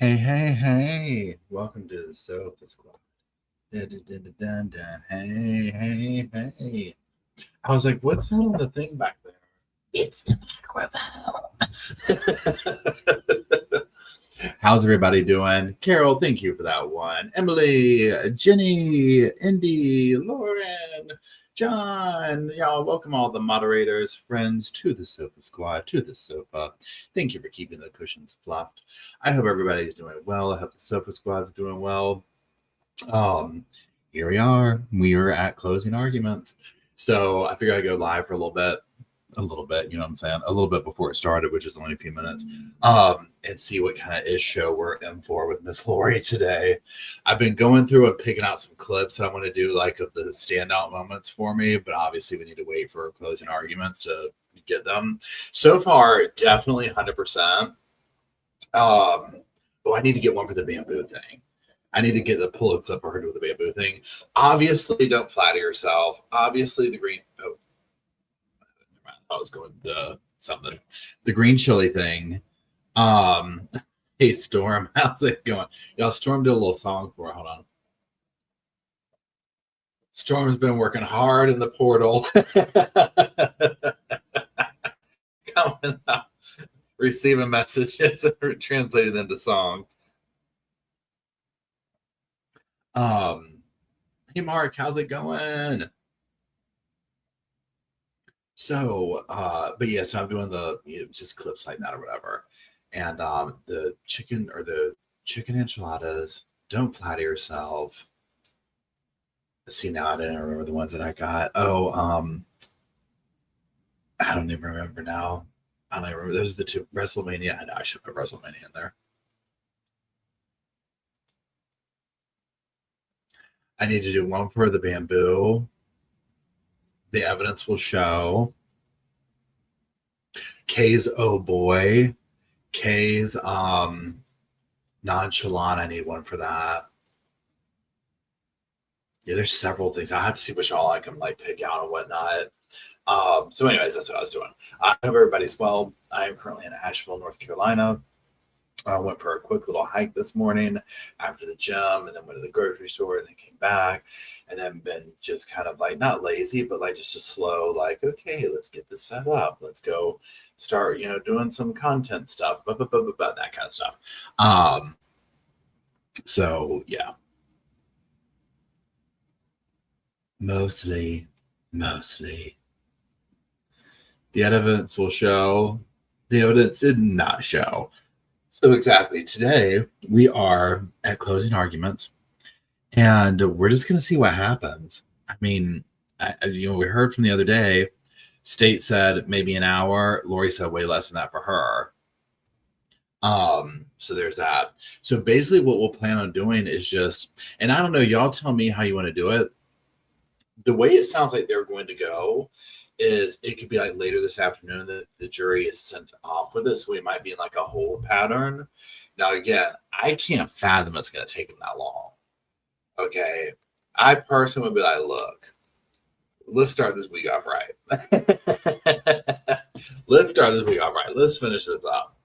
Hey, hey, hey. Welcome to the Sofa Squad. Dun, dun, dun, dun, dun. Hey, hey, hey. I was like, what's that on the thing back there? It's the microphone. How's everybody doing? Carol, thank you for that one. Emily, Jenny, Indy, Lauren, John, y'all, welcome all the moderators, friends to the Sofa Squad, to the sofa. Thank you for keeping the cushions fluffed. I hope everybody's doing well. I hope the Sofa Squad's doing well. Here we are. We are at closing arguments. So I figured I'd go live for a little bit, you know what I'm saying? A little bit before it started, which is only a few minutes, and see what kind of show we're in for with Miss Lori today. I've been going through and picking out some clips that I want to do, like of the standout moments for me, but obviously we need to wait for closing arguments to get them. So far, definitely 100%. Oh, I need to get one for the bamboo thing. I need to get the pull a clip of her doing the bamboo thing. Obviously, don't flatter yourself. Obviously, the green. Oh, I was going to something. The green chili thing. Hey, Storm, how's it going? Y'all, Storm did a little song for her. Hold on. Storm's been working hard in the portal. Coming up, receiving messages and translating them to songs. Hey, Mark, how's it going? So, but yeah, so I'm doing the just clips like that or whatever. And the chicken enchiladas, don't flatter yourself. See, now I didn't remember the ones that I got. Oh, I don't even remember now. I don't remember. Those are the two. WrestleMania. I know I should put WrestleMania in there. I need to do one for the bamboo. The evidence will show. Kay's oh boy. Kay's nonchalant. I need one for that. Yeah, there's several things. I have to see which all I can like pick out and whatnot. So anyways, that's what I was doing. I hope everybody's well. I am currently in Asheville, North Carolina. I went for a quick little hike this morning after the gym, and then went to the grocery store, and then came back, and then been just kind of like not lazy, but like just a slow, like, okay, let's get this set up. Let's go start, doing some content stuff, that kind of stuff. So yeah, mostly. The evidence will show. The evidence did not show. So exactly, today we are at closing arguments, and we're just going to see what happens. I mean, we heard from the other day, State said maybe an hour. Lori said way less than that for her. So there's that. So basically what we'll plan on doing is just, and I don't know, y'all tell me how you want to do it. The way it sounds like they're going to go is it could be like later this afternoon that the jury is sent off with it. So we might be in like a hold pattern. Now, again, I can't fathom it's going to take them that long. Okay. I personally would be like, look, let's start this week off right. Let's finish this up.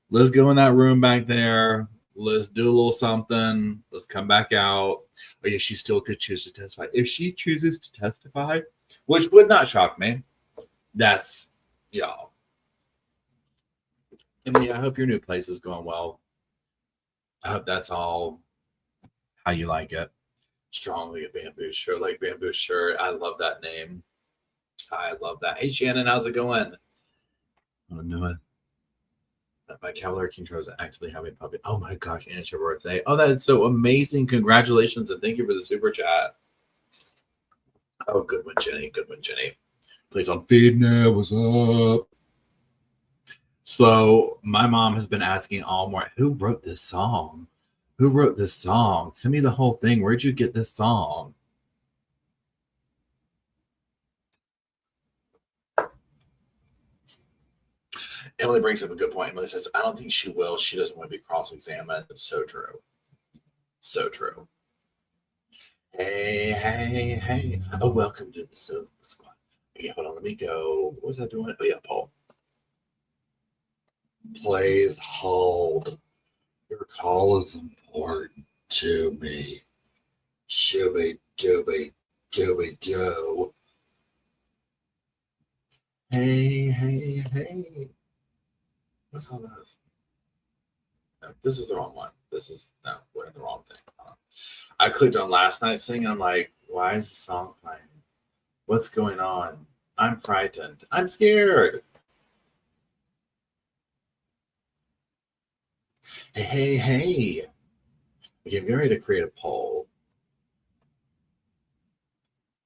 Let's go in that room back there. Let's do a little something. Let's come back out. Oh, yeah, she still could choose to testify. If she chooses to testify, which would not shock me, that's y'all. Emily, I hope your new place is going well. I hope that's all how you like it. Strongly a bamboo shirt, like bamboo shirt. I love that name. I love that. Hey, Shannon, how's it going? I know it. My cavalry controls actively having a puppy. Oh my gosh, and it's your birthday. Oh, that is so amazing. Congratulations, and thank you for the super chat. Oh, good one, Jenny. Good one, Jenny. Please on feed now. What's up? So my mom has been asking all morning, who wrote this song? Who wrote this song? Send me the whole thing. Where'd you get this song? Emily brings up a good point. Emily says, I don't think she will. She doesn't want to be cross-examined. It's so true. So true. Hey. Oh, welcome to the Sofa Squad. Okay, hold on. Let me go. What was I doing? Oh, yeah, Paul. Please hold. Your call is important to me. Shooby dooby dooby doo. Hey. What's all this? No, this is the wrong one. No, we're in the wrong thing. I clicked on last night's thing and I'm like, why is the song playing? What's going on? I'm frightened. I'm scared. Hey. Okay, I'm getting ready to create a poll.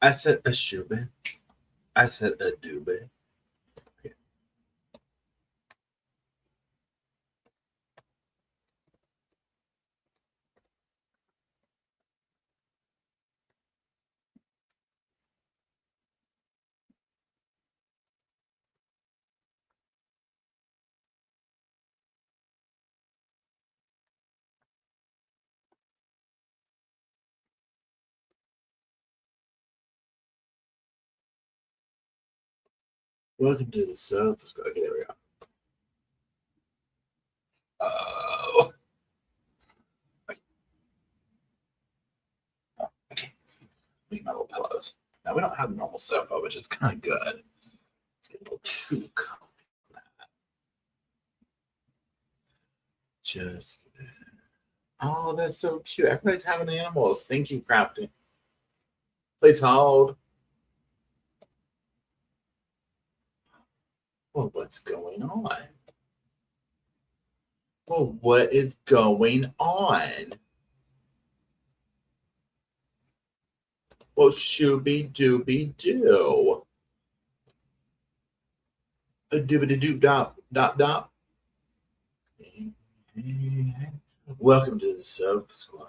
I said a shooby. I said a doobie. Okay. Welcome to the Sofa Squad. Okay, there we go. Oh. Okay. Make my little pillows. Now we don't have the normal sofa, which is kind of good. Let's get a little too comfy for that. Just. Oh, that's so cute. Everybody's having animals. Thank you, Crafty. Please hold. Well, what's going on? Well, what is going on? Well, shooby dooby doo. A doobity doop dop. Welcome to the Sofa Squad.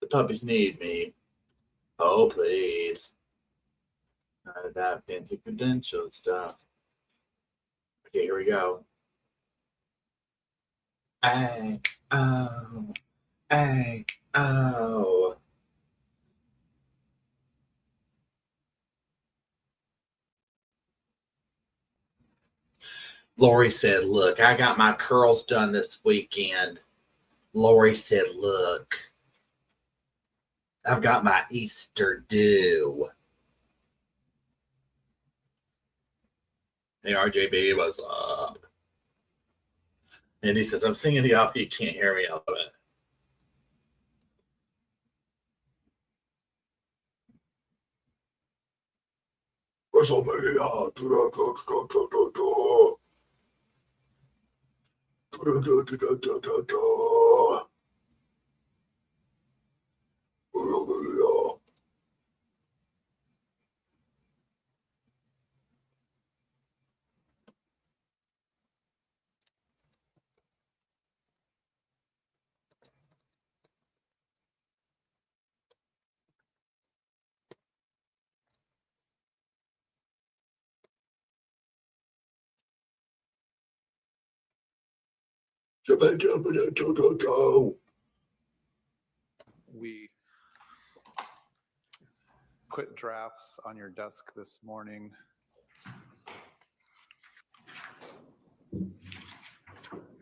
The puppies need me. Oh, please. None of that fancy credential stuff. Okay, here we go. Ay, oh. Lori said, look, I got my curls done this weekend. Lori said, look, I've got my Easter do. Hey, RJB, what's up? And he says, I'm singing the off. You can't hear me. I love it. WrestleMania. We quit drafts on your desk this morning.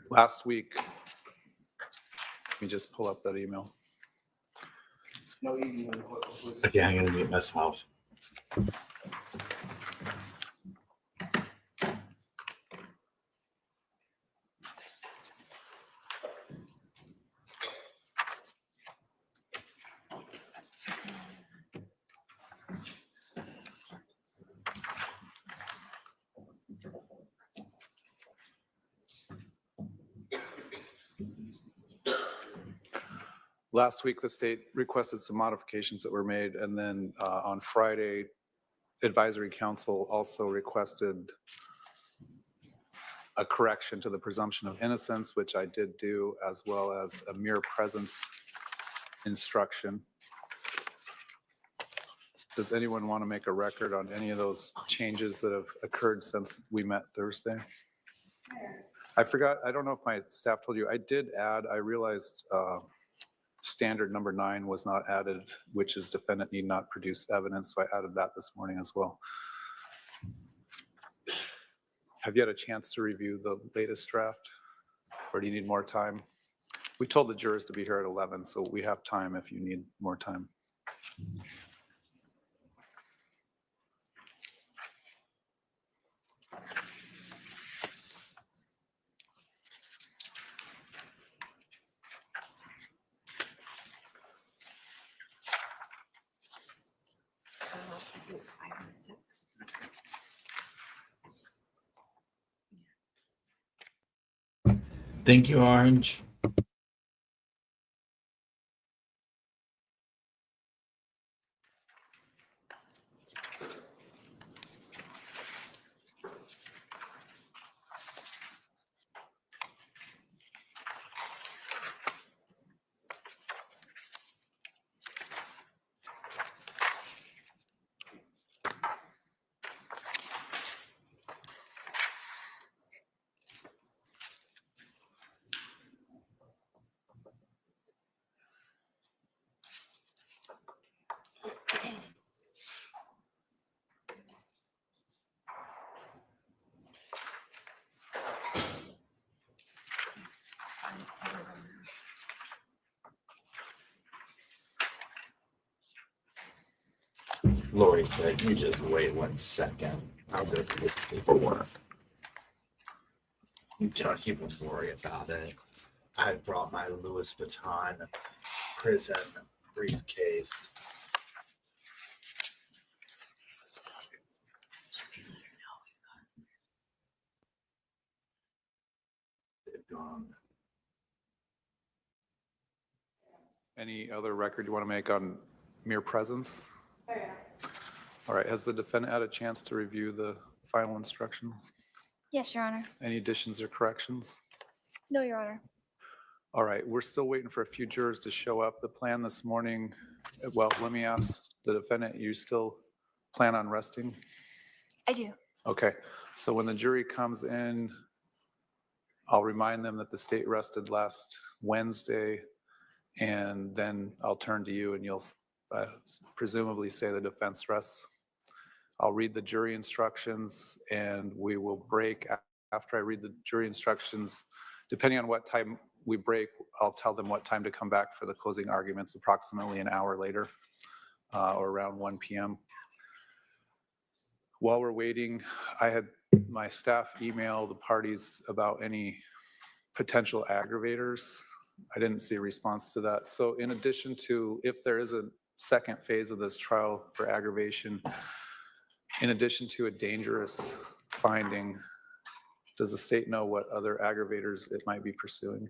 Last week, let me just pull up that email. Okay, I'm going to mute myself. Last week, the state requested some modifications that were made, and then on Friday, Advisory Council also requested a correction to the presumption of innocence, which I did do, as well as a mere presence instruction. Does anyone want to make a record on any of those changes that have occurred since we met Thursday? I forgot, I don't know if my staff told you, I did add, I realized standard number 9 was not added, which is defendant need not produce evidence. So I added that this morning as well. Have you had a chance to review the latest draft? Or do you need more time? We told the jurors to be here at 11, so we have time if you need more time. I think 5 and 6. Thank you, Orange. Lori said, you just wait 1 second. I'll go through this paperwork. You don't even worry about it. I brought my Louis Vuitton prison briefcase. They've gone. Any other record you want to make on mere presence? Oh, yeah. All right, has the defendant had a chance to review the final instructions? Yes, Your Honor. Any additions or corrections? No, Your Honor. All right, we're still waiting for a few jurors to show up. The plan this morning, well, let me ask the defendant, you still plan on resting? I do. Okay, so when the jury comes in, I'll remind them that the state rested last Wednesday, and then I'll turn to you and you'll presumably say the defense rests. I'll read the jury instructions and we will break after I read the jury instructions. Depending on what time we break, I'll tell them what time to come back for the closing arguments, approximately an hour later, or around 1 p.m. While we're waiting, I had my staff email the parties about any potential aggravators. I didn't see a response to that. So in addition to, if there is a second phase of this trial for aggravation, in addition to a dangerous finding, does the state know what other aggravators it might be pursuing?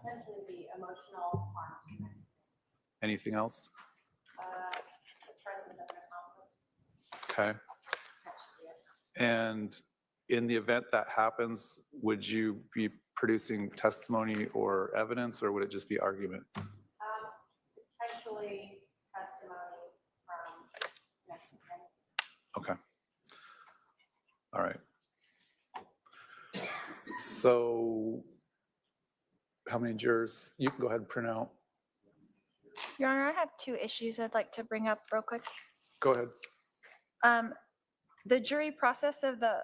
Potentially the emotional harm. Anything else? The presence of an accomplice. Okay. And in the event that happens, would you be producing testimony or evidence, or would it just be argument? Potentially testimony from Mexican. Okay. All right. So how many jurors? You can go ahead and print out. Your Honor, I have 2 issues I'd like to bring up real quick. Go ahead. The jury process of the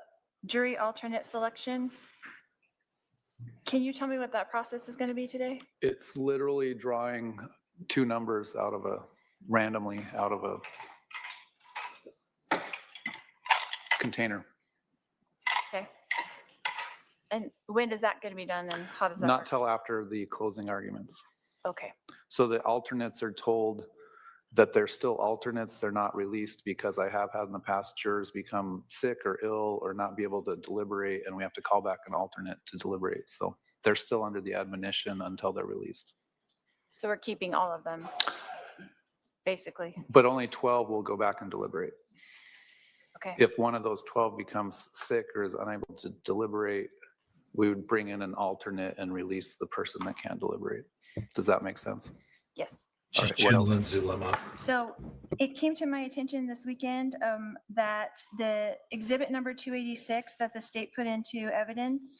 jury alternate selection. Can you tell me what that process is going to be today? It's literally drawing 2 numbers out of randomly out of a container. Okay. And when is that going to be done and how does that Not work? till after the closing arguments. Okay. So the alternates are told that they're still alternates, they're not released, because I have had in the past jurors become sick or ill or not be able to deliberate, and we have to call back an alternate to deliberate. So they're still under the admonition until they're released. So we're keeping all of them, basically. But only 12 will go back and deliberate. Okay. If one of those 12 becomes sick or is unable to deliberate, we would bring in an alternate and release the person that can't deliberate. Does that make sense? Yes. All Just right, what chill else? and Zulema. So It came to my attention this weekend that the exhibit number 286 that the state put into evidence,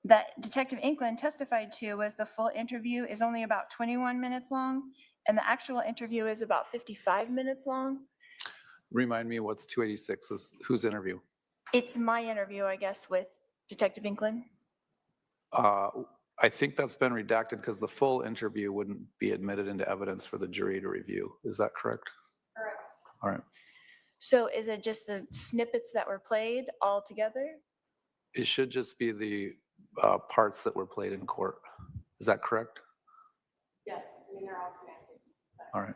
that Detective Inkland testified to was the full interview is only about 21 minutes long, and the actual interview is about 55 minutes long. Remind me what's 286 is, whose interview? It's my interview, I guess, with Detective Inkland. I think that's been redacted because the full interview wouldn't be admitted into evidence for the jury to review. Is that correct? Correct. All right. So is it just the snippets that were played all together? It should just be the parts that were played in court. Is that correct? Yes, I mean, they're all connected. but All right.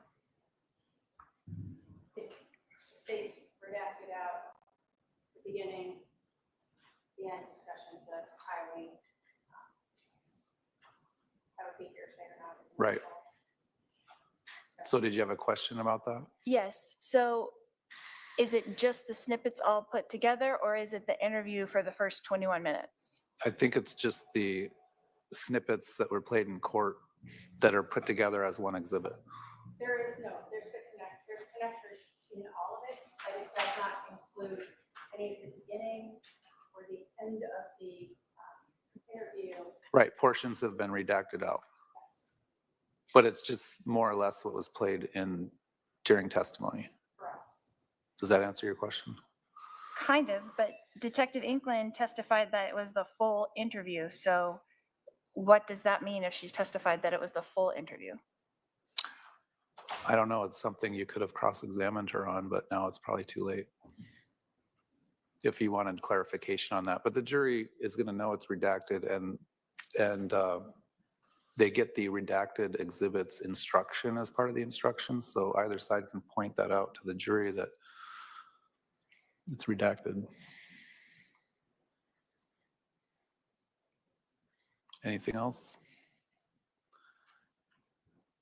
The state redacted out the beginning, the end discussions of highway. That would be hearsay or not. Right. So did you have a question about that? Yes. So is it just the snippets all put together, or is it the interview for the first 21 minutes? I think it's just the snippets that were played in court that are put together as one exhibit. There's connectors between all of it, but it does not include any of the beginning or the end of the interview. Right, portions have been redacted out, Yes, but it's just more or less what was played in during testimony. correct. Does that answer your question? Kind of, but Detective Inkland testified that it was the full interview. So what does that mean if she's testified that it was the full interview? I don't know. It's something you could have cross-examined her on, but now it's probably too late. If you wanted clarification on that, but the jury is going to know it's redacted, and they get the redacted exhibits instruction as part of the instructions. So either side can point that out to the jury that it's redacted. Anything else?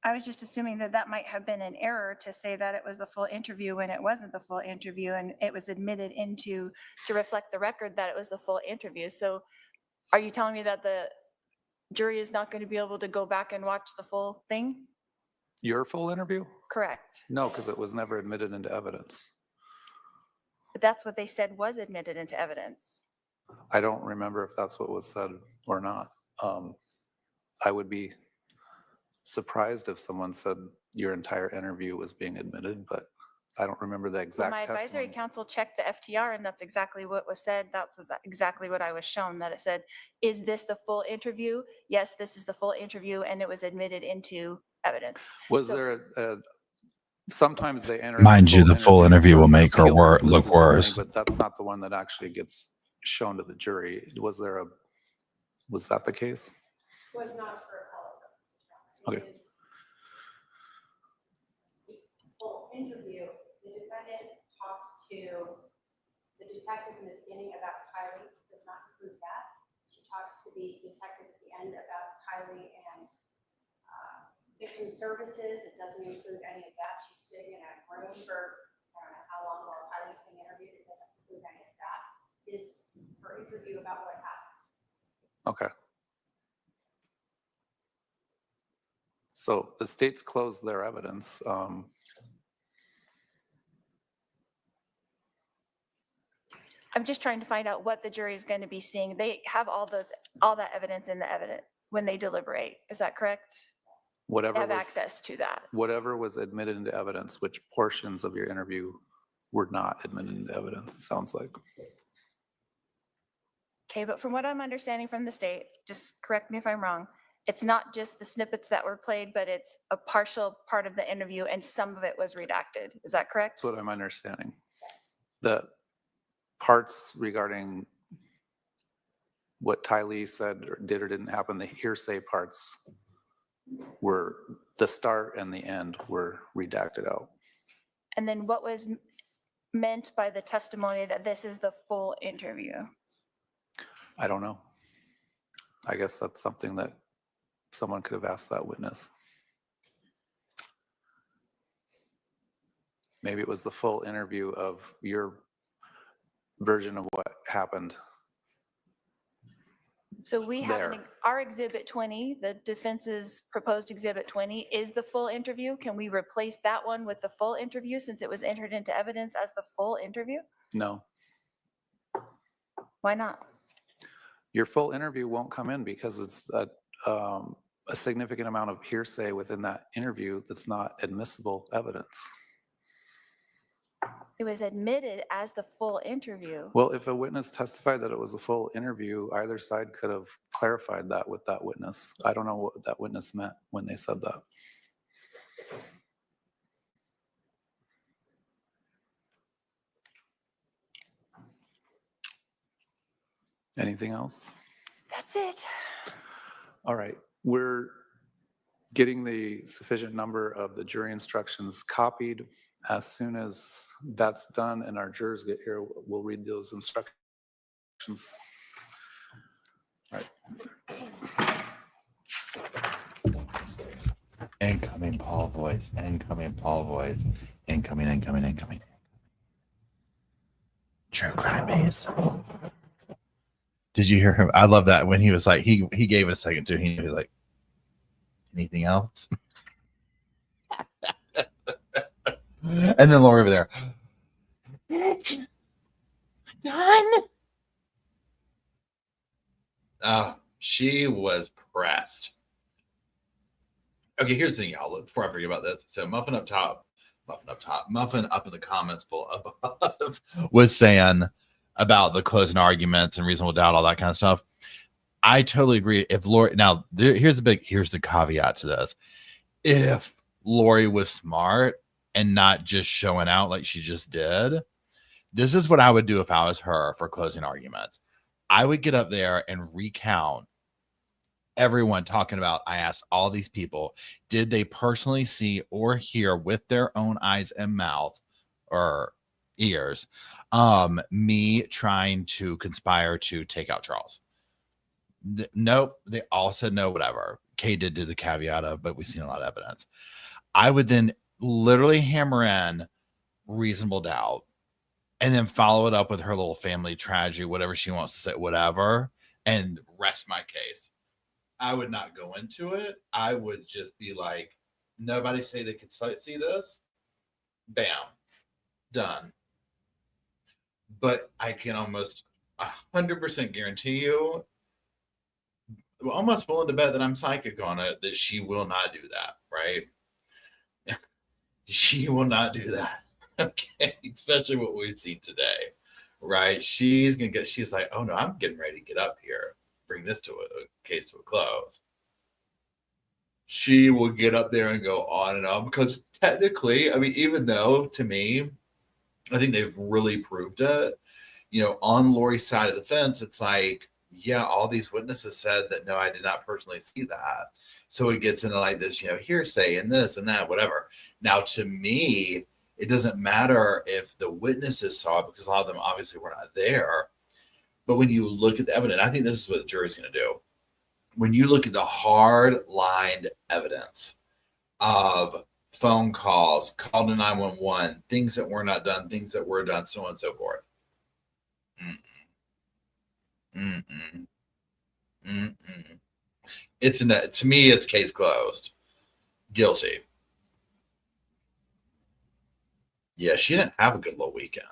I was just assuming that that might have been an error to say that it was the full interview when it wasn't the full interview, and it was admitted into to reflect the record that it was the full interview. So are you telling me that the jury is not going to be able to go back and watch the full thing? Your full interview? Correct. No, because it was never admitted into evidence. But that's what they said was admitted into evidence. I don't remember if that's what was said or not. I would be surprised if someone said your entire interview was being admitted, but I don't remember the Well, exact my advisory testimony. council checked the FTR, and that's exactly what was said. That was exactly what I was shown, that it said, is this the full interview? Yes, this is the full interview, and it was admitted into evidence. Was So- there sometimes they enter. Mind you, the full interview will make her guilt look versus money, worse. But that's not the one that actually gets shown to the jury. Was that the case? Was not for appellate purposes. Okay. It is the full interview. The defendant talks to the detective in the beginning about Kylie, does not include that. She talks to the detective at the end about Kylie and victim services. It doesn't include any of that. She's sitting in a room for I don't know how long while Kylie's being interviewed. It doesn't include any of that. It is her interview about what happened. Okay. So the states closed their evidence. I'm just trying to find out what the jury is going to be seeing. They have all that evidence in the evidence when they deliberate. Is that correct? They Whatever have was, access to that. whatever was admitted into evidence, which portions of your interview were not admitted into evidence, it sounds like. Okay, but from what I'm understanding from the state, just correct me if I'm wrong, it's not just the snippets that were played, but it's a partial part of the interview and some of it was redacted. Is that correct? That's what I'm understanding. The parts regarding what Tylee said or did or didn't happen, the hearsay parts were, the start and the end were redacted out. And then what was meant by the testimony that this is the full interview? I don't know. I guess that's something that someone could have asked that witness. Maybe it was the full interview of your version of what happened So we have there. our exhibit 20, the defense's proposed exhibit 20 is the full interview. Can we replace that one with the full interview since it was entered into evidence as the full interview? No, Why not? your full interview won't come in because it's a significant amount of hearsay within that interview that's not admissible evidence. It was admitted as the full interview. Well, if a witness testified that it was a full interview, either side could have clarified that with that witness. I don't know what that witness meant when they said that. Anything else? That's it. All right, we're getting the sufficient number of the jury instructions copied. As soon as that's done and our jurors get here, we'll read those instructions. All right. Incoming Paul voice. Incoming Paul voice. Incoming. True crime base. Did you hear him? I love that when he was like, he gave it a second too. He was like, anything else? And then Lori over there. Done. Oh, she was pressed. Okay, here's the thing, y'all. Before I forget about this. So muffin up in the comments below above was saying about the closing arguments and reasonable doubt, all that kind of stuff. I totally agree. If Lori, now here's the caveat to this. If Lori was smart and not just showing out like she just did, this is what I would do if I was her for closing arguments. I would get up there and recount everyone talking about, I asked all these people, did they personally see or hear with their own eyes and mouth or ears me trying to conspire to take out Charles? Nope. They all said no, whatever. Kay did do the caveat of, but we've seen a lot of evidence. I would then literally hammer in reasonable doubt and then follow it up with her little family tragedy, whatever she wants to say, whatever, and rest my case. I would not go into it. I would just be like, nobody say they could see this. Bam. Done. But I can almost 100% guarantee you, I'm almost willing to bet that I'm psychic on it, that she will not do that, right? She will not do that. Okay. Especially what we've seen today, right? She's like, oh no, I'm getting ready to get up here, bring this to a case to a close. She will get up there and go on and on because technically, I mean, even though to me, I think they've really proved it, on Lori's side of the fence, it's like, yeah, all these witnesses said that, no, I did not personally see that. So it gets into like this, hearsay and this and that, whatever. Now, to me, it doesn't matter if the witnesses saw it because a lot of them obviously were not there. But when you look at the evidence, I think this is what the jury's going to do. When you look at the hard-lined evidence of phone calls, call to 911, things that were not done, things that were done, so on and so forth. To me, it's case closed. Guilty. Yeah, she didn't have a good little weekend.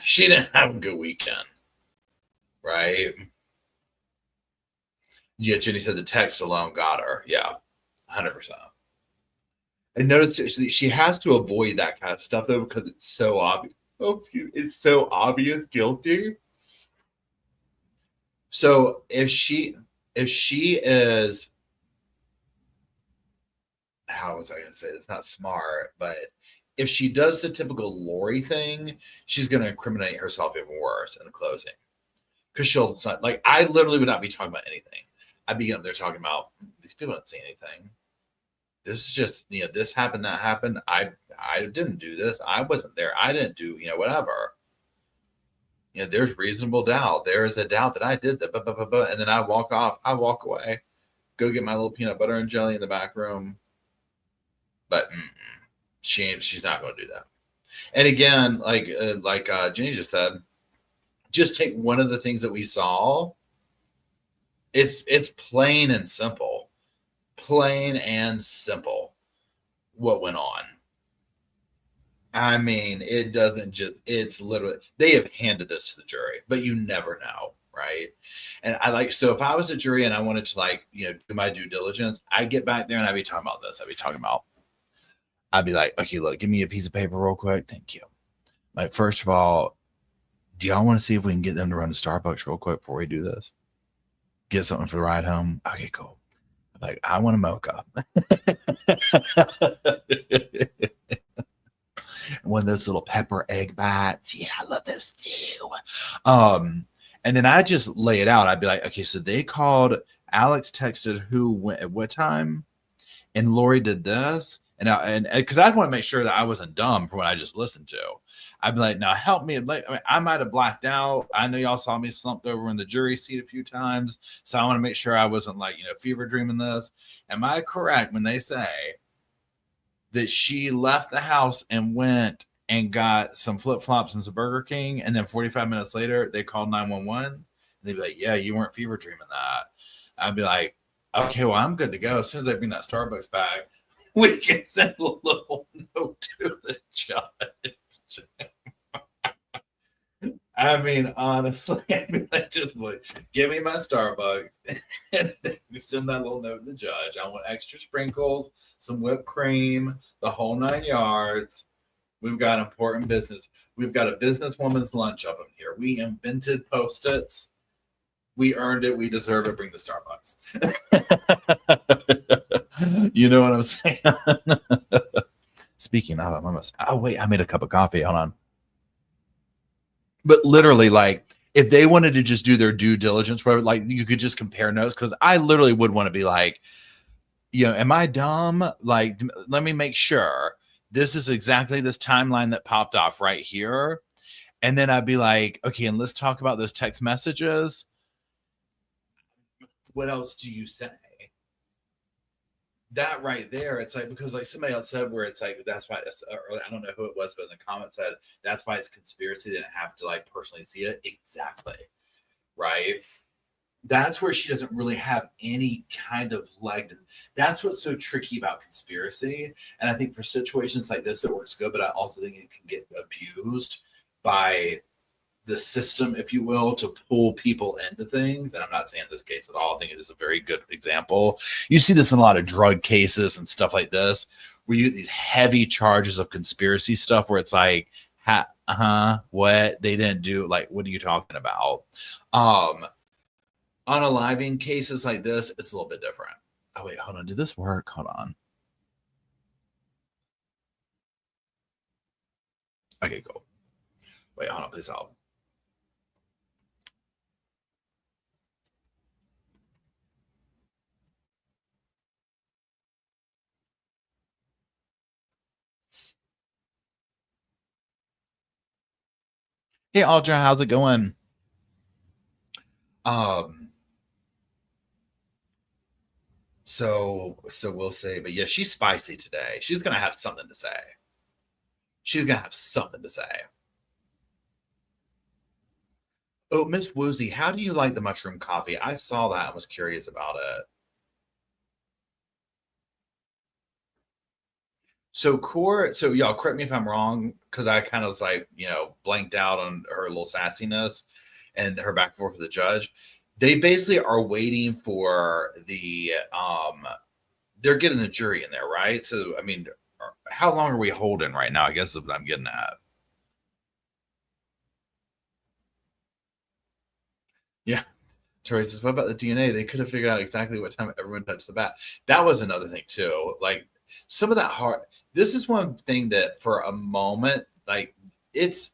She didn't have a good weekend. Right? Yeah, Jenny said the text alone got her. Yeah, 100%. And notice she has to avoid that kind of stuff, though, because it's so obvious. Oh, excuse me. It's so obvious guilty. So if she is, how was I going to say this? Not smart, but if she does the typical Lori thing, she's going to incriminate herself even worse in the closing. Because she'll, like, I literally would not be talking about anything. I'd be up there talking about, these people don't see anything. This is just, this happened, that happened. I didn't do this. I wasn't there. I didn't do, whatever. There's reasonable doubt. There is a doubt that I did that. And then I walk off. I walk away. Go get my little peanut butter and jelly in the back room. But she's not going to do that. And again, like Jenny just said, just take one of the things that we saw It's plain and simple. Plain and simple what went on. I mean, it doesn't just, it's literally, they have handed this to the jury, but you never know, right? And I like, so if I was a jury and I wanted to like, do my due diligence, I'd get back there and I'd be talking about this. I'd be like, okay, look, give me a piece of paper real quick. Thank you. Like, first of all, do y'all want to see if we can get them to run to Starbucks real quick before we do this? Get something for the ride home? Okay, cool. Like, I want a mocha. One of those little pepper egg bites. Yeah, I love those too. And then I just lay it out. I'd be like, okay, so they called, Alex texted who went at what time, and Lori did this. And because I'd want to make sure that I wasn't dumb for what I just listened to. I'd be like, now help me. I might have blacked out. I know y'all saw me slumped over in the jury seat a few times. So I want to make sure I wasn't like, fever dreaming this. Am I correct when they say that she left the house and went and got some flip-flops and some Burger King, and then 45 minutes later, they called 911? And they'd be like, yeah, you weren't fever dreaming that. I'd be like, okay, well, I'm good to go. As soon as I bring that Starbucks back, we can send a little note to the judge. I mean, honestly, I'd be like, just like, give me my Starbucks and send that little note to the judge. I want extra sprinkles, some whipped cream, the whole 9 yards. We've got important business. We've got a businesswoman's lunch up in here. We invented Post-its. We earned it. We deserve it. Bring the Starbucks. You know what I'm saying? Speaking of, I made a cup of coffee. Hold on. But literally, like, if they wanted to just do their due diligence, whatever, like, you could just compare notes. Because I literally would want to be like, am I dumb? Like, let me make sure this is exactly this timeline that popped off right here. And then I'd be like, okay, and let's talk about those text messages. What else do you say? That right there, it's like, because like somebody else said where it's like, that's why it's, or I don't know who it was, but in the comments said, that's why it's conspiracy. They didn't have to like personally see it. Exactly. Right. That's where she doesn't really have any kind of leg. That's what's so tricky about conspiracy. And I think for situations like this, it works good, but I also think it can get abused by the system, if you will, to pull people into things. And I'm not saying this case at all. I think it is a very good example. You see this in a lot of drug cases and stuff like this, where you get these heavy charges of conspiracy stuff where it's like, what? They didn't do, like, what are you talking about? Unaliving cases like this, it's a little bit different. Oh, wait, hold on. Did this work? Hold on. Okay, cool. Wait, hold on, please help. Hey, Audra, how's it going? So we'll say, but yeah, she's spicy today. She's gonna have something to say. Oh, Miss Woozy, how do you like the mushroom coffee? I saw that and was curious about it. So y'all correct me if I'm wrong, because I kind of was like, blanked out on her little sassiness and her back and forth with the judge. They basically are waiting for the they're getting the jury in there, right? So I mean, how long are we holding right now? I guess is what I'm getting at. Yeah. Tori says, what about the DNA? They could have figured out exactly what time everyone touched the bat. That was another thing too. Like some of that this is one thing that for a moment, like this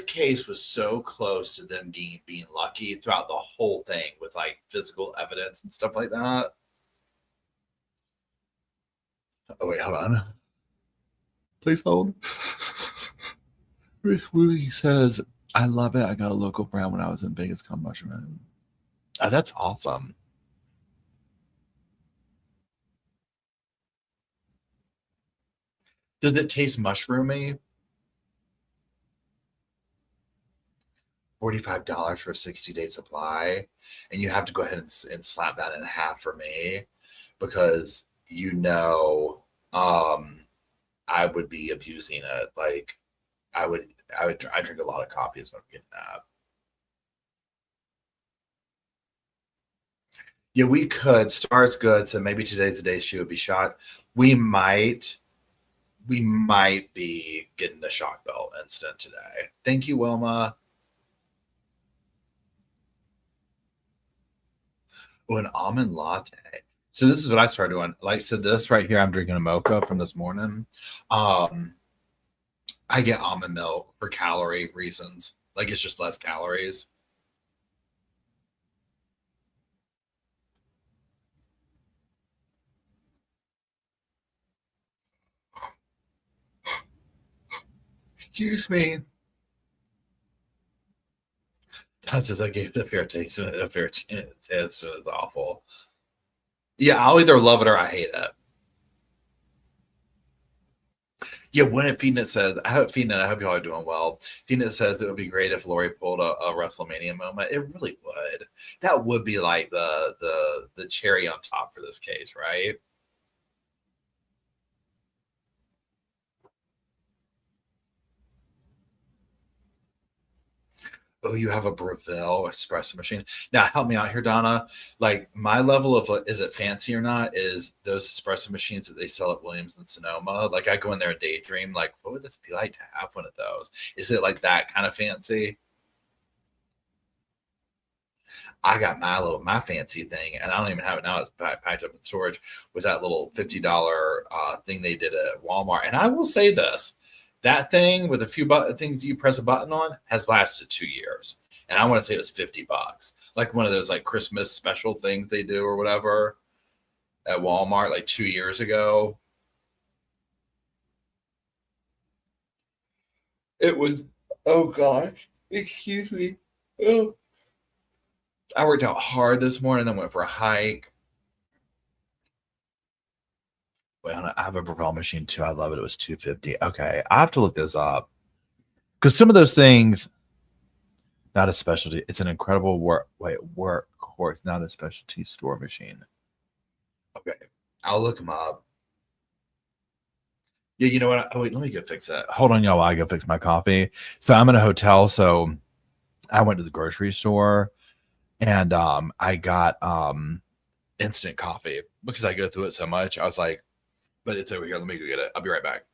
case was so close to them being lucky throughout the whole thing with like physical evidence and stuff like that. Oh, wait, hold on. Please hold. Ruth Wooey says, I love it. I got a local brand when I was in Vegas called Mushroom. Oh, that's awesome. Does it taste mushroomy? $45 for a 60-day supply, and you have to go ahead and slap that in half for me, because I would be abusing it. Like I drink a lot of coffee is what I'm getting at. Yeah, we could. Star's good, so maybe today's the day she would be shot. We might be getting the shock belt instant today. Thank you, Wilma. Oh, an almond latte. So this is what I started doing. Like, so this right here, I'm drinking a mocha from this morning. I get almond milk for calorie reasons. Like, it's just less calories. Excuse me. That says I gave it a fair taste and a fair chance. It's awful. Yeah, I'll either love it or I hate it. Yeah, when it Phoenix says, I hope y'all are doing well. Phoenix says it would be great if Lori pulled a WrestleMania moment. It really would. That would be like the cherry on top for this case, right? Oh, you have a Breville espresso machine. Now, help me out here, Donna. Like, my level of is it fancy or not is those espresso machines that they sell at Williams and Sonoma. Like, I go in there and daydream, like, what would this be like to have one of those? Is it like that kind of fancy? I got my fancy thing, and I don't even have it now. It's packed up in storage. Was that little $50 thing they did at Walmart? And I will say this: that thing with a few things you press a button on has lasted 2 years, and I want to say it was $50, like one of those like Christmas special things they do or whatever at Walmart, like 2 years ago. It was. Oh gosh, excuse me. Oh. I worked out hard this morning. I went for a hike. Wait, I have a Breville machine too. I love it. It was $250. Okay, I have to look this up because some of those things, not a specialty. It's an incredible workhorse, not a specialty store machine. Okay, I'll look them up. Yeah, you know what? Oh wait, let me go fix that. Hold on, y'all. While I go fix my coffee. So I'm in a hotel. So I went to the grocery store and I got instant coffee because I go through it so much. I was like, but it's over here. Let me go get it. I'll be right back.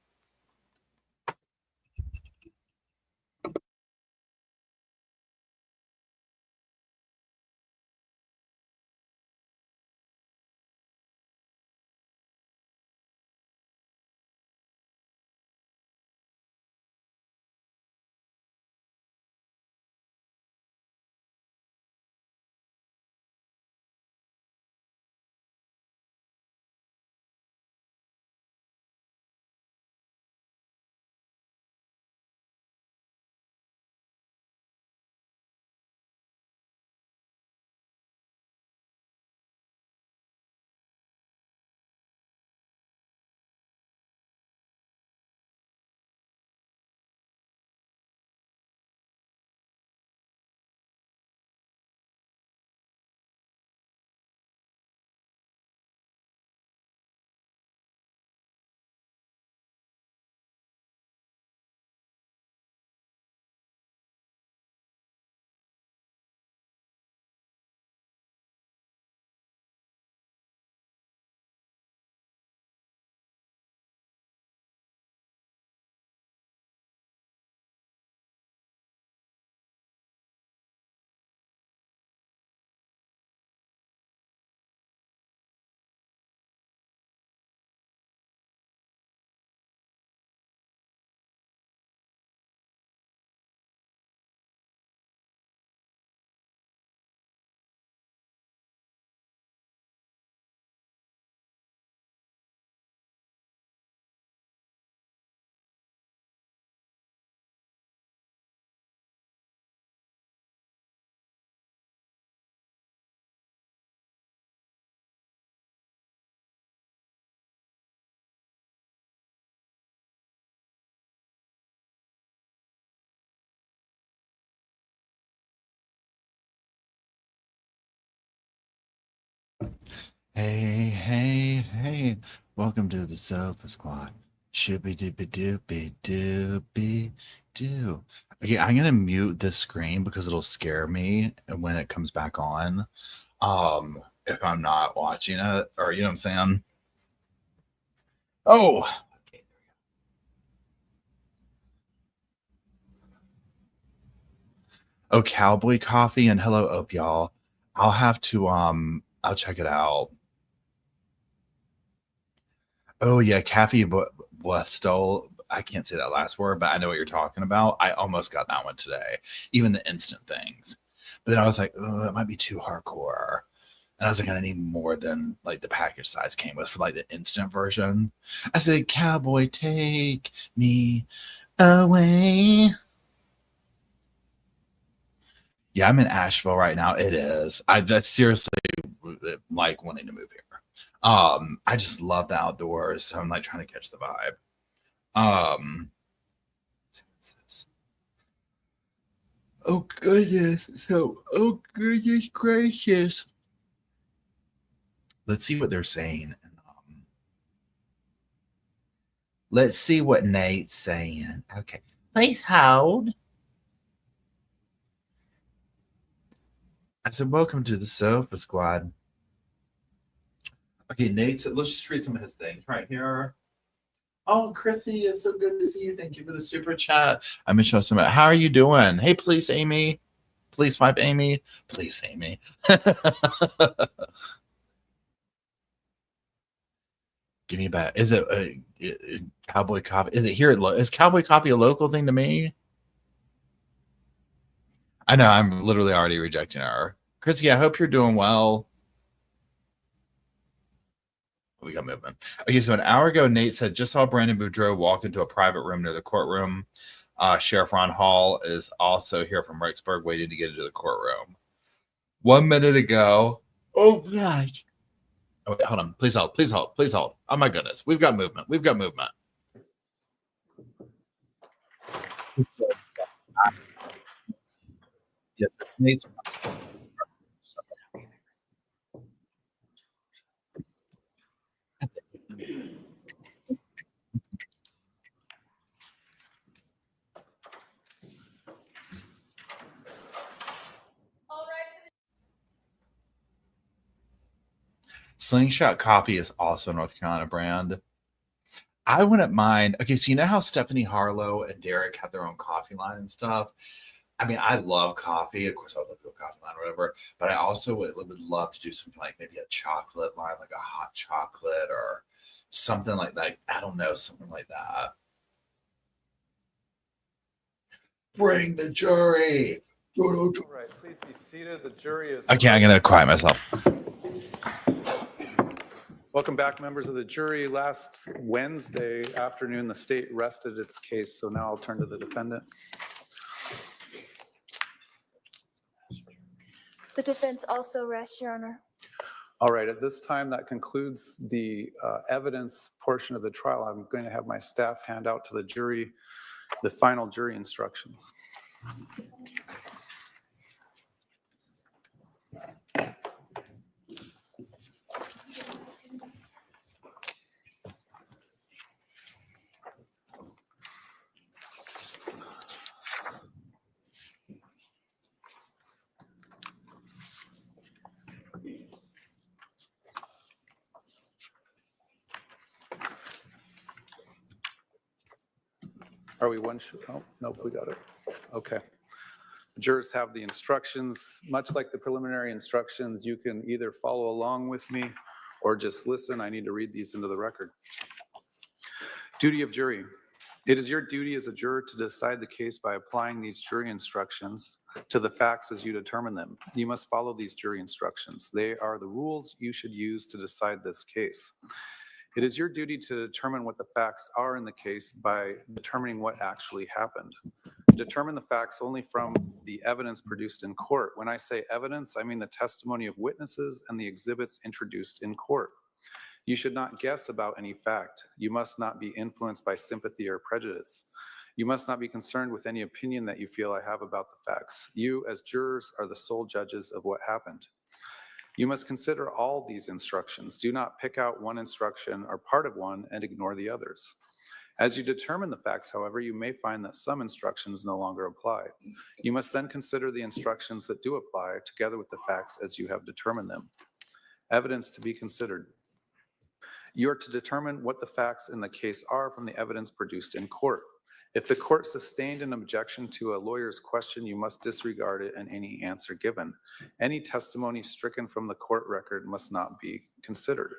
Hey, hey, hey. Welcome to the Sofa Squad. Shooby dooby doopy doopy doo. Okay, I'm gonna mute this screen because it'll scare me when it comes back on. If I'm not watching it, or you know what I'm saying? Oh, okay. Oh, Cowboy Coffee and Hello Up, y'all. I'll have to I'll check it out. Oh yeah, Cafe Bustole. I can't say that last word, but I know what you're talking about. I almost got that one today, even the instant things. But then I was like, oh, it might be too hardcore. And I was like, I need more than like the package size came with for like the instant version. I said, Cowboy, take me away. Yeah, I'm in Asheville right now. It is. That's seriously like wanting to move here. I just love the outdoors. So I'm like trying to catch the vibe. Let's see what's this. Oh goodness. So, oh goodness gracious. Let's see what they're saying. Let's see what Nate's saying. Okay. Please hold. I said, welcome to the Sofa Squad. Okay, Nate said, let's just read some of his things right here. Oh, Chrissy, it's so good to see you. Thank you for the super chat. I miss you so much. How are you doing? Hey, please, Amy. Please wipe Amy. Please, Amy. Give me back. Is it a Cowboy Coffee? Is it here? Is Cowboy Coffee a local thing to me? I know. I'm literally already rejecting her. Chrissy, I hope you're doing well. We got movement. Okay, so an hour ago, Nate said, just saw Brandon Boudreaux walk into a private room near the courtroom. Sheriff Ron Hall is also here from Rexburg, waiting to get into the courtroom. 1 minute ago. Oh, gosh. Oh, wait, hold on. Please hold. Please hold. Please hold. Oh, my goodness. We've got movement. We've got movement. Yes, Nate's. Slingshot Coffee is also a North Carolina brand. I wouldn't mind. Okay, so you know how Stephanie Harlow and Derek have their own coffee line and stuff? I mean, I love coffee. Of course, I would love to do a coffee line or whatever. But I also would love to do something like maybe a chocolate line, like a hot chocolate or something like that. I don't know, something like that. Bring the jury. All right, please be seated. The jury is. Okay, I'm gonna quiet myself. Welcome back, members of the jury. Last Wednesday afternoon, the state rested its case, so now I'll turn to the defendant. The defense also rests, Your Honor. All right, at this time, that concludes the evidence portion of the trial. I'm going to have my staff hand out to the jury the final jury instructions. Are we one? Oh, nope, we got it. Okay. Jurors have the instructions. Much like the preliminary instructions, you can either follow along with me or just listen. I need to read these into the record. Duty of jury. It is your duty as a juror to decide the case by applying these jury instructions to the facts as you determine them. You must follow these jury instructions. They are the rules you should use to decide this case. It is your duty to determine what the facts are in the case by determining what actually happened. Determine the facts only from the evidence produced in court. When I say evidence, I mean the testimony of witnesses and the exhibits introduced in court. You should not guess about any fact. You must not be influenced by sympathy or prejudice. You must not be concerned with any opinion that you feel I have about the facts. You, as jurors, are the sole judges of what happened. You must consider all these instructions. Do not pick out one instruction or part of one and ignore the others. As you determine the facts, however, you may find that some instructions no longer apply. You must then consider the instructions that do apply together with the facts as you have determined them. Evidence to be considered. You are to determine what the facts in the case are from the evidence produced in court. If the court sustained an objection to a lawyer's question, you must disregard it and any answer given. Any testimony stricken from the court record must not be considered.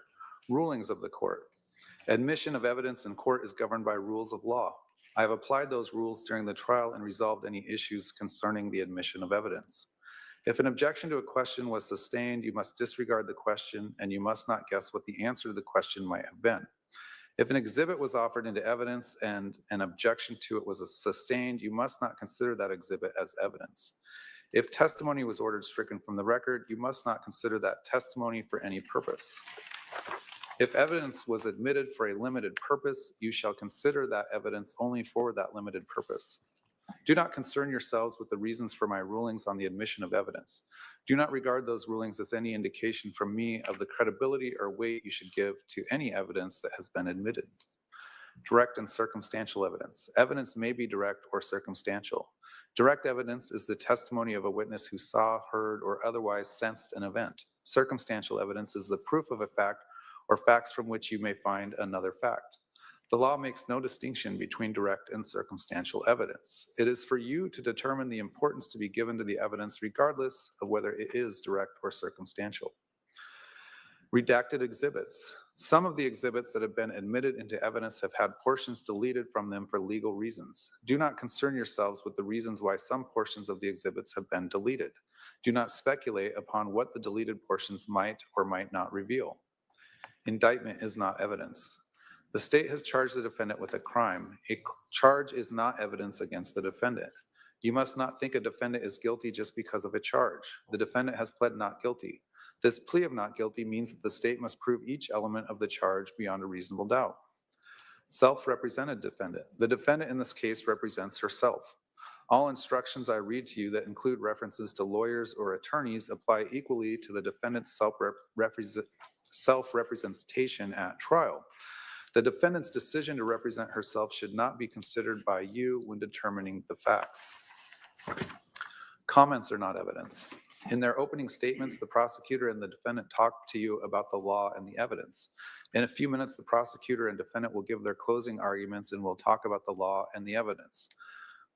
Rulings of the court. Admission of evidence in court is governed by rules of law. I have applied those rules during the trial and resolved any issues concerning the admission of evidence. If an objection to a question was sustained, you must disregard the question and you must not guess what the answer to the question might have been. If an exhibit was offered into evidence and an objection to it was sustained, you must not consider that exhibit as evidence. If testimony was ordered stricken from the record, you must not consider that testimony for any purpose. If evidence was admitted for a limited purpose, you shall consider that evidence only for that limited purpose. Do not concern yourselves with the reasons for my rulings on the admission of evidence. Do not regard those rulings as any indication from me of the credibility or weight you should give to any evidence that has been admitted. Direct and circumstantial evidence. Evidence may be direct or circumstantial. Direct evidence is the testimony of a witness who saw, heard, or otherwise sensed an event. Circumstantial evidence is the proof of a fact or facts from which you may find another fact. The law makes no distinction between direct and circumstantial evidence. It is for you to determine the importance to be given to the evidence regardless of whether it is direct or circumstantial. Redacted exhibits. Some of the exhibits that have been admitted into evidence have had portions deleted from them for legal reasons. Do not concern yourselves with the reasons why some portions of the exhibits have been deleted. Do not speculate upon what the deleted portions might or might not reveal. Indictment is not evidence. The state has charged the defendant with a crime. A charge is not evidence against the defendant. You must not think a defendant is guilty just because of a charge. The defendant has pled not guilty. This plea of not guilty means that the state must prove each element of the charge beyond a reasonable doubt. Self-represented defendant. The defendant in this case represents herself. All instructions I read to you that include references to lawyers or attorneys apply equally to the defendant's self-representation at trial. The defendant's decision to represent herself should not be considered by you when determining the facts. Comments are not evidence. In their opening statements, the prosecutor and the defendant talk to you about the law and the evidence. In a few minutes, the prosecutor and defendant will give their closing arguments and will talk about the law and the evidence.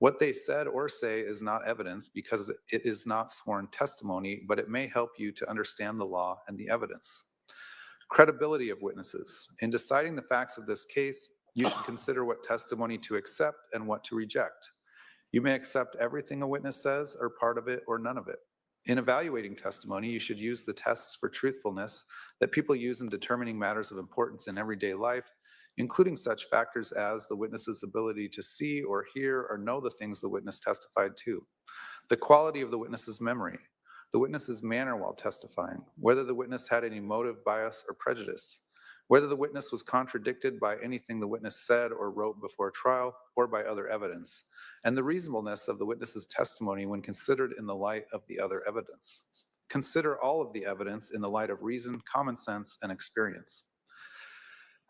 What they said or say is not evidence because it is not sworn testimony, but it may help you to understand the law and the evidence. Credibility of witnesses. In deciding the facts of this case, you should consider what testimony to accept and what to reject. You may accept everything a witness says or part of it or none of it. In evaluating testimony, you should use the tests for truthfulness that people use in determining matters of importance in everyday life, including such factors as the witness's ability to see or hear or know the things the witness testified to, the quality of the witness's memory, the witness's manner while testifying, whether the witness had any motive, bias, or prejudice, whether the witness was contradicted by anything the witness said or wrote before trial or by other evidence, and the reasonableness of the witness's testimony when considered in the light of the other evidence. Consider all of the evidence in the light of reason, common sense, and experience.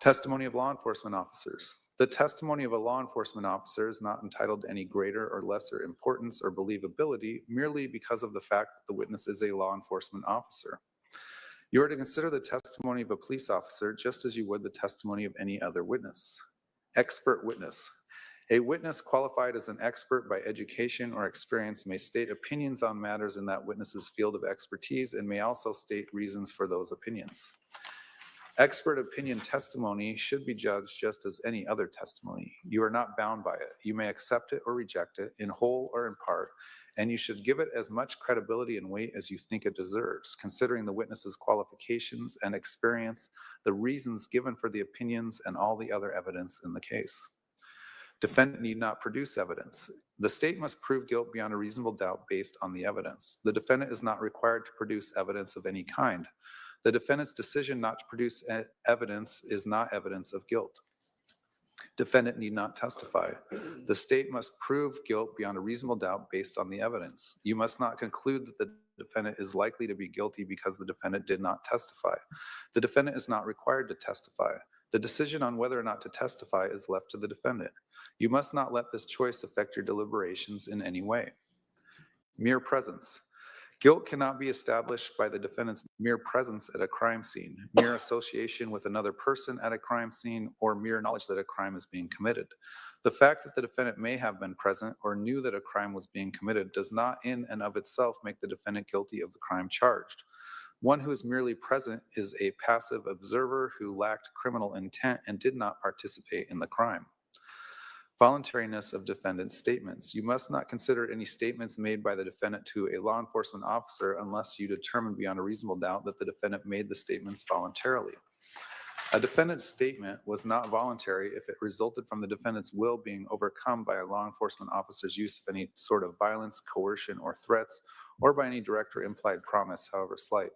Testimony of law enforcement officers. The testimony of a law enforcement officer is not entitled to any greater or lesser importance or believability merely because of the fact that the witness is a law enforcement officer. You are to consider the testimony of a police officer just as you would the testimony of any other witness. Expert witness. A witness qualified as an expert by education or experience may state opinions on matters in that witness's field of expertise and may also state reasons for those opinions. Expert opinion testimony should be judged just as any other testimony. You are not bound by it. You may accept it or reject it in whole or in part, and you should give it as much credibility and weight as you think it deserves, considering the witness's qualifications and experience, the reasons given for the opinions, and all the other evidence in the case. Defendant need not produce evidence. The state must prove guilt beyond a reasonable doubt based on the evidence. The defendant is not required to produce evidence of any kind. The defendant's decision not to produce evidence is not evidence of guilt. Defendant need not testify. The state must prove guilt beyond a reasonable doubt based on the evidence. You must not conclude that the defendant is likely to be guilty because the defendant did not testify. The defendant is not required to testify. The decision on whether or not to testify is left to the defendant. You must not let this choice affect your deliberations in any way. Mere presence. Guilt cannot be established by the defendant's mere presence at a crime scene, mere association with another person at a crime scene, or mere knowledge that a crime is being committed. The fact that the defendant may have been present or knew that a crime was being committed does not in and of itself make the defendant guilty of the crime charged. One who is merely present is a passive observer who lacked criminal intent and did not participate in the crime. Voluntariness of defendant's statements. You must not consider any statements made by the defendant to a law enforcement officer unless you determine beyond a reasonable doubt that the defendant made the statements voluntarily. A defendant's statement was not voluntary if it resulted from the defendant's will being overcome by a law enforcement officer's use of any sort of violence, coercion, or threats, or by any direct or implied promise, however slight.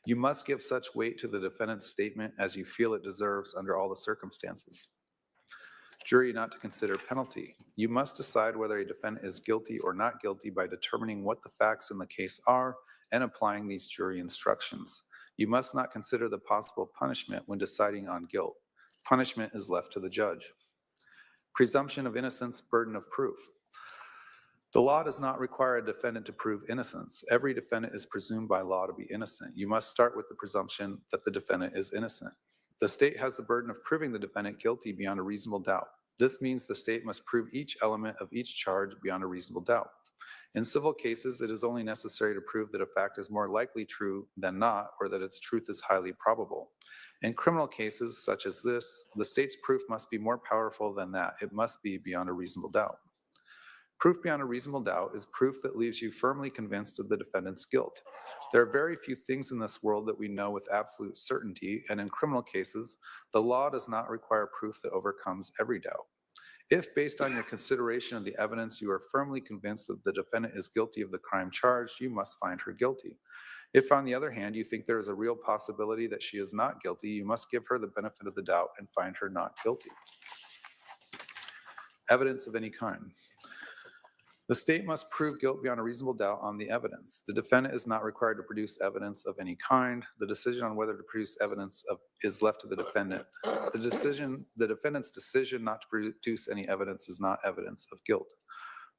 You must give such weight to the defendant's statement as you feel it deserves under all the circumstances. Jury not to consider penalty. You must decide whether a defendant is guilty or not guilty by determining what the facts in the case are and applying these jury instructions. You must not consider the possible punishment when deciding on guilt. Punishment is left to the judge. Presumption of innocence, burden of proof. The law does not require a defendant to prove innocence. Every defendant is presumed by law to be innocent. You must start with the presumption that the defendant is innocent. The state has the burden of proving the defendant guilty beyond a reasonable doubt. This means the state must prove each element of each charge beyond a reasonable doubt. In civil cases, it is only necessary to prove that a fact is more likely true than not, or that its truth is highly probable. In criminal cases such as this, the state's proof must be more powerful than that. It must be beyond a reasonable doubt. Proof beyond a reasonable doubt is proof that leaves you firmly convinced of the defendant's guilt. There are very few things in this world that we know with absolute certainty, and in criminal cases, the law does not require proof that overcomes every doubt. If, based on your consideration of the evidence, you are firmly convinced that the defendant is guilty of the crime charged, you must find her guilty. If, on the other hand, you think there is a real possibility that she is not guilty, you must give her the benefit of the doubt and find her not guilty. Evidence of any kind. The state must prove guilt beyond a reasonable doubt on the evidence. The defendant is not required to produce evidence of any kind. The decision on whether to produce evidence is left to the defendant. The defendant's decision not to produce any evidence is not evidence of guilt.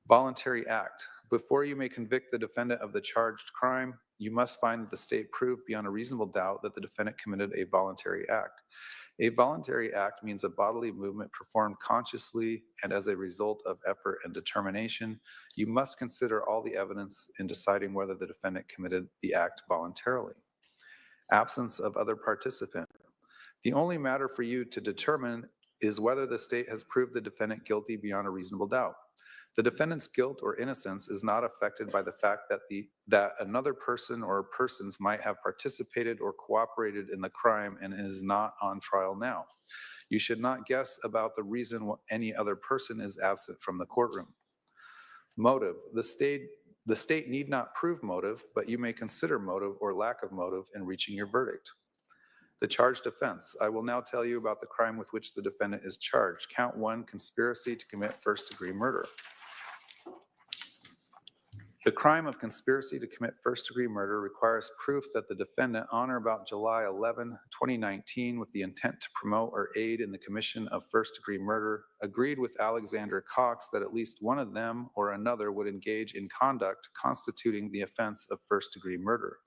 Voluntary act. Before you may convict the defendant of the charged crime, you must find that the state proved beyond a reasonable doubt that the defendant committed a voluntary act. A voluntary act means a bodily movement performed consciously and as a result of effort and determination. You must consider all the evidence in deciding whether the defendant committed the act voluntarily. Absence of other participant. The only matter for you to determine is whether the state has proved the defendant guilty beyond a reasonable doubt. The defendant's guilt or innocence is not affected by the fact that another person or persons might have participated or cooperated in the crime and is not on trial now. You should not guess about the reason any other person is absent from the courtroom. Motive. The state need not prove motive, but you may consider motive or lack of motive in reaching your verdict. The charged offense. I will now tell you about the crime with which the defendant is charged. Count 1, conspiracy to commit first-degree murder. The crime of conspiracy to commit first-degree murder requires proof that the defendant, on or about July 11, 2019, with the intent to promote or aid in the commission of first-degree murder, agreed with Alexander Cox that at least one of them or another would engage in conduct constituting the offense of first-degree murder.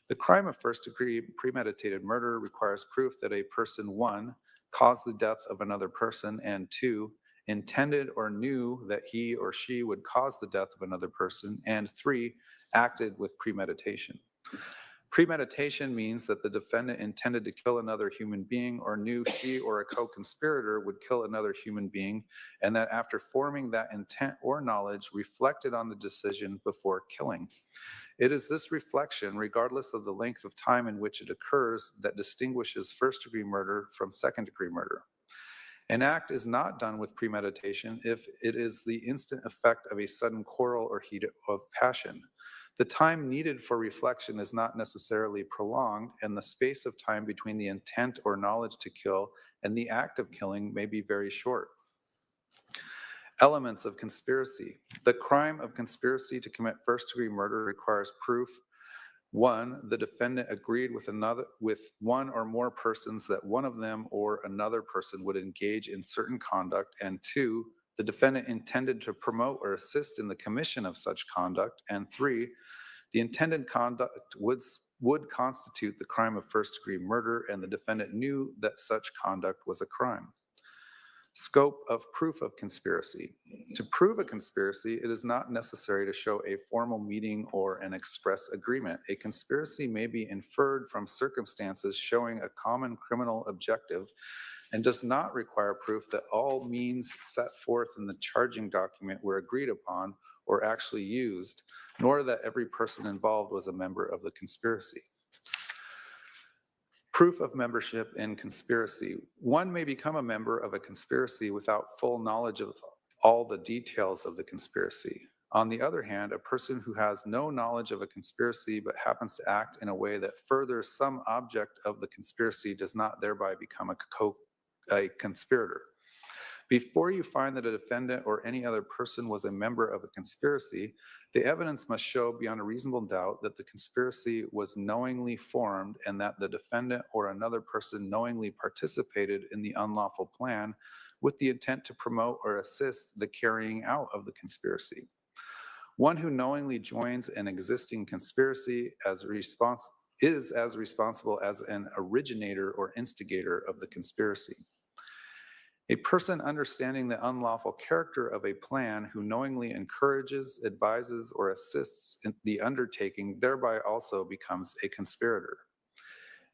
The crime of first-degree premeditated murder requires proof that a person, 1, caused the death of another person, and 2, intended or knew that he or she would cause the death of another person, and 3, acted with premeditation. Premeditation means that the defendant intended to kill another human being or knew she or a co-conspirator would kill another human being, and that after forming that intent or knowledge, reflected on the decision before killing. It is this reflection, regardless of the length of time in which it occurs, that distinguishes first-degree murder from second-degree murder. An act is not done with premeditation if it is the instant effect of a sudden quarrel or heat of passion. The time needed for reflection is not necessarily prolonged, and the space of time between the intent or knowledge to kill and the act of killing may be very short. Elements of conspiracy. The crime of conspiracy to commit first-degree murder requires proof. 1, the defendant agreed with one or more persons that one of them or another person would engage in certain conduct, and 2, the defendant intended to promote or assist in the commission of such conduct, and 3, the intended conduct would constitute the crime of first-degree murder, and the defendant knew that such conduct was a crime. Scope of proof of conspiracy. To prove a conspiracy, it is not necessary to show a formal meeting or an express agreement. A conspiracy may be inferred from circumstances showing a common criminal objective and does not require proof that all means set forth in the charging document were agreed upon or actually used, nor that every person involved was a member of the conspiracy. Proof of membership in conspiracy. One may become a member of a conspiracy without full knowledge of all the details of the conspiracy. On the other hand, a person who has no knowledge of a conspiracy but happens to act in a way that furthers some object of the conspiracy does not thereby become a conspirator. Before you find that a defendant or any other person was a member of a conspiracy, the evidence must show beyond a reasonable doubt that the conspiracy was knowingly formed and that the defendant or another person knowingly participated in the unlawful plan with the intent to promote or assist the carrying out of the conspiracy. One who knowingly joins an existing conspiracy is as responsible as an originator or instigator of the conspiracy. A person understanding the unlawful character of a plan who knowingly encourages, advises, or assists in the undertaking thereby also becomes a conspirator.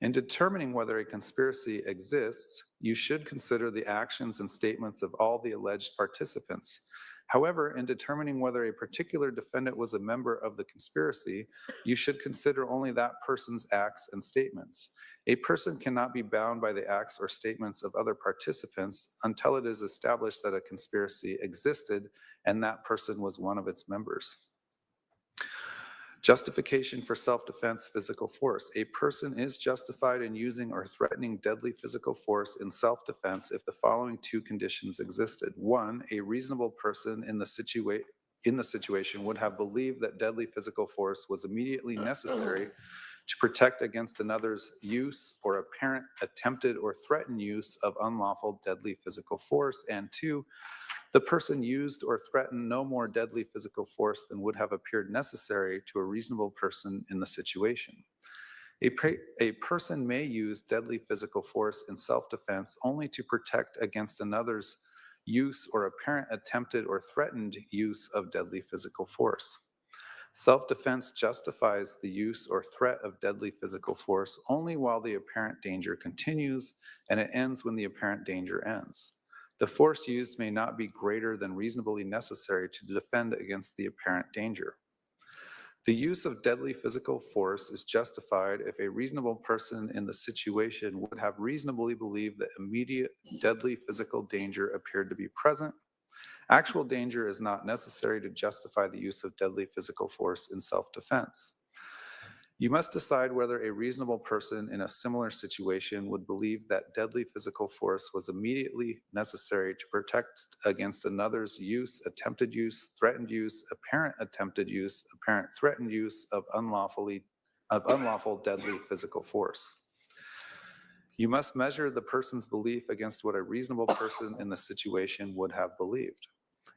In determining whether a conspiracy exists, you should consider the actions and statements of all the alleged participants. However, in determining whether a particular defendant was a member of the conspiracy, you should consider only that person's acts and statements. A person cannot be bound by the acts or statements of other participants until it is established that a conspiracy existed and that person was one of its members. Justification for self-defense physical force. A person is justified in using or threatening deadly physical force in self-defense if the following two conditions existed. 1, a reasonable person in the situation would have believed that deadly physical force was immediately necessary to protect against another's use or apparent attempted or threatened use of unlawful deadly physical force, and 2, the person used or threatened no more deadly physical force than would have appeared necessary to a reasonable person in the situation. A person may use deadly physical force in self-defense only to protect against another's use or apparent attempted or threatened use of deadly physical force. Self-defense justifies the use or threat of deadly physical force only while the apparent danger continues, and it ends when the apparent danger ends. The force used may not be greater than reasonably necessary to defend against the apparent danger. The use of deadly physical force is justified if a reasonable person in the situation would have reasonably believed that immediate deadly physical danger appeared to be present. Actual danger is not necessary to justify the use of deadly physical force in self-defense. You must decide whether a reasonable person in a similar situation would believe that deadly physical force was immediately necessary to protect against another's use, attempted use, threatened use, apparent attempted use, apparent threatened use of unlawful deadly physical force. You must measure the person's belief against what a reasonable person in the situation would have believed.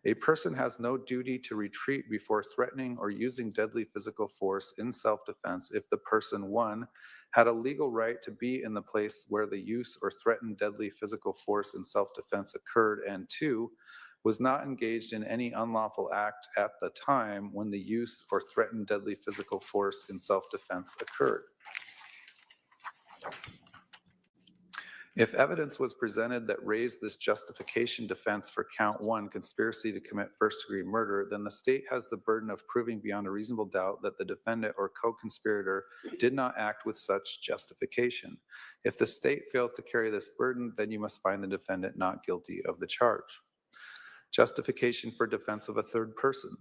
A person has no duty to retreat before threatening or using deadly physical force in self-defense if the person, 1, had a legal right to be in the place where the use or threatened deadly physical force in self-defense occurred, and 2, was not engaged in any unlawful act at the time when the use or threatened deadly physical force in self-defense occurred. If evidence was presented that raised this justification defense for count 1, conspiracy to commit first-degree murder, then the state has the burden of proving beyond a reasonable doubt that the defendant or co-conspirator did not act with such justification. If the state fails to carry this burden, then you must find the defendant not guilty of the charge. Justification for defense of a third person.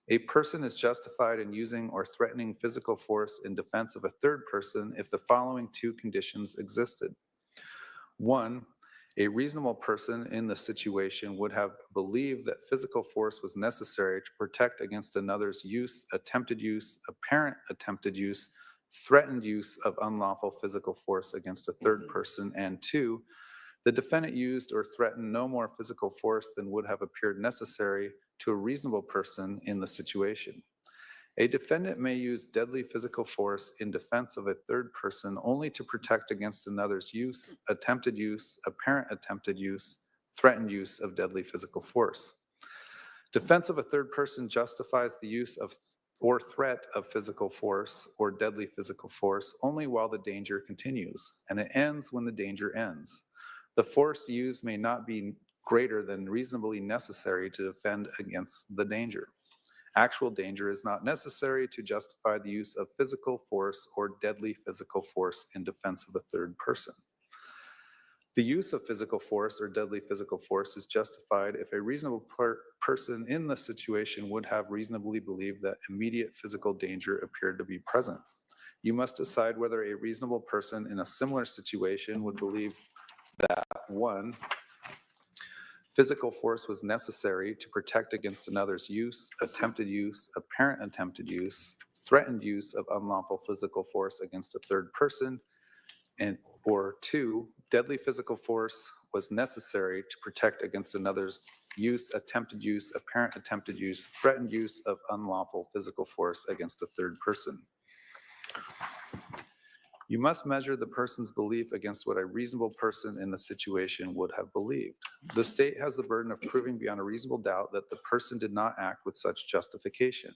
A person is justified in using or threatening physical force in defense of a third person if the following two conditions existed. 1, A reasonable person in the situation would have believed that physical force was necessary to protect against another's use, attempted use, apparent attempted use, threatened use of unlawful physical force against a third person, and 2, the defendant used or threatened no more physical force than would have appeared necessary to a reasonable person in the situation. A defendant may use deadly physical force in defense of a third person only to protect against another's use, attempted use, apparent attempted use, threatened use of deadly physical force. Defense of a third person justifies the use of or threat of physical force or deadly physical force only while the danger continues, and it ends when the danger ends. The force used may not be greater than reasonably necessary to defend against the danger. Actual danger is not necessary to justify the use of physical force or deadly physical force in defense of a third person. The use of physical force or deadly physical force is justified if a reasonable person in the situation would have reasonably believed that immediate physical danger appeared to be present. You must decide whether a reasonable person in a similar situation would believe that 1, physical force was necessary to protect against another's use, attempted use, apparent attempted use, threatened use of unlawful physical force against a third person, or 2, deadly physical force was necessary to protect against another's use, attempted use, apparent attempted use, threatened use of unlawful physical force against a third person. You must measure the person's belief against what a reasonable person in the situation would have believed. The state has the burden of proving beyond a reasonable doubt that the person did not act with such justification.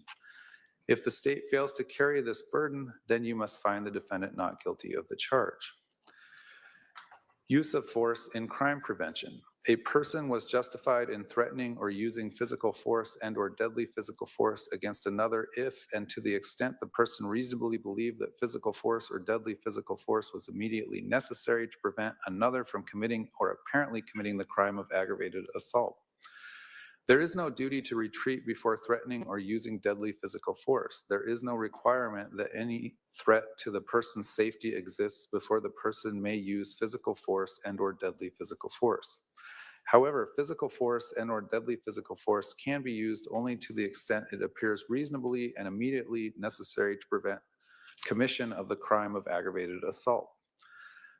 If the state fails to carry this burden, then you must find the defendant not guilty of the charge. Use of force in crime prevention. A person was justified in threatening or using physical force and or deadly physical force against another if and to the extent the person reasonably believed that physical force or deadly physical force was immediately necessary to prevent another from committing or apparently committing the crime of aggravated assault. There is no duty to retreat before threatening or using deadly physical force. There is no requirement that any threat to the person's safety exists before the person may use physical force and or deadly physical force. However, physical force and or deadly physical force can be used only to the extent it appears reasonably and immediately necessary to prevent commission of the crime of aggravated assault.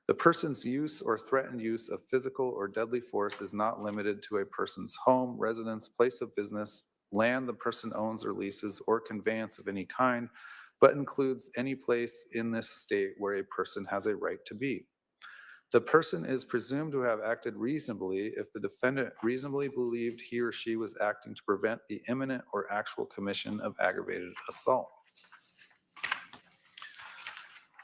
The person's use or threatened use of physical or deadly force is not limited to a person's home, residence, place of business, land the person owns or leases, or conveyance of any kind, but includes any place in this state where a person has a right to be. The person is presumed to have acted reasonably if the defendant reasonably believed he or she was acting to prevent the imminent or actual commission of aggravated assault.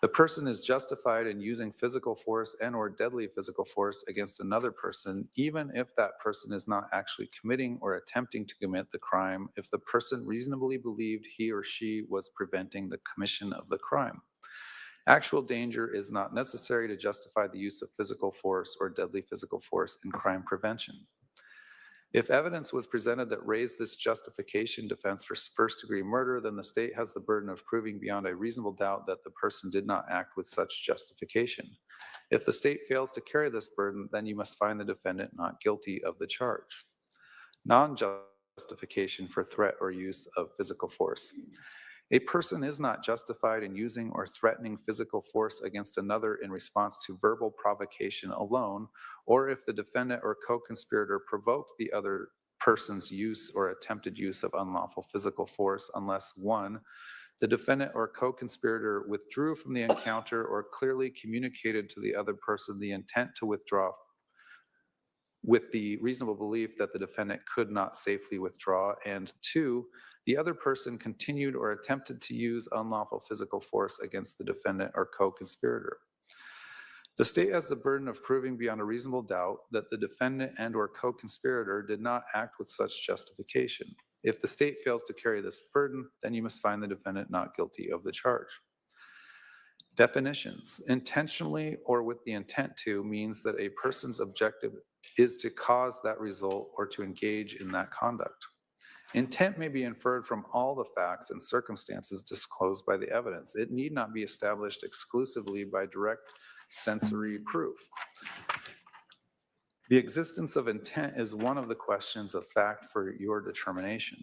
The person is justified in using physical force and or deadly physical force against another person, even if that person is not actually committing or attempting to commit the crime, if the person reasonably believed he or she was preventing the commission of the crime. Actual danger is not necessary to justify the use of physical force or deadly physical force in crime prevention. If evidence was presented that raised this justification defense for first-degree murder, then the state has the burden of proving beyond a reasonable doubt that the person did not act with such justification. If the state fails to carry this burden, then you must find the defendant not guilty of the charge. Non-justification for threat or use of physical force. A person is not justified in using or threatening physical force against another in response to verbal provocation alone, or if the defendant or co-conspirator provoked the other person's use or attempted use of unlawful physical force, unless 1, the defendant or co-conspirator withdrew from the encounter or clearly communicated to the other person the intent to withdraw with the reasonable belief that the defendant could not safely withdraw, and 2, the other person continued or attempted to use unlawful physical force against the defendant or co-conspirator. The state has the burden of proving beyond a reasonable doubt that the defendant and or co-conspirator did not act with such justification. If the state fails to carry this burden, then you must find the defendant not guilty of the charge. Definitions. Intentionally or with the intent to means that a person's objective is to cause that result or to engage in that conduct. Intent may be inferred from all the facts and circumstances disclosed by the evidence. It need not be established exclusively by direct sensory proof. The existence of intent is one of the questions of fact for your determination.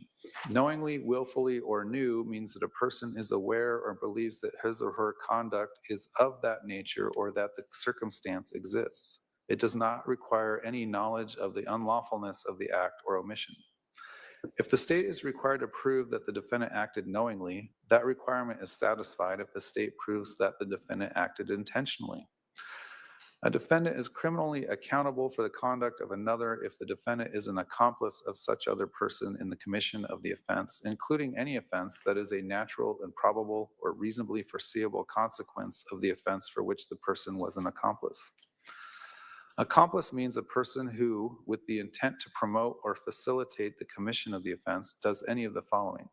Knowingly, willfully, or knew means that a person is aware or believes that his or her conduct is of that nature or that the circumstance exists. It does not require any knowledge of the unlawfulness of the act or omission. If the state is required to prove that the defendant acted knowingly, that requirement is satisfied if the state proves that the defendant acted intentionally. A defendant is criminally accountable for the conduct of another if the defendant is an accomplice of such other person in the commission of the offense, including any offense that is a natural and probable or reasonably foreseeable consequence of the offense for which the person was an accomplice. Accomplice means a person who, with the intent to promote or facilitate the commission of the offense, does any of the following.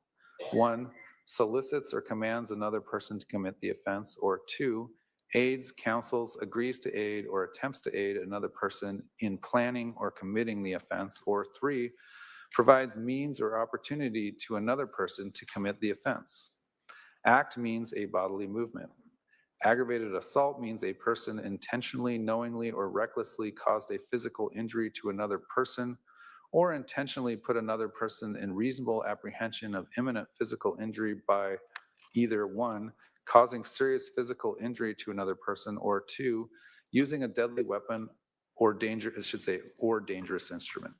1, solicits or commands another person to commit the offense, or 2, aids, counsels, agrees to aid, or attempts to aid another person in planning or committing the offense, or 3, provides means or opportunity to another person to commit the offense. Act means a bodily movement. Aggravated assault means a person intentionally, knowingly, or recklessly caused a physical injury to another person, or intentionally put another person in reasonable apprehension of imminent physical injury by either 1, causing serious physical injury to another person, or 2, using a deadly weapon or dangerous instrument.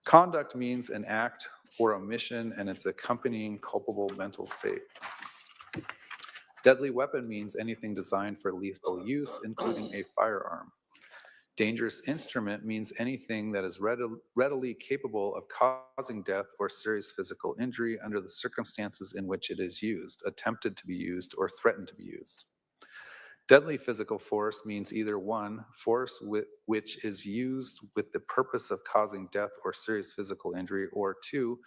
Conduct means an act or omission and its accompanying culpable mental state. Deadly weapon means anything designed for lethal use, including a firearm. Dangerous instrument means anything that is readily capable of causing death or serious physical injury under the circumstances in which it is used, attempted to be used, or threatened to be used. Deadly physical force means either 1, force which is used with the purpose of causing death or serious physical injury, or 2,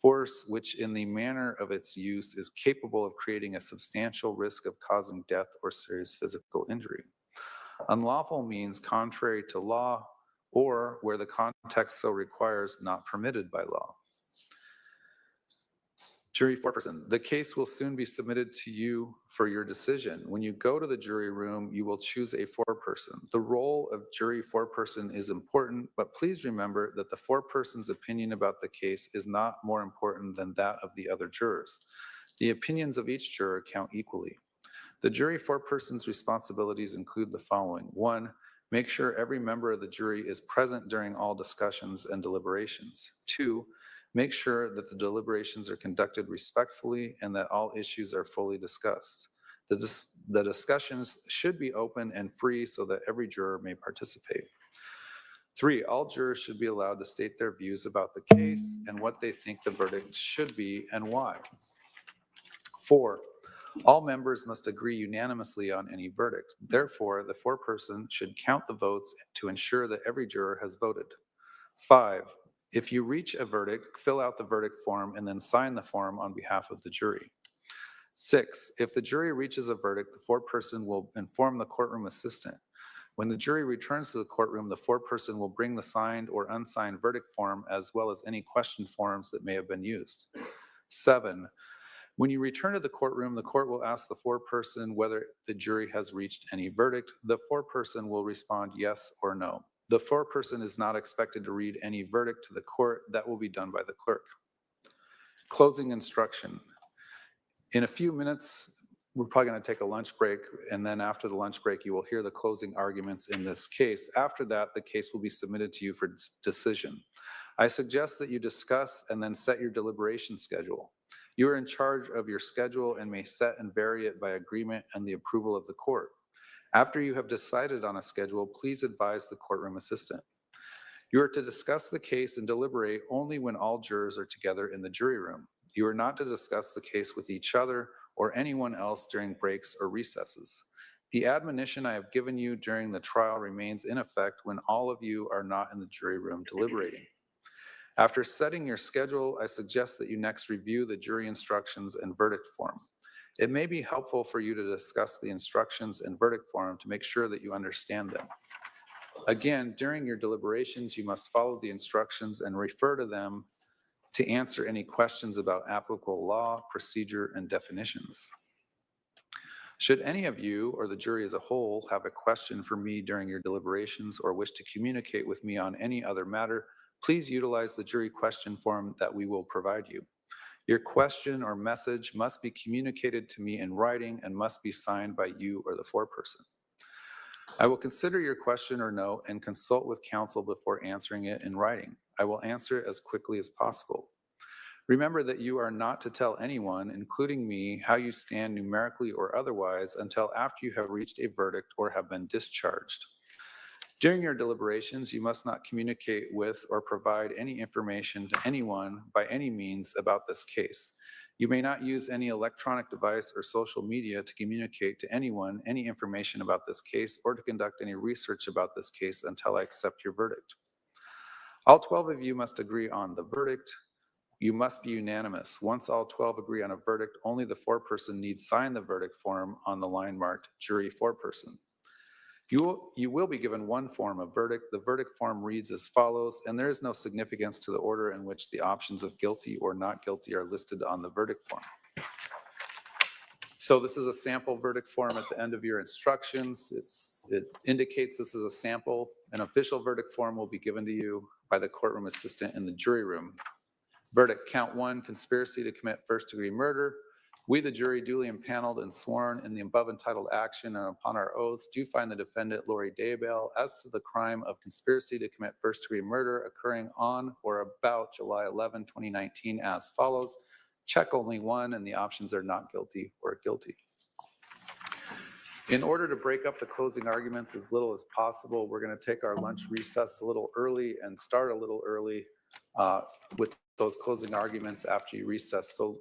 force which in the manner of its use is capable of creating a substantial risk of causing death or serious physical injury. Unlawful means contrary to law, or where the context so requires, not permitted by law. Jury foreperson. The case will soon be submitted to you for your decision. When you go to the jury room, you will choose a foreperson. The role of jury foreperson is important, but please remember that the foreperson's opinion about the case is not more important than that of the other jurors. The opinions of each juror count equally. The jury foreperson's responsibilities include the following. 1, make sure every member of the jury is present during all discussions and deliberations. 2, make sure that the deliberations are conducted respectfully and that all issues are fully discussed. The discussions should be open and free so that every juror may participate. 3, all jurors should be allowed to state their views about the case and what they think the verdict should be and why. 4, all members must agree unanimously on any verdict. Therefore, the foreperson should count the votes to ensure that every juror has voted. 5, if you reach a verdict, fill out the verdict form and then sign the form on behalf of the jury. 6, if the jury reaches a verdict, the foreperson will inform the courtroom assistant. When the jury returns to the courtroom, the foreperson will bring the signed or unsigned verdict form as well as any question forms that may have been used. 7, when you return to the courtroom, the court will ask the foreperson whether the jury has reached any verdict. The foreperson will respond yes or no. The foreperson is not expected to read any verdict to the court. That will be done by the clerk. Closing instruction. In a few minutes, we're probably going to take a lunch break, and then after the lunch break, you will hear the closing arguments in this case. After that, the case will be submitted to you for decision. I suggest that you discuss and then set your deliberation schedule. You are in charge of your schedule and may set and vary it by agreement and the approval of the court. After you have decided on a schedule, please advise the courtroom assistant. You are to discuss the case and deliberate only when all jurors are together in the jury room. You are not to discuss the case with each other or anyone else during breaks or recesses. The admonition I have given you during the trial remains in effect when all of you are not in the jury room deliberating. After setting your schedule, I suggest that you next review the jury instructions and verdict form. It may be helpful for you to discuss the instructions and verdict form to make sure that you understand them. Again, during your deliberations, you must follow the instructions and refer to them to answer any questions about applicable law, procedure, and definitions. Should any of you or the jury as a whole have a question for me during your deliberations or wish to communicate with me on any other matter, please utilize the jury question form that we will provide you. Your question or message must be communicated to me in writing and must be signed by you or the foreperson. I will consider your question or note and consult with counsel before answering it in writing. I will answer it as quickly as possible. Remember that you are not to tell anyone, including me, how you stand numerically or otherwise until after you have reached a verdict or have been discharged. During your deliberations, you must not communicate with or provide any information to anyone by any means about this case. You may not use any electronic device or social media to communicate to anyone any information about this case or to conduct any research about this case until I accept your verdict. All 12 of you must agree on the verdict. You must be unanimous. Once all 12 agree on a verdict, only the foreperson needs sign the verdict form on the line marked jury foreperson. You will be given one form of verdict. The verdict form reads as follows, and there is no significance to the order in which the options of guilty or not guilty are listed on the verdict form. So this is a sample verdict form at the end of your instructions. It indicates this is a sample. An official verdict form will be given to you by the courtroom assistant in the jury room. Verdict, count 1, conspiracy to commit first-degree murder. We, the jury, duly impaneled and sworn in the above entitled action and upon our oaths, do find the defendant, Lori Daybell, as to the crime of conspiracy to commit first-degree murder occurring on or about July 11, 2019 as follows. Check only 1, and the options are not guilty or guilty. In order to break up the closing arguments as little as possible, we're going to take our lunch recess a little early and start a little early with those closing arguments after you recess. So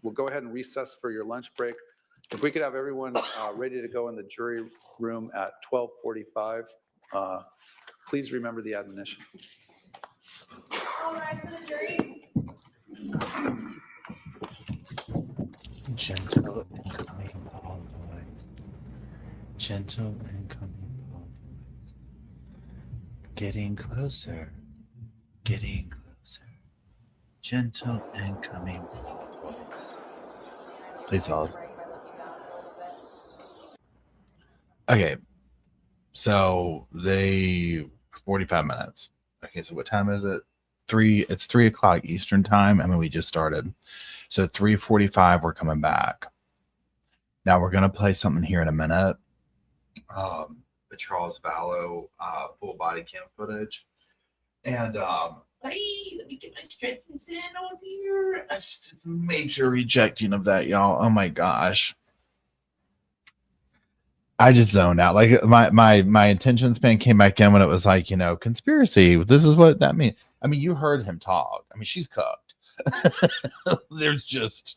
we'll go ahead and recess for your lunch break. If we could have everyone ready to go in the jury room at 12:45, please remember the admonition. All right, for the jury. Gentle and coming always. Gentle and coming always. Getting closer. Getting closer. Gentle and coming always. Please hold. Okay. So 45 minutes. Okay, so what time is it? It's 3 o'clock Eastern time. I mean, we just started. So 3:45, we're coming back. Now we're gonna play something here in a minute. The Charles Vallow full body cam footage. And hey, let me get my stretching in on here. It's major rejecting of that, y'all. Oh my gosh. I just zoned out. Like my attention span came back in when it was like, conspiracy. This is what that means. I mean, you heard him talk. I mean, she's cooked. there's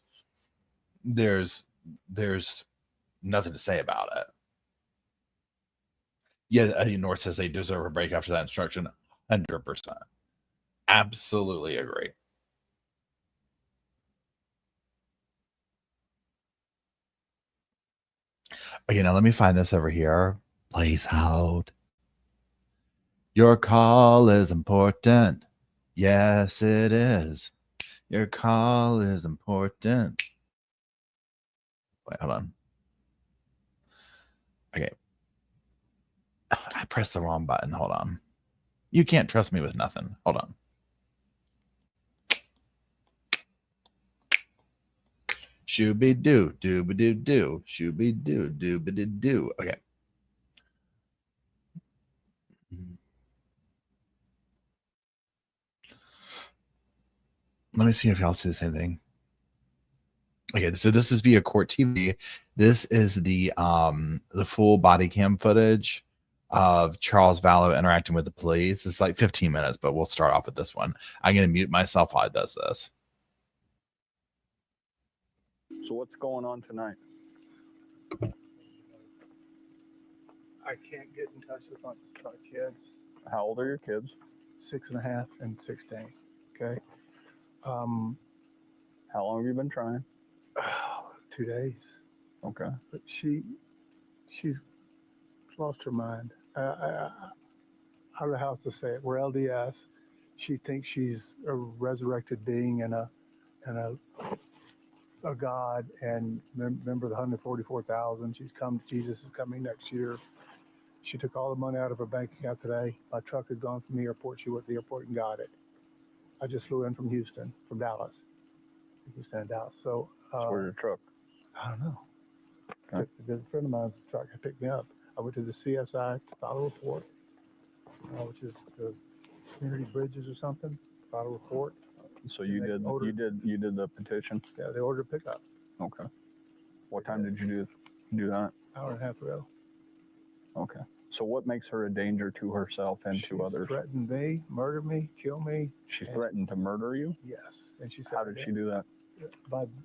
nothing to say about it. Yeah, North says they deserve a break after that instruction. 100%. Absolutely agree. Okay, now let me find this over here. Please hold. Your call is important. Yes, it is. Your call is important. Wait, hold on. Okay. I pressed the wrong button. Hold on. You can't trust me with nothing. Hold on. Shooby-doo, dooby-doo-doo. Shooby-doo, dooby-doo-doo. Okay. Let me see if y'all see the same thing. Okay, so this is via Court TV. This is the full body cam footage of Charles Vallow interacting with the police. It's like 15 minutes, but we'll start off with this one. I'm going to mute myself while it does this. So what's going on tonight? I can't get in touch with my kids. How old are your kids? 6.5 and 16. Okay. How long have you been trying? 2 days. Okay. But she's lost her mind. I don't know how else to say it. We're LDS. She thinks she's a resurrected being in a a God and remember the 144,000. She's come. Jesus is coming next year. She took all the money out of her bank account today. My truck has gone from the airport. She went to the airport and got it. I just flew in from Dallas. Houston and Dallas. So, Where's your truck? I don't know. Okay. A friend of mine's truck had picked me up. I went to the CSI to file a report, which is the community bridges or something. File a report. So you did the petition? Yeah, they ordered a pickup. Okay. What time did you do that? Hour and a half ago. Okay. So what makes her a danger to herself and to others? She threatened me, murder me, kill me. She threatened to murder you? Yes. And she said, How did she do that?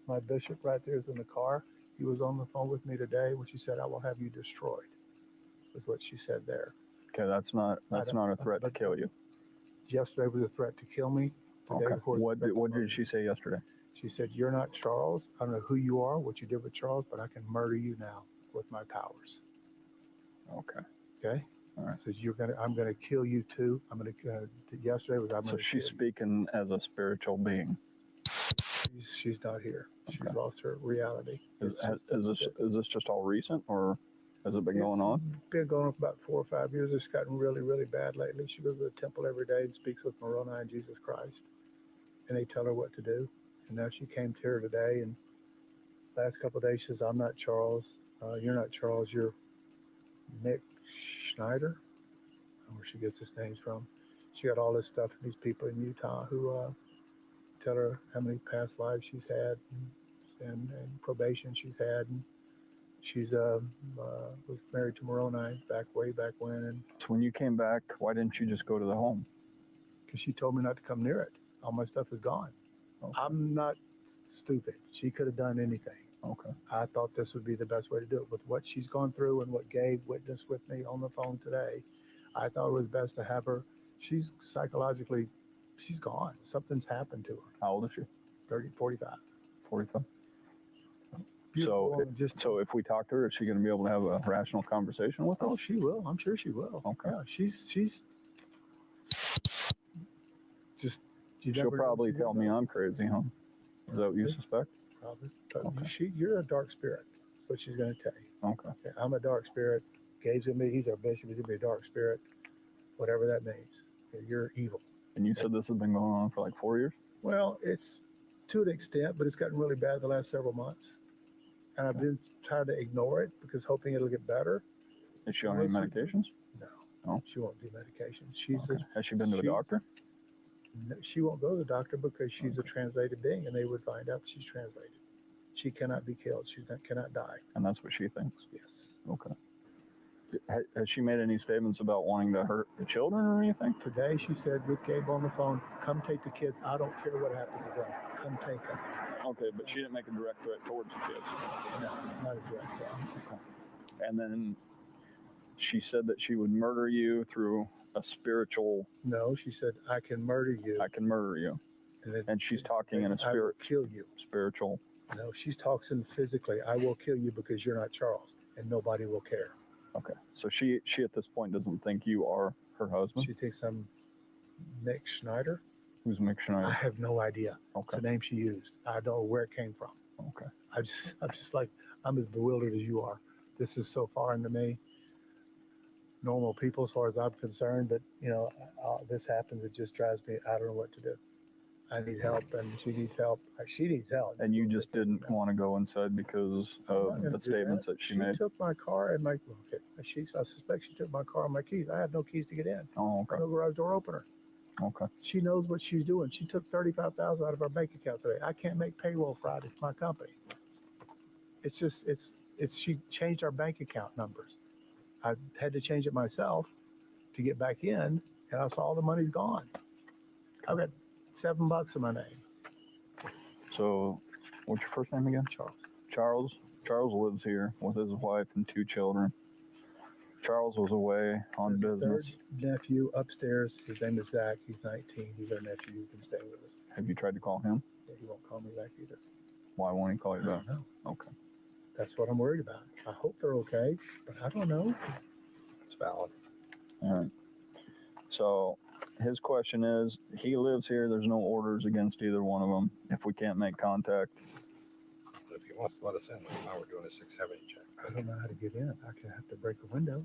My bishop right there is in the car. He was on the phone with me today when she said, I will have you destroyed, is what she said there. Okay, that's not a threat to kill you. Yesterday was a threat to kill me. Okay. What did she say yesterday? She said, you're not Charles. I don't know who you are, what you did with Charles, but I can murder you now with my powers. Okay. Okay? All right. So I'm gonna kill you too. Yesterday was, So she's speaking as a spiritual being. She's not here. She's Okay. lost her reality. Is this just all recent, or has it been going on? It's been going on for about 4 or 5 years. It's gotten really, really bad lately. She goes to the temple every day and speaks with Moroni and Jesus Christ. And they tell her what to do. And now she came to her today, and last couple of days she says, I'm not Charles. You're not Charles. You're Nick Schneider. I don't know where she gets his names from. She got all this stuff from these people in Utah who tell her how many past lives she's had and probation she's had. And she's was married to Moroni way back when. And So when you came back, why didn't you just go to the home? because she told me not to come near it. All my stuff is gone. Okay. I'm not stupid. She could have done anything. Okay. I thought this would be the best way to do it. With what she's gone through and what Gabe witnessed with me on the phone today, I thought it was best to have her. She's psychologically, she's gone. Something's happened to her. How old is she? 45. 45. Beautiful So, so if we talk to her, is she going to be able to have a rational conversation with us? Oh, she will. I'm sure she will. Okay. Yeah, she's just. She'll probably tell me I'm crazy, huh? Is that what you suspect? Probably. But Okay. you're a dark spirit. That's what she's going to tell you. Okay. Okay, I'm a dark spirit. Gabe's going to be, he's our bishop. He's going to be a dark spirit. Whatever that means. Okay, you're evil. And you said this has been going on for like 4 years? Well, it's to an extent, but it's gotten really bad the last several months. And I've been trying to ignore it because hoping it'll get better. Is she on any medications? No. No? She won't do medication. She's Okay. Has she been to a doctor? She won't go to the doctor because she's a translated being, and they would find out that she's translated. She cannot be killed. She cannot die. And that's what she thinks? Yes. Okay. Has she made any statements about wanting to hurt the children or anything? Today she said with Gabe on the phone, come take the kids. I don't care what happens to them. Come take them. Okay, but she didn't make a direct threat towards the kids? No, not a direct threat. Okay. And then she said that she would murder you through a spiritual... No, she said, I can murder you. I can murder you. And she's talking in a I will kill you. Spiritual. No, she's talking physically. I will kill you because you're not Charles, and nobody will care. Okay. So she at this point doesn't think you are her husband? She thinks I'm Nick Schneider. Who's Mick Schneider? I have no idea. Okay. It's the name she used. I don't know where it came from. Okay. I'm just like, I'm as bewildered as you are. This is so foreign to me. Normal people, as far as I'm concerned, but this happens. It just drives me. I don't know what to do. I need help, and she needs help. She needs help. And you just didn't want to go inside because of the statements that she made? She took my car and I suspect she took my car and my keys. I had no keys to get in. Oh, okay. No garage door opener. Okay. She knows what she's doing. She took $35,000 out of our bank account today. I can't make payroll Friday for my company. She changed our bank account numbers. I had to change it myself to get back in, and I saw all the money's gone. I've got $7 in my name. So, what's your first name again? Charles. Charles lives here with his wife and 2 children. Charles was away on business. Third nephew upstairs. His name is Zach. He's 19. He's our nephew. He can stay with us. Have you tried to call him? Yeah, he won't call me back either. Why won't he call you I back? don't know. Okay. That's what I'm worried about. I hope they're okay, but I don't know. It's valid. All right. So his question is, he lives here. There's no orders against either one of them. If we can't make contact, wants to let us in. Now we're doing a 670 check. I don't know how to get in. I can have to break a window.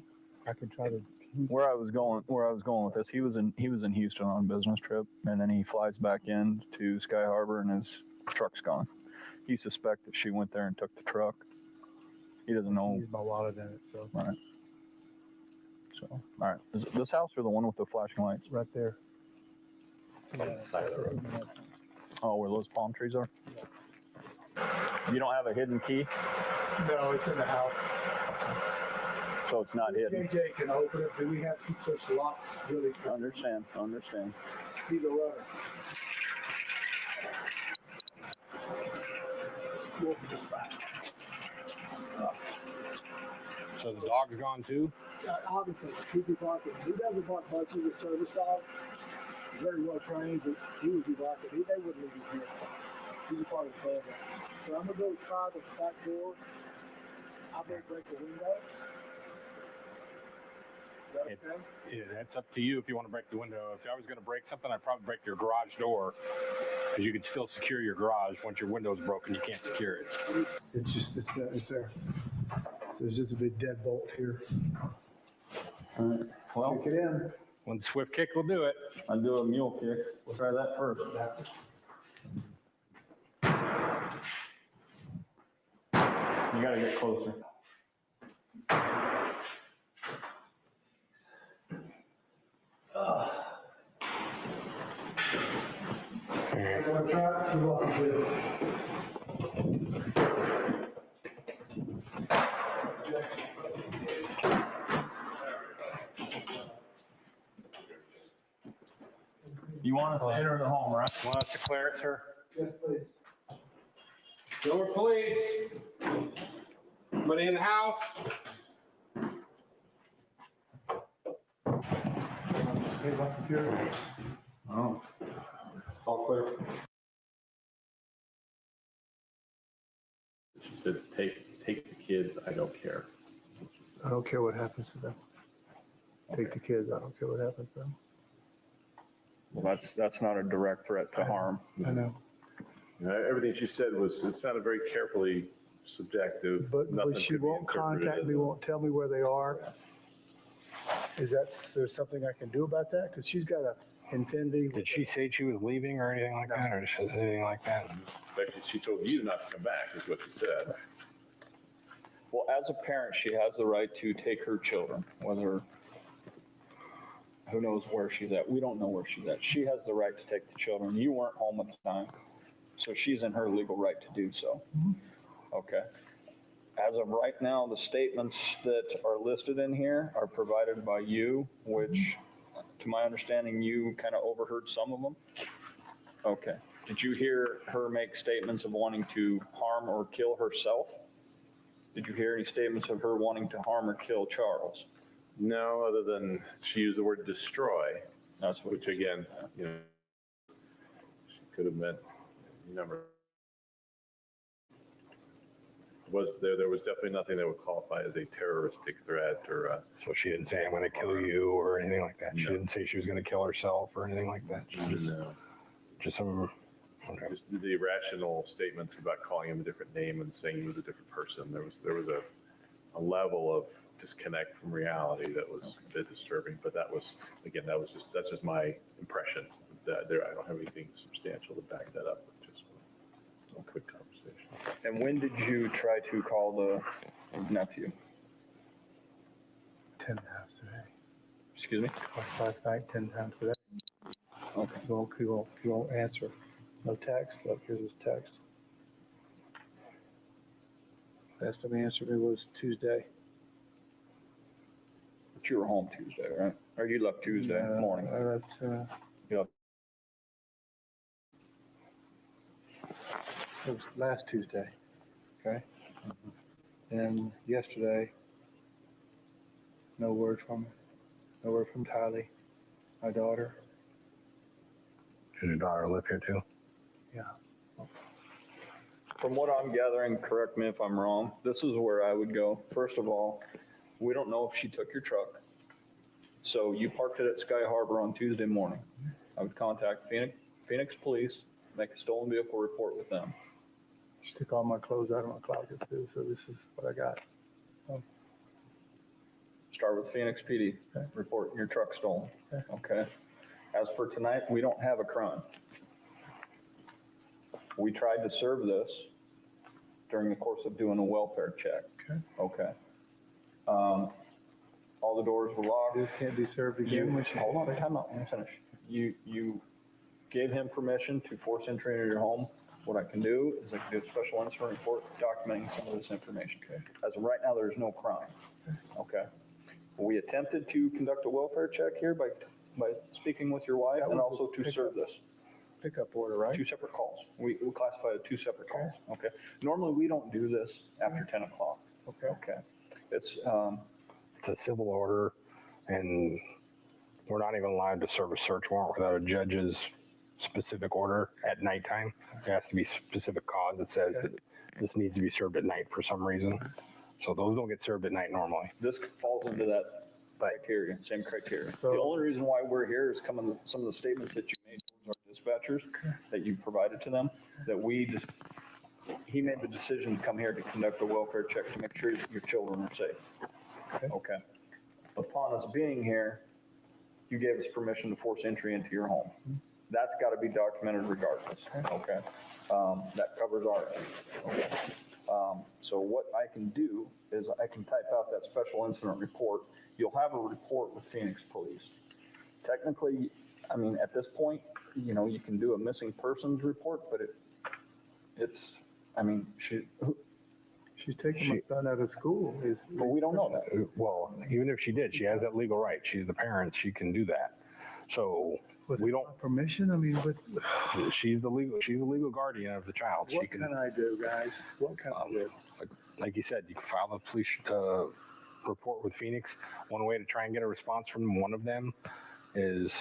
I can try to. Where I was going with this, he was in Houston on a business trip, and then he flies back in to Sky Harbor, and his truck's gone. He suspects that she went there and took the truck. He doesn't know. Use my wallet in it, so. Right. So, all right. Is it this house or the one with the flashing lights? Right there. On the side of the road. Oh, where those palm trees are? You don't have a hidden key, No, it's in the house. so it's not hidden. JJ can open it, but we have to keep those locks really. Understand. He's a runner. So the dog's gone too? Obviously, he'd be barking. He doesn't bark much. He's a service dog. He's very well trained, but he would be barking. They wouldn't leave him here. He's a part of the program. So I'm going to go try the back door. I'm going to break the window. Is that okay? Yeah, that's up to you if you want to break the window. If I was going to break something, I'd probably break your garage door because you could still secure your garage. Once your window's broken, you can't secure it. It's there. So there's just a big deadbolt here. All right. Well, Kick it in. One swift kick will do it. I'll do a mule kick. We'll try that first. You gotta get closer. I'm going to try it. You're welcome to. You want us to enter the home, right? Want us to clear it, sir? Yes, please. Door, police. Anybody in the house? Hey, my computer. Oh. It's all clear. She said, take the kids, I don't care. I don't care what happens to them. Take the kids. I don't care what happens to them. Well, that's not a direct threat to harm. I know. Everything she said it sounded very carefully subjective. But Nothing she could be won't interpreted contact as me, a- won't tell me where they are. Is there something I can do about that? Because she's got a Infinity. Did she say she was leaving or anything like that, or just anything like that? In fact, she told you not to come back, is what she said. Well, as a parent, she has the right to take her children, whether, who knows where she's at. We don't know where she's at. She has the right to take the children. You weren't home at the time, so she's in her legal right to do so. Okay. As of right now, the statements that are listed in here are provided by you, which, to my understanding, you kind of overheard some of them. Okay. Did you hear her make statements of wanting to harm or kill herself? Did you hear any statements of her wanting to harm or kill Charles? No, other than she used the word destroy, That's what. which again, she could have meant number. There was definitely nothing that would qualify as a terroristic threat or So she didn't say, I'm going to kill you or anything like that. She No. didn't say she was going to kill herself or anything like that. She just some. Okay. just the irrational statements about calling him a different name and saying he was a different person. There was a level of disconnect from reality that was a bit disturbing, but that's just my impression. That I don't have anything substantial to back that up with just a quick conversation. And when did you try to call the nephew? 10 times today. Excuse me? Last night, 10 times today. Okay. He won't answer. No text. Look, here's his text. Last time he answered me was Tuesday. But you were home Tuesday, right? Or you left Tuesday morning? I left, Yep. it was last Tuesday, okay? And yesterday, no word from him. No word from Tylee, my daughter. Does your daughter live here too? Yeah. From what I'm gathering, correct me if I'm wrong, this is where I would go. First of all, we don't know if she took your truck. So you parked it at Sky Harbor on Tuesday morning. I would contact Phoenix Police, make a stolen vehicle report with them. She took all my clothes out of my closet too, so this is what I got. Start with Phoenix PD, Okay. reporting your truck stolen. Okay. Okay. As for tonight, we don't have a crime. We tried to serve this during the course of doing a welfare check. Okay. Okay. All the doors were locked. This can't be served again when she. Hold on, time out, let me finish. You gave him permission to force entry into your home. What I can do is I can do a special incident report documenting some of this information. Okay. As of right now, there's no crime. Okay. We attempted to conduct a welfare check here by speaking with your wife That and was also to serve this. Pickup order, right? Two separate calls. We classify it 2 separate calls. Okay. Normally, we don't do this after 10 o'clock. Okay. Okay. It's, It's a civil order, and we're not even allowed to serve a search warrant without a judge's specific order at nighttime. There has to be specific cause that says that this needs to be served at night for some reason. So those don't get served at night normally. this falls into that criteria, same criteria. So- The only reason why we're here is some of the statements that you made towards our dispatchers that you provided to them, that he made the decision to come here to conduct a welfare check to make sure that your children are safe. Okay. Upon us being here, you gave us permission to force entry into your home. That's got to be documented regardless. Okay. That covers our end. Okay. So what I can do is I can type out that special incident report. You'll have a report with Phoenix Police. Technically, I mean, at this point, you can do a missing persons report, but it's, I mean, She's taking my son out of school. but we don't know that. Well, even if she did, she has that legal right. She's the parent. She can do that. So we don't, Permission? I mean, she's the legal guardian of the child. She what can, can I do, guys? What can I do? like you said, you can file a police report with Phoenix. One way to try and get a response from one of them is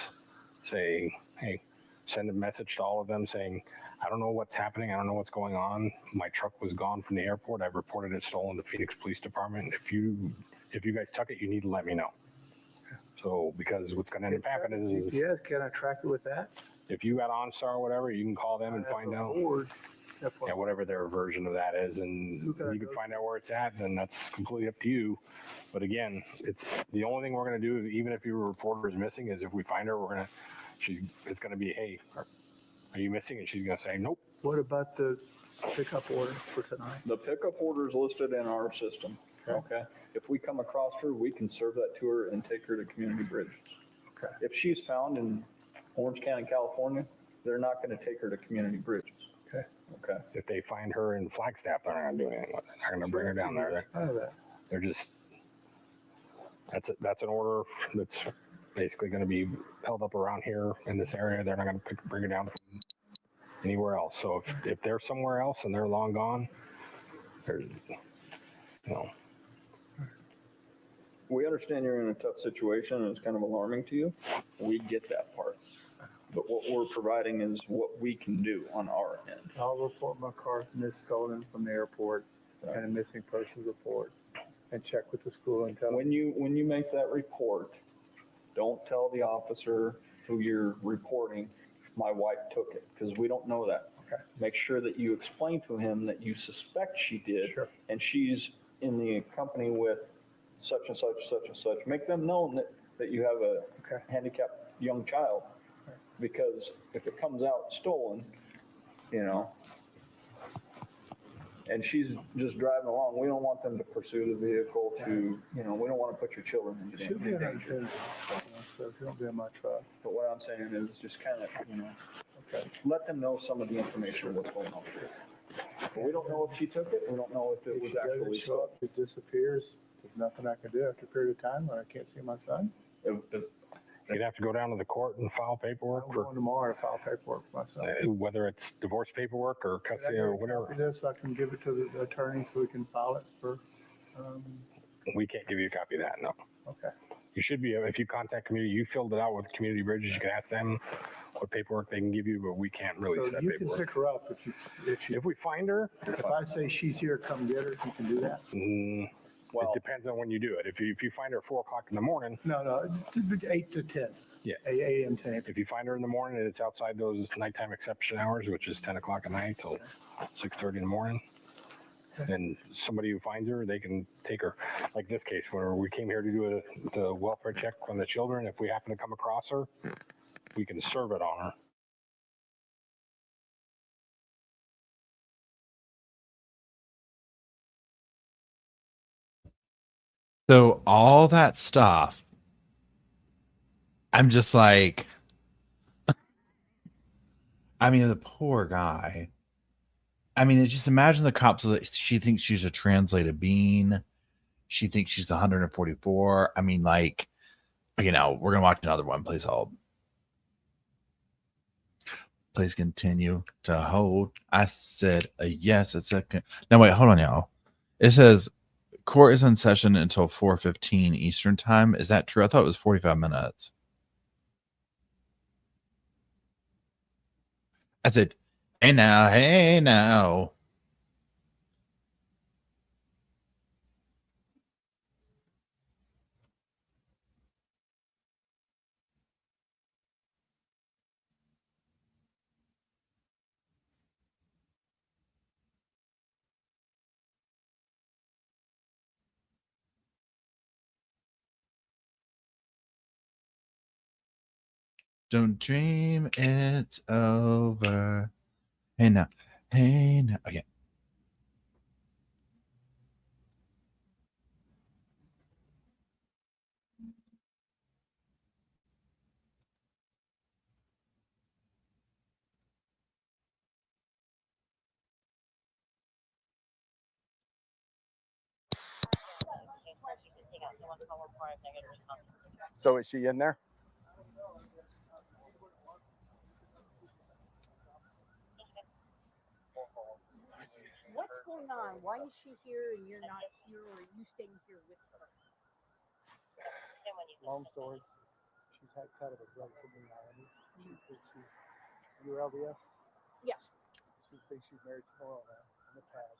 say, hey, send a message to all of them saying, I don't know what's happening. I don't know what's going on. My truck was gone from the airport. I've reported it stolen to Phoenix Police Department. If you guys took it, you need to let me know. So, because what's going to end up happening is, Yeah, can I track it with that? if you got OnStar or whatever, you can call them and find out. Yeah, whatever their version of that is, and Who can I you can go find out where it's at, then that's completely up to you. But again, it's the only thing we're going to do, even if your reporter is missing, is if we find her, it's going to be, hey, are you missing? And she's going to say, nope. What about the pickup order for tonight? The pickup order is listed in our system. Okay. If we come across her, we can serve that to her and take her to Community Bridges. Okay. If she's found in Orange County, California, they're not going to take her to Community Bridges. Okay. Okay. If they find her in Flagstaff, they're not going to do anything with it. They're going to bring her down there. I know that. They're just, that's an order that's basically going to be held up around here in this area. They're not going to bring her down from anywhere else. So if they're somewhere else and they're long gone, there's, We understand you're in a tough situation and it's kind of alarming to you. We get that part. But what we're providing is what we can do on our end. I'll report my car stolen from the airport and a missing person report and check with the school and tell them. When you make that report, don't tell the officer who you're reporting, my wife took it, because we don't know that. Okay. Make sure that you explain to him that you suspect she did, Sure. and she's in the company with such and such, such and such. Make them know that you have a handicapped young child, because if it comes out stolen, and she's just driving along, we don't want them to pursue the vehicle to, we don't want to put your children in She'll be in danger. so she don't be in my truck. But what I'm saying is just kind of, let them know some of the information of what's going on. But we don't know if she took it. We don't know if it If was she doesn't actually show stolen. up, it disappears. There's nothing I can do after a period of time when I can't see my son. you'd have to go down to the court and file paperwork I'm for going tomorrow to file paperwork for my son. whether it's divorce paperwork or custody or whatever. Copy this, I can give it to the attorney so we can file it for, We can't give you a copy of that, no. okay. You should be, if you contact community, you filled it out with Community Bridges, you can ask them what paperwork they can give you, but we can't release So that you can paperwork. pick her up if If we find her, if I say she's here, come get her, you can do that. Well, It depends on when you do it. If you find her at 4 o'clock in the morning, No, 8 to 10. Yeah. AM 10. if you find her in the morning and it's outside those nighttime exception hours, which is 10 o'clock at night till 6:30 in the morning, then somebody who finds her, they can take her. Like this case, where we came here to do the welfare check on the children, if we happen to come across her, we can serve it on her. So all that stuff, I'm just like, I mean, the poor guy. I mean, just imagine the cops. She thinks she's a translated being. She thinks she's 144. I mean, like, we're going to watch another one. Please hold. Please continue to hold. I said a yes. It's a no. Wait, hold on, y'all. It says court is in session until 4:15 Eastern time. Is that true? I thought it was 45 minutes. I said, hey now, hey now. Don't dream it's over. Hey now. Hey now. Okay. So is she in there? What's going on? Why is she here and you're not here, or are you staying here with her? Long story. She's had kind of a break from reality. She thinks you're LDS? Yes. She thinks she's married to Moroni in the past.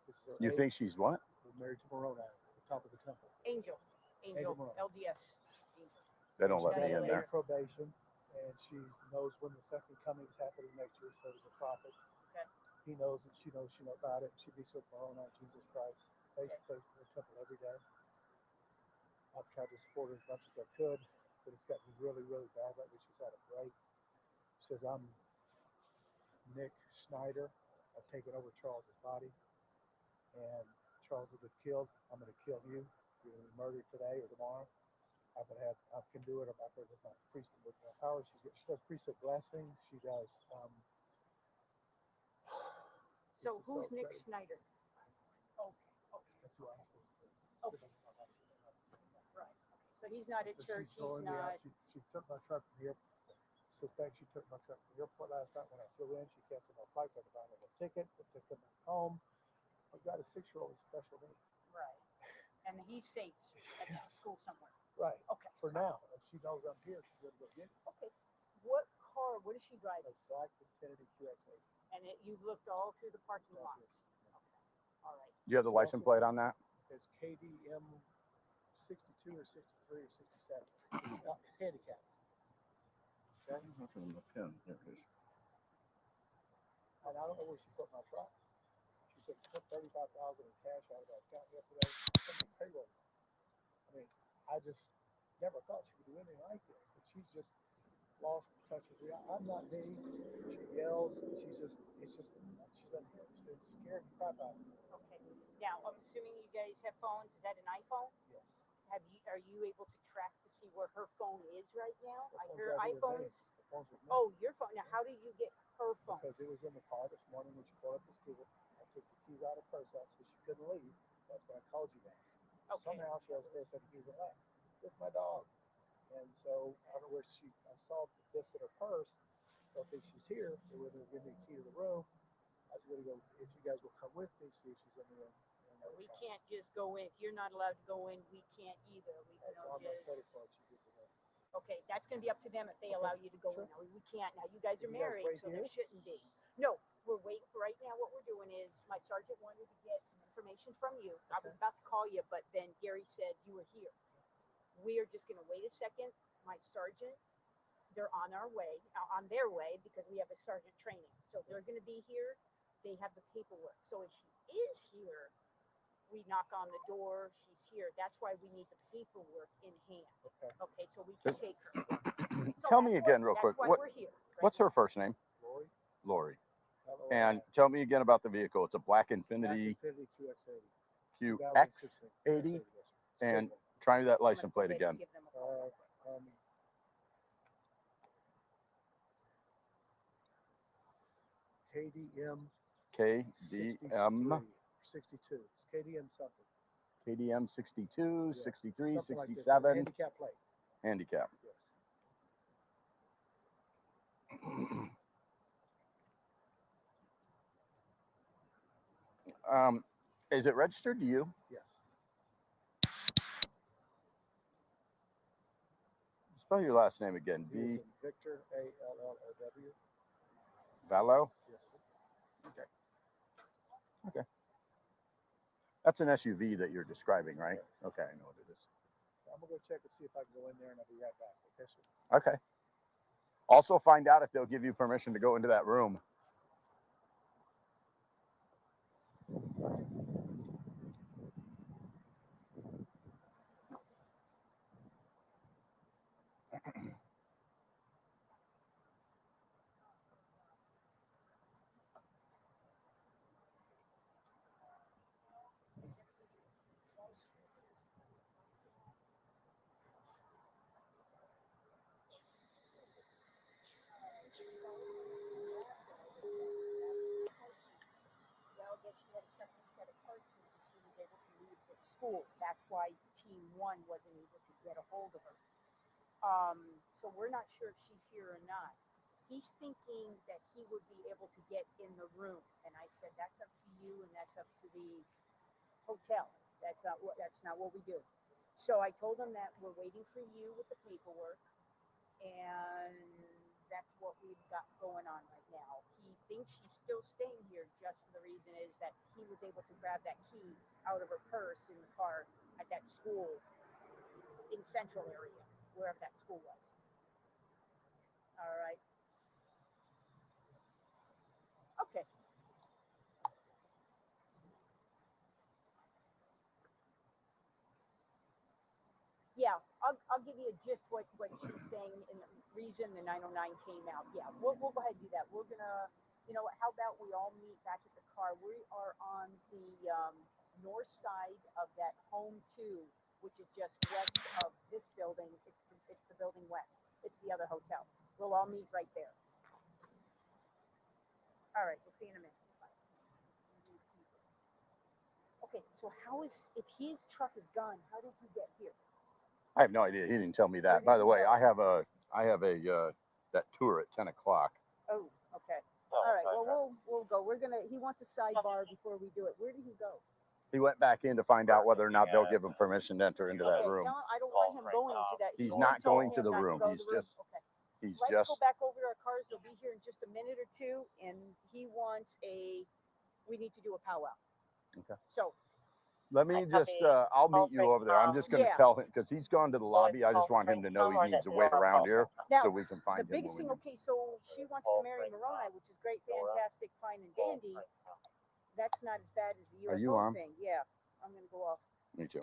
This is her You think she's what? married to Moroni at the top of the temple. Angel Moroni. LDS. Angel. They don't let me in there. Probation, and she knows when the second coming is happening next year. So there's a prophet. Okay. He knows it. She knows about it. She meets with Moroni, Jesus Christ, face to face in the temple every day. I've tried to support her as much as I could, but it's gotten really, really bad lately. She's had a break. She says, I'm Nick Snyder. I've taken over Charles's body, and Charles will be killed. I'm going to kill you. You're going to be murdered today or tomorrow. I can do it. I'm out there with my priest with my power. She does priesthood blessing. She does. So who's Nick Snyder? Okay. That's who I'm supposed to do. Okay. Right. So he's not at church. He's not. She took my truck from here. So thanks. She took my truck from the airport last night when I flew in. She canceled my flights. I had to buy another ticket to take them back home. I've got a 6-year-old with special needs. Right. And he's safe at school somewhere. Right. Okay. For now, if she knows I'm here, she's going to go get it. Okay. What car? What is she driving? A black Infiniti QX80. And you looked all through the parking lots. Okay. All right. You have the license plate on that? It's KDM 62 or 63 or 67. It's handicapped. Okay. Nothing in the pin. There it is. And I don't know where she put my truck. She took $35,000 in cash out of my account yesterday. Payroll. I mean, I just never thought she would do anything like this, but she's just lost touch with reality. I'm not me. She yells. She's unhinged. It's scared the crap out of me. Okay. Now, I'm assuming you guys have phones. Is that an iPhone? Yes. Are you able to track to see where her phone is right now? The phone's Her right here with iPhones. me. The phone's with me. Oh, your phone. Now, how did you get her phone? Because it was in the car this morning when she pulled up to school. I took the keys out of her purse out so she couldn't leave. That's when I called you guys. Okay. Somehow she has a set of keys in left with my dog. And so I don't know where I saw this in her purse. So I think she's here. They were going to give me a key to the room. I was going to go, if you guys will come with me, see if she's in the room. We can't just go in. If you're not allowed to go in, we can't either. We can Okay, that's going to be up to them if they allow you to go in. Now, we can't. Now, you guys are married, so there shouldn't be. No, we're waiting for right now. What we're doing is my sergeant wanted to get some information from you. I was about to call you, but then Gary said you were here. We are just gonna wait a second. My sergeant, they're on their way because we have a sergeant training. So they're gonna be here. They have the paperwork. So if she is here, we knock on the door, she's here. That's why we need the paperwork in hand. Okay, so we can take her. So Tell me that's again why- real quick, That's why what- we're here. What's her first name? Lori. Lori. Vallow, And tell me again about the vehicle. It's a black Infinity Infinity QX80. QX80. Yes, sir. And try that I'm gonna license go plate ahead and again. give them a call. KDM KDM 62. It's KDM something. KDM 62, Yeah, 63, something like this. It's a 67 handicap plate. handicap. Yes. Is it registered to you? Yes. Spell your last name again. V is V in Victor, ALLOW. Vallow. Yes. Okay. That's an SUV that you're describing, right? Okay, I know what it is. I'm gonna go check and see if I can go in there, and I'll be right back. Okay, sir. Okay. Also find out if they'll give you permission to go into that room. Well, I guess she had a second set of car keys and she was able to leave the school. That's why Team 1 wasn't able to get a hold of her. So we're not sure if she's here or not. He's thinking that he would be able to get in the room. And I said, that's up to you and that's up to the hotel. That's not what we do. So I told him that we're waiting for you with the paperwork. And that's what we've got going on right now. He thinks she's still staying here just for the reason is that he was able to grab that key out of her purse in the car at that school in Central area, wherever that school was. All right. Okay. Yeah, I'll give you just what she's saying and the reason the 909 came out. Yeah, we'll go ahead and do that. We're gonna, how about we all meet back at the car? We are on the north side of that home 2, which is just west of this building. It's the building west. It's the other hotel. We'll all meet right there. All right, we'll see you in a minute. Bye. Okay, so if his truck is gone, how did he get here? I have no idea. He didn't tell me that. By the way, I have a that tour at 10 o'clock. Oh, okay. All right. Well, we'll go. He wants a sidebar before we do it. Where did he go? He went back in to find out whether or not they'll give him permission to enter into that Okay, room. tell him I don't want him going to that. He's You not told going to him the not room. go to He's the room. just Okay. he's Let's just go back over to our cars. They'll be here in just a minute or two, and we need to do a powwow. Okay. So let me just I'll meet you over there. I'm just going to Yeah. tell him because he's gone to the lobby. I just want him to know he needs to wait around here Now, so we can find the him. biggest thing, okay, so she wants to marry Moroni, which is great, fantastic, fine and dandy. That's not as bad as the Are you UFO on? thing. Yeah, I'm gonna go off. Me too.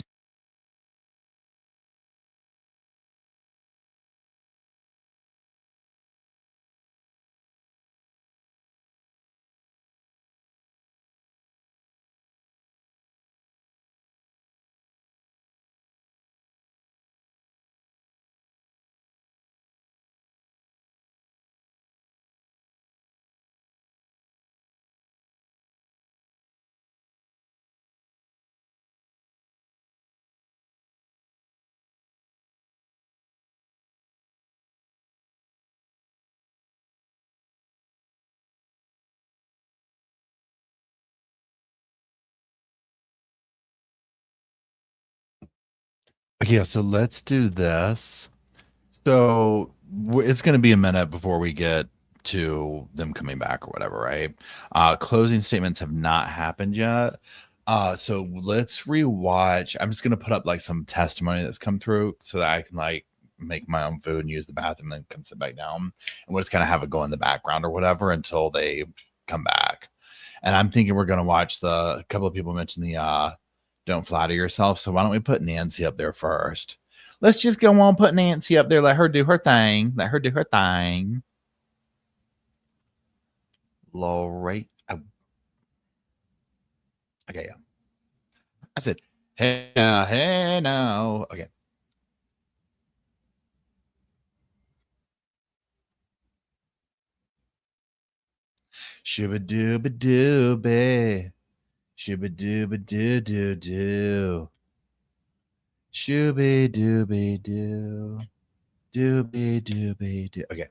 Yeah, so let's do this. So it's going to be a minute before we get to them coming back or whatever, right? Closing statements have not happened yet, So let's rewatch. I'm just gonna put up like some testimony that's come through so that I can like make my own food and use the bathroom and then come sit back down. And we'll just kind of have it go in the background or whatever until they come back. And I'm thinking we're gonna watch a couple of people mentioned the don't flatter yourself. So why don't we put Nancy up there first? Let's just go on, put Nancy up there, let her do her thing. Let her do her thing. Lori. Oh. Okay, yeah. I said, hey now. Okay. Shooba dooba dooby. Shooba dooba doo doo doo. Shooby dooby doo. Dooby dooby doo. Okay.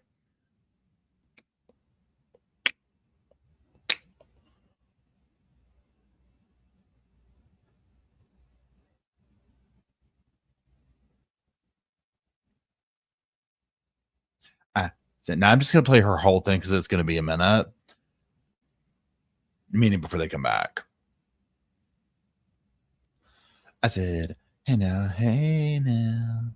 So now I'm just gonna play her whole thing because it's gonna be a minute. Meaning before they come back. I said, hey now, hey now.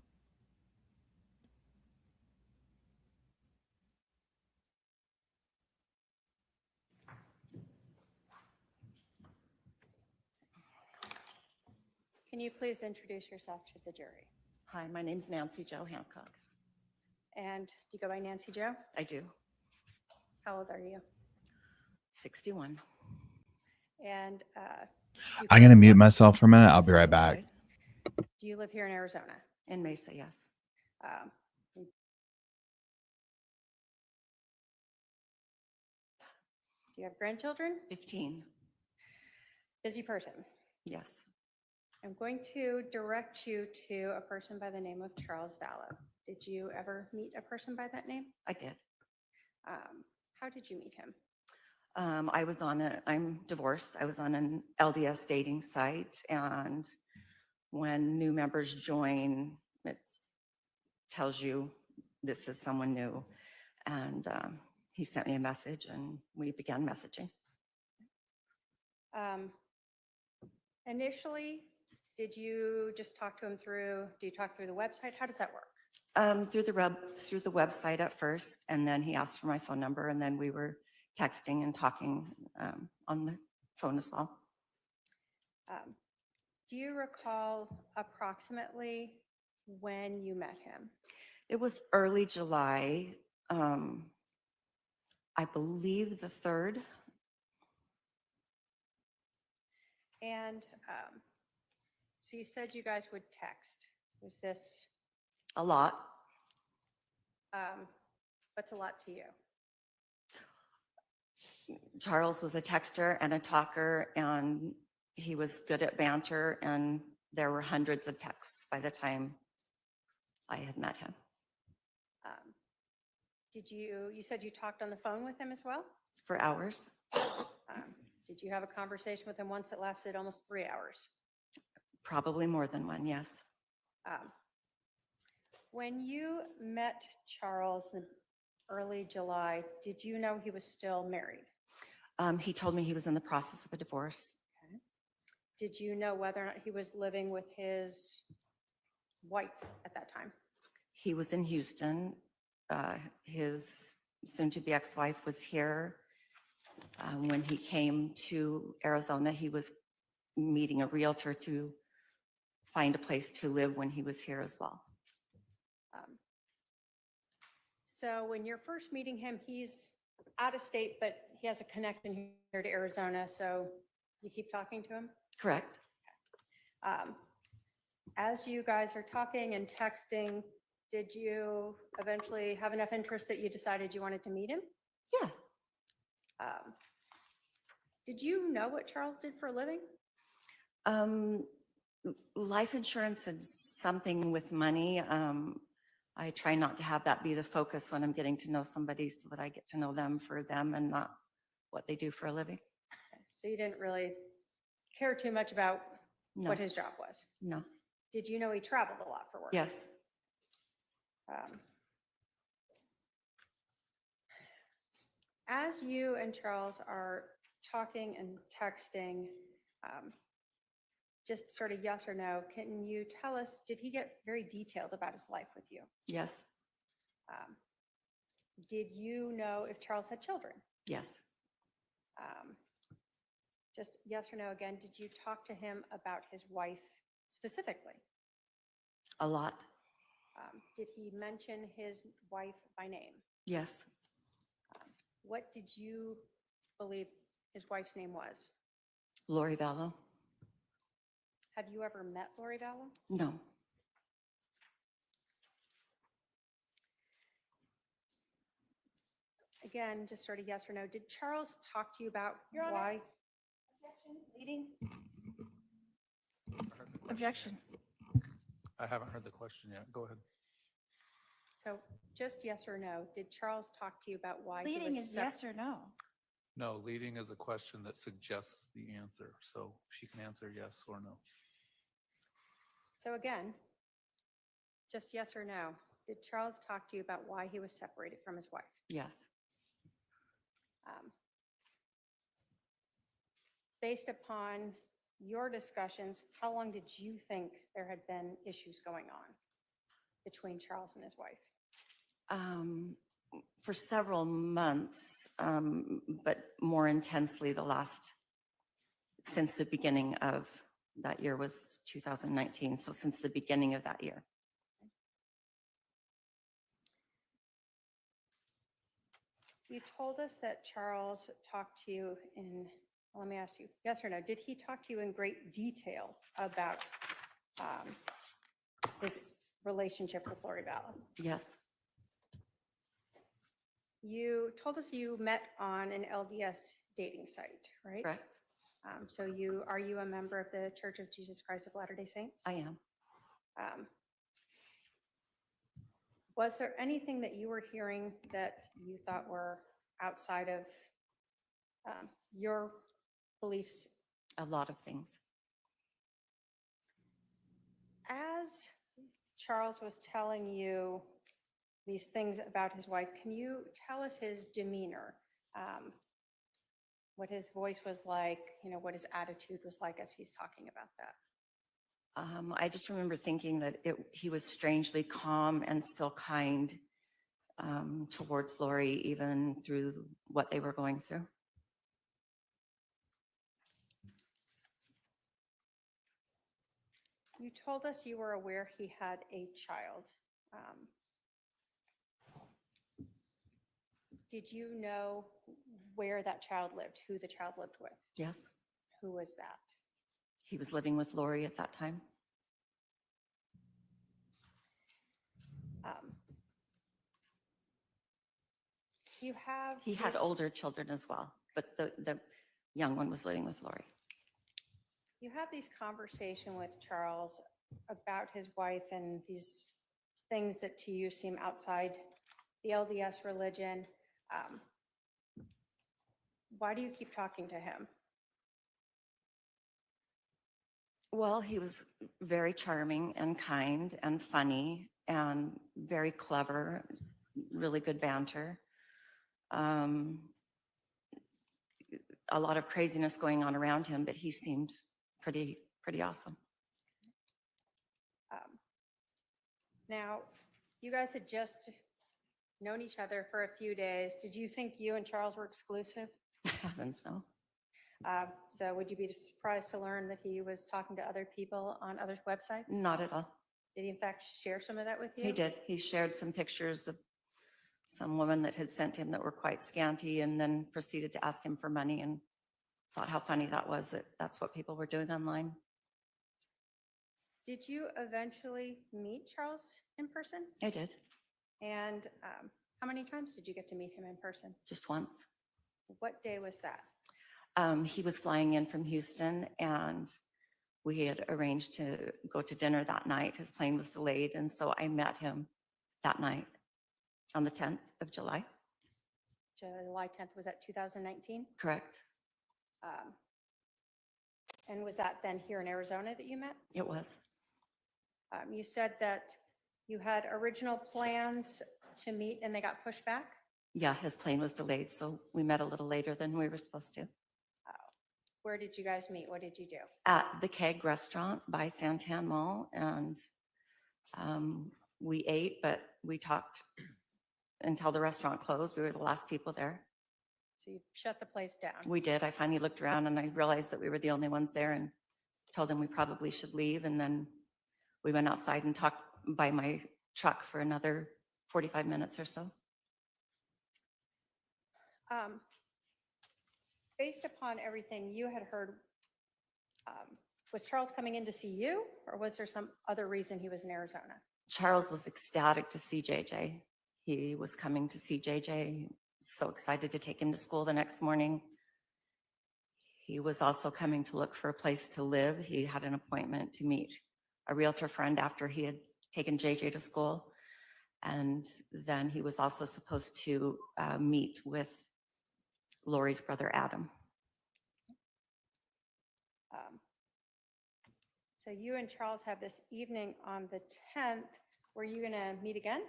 Can you please introduce yourself to the jury? Hi, my name's Nancy Joe Hancock. And do you go by Nancy Joe? I do. How old are you? 61. And do you I'm gonna currently mute work? myself for a minute. I'll be right back. Self-employed. Do you live here in Arizona? In Mesa, yes. Um, Do you have grandchildren? 15. Busy person. Yes. I'm going to direct you to a person by the name of Charles Vallow. Did you ever meet a person by that name? I did. How did you meet him? I'm divorced. I was on an LDS dating site, and when new members join, it tells you this is someone new. And he sent me a message and we began messaging. Initially, did you just talk to him do you talk through the website? How does that work? Through the website at first, and then he asked for my phone number, and then we were texting and talking on the phone as well. Do you recall approximately when you met him? It was early July, I believe the 3rd. And so you said you guys would text. Was this? A lot. What's a lot to you? Charles was a texter and a talker, and he was good at banter, and there were hundreds of texts by the time I had met him. You said you talked on the phone with him as well? For hours. Did you have a conversation with him once that lasted almost 3 hours? Probably more than one, yes. When you met Charles in early July, did you know he was still married? He told me he was in the process of a divorce. Okay. Did you know whether or not he was living with his wife at that time? He was in Houston. His soon-to-be ex-wife was here. When he came to Arizona, he was meeting a realtor to find a place to live when he was here as well. So when you're first meeting him, he's out of state, but he has a connection here to Arizona, so you keep talking to him? Correct. As you guys are talking and texting, did you eventually have enough interest that you decided you wanted to meet him? Yeah. Did you know what Charles did for a living? Life insurance and something with money. I try not to have that be the focus when I'm getting to know somebody, so that I get to know them for them and not what they do for a living. So you didn't really care too much about No. what his job was? No. Did you know he traveled a lot for work? Yes. As you and Charles are talking and texting, just sort of yes or no, can you tell us, did he get very detailed about his life with you? Yes, Did you know if Charles had children? yes, Just yes or no again, did you talk to him about his wife specifically? a lot. Did he mention his wife by name? Yes, What did you believe his wife's name was? Lori Vallow. Have you ever met Lori Vallow? No, Again, just sort of yes or no. Did Charles talk to you about Your Honor. why? Objection, leading. I heard the question Objection. yet. I haven't heard the question yet. Go ahead. So just yes or no. Did Charles talk to you about why he Leading was is yes or no. No, leading is a question that suggests the answer, so she can answer yes or no. So again, just yes or no. Did Charles talk to you about why he was separated from his wife? yes, Based upon your discussions, how long did you think there had been issues going on between Charles and his wife? for several months, but more intensely since the beginning of that year was 2019. So since the beginning of that year. You told us that Charles talked to you in, let me ask you, yes or no, did he talk to you in great detail about his relationship with Lori Vallow? Yes, You told us you met on an LDS dating site, right? correct. So are you a member of the Church of Jesus Christ of Latter-day Saints? I am. Was there anything that you were hearing that you thought were outside of your beliefs? A lot of things. As Charles was telling you these things about his wife, can you tell us his demeanor? What his voice was like, what his attitude was like as he's talking about that? I just remember thinking that he was strangely calm and still kind towards Lori, even through what they were going through. You told us you were aware he had a child. Did you know where that child lived, who the child lived with? Yes, Who was that? he was living with Lori at that time. He had older children as well, but the young one was living with Lori. You have these conversations with Charles about his wife and these things that to you seem outside the LDS religion. Why do you keep talking to him? Well, he was very charming and kind and funny and very clever, really good banter. A lot of craziness going on around him, but he seemed pretty awesome. Now, you guys had just known each other for a few days. Did you think you and Charles were exclusive? Heavens no. So would you be surprised to learn that he was talking to other people on other websites? Not at all. Did he in fact share some of that with you? He did. He shared some pictures of some woman that had sent him that were quite scanty, and then proceeded to ask him for money, and thought how funny that was, that that's what people were doing online. Did you eventually meet Charles in person? I did. And how many times did you get to meet him in person? Just once. What day was that? He was flying in from Houston, and we had arranged to go to dinner that night. His plane was delayed, and so I met him that night on the 10th of July. July 10th, was that 2019? Correct. And was that then here in Arizona that you met? It was. You said that you had original plans to meet and they got pushed back? Yeah, his plane was delayed, so we met a little later than we were supposed to. Where did you guys meet? What did you do? At the Keg Restaurant by Santan Mall, and we ate, but we talked until the restaurant closed. We were the last people there. So you shut the place down. We did. I finally looked around and I realized that we were the only ones there and told him we probably should leave. And then we went outside and talked by my truck for another 45 minutes or so. Based upon everything you had heard, was Charles coming in to see you, or was there some other reason he was in Arizona? Charles was ecstatic to see JJ. He was coming to see JJ, so excited to take him to school the next morning. He was also coming to look for a place to live. He had an appointment to meet a realtor friend after he had taken JJ to school. And then he was also supposed to meet with Lori's brother, Adam. So you and Charles have this evening on the 10th. Were you going to meet again?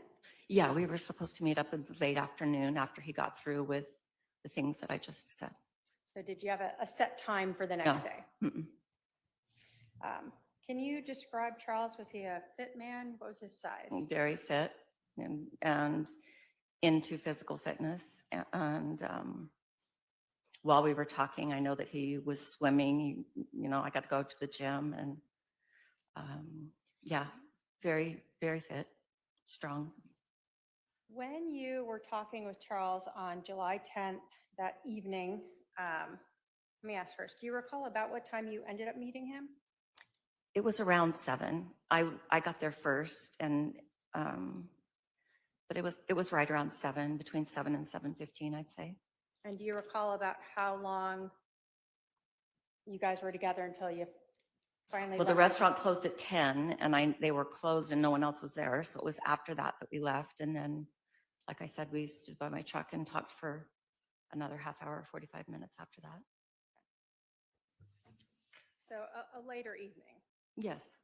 Yeah, we were supposed to meet up in the late afternoon after he got through with the things that I just said. So did you have a set time for the next day? Mm-mm. Can you describe Charles? Was he a fit man? What was his size? Very fit and into physical fitness. And while we were talking, I know that he was swimming. I got to go to the gym, and yeah, very, very fit, strong. When you were talking with Charles on July 10th, that evening, let me ask first, do you recall about what time you ended up meeting him? It was around 7. I got there first, and but it was right around 7, between 7 and 7:15, I'd say. And do you recall about how long you guys were together until you finally Well, the left? restaurant closed at 10, and they were closed and no one else was there. So it was after that we left. And then, like I said, we stood by my truck and talked for another half hour, 45 minutes after that. So a later evening. Yes.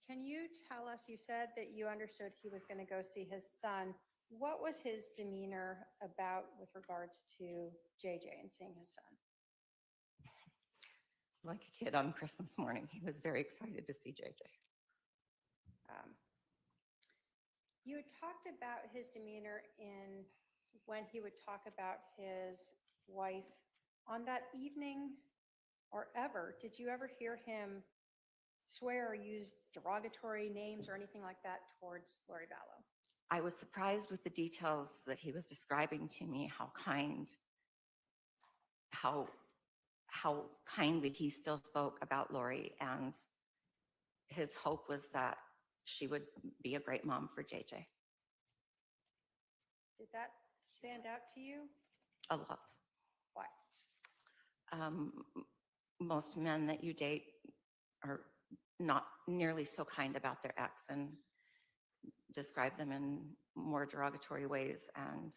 Can you tell us, you said that you understood he was going to go see his son. What was his demeanor about with regards to JJ and seeing his son? Like a kid on Christmas morning. He was very excited to see JJ. You had talked about his demeanor when he would talk about his wife. On that evening or ever, did you ever hear him swear or use derogatory names or anything like that towards Lori Vallow? I was surprised with the details that he was describing to me, how kindly he still spoke about Lori, and his hope was that she would be a great mom for JJ. Did that stand out to you? A lot. Why? Most men that you date are not nearly so kind about their ex and describe them in more derogatory ways and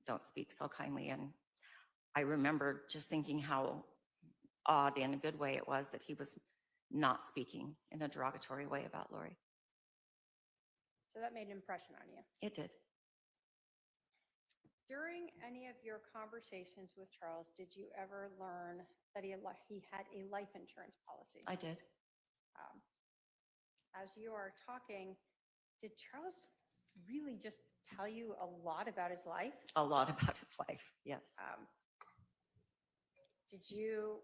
don't speak so kindly. And I remember just thinking how odd, in a good way, it was that he was not speaking in a derogatory way about Lori. So that made an impression on you. It did. During any of your conversations with Charles, did you ever learn that he had a life insurance policy? I did. As you are talking, did Charles really just tell you a lot about his life? A lot about his life, yes.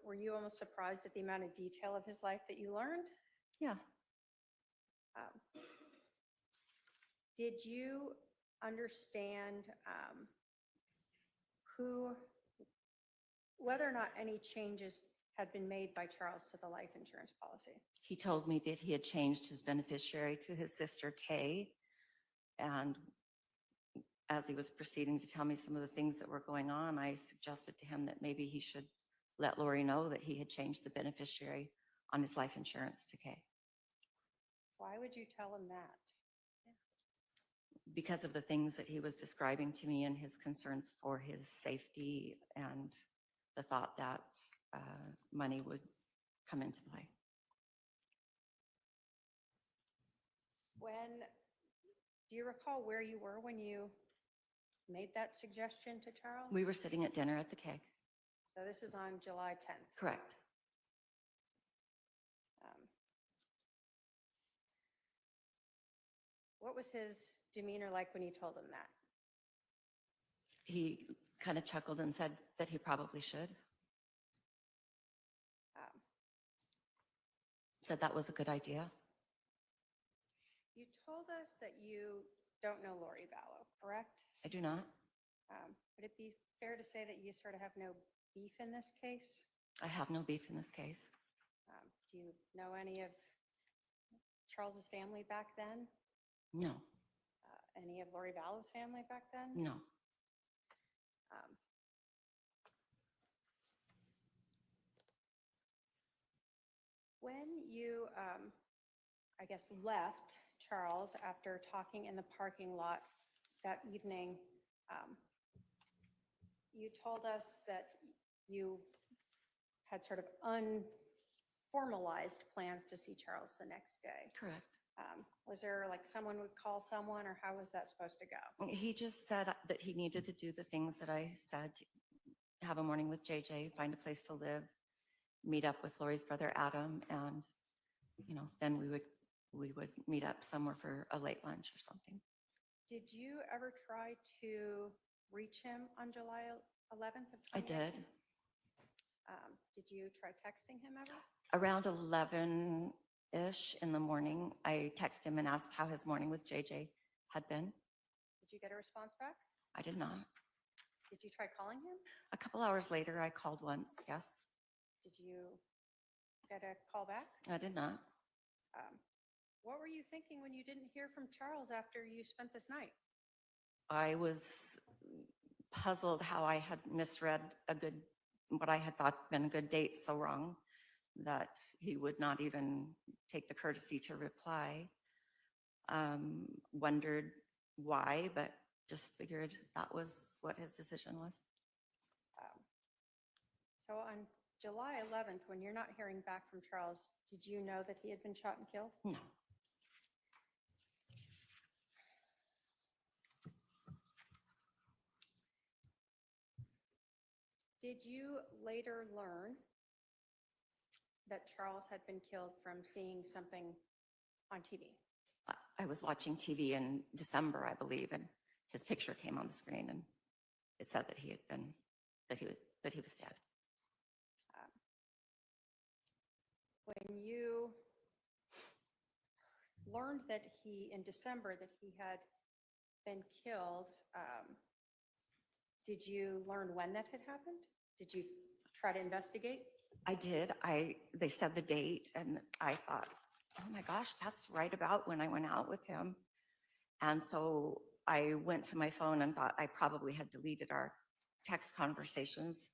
Were you almost surprised at the amount of detail of his life that you learned? Yeah. Did you understand whether or not any changes had been made by Charles to the life insurance policy? He told me that he had changed his beneficiary to his sister, Kay. And as he was proceeding to tell me some of the things that were going on, I suggested to him that maybe he should let Lori know that he had changed the beneficiary on his life insurance to Kay. Why would you tell him that? Because of the things that he was describing to me and his concerns for his safety and the thought that money would come into play. Do you recall where you were when you made that suggestion to Charles? We were sitting at dinner at the Keg. So this is on July 10th. Correct. What was his demeanor like when you told him that? He kind of chuckled and said that he probably should. Um, Said that was a good idea. You told us that you don't know Lori Vallow, correct? I do not. Would it be fair to say that you sort of have no beef in this case? I have no beef in this case. Do you know any of Charles's family back then? No, Any of Lori Vallow's family back then? no. When you, I guess, left Charles after talking in the parking lot that evening, you told us that you had sort of unformalized plans to see Charles the next day. Correct. Was there like someone would call someone, or how was that supposed to go? He just said that he needed to do the things that I said, have a morning with JJ, find a place to live, meet up with Lori's brother Adam, and, then we would meet up somewhere for a late lunch or something. Did you ever try to reach him on July 11th of 2018? I did. Did you try texting him ever? Around 11-ish in the morning, I texted him and asked how his morning with JJ had been. Did you get a response back? I did not. Did you try calling him? A couple hours later, I called once, yes. Did you get a call back? I did not. What were you thinking when you didn't hear from Charles after you spent this night? I was puzzled how I had misread what I had thought been a good date so wrong that he would not even take the courtesy to reply. Wondered why, but just figured that was what his decision was. So on July 11th, when you're not hearing back from Charles, did you know that he had been shot and killed? No. Did you later learn that Charles had been killed from seeing something on TV? I was watching TV in December, I believe, and his picture came on the screen, and it said that he was dead. When you learned that in December, that he had been killed, did you learn when that had happened? Did you try to investigate? I did. They said the date, and I thought, oh my gosh, that's right about when I went out with him. And so I went to my phone and thought I probably had deleted our text conversations.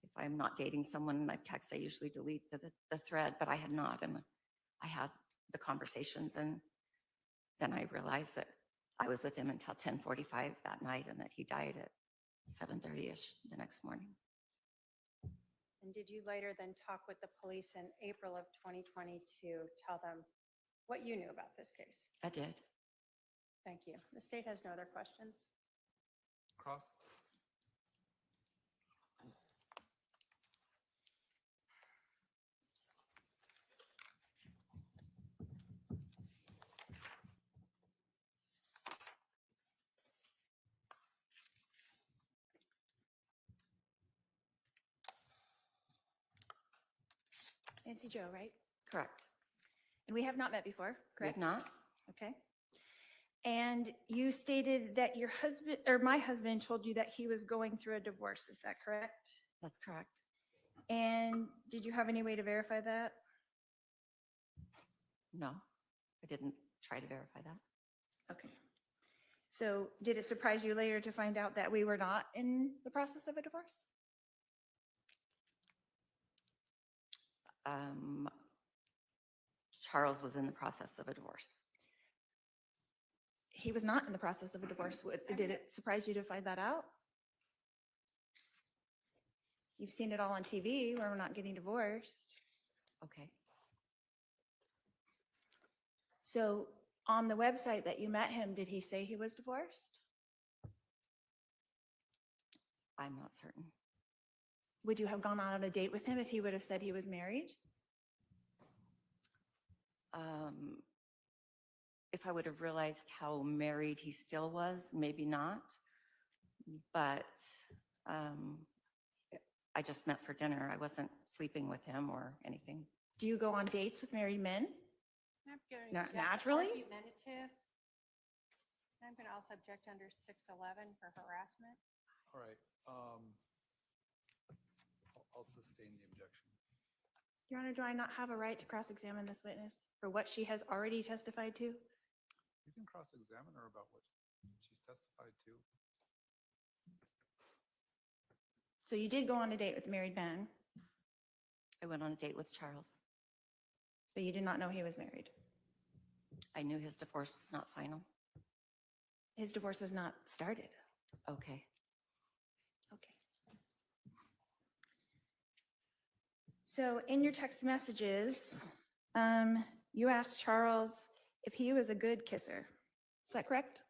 If I'm not dating someone and I text, I usually delete the thread, but I had not. And I had the conversations, and then I realized that I was with him until 10:45 that night and that he died at 7:30-ish the next morning. And did you later then talk with the police in April of 2020 to tell them what you knew about this case? I did. Thank you. The state has no other questions. Cross. Nancy Joe, right? Correct. And we have not met before, We have correct? not? Okay. And you stated that your husband, or my husband, told you that he was going through a divorce. Is that correct? That's correct. And did you have any way to verify that? No, I didn't try to verify that. Okay. So did it surprise you later to find out that we were not in the process of a divorce? Charles was in the process of a divorce. He was not in the process of a divorce. Did it surprise you to find that out? You've seen it all on TV where we're not getting divorced. Okay. So on the website that you met him, did he say he was divorced? I'm not certain. Would you have gone on a date with him if he would have said he was married? If I would have realized how married he still was, maybe not. But I just met for dinner. I wasn't sleeping with him or anything. Do you go on dates with married men? I'm gonna Not object naturally? Argumentative. I'm going to also object under 611 for harassment. All right. I'll sustain the objection. Your Honor, do I not have a right to cross-examine this witness for what she has already testified to? You can cross-examine her about what she's testified to. So you did go on a date with a married man, I went on a date with Charles. but you did not know he was married. I knew his divorce was not final. His divorce was not started. Okay. Okay. So in your text messages, you asked Charles if he was a good kisser. Is that correct?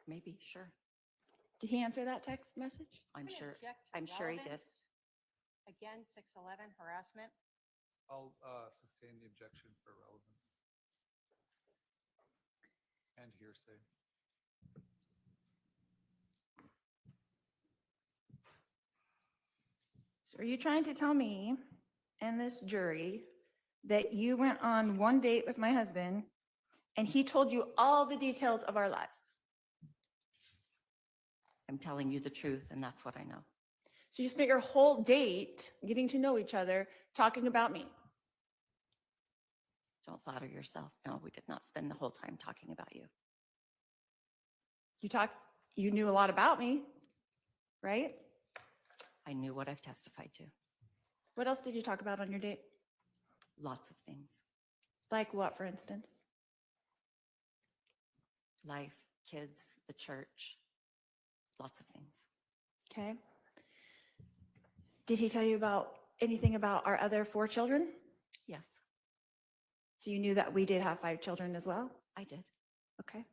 Maybe, sure. Did he answer that text message? I'm gonna sure. object to I'm sure he did. relevance. Again, 611 harassment. I'll sustain the objection for relevance and hearsay. So are you trying to tell me and this jury that you went on one date with my husband and he told you all the details of our lives? I'm telling you the truth, and that's what I know. So you spent your whole date getting to know each other, talking about me. Don't flatter yourself. No, we did not spend the whole time talking about you. You knew a lot about me, right? I knew what I've testified to. What else did you talk about on your date? Lots of things. Like what, for instance? Life, kids, the church, lots of things. Okay. Did he tell you about anything about our other 4 children? Yes, So you knew that we did have 5 children as well? I did. Okay.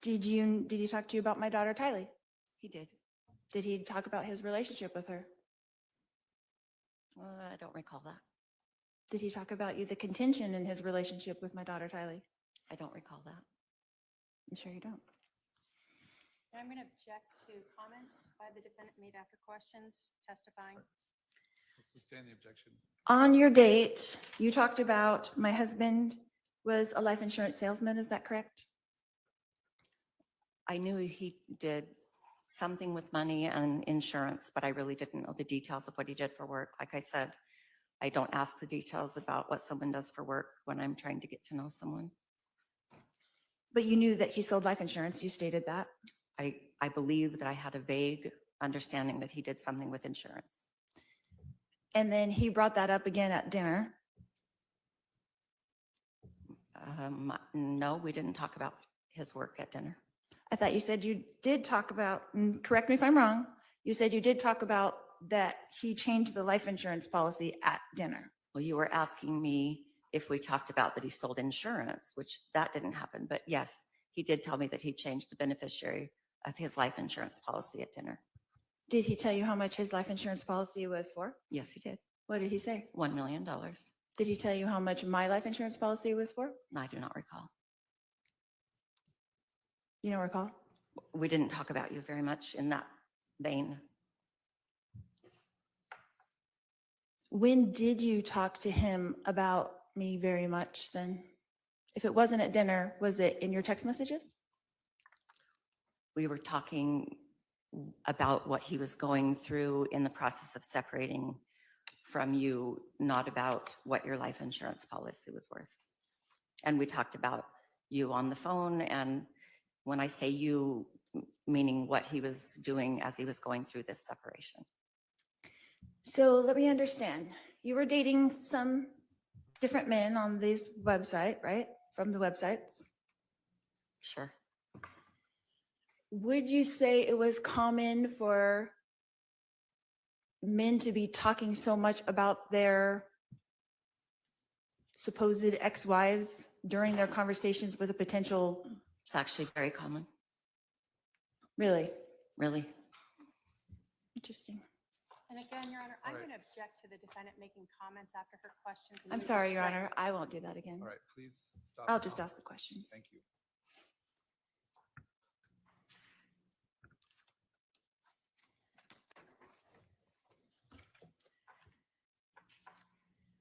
Did he talk to you about my daughter Tylee? He did. Did he talk about his relationship with her? I don't recall that. Did he talk about the contention in his relationship with my daughter Tylee? I don't recall that. I'm sure you don't. And I'm going to object to comments by the defendant made after questions testifying. I'll sustain the objection. On your date, you talked about my husband was a life insurance salesman. Is that correct? I knew he did something with money and insurance, but I really didn't know the details of what he did for work. Like I said, I don't ask the details about what someone does for work when I'm trying to get to know someone. But you knew that he sold life insurance. You stated that. I believe that I had a vague understanding that he did something with insurance. And then he brought that up again at dinner. No, we didn't talk about his work at dinner. I thought you said you did talk about, and correct me if I'm wrong, you said you did talk about that he changed the life insurance policy at dinner. Well, you were asking me if we talked about that he sold insurance, which that didn't happen. But yes, he did tell me that he changed the beneficiary of his life insurance policy at dinner. Did he tell you how much his life insurance policy was for? Yes, he did. What did he say? $1 million. Did he tell you how much my life insurance policy was for? I do not recall. You don't recall? We didn't talk about you very much in that vein. When did you talk to him about me very much then? If it wasn't at dinner, was it in your text messages? We were talking about what he was going through in the process of separating from you, not about what your life insurance policy was worth. And we talked about you on the phone, and when I say you, meaning what he was doing as he was going through this separation. So let me understand. You were dating some different men on this website, right? From the websites. Sure. Would you say it was common for men to be talking so much about their supposed ex-wives during their conversations with a potential? It's actually very common. Really? Really. Interesting. And again, Your Honor, I'm All right. going to object to the defendant making comments after her questions. and I'm use sorry, the Your strike. Honor. I won't do that again. All right, please stop. I'll the just clock. ask the questions. Thank you.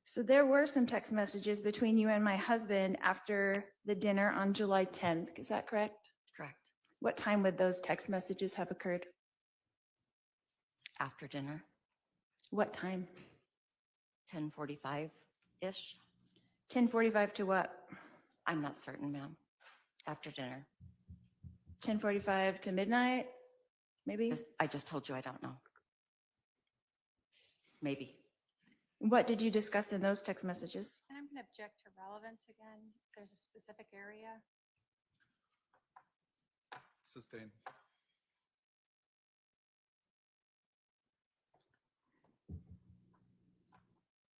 So there were some text messages between you and my husband after the dinner on July 10th. Is that correct? Correct. What time would those text messages have occurred? After dinner, What time? 10:45-ish. 10:45 to what? I'm not certain, ma'am. After dinner. 10:45 to midnight, maybe? I just told you I don't know. Maybe. What did you discuss in those text messages? And I'm going to object to relevance again. If there's a specific area. Sustained.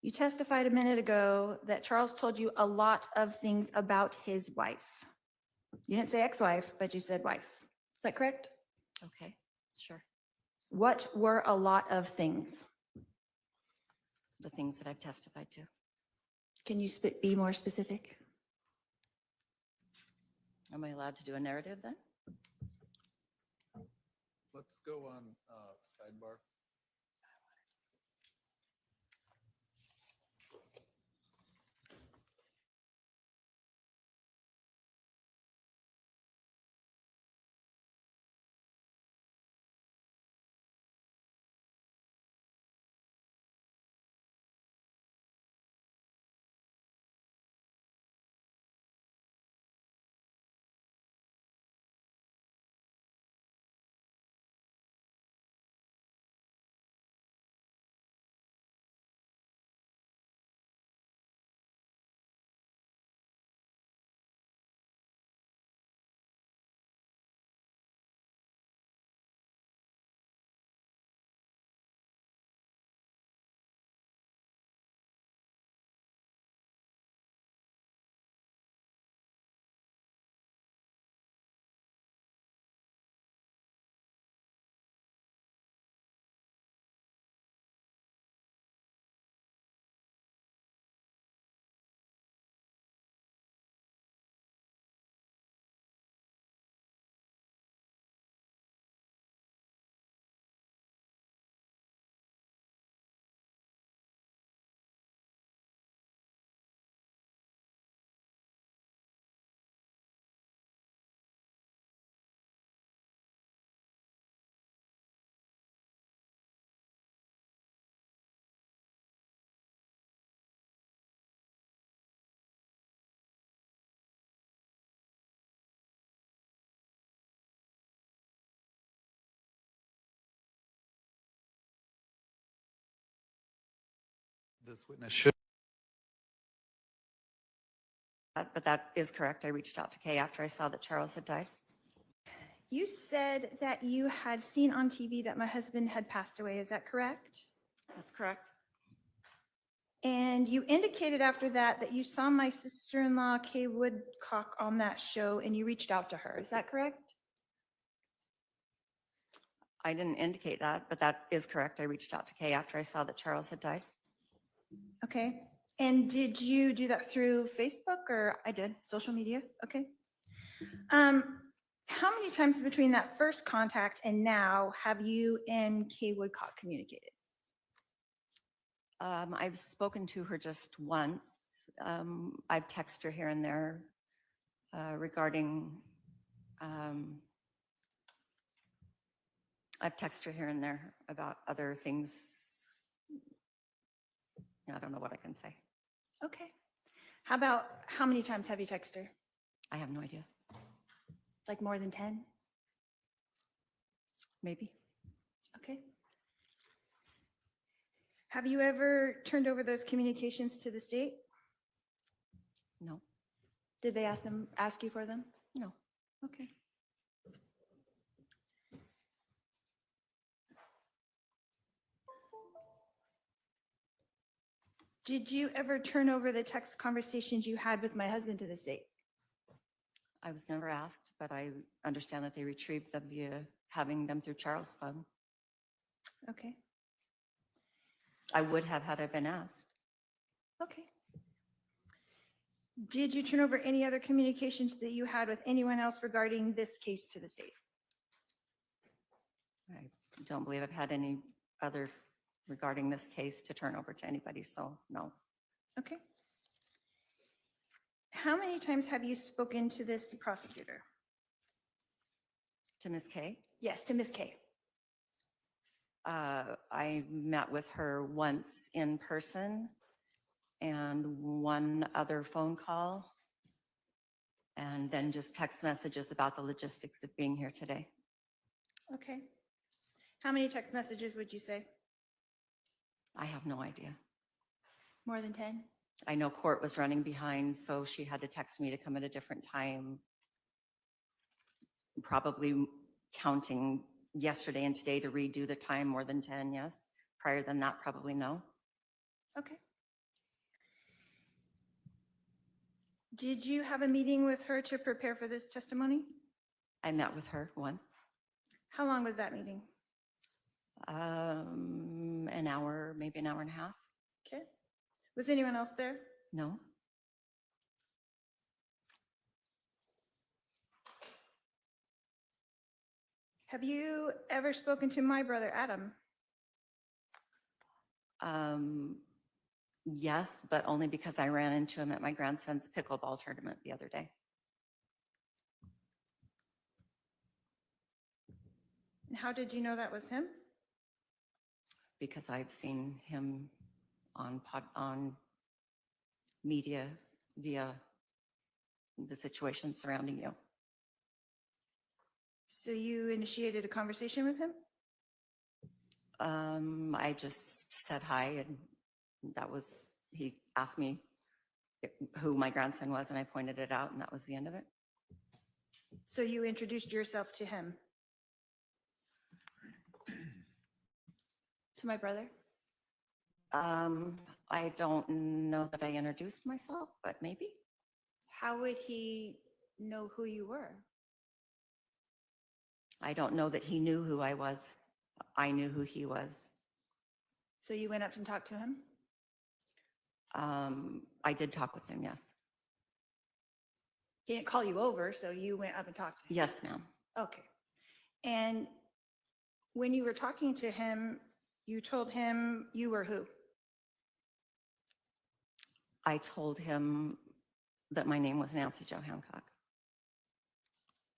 You testified a minute ago that Charles told you a lot of things about his wife. You didn't say ex-wife, but you said wife. Is that correct? Okay, sure. What were a lot of things? The things that I've testified to. Can you be more specific? Am I allowed to do a narrative then? Let's go on sidebar. This witness should. But that is correct. I reached out to Kay after I saw that Charles had died. You said that you had seen on TV that my husband had passed away. Is that correct? That's correct. And you indicated after that you saw my sister-in-law, Kay Woodcock, on that show and you reached out to her. Is that correct? I didn't indicate that, but that is correct. I reached out to Kay after I saw that Charles had died. Okay. And did you do that through Facebook or I did. social media? Okay. How many times between that first contact and now have you and Kay Woodcock communicated? I've spoken to her just once. I've texted her here and there regarding, I've texted her here and there about other things. I don't know what I can say. Okay. How many times have you texted her? I have no idea. Like more than 10? Maybe. Okay. Have you ever turned over those communications to the state? No. Did they ask you for them? No. Okay. Did you ever turn over the text conversations you had with my husband to the state? I was never asked, but I understand that they retrieved them via having them through Charles' phone. Okay. I would have had I been asked. Okay. Did you turn over any other communications that you had with anyone else regarding this case to the state? I don't believe I've had any other regarding this case to turn over to anybody, so no. Okay. How many times have you spoken to this prosecutor? To Ms. Kay, Yes, to Ms. Kay. I met with her once in person and one other phone call, and then just text messages about the logistics of being here today. Okay. How many text messages would you say? I have no idea. More than 10? I know court was running behind, so she had to text me to come at a different time. Probably counting yesterday and today to redo the time, more than 10, yes. Prior than that, probably no. Okay. Did you have a meeting with her to prepare for this testimony? I met with her once, How long was that meeting? an hour, maybe an hour and a half. Okay. Was anyone else there? No, Have you ever spoken to my brother, Adam? yes, but only because I ran into him at my grandson's pickleball tournament the other day. And how did you know that was him? Because I've seen him on media via the situation surrounding you. So you initiated a conversation with him? I just said hi, and he asked me who my grandson was, and I pointed it out, and that was the end of it. So you introduced yourself to him? To my brother? I don't know that I introduced myself, but maybe. How would he know who you were? I don't know that he knew who I was. I knew who he was. So you went up and talked to him? I did talk with him, yes. He didn't call you over, so you went up and talked to him? Yes, ma'am. Okay. And when you were talking to him, you told him you were who? I told him that my name was Nancy Joe Hancock.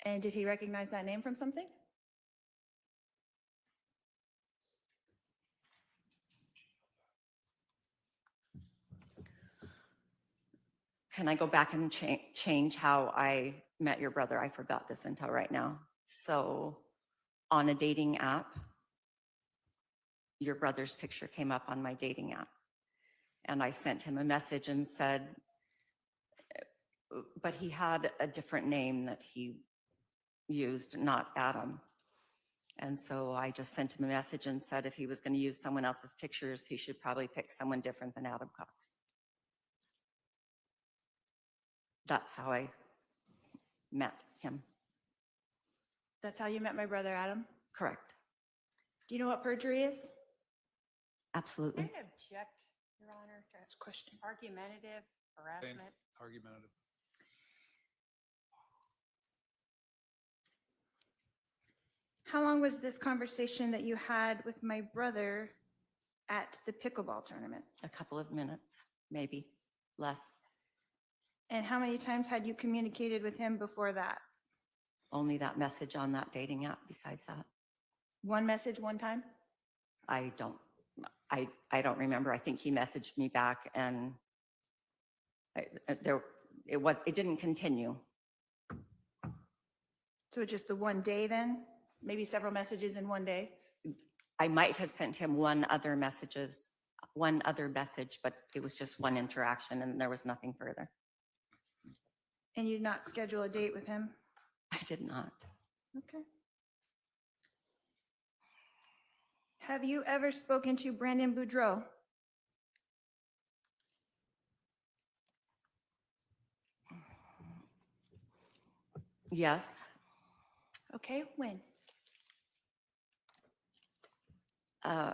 And did he recognize that name from something? Can I go back and change how I met your brother? I forgot this until right now. So on a dating app, your brother's picture came up on my dating app. And I sent him a message and said, but he had a different name that he used, not Adam. And so I just sent him a message and said if he was going to use someone else's pictures, he should probably pick someone different than Adam Cox. That's how I met him. That's how you met my brother, Adam? Correct. Do you know what perjury is? Absolutely. I object, Your Honor, to That's a question. argumentative harassment. Argumentative. How long was this conversation that you had with my brother at the pickleball tournament? A couple of minutes, maybe less. And how many times had you communicated with him before that? Only that message on that dating app. Besides that, One message, one time? I don't remember. I think he messaged me back, and it didn't continue. So just the one day then? Maybe several messages in one day? I might have sent him one other message, but it was just one interaction, and there was nothing further. And you did not schedule a date with him? I did not. Okay. Have you ever spoken to Brandon Boudreau? Yes. Okay, when?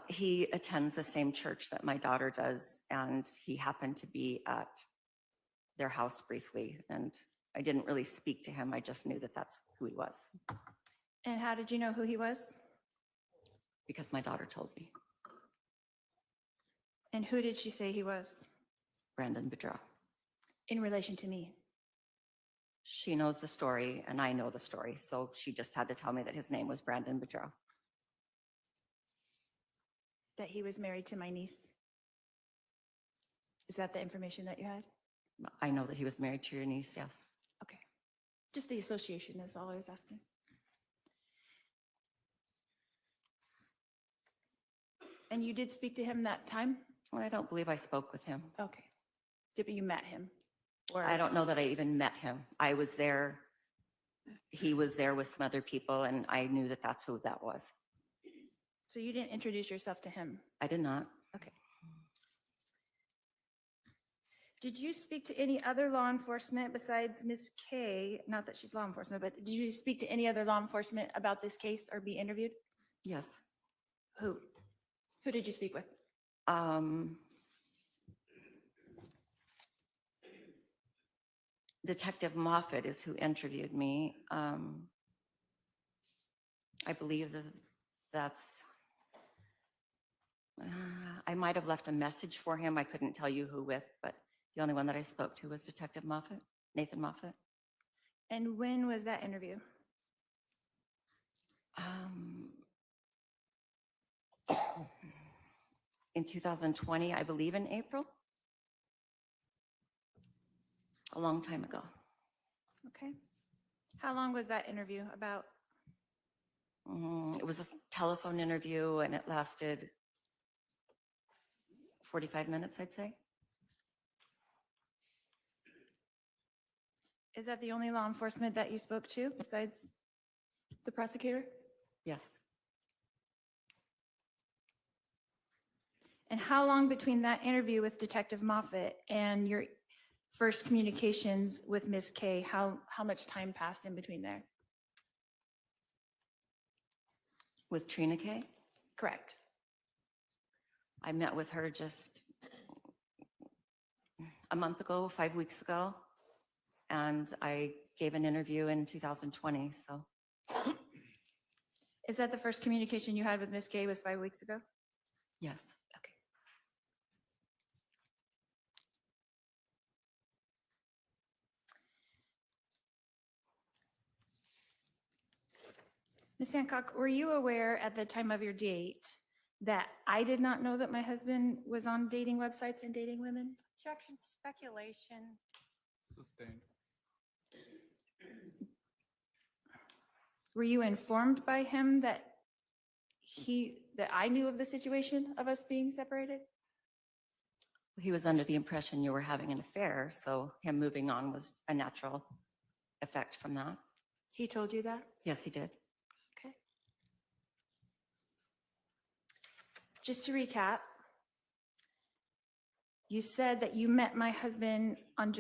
He attends the same church that my daughter does, and he happened to be at their house briefly, and I didn't really speak to him. I just knew that that's who he was And how did you know who he was? because my daughter told me. And who did she say he was Brandon Bedreau. in relation to me? She knows the story, and I know the story, so she just had to tell me that his name was Brandon Bedreau. That he was married to my niece? Is that the information that you had? I know that he was married to your niece, yes. Okay. Just the association is all I was asking. And you did speak to him that time? Well, I don't believe I spoke with him. Okay. Did you met him? Or I don't know that I even met him. I was there. He was there with some other people, and I knew that that's who that was. So you didn't introduce yourself to him? I did not. Okay. Did you speak to any other law enforcement besides Ms. K? Not that she's law enforcement, but did you speak to any other law enforcement about this case or be interviewed? Yes. Who? Who did you speak with? Detective Moffat is who interviewed me. I believe that's, I might have left a message for him. I couldn't tell you who with, but the only one that I spoke to was Detective Moffat, Nathan Moffat. And when was that interview? In 2020, I believe in April. A long time ago. Okay. How long was that interview about? It was a telephone interview and it lasted 45 minutes, I'd say. Is that the only law enforcement that you spoke to besides the prosecutor? Yes. And how long between that interview with Detective Moffat and your first communications with Ms. K, how much time passed in between there? With Trina K? Correct. I met with her just a month ago, 5 weeks ago, and I gave an interview in 2020, so. Is that the first communication you had with Ms. K was 5 weeks ago? Yes. Okay. Ms. Hancock, were you aware at the time of your date that I did not know that my husband was on dating websites and dating women? Objection, speculation. Sustained. Were you informed by him that I knew of the situation of us being separated? He was under the impression you were having an affair, so him moving on was a natural effect from that. He told you that? Yes, he did. Okay. Just to recap, you said that you met my husband on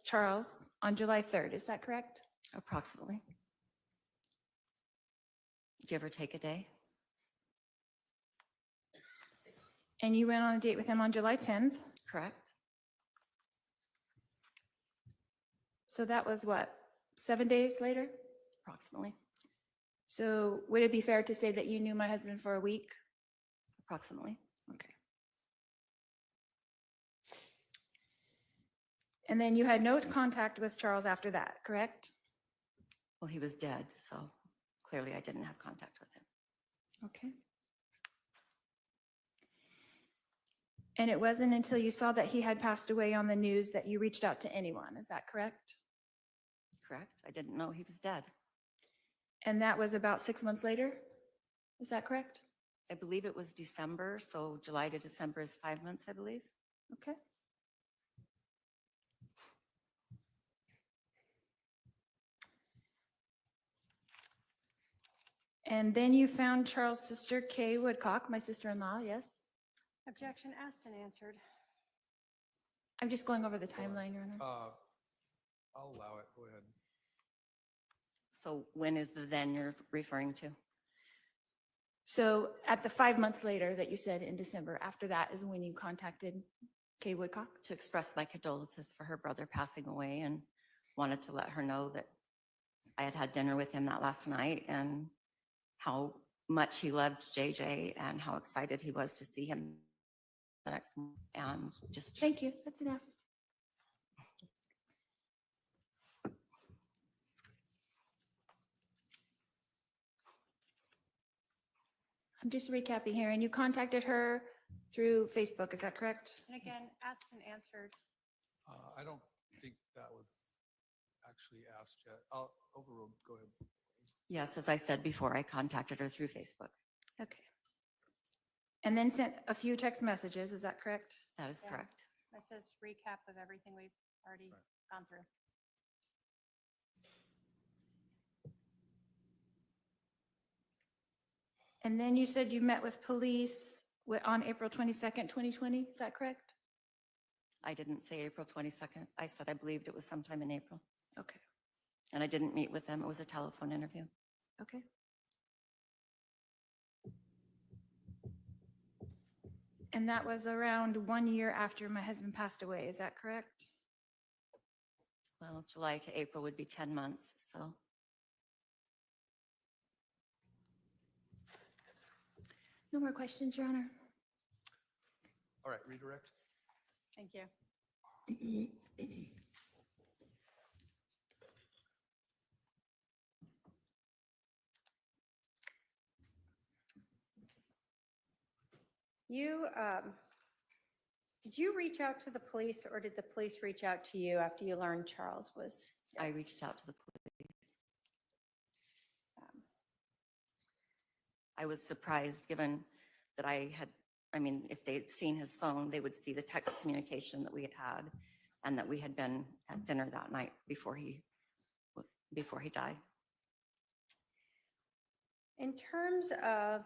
Charles, on July 3rd. Is that correct? Approximately. Give or take a day. And you went on a date with him on July 10th. Correct. So that was what, 7 days later? Approximately. So would it be fair to say that you knew my husband for a week? Approximately. Okay. And then you had no contact with Charles after that, correct? Well, he was dead, so clearly I didn't have contact with him. Okay. And it wasn't until you saw that he had passed away on the news that you reached out to anyone, is that correct? Correct. I didn't know he was dead. And that was about 6 months later? Is that correct? I believe it was December, so July to December is 5 months, I believe. Okay. And then you found Charles' sister, Kay Woodcock, my sister-in-law, yes? Objection, asked and answered. I'm just going over the timeline, Your Honor. I'll allow it. Go ahead. So when is the then you're referring to? So at the 5 months later that you said in December, after that is when you contacted Kay Woodcock? To express my condolences for her brother passing away and wanted to let her know that I had had dinner with him that last night and how much he loved JJ and how excited he was to see him the next month. And just Thank you. That's enough. I'm just recapping here, and you contacted her through Facebook, is that correct? And again, asked and answered. I don't think that was actually asked yet. I'll overrule. Go ahead. yes, as I said before, I contacted her through Facebook. Okay. And then sent a few text messages, is that correct? That is Yeah. correct. This is recap of everything we've already gone through. And then you said you met with police on April 22nd, 2020, is that correct? I didn't say April 22nd. I said I believed it was sometime in April. Okay, And I didn't meet with them. It was a telephone interview. okay. And that was around 1 year after my husband passed away, is that correct? Well, July to April would be 10 months, so. No more questions, Your Honor. All right, redirect. Thank you. You, did you reach out to the police or did the police reach out to you after you learned Charles was? I reached out to the police. um, I was surprised given that if they'd seen his phone, they would see the text communication that we had had and that we had been at dinner that night before he died. In terms of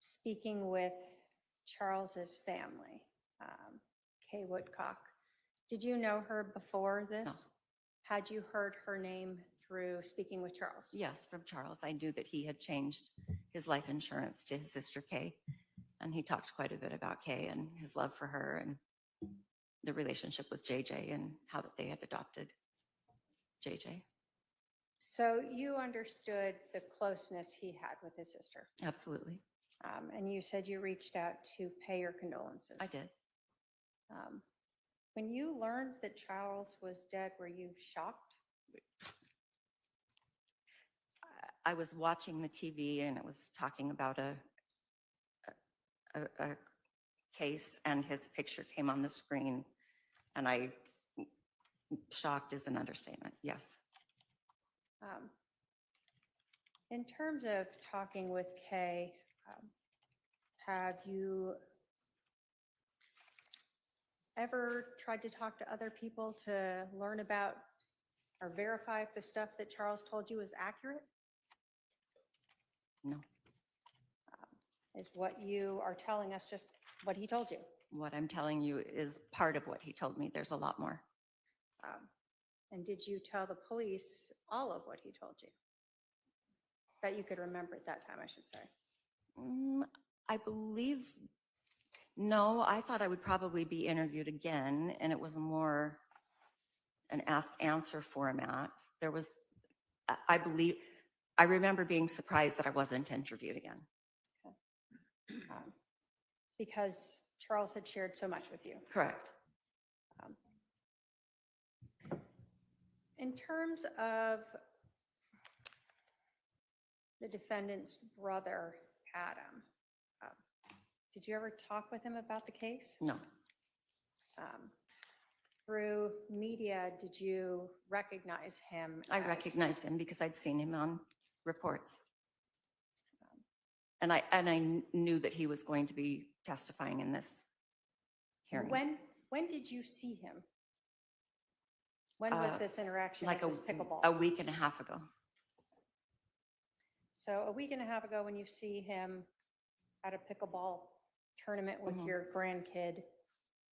speaking with Charles's family, Kay Woodcock, did you know her before this? No. Had you heard her name through speaking with Charles? Yes, from Charles. I knew that he had changed his life insurance to his sister Kay. And he talked quite a bit about Kay and his love for her and the relationship with JJ and how that they had adopted JJ. So you understood the closeness he had with his sister. Absolutely. And you said you reached out to pay your condolences. I did. When you learned that Charles was dead, were you shocked? I was watching the TV and it was talking about a case and his picture came on the screen and shocked is an understatement. Yes. In terms of talking with Kay, have you ever tried to talk to other people to learn about or verify if the stuff that Charles told you is accurate? No. Is what you are telling us just what he told you? What I'm telling you is part of what he told me. There's a lot more. And did you tell the police all of what he told you? That you could remember at that time, I should say. I believe, no, I thought I would probably be interviewed again and it was more an ask-answer format. There was, I remember being surprised that I wasn't interviewed again. Because Charles had shared so much with you. Correct. In terms of the defendant's brother, Adam, did you ever talk with him about the case? No. Through media, did you recognize him? I as- recognized him because I'd seen him on reports. And I knew that he was going to be testifying in this hearing. When did you see him? When was this interaction Like at this pickleball? a week and a half ago. So a week and a half ago, when you see him at a pickleball tournament with your grandkid,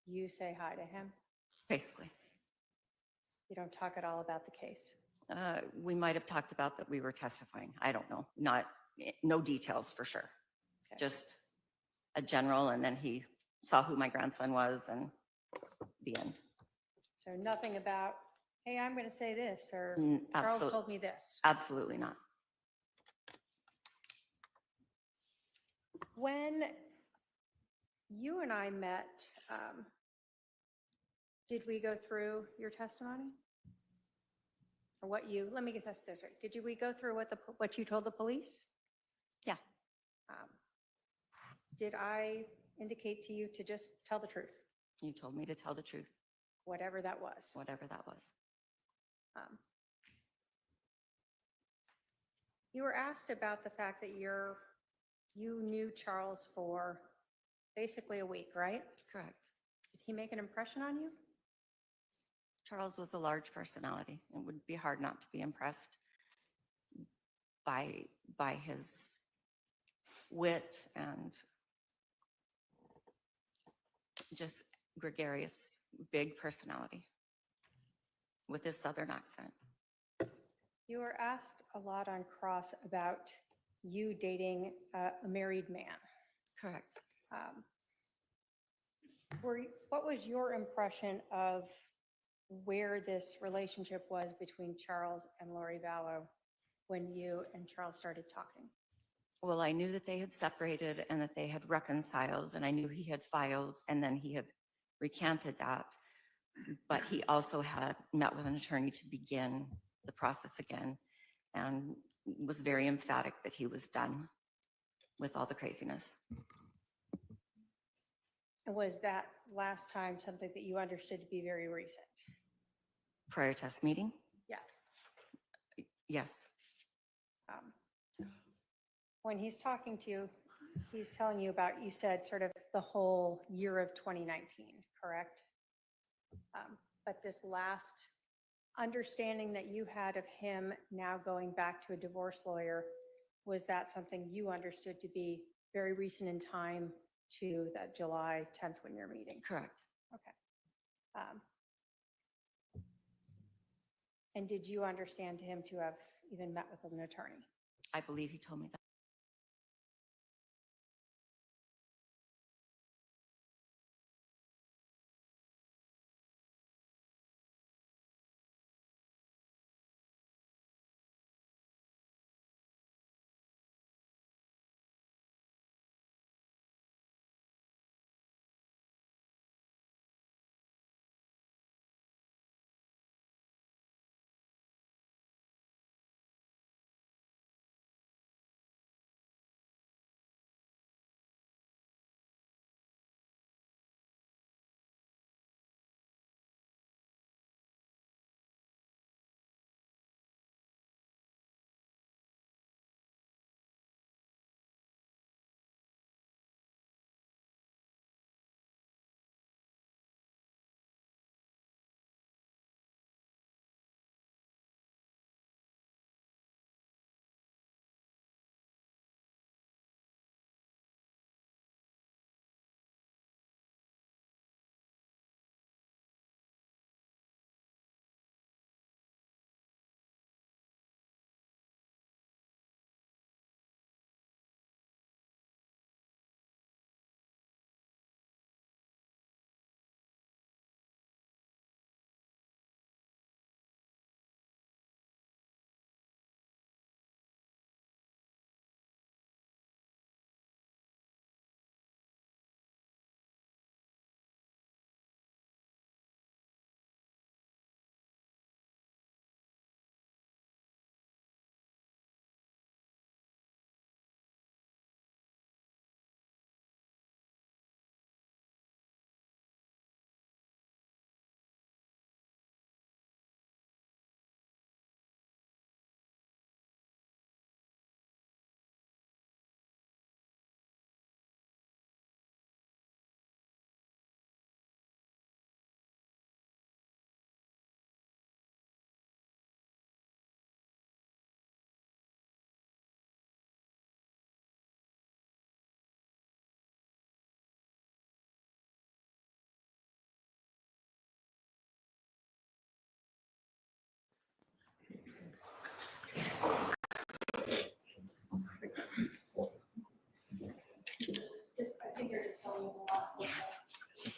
you say hi to him? Basically. You don't talk at all about the case? We might have talked about that we were testifying. I don't know. Not no details for sure. Just a general, and then he saw who my grandson was and the end. So nothing about, hey, I'm going to say this, or Charles Absolutely, told me this. absolutely not. When you and I met, did we go through your testimony? Or let me get this right. We go through what you told the police? Yeah. Did I indicate to you to just tell the truth, You told me to tell the truth, whatever that was? whatever that was. You were asked about the fact that you knew Charles for basically a week, right? Correct. Did he make an impression on you? Charles was a large personality. It would be hard not to be impressed by his wit and just gregarious, big personality with his Southern accent. You were asked a lot on cross about you dating a married man. Correct. What was your impression of where this relationship was between Charles and Lori Vallow when you and Charles started talking? Well, I knew that they had separated and that they had reconciled, and I knew he had filed and then he had recanted that. But he also had met with an attorney to begin the process again and was very emphatic that he was done with all the craziness. Was that last time something that you understood to be very recent? Prior test meeting? Yeah. Yes. When he's talking to you, he's telling you about, you said sort of the whole year of 2019, correct? But this last understanding that you had of him now going back to a divorce lawyer, was that something you understood to be very recent in time to that July 10th when you're meeting? Correct. Okay. And did you understand him to have even met with an attorney? I believe he told me that.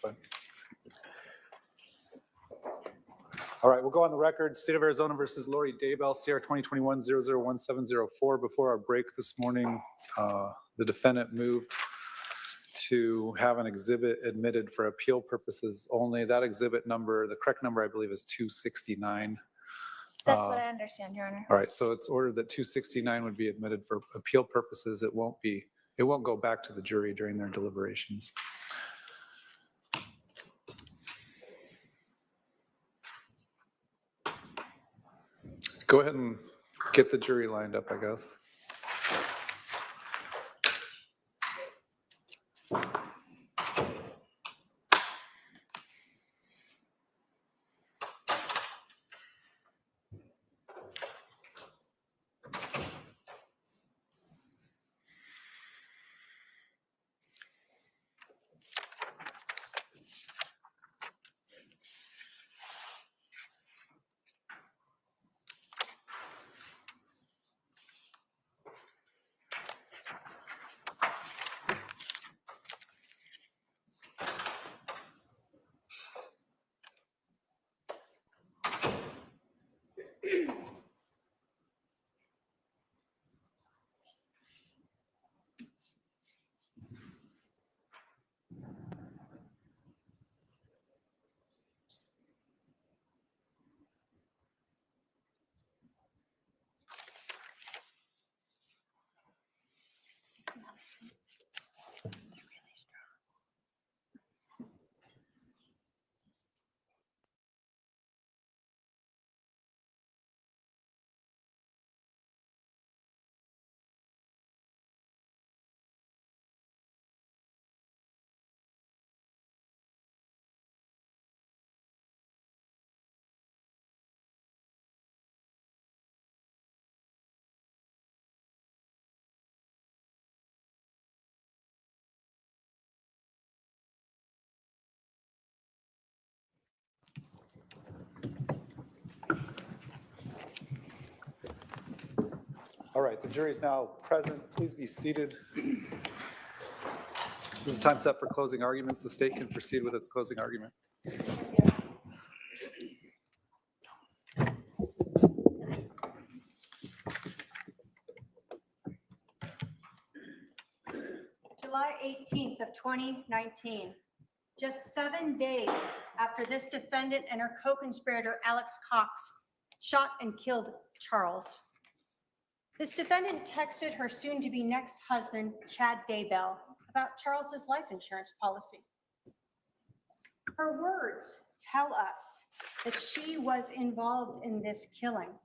fine. All right, we'll go on the record. State of Arizona versus Lori Daybell, CR 2021-001704. Before our break this morning, the defendant moved to have an exhibit admitted for appeal purposes only. That exhibit number, the correct number, I believe, is 269. That's what I understand, Your Honor. All right, so it's ordered that 269 would be admitted for appeal purposes. It won't go back to the jury during their deliberations. Go ahead and get the jury lined up, I guess. All right, the jury is now present. Please be seated. This is time set for closing arguments. The state can proceed with its closing argument. July 18th of 2019, just 7 days after this defendant and her co-conspirator Alex Cox shot and killed Charles. This defendant texted her soon-to-be next husband, Chad Daybell, about Charles's life insurance policy. Her words tell us that she was involved in this killing.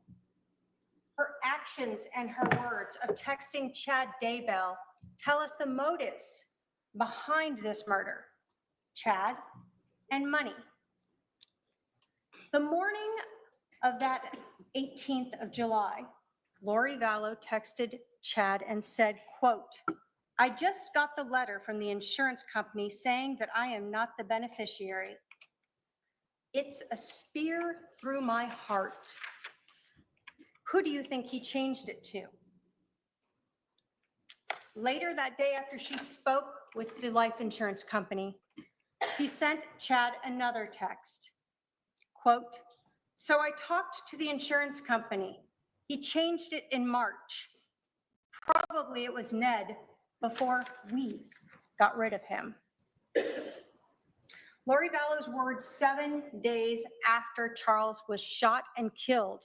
Her actions and her words of texting Chad Daybell tell us the motives behind this murder: Chad and money. The morning of that 18th of July, Lori Vallow texted Chad and said, quote, "I just got the letter from the insurance company saying that I am not the beneficiary. It's a spear through my heart. Who do you think he changed it to?" Later that day, after she spoke with the life insurance company, he sent Chad another text. Quote, "So I talked to the insurance company. He changed it in March. Probably it was Ned before we got rid of him." Lori Vallow's words 7 days after Charles was shot and killed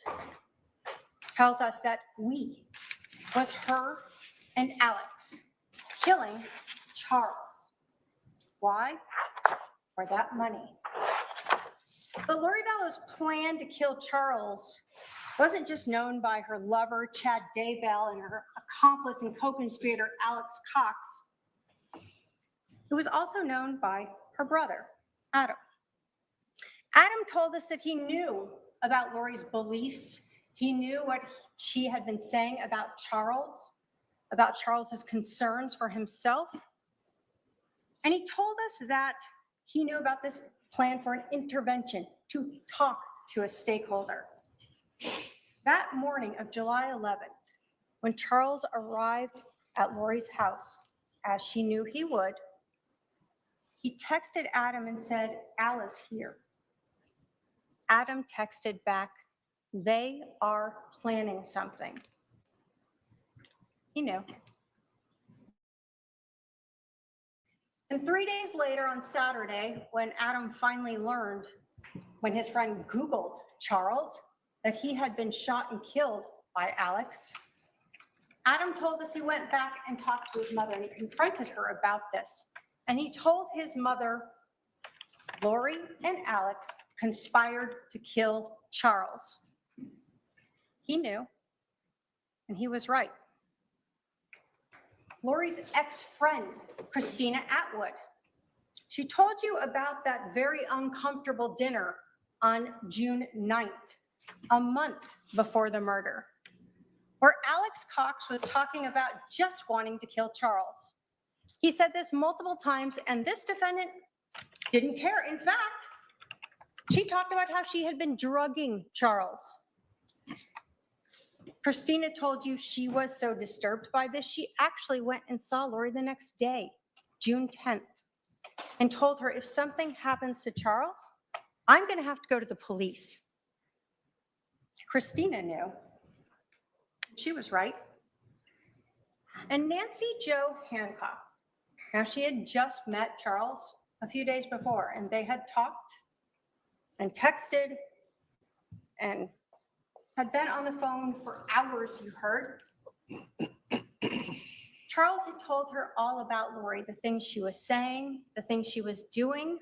tells us that we was her and Alex killing Charles. Why? For that money. But Lori Vallow's plan to kill Charles wasn't just known by her lover, Chad Daybell, and her accomplice and co-conspirator, Alex Cox. It was also known by her brother, Adam. Adam told us that he knew about Lori's beliefs. He knew what she had been saying about Charles's concerns for himself. And he told us that he knew about this plan for an intervention to talk to a stakeholder. That morning of July 11th, when Charles arrived at Lori's house, as she knew he would, He texted Adam and said, Al is here. Adam texted back, they are planning something. He knew. And 3 days later on Saturday, when Adam finally learned, when his friend Googled Charles, that he had been shot and killed by Alex, Adam told us he went back and talked to his mother and he confronted her about this. And he told his mother, Lori and Alex conspired to kill Charles. He knew, and he was right. Lori's ex-friend, Christina Atwood, she told you about that very uncomfortable dinner on June 9th, a month before the murder, where Alex Cox was talking about just wanting to kill Charles. He said this multiple times, and this defendant didn't care. In fact, she talked about how she had been drugging Charles. Christina told you she was so disturbed by this, she actually went and saw Lori the next day, June 10th, and told her, if something happens to Charles, I'm going to have to go to the police. Christina knew. She was right. And Nancy Jo Hancock, now she had just met Charles a few days before, and they had talked and texted and had been on the phone for hours, you heard. Charles had told her all about Lori, the things she was saying, the things she was doing.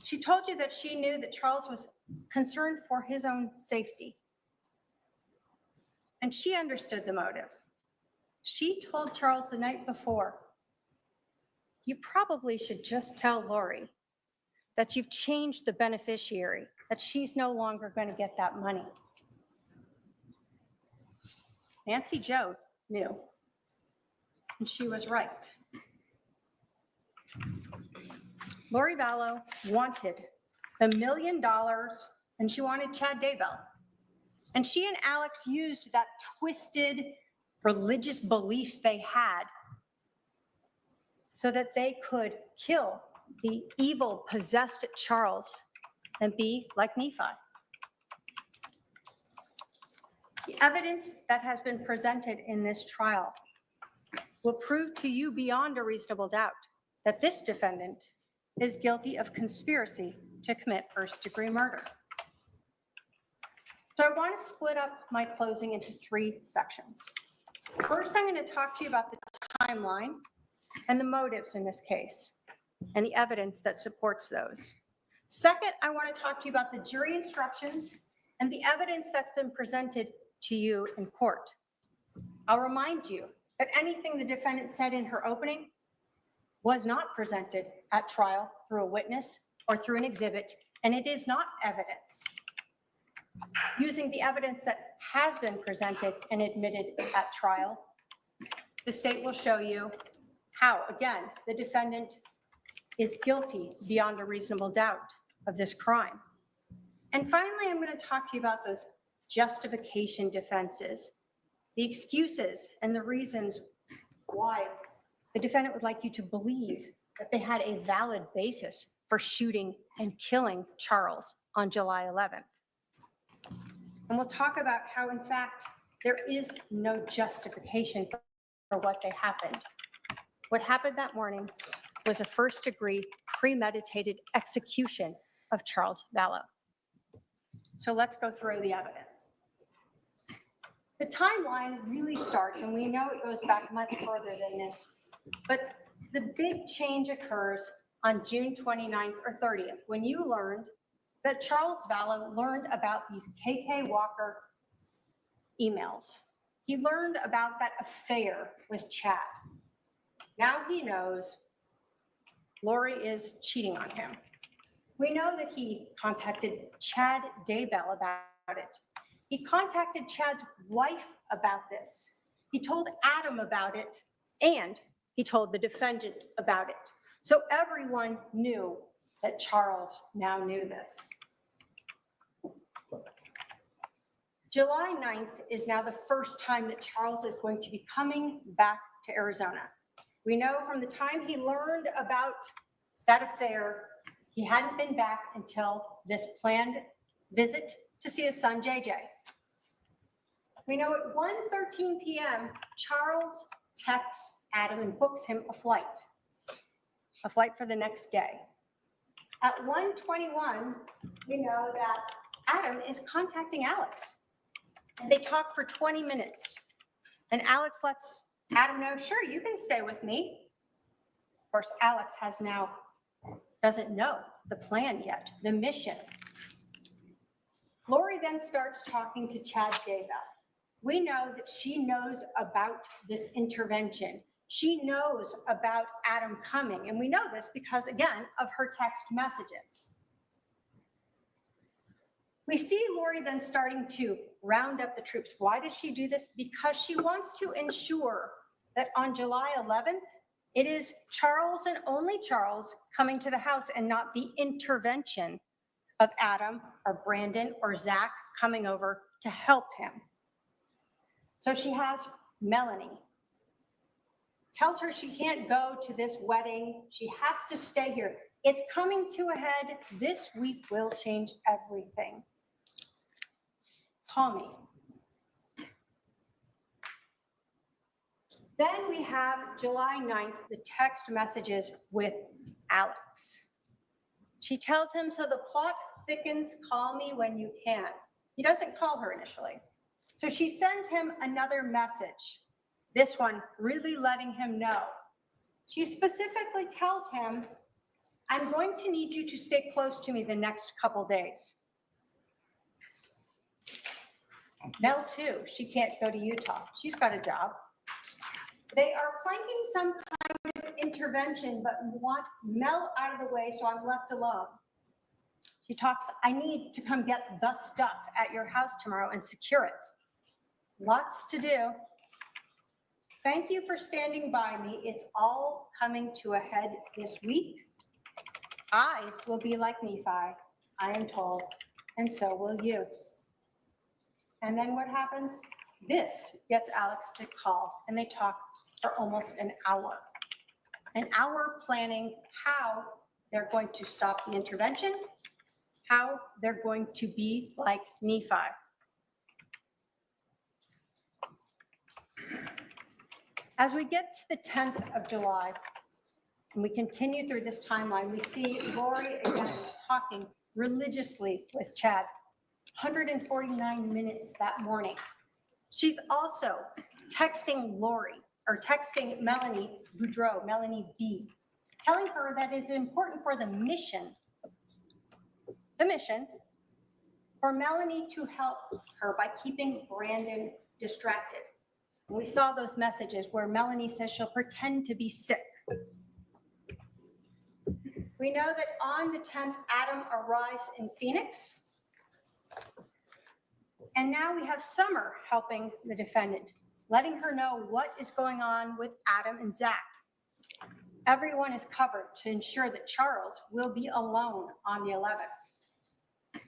She told you that she knew that Charles was concerned for his own safety. And she understood the motive. She told Charles the night before, you probably should just tell Lori that you've changed the beneficiary, that she's no longer going to get that money. Nancy Jo knew, and she was right. Lori Vallow wanted $1 million, and she wanted Chad Daybell. And she and Alex used that twisted religious beliefs they had so that they could kill the evil, possessed Charles and be like Nephi. The evidence that has been presented in this trial will prove to you beyond a reasonable doubt that this defendant is guilty of conspiracy to commit first-degree murder. So I want to split up my closing into 3 sections. First, I'm going to talk to you about the timeline and the motives in this case and the evidence that supports those. Second, I want to talk to you about the jury instructions and the evidence that's been presented to you in court. I'll remind you that anything the defendant said in her opening was not presented at trial through a witness or through an exhibit, and it is not evidence. Using the evidence that has been presented and admitted at trial, the state will show you how, again, the defendant is guilty beyond a reasonable doubt of this crime. And finally, I'm going to talk to you about those justification defenses, the excuses and the reasons why the defendant would like you to believe that they had a valid basis for shooting and killing Charles on July 11th. And we'll talk about how, in fact, there is no justification for what they happened. What happened that morning was a first-degree premeditated execution of Charles Vallow. So let's go through the evidence. The timeline really starts, and we know it goes back much further than this, but the big change occurs on June 29th or 30th, when you learned that Charles Vallow learned about these KK Walker emails. He learned about that affair with Chad. Now he knows Lori is cheating on him. We know that he contacted Chad Daybell about it. He contacted Chad's wife about this. He told Adam about it, and he told the defendant about it. So everyone knew that Charles now knew this. July 9th is now the first time that Charles is going to be coming back to Arizona. We know from the time he learned about that affair. He hadn't been back until this planned visit to see his son, JJ. We know at 1:13 p.m., Charles texts Adam and books him a flight for the next day. At 1:21, we know that Adam is contacting Alex, and they talk for 20 minutes. And Alex lets Adam know, sure, you can stay with me. Of course, Alex doesn't know the plan yet, the mission. Lori then starts talking to Chad Daybell. We know that she knows about this intervention. She knows about Adam coming, and we know this because, again, of her text messages. We see Lori then starting to round up the troops. Why does she do this? Because she wants to ensure that on July 11th, it is Charles and only Charles coming to the house and not the intervention of Adam or Brandon or Zach coming over to help him. So she has Melanie. Tells her she can't go to this wedding. She has to stay here. It's coming to a head. This week will change everything. Call me. Then we have July 9th, the text messages with Alex. She tells him, so the plot thickens, call me when you can. He doesn't call her initially. So she sends him another message. This one really letting him know. She specifically tells him, I'm going to need you to stay close to me the next couple days. Mel too, she can't go to Utah. She's got a job. They are planning some kind of intervention, but want Mel out of the way, so I'm left alone. She talks, I need to come get the stuff at your house tomorrow and secure it. Lots to do. Thank you for standing by me. It's all coming to a head this week. I will be like Nephi, I am told, and so will you. And then what happens? This gets Alex to call, and they talk for almost an hour. An hour planning how they're going to stop the intervention, how they're going to be like Nephi. As we get to the 10th of July, and we continue through this timeline, we see Lori again talking religiously with Chad, 149 minutes that morning. She's also texting Melanie Boudreau, Melanie B, telling her that it's important for the mission, for Melanie to help her by keeping Brandon distracted. And we saw those messages where Melanie says she'll pretend to be sick. We know that on the 10th, Adam arrives in Phoenix. And now we have Summer helping the defendant, letting her know what is going on with Adam and Zach. Everyone is covered to ensure that Charles will be alone on the 11th.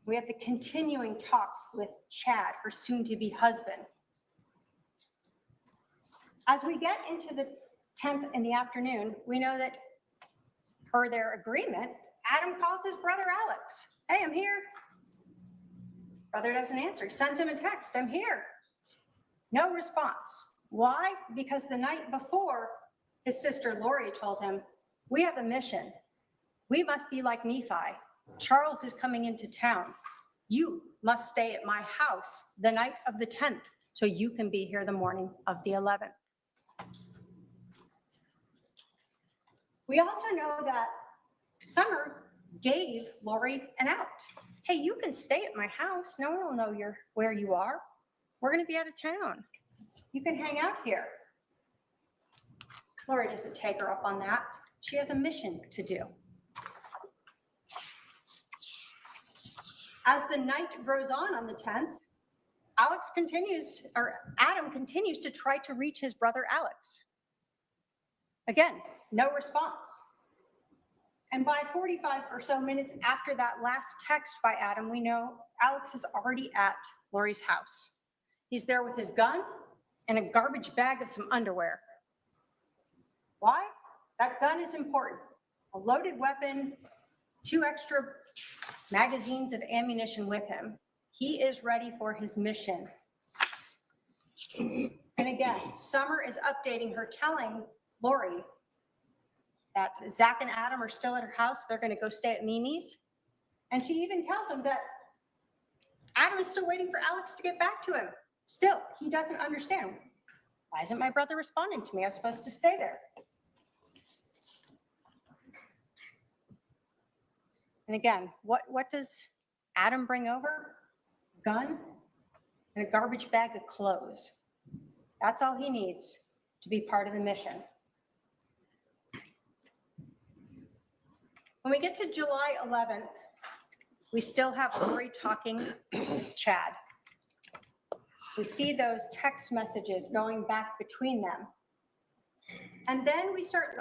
We have the continuing talks with Chad, her soon-to-be husband. As we get into the 10th in the afternoon, we know that per their agreement, Adam calls his brother Alex. Hey, I'm here. Brother doesn't answer. He sends him a text. I'm here. No response. Why? Because the night before, his sister Lori told him, we have a mission. We must be like Nephi. Charles is coming into town. You must stay at my house the night of the 10th so you can be here the morning of the 11th. We also know that Summer gave Lori an out. Hey, you can stay at my house. No one will know where you are. We're going to be out of town. You can hang out here. Lori doesn't take her up on that. She has a mission to do. As the night grows on the 10th, Adam continues to try to reach his brother Alex. Again, no response. And by 45 or so minutes after that last text by Adam, we know Alex is already at Lori's house. He's there with his gun and a garbage bag of some underwear. Why? That gun is important. a loaded weapon, 2 extra magazines of ammunition with him. He is ready for his mission. And again, Summer is updating her, telling Lori that Zach and Adam are still at her house. They're going to go stay at Mimi's. And she even tells him that Adam is still waiting for Alex to get back to him. Still, he doesn't understand. Why isn't my brother responding to me? I was supposed to stay there. And again, what does Adam bring over? Gun and a garbage bag of clothes. That's all he needs to be part of the mission. When we get to July 11th, we still have Lori talking with Chad. We see those text messages going back between them. And then we start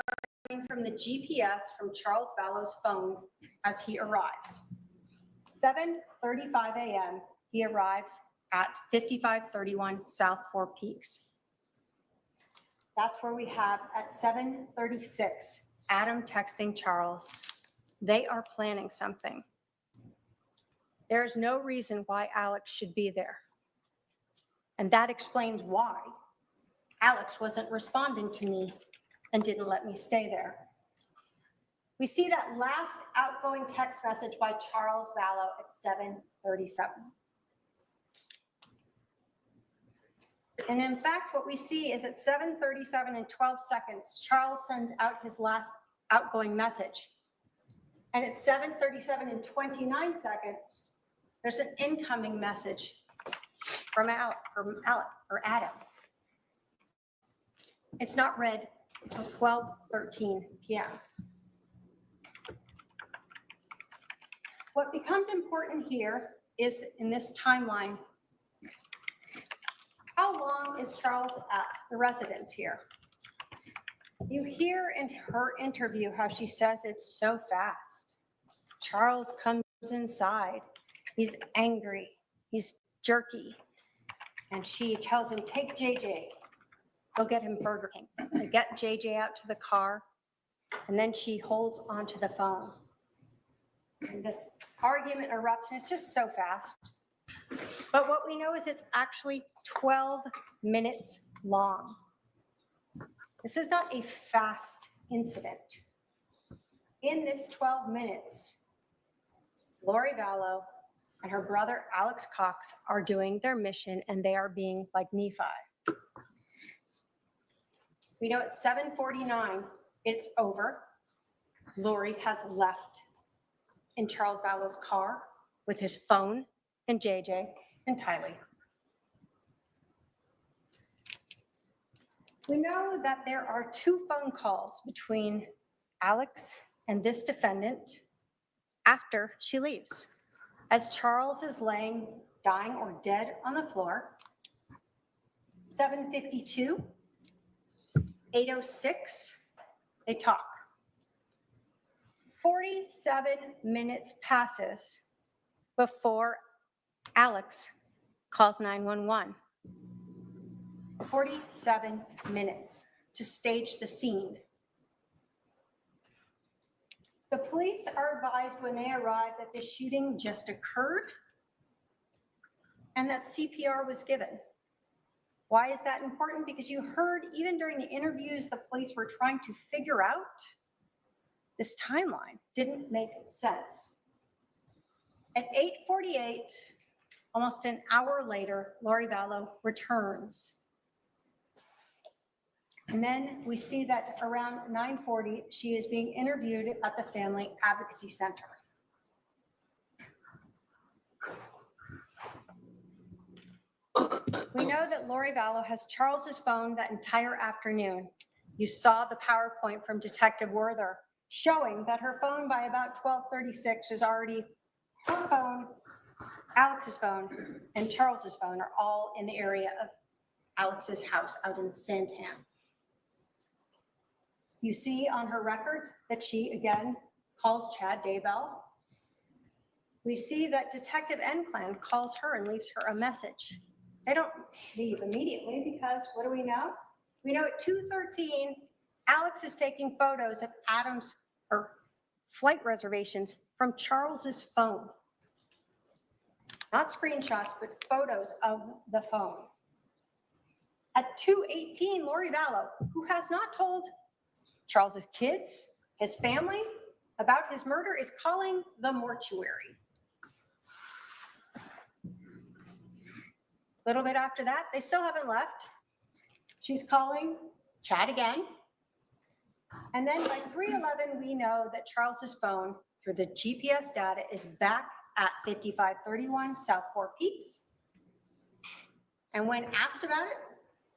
learning from the GPS from Charles Vallow's phone as he arrives. 7:35 a.m., he arrives at 5531 South Four Peaks. That's where we have at 7:36, Adam texting Charles. They are planning something. There is no reason why Alex should be there. And that explains why Alex wasn't responding to me and didn't let me stay there. We see that last outgoing text message by Charles Vallow at 7:37. And in fact, what we see is at 7:37 and 12 seconds, Charles sends out his last outgoing message. And at 7:37 and 29 seconds, there's an incoming message from Adam. It's not read until 12:13 p.m. What becomes important here is in this timeline, how long is Charles at the residence here? You hear in her interview how she says it's so fast. Charles comes inside. He's angry. He's jerky. And she tells him, take JJ. Go get him Burger King. They get JJ out to the car. And then she holds onto the phone. And this argument erupts, and it's just so fast. But what we know is it's actually 12 minutes long. This is not a fast incident. In this 12 minutes, Lori Vallow and her brother Alex Cox are doing their mission, and they are being like Nephi. We know at 7:49, it's over. Lori has left in Charles Vallow's car with his phone and JJ and Tylee. We know that there are 2 phone calls between Alex and this defendant after she leaves. As Charles is laying, dying or dead on the floor, 7:52, 8:06, they talk. 47 minutes passes before Alex calls 911. 47 minutes to stage the scene. The police are advised when they arrive that the shooting just occurred and that CPR was given. Why is that important? Because you heard even during the interviews, the police were trying to figure out this timeline. Didn't make sense. At 8:48, almost an hour later, Lori Vallow returns. And then we see that around 9:40, she is being interviewed at the Family Advocacy Center. We know that Lori Vallow has Charles's phone that entire afternoon. You saw the PowerPoint from Detective Werther showing that her phone by about 12:36 is already her phone, Alex's phone, and Charles's phone are all in the area of Alex's house out in Sandham. You see on her records that she again calls Chad Daybell. We see that Detective Enclan calls her and leaves her a message. They don't leave immediately because what do we know? We know at 2:13, Alex is taking photos of flight reservations from Charles's phone. Not screenshots, but photos of the phone. At 2:18, Lori Vallow, who has not told Charles's kids, his family, about his murder, is calling the mortuary. A little bit after that, they still haven't left. She's calling Chad again. And then by 3:11, we know that Charles's phone, through the GPS data, is back at 5531 South Four Peaks. And when asked about it,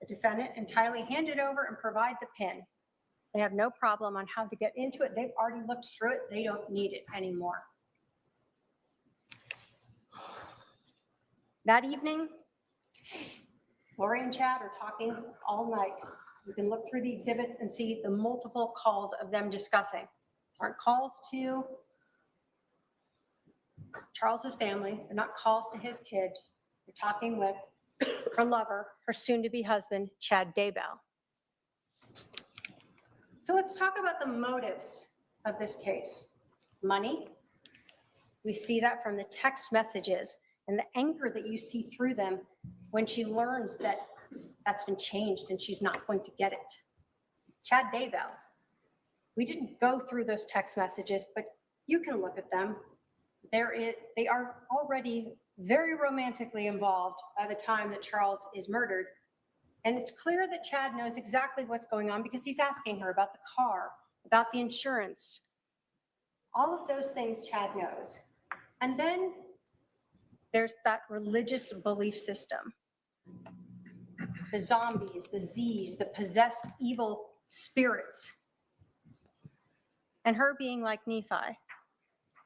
the defendant entirely handed over and provide the PIN. They have no problem on how to get into it. They've already looked through it. They don't need it anymore. That evening, Lori and Chad are talking all night. You can look through the exhibits and see the multiple calls of them discussing. These aren't calls to Charles's family. They're not calls to his kids. They're talking with her lover, her soon-to-be husband, Chad Daybell. So let's talk about the motives of this case. Money. We see that from the text messages and the anger that you see through them when she learns that that's been changed and she's not going to get it. Chad Daybell. We didn't go through those text messages, but you can look at them. They are already very romantically involved by the time that Charles is murdered. And it's clear that Chad knows exactly what's going on because he's asking her about the car, about the insurance. All of those things Chad knows. And then there's that religious belief system. The zombies, the Z's, the possessed evil spirits. And her being like Nephi.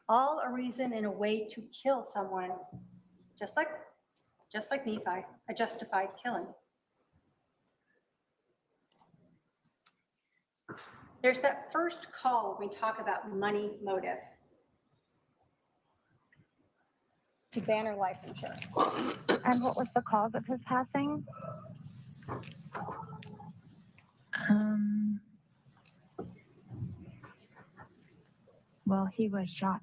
All a reason and a way to kill someone, just like Nephi, a justified killing. There's that first call when we talk about money motive. To Banner Life Insurance. And what was the cause of his passing? Well, he was shot.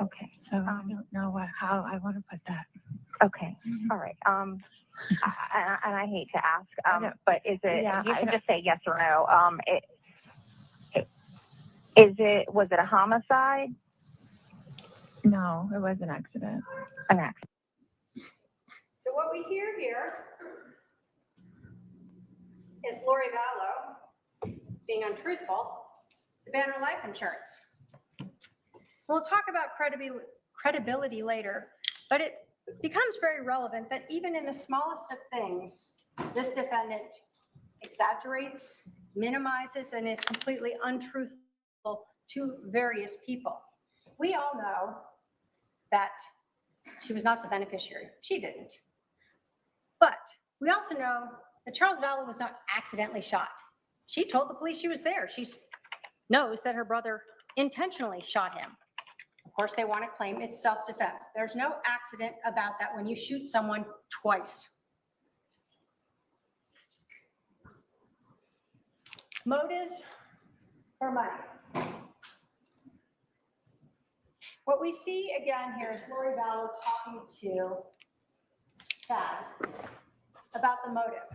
Okay, so I don't know how I want to put that. Okay, all right. And I hate to ask, but is it? Yeah, you can just say yes or no. Was it a homicide? No, it was an accident. An accident. So what we hear here is Lori Vallow being untruthful to Banner Life Insurance. We'll talk about credibility later, but it becomes very relevant that even in the smallest of things, this defendant exaggerates, minimizes, and is completely untruthful to various people. We all know that she was not the beneficiary. She didn't. But we also know that Charles Vallow was not accidentally shot. She told the police she was there. She knows that her brother intentionally shot him. Of course, they want to claim it's self-defense. There's no accident about that when you shoot someone twice. Motives for money. What we see again here is Lori Vallow talking to Chad about the motive.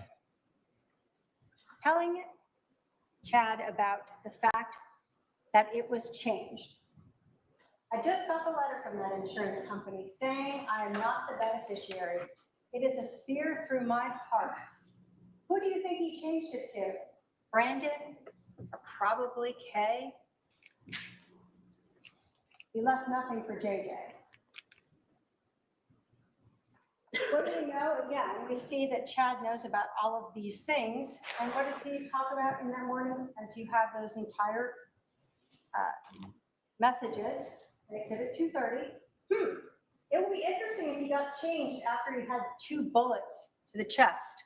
Telling Chad about the fact that it was changed. I just got the letter from that insurance company saying I am not the beneficiary. It is a spear through my heart. Who do you think he changed it to? Brandon? Or probably Kay? He left nothing for JJ. What do we know? Again, we see that Chad knows about all of these things. And what does he talk about in that morning as you have those entire messages? Exhibit 230. It would be interesting if he got changed after he had 2 bullets to the chest.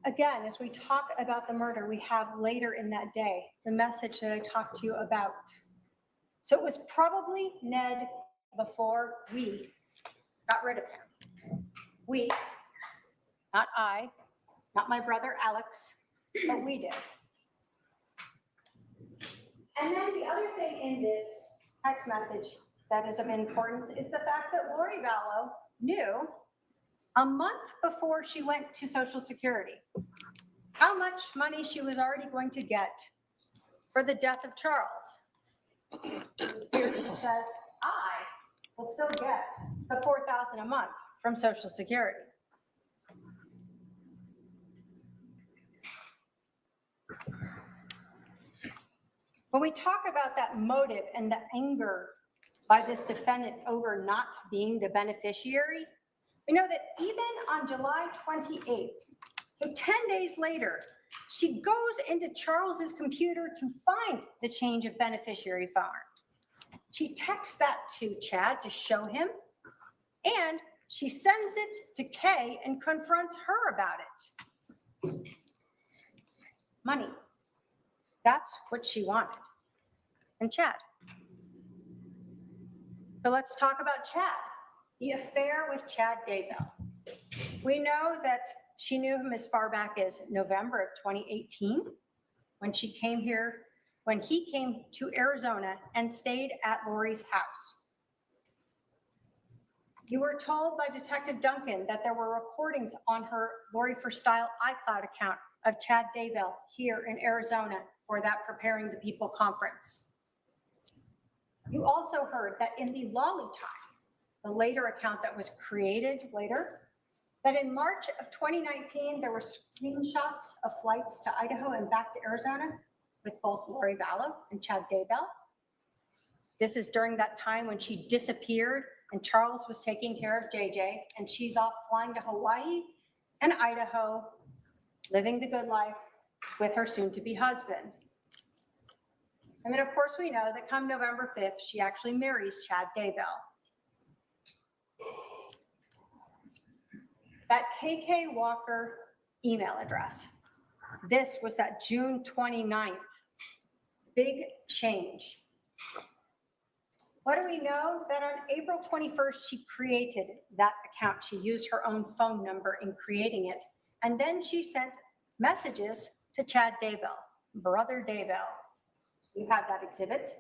Again, as we talk about the murder, we have later in that day the message that I talked to you about. So it was probably Ned before we got rid of him. We, not I, not my brother Alex, but we did. And then the other thing in this text message that is of importance is the fact that Lori Vallow knew a month before she went to Social Security how much money she was already going to get for the death of Charles. Here she says, I will still get the $4,000 a month from Social Security. When we talk about that motive and the anger by this defendant over not being the beneficiary, we know that even on July 28th, so 10 days later, she goes into Charles's computer to find the change of beneficiary form. She texts that to Chad to show him, and she sends it to Kay and confronts her about it. Money. That's what she wanted. And Chad. So let's talk about Chad, the affair with Chad Daybell. We know that she knew him as far back as November of 2018, when he came to Arizona and stayed at Lori's house. You were told by Detective Duncan that there were recordings on her Lori for Style iCloud account of Chad Daybell here in Arizona for that Preparing the People conference. You also heard that in the Lolly time, the later account that was created later, that in March of 2019, there were screenshots of flights to Idaho and back to Arizona with both Lori Vallow and Chad Daybell. This is during that time when she disappeared and Charles was taking care of JJ, and she's off flying to Hawaii and Idaho, living the good life with her soon-to-be husband. And then, of course, we know that come November 5th, she actually marries Chad Daybell. That KK Walker email address, this was that June 29th, big change. What do we know? That on April 21st, she created that account. She used her own phone number in creating it. And then she sent messages to Chad Daybell, brother Daybell. You have that exhibit.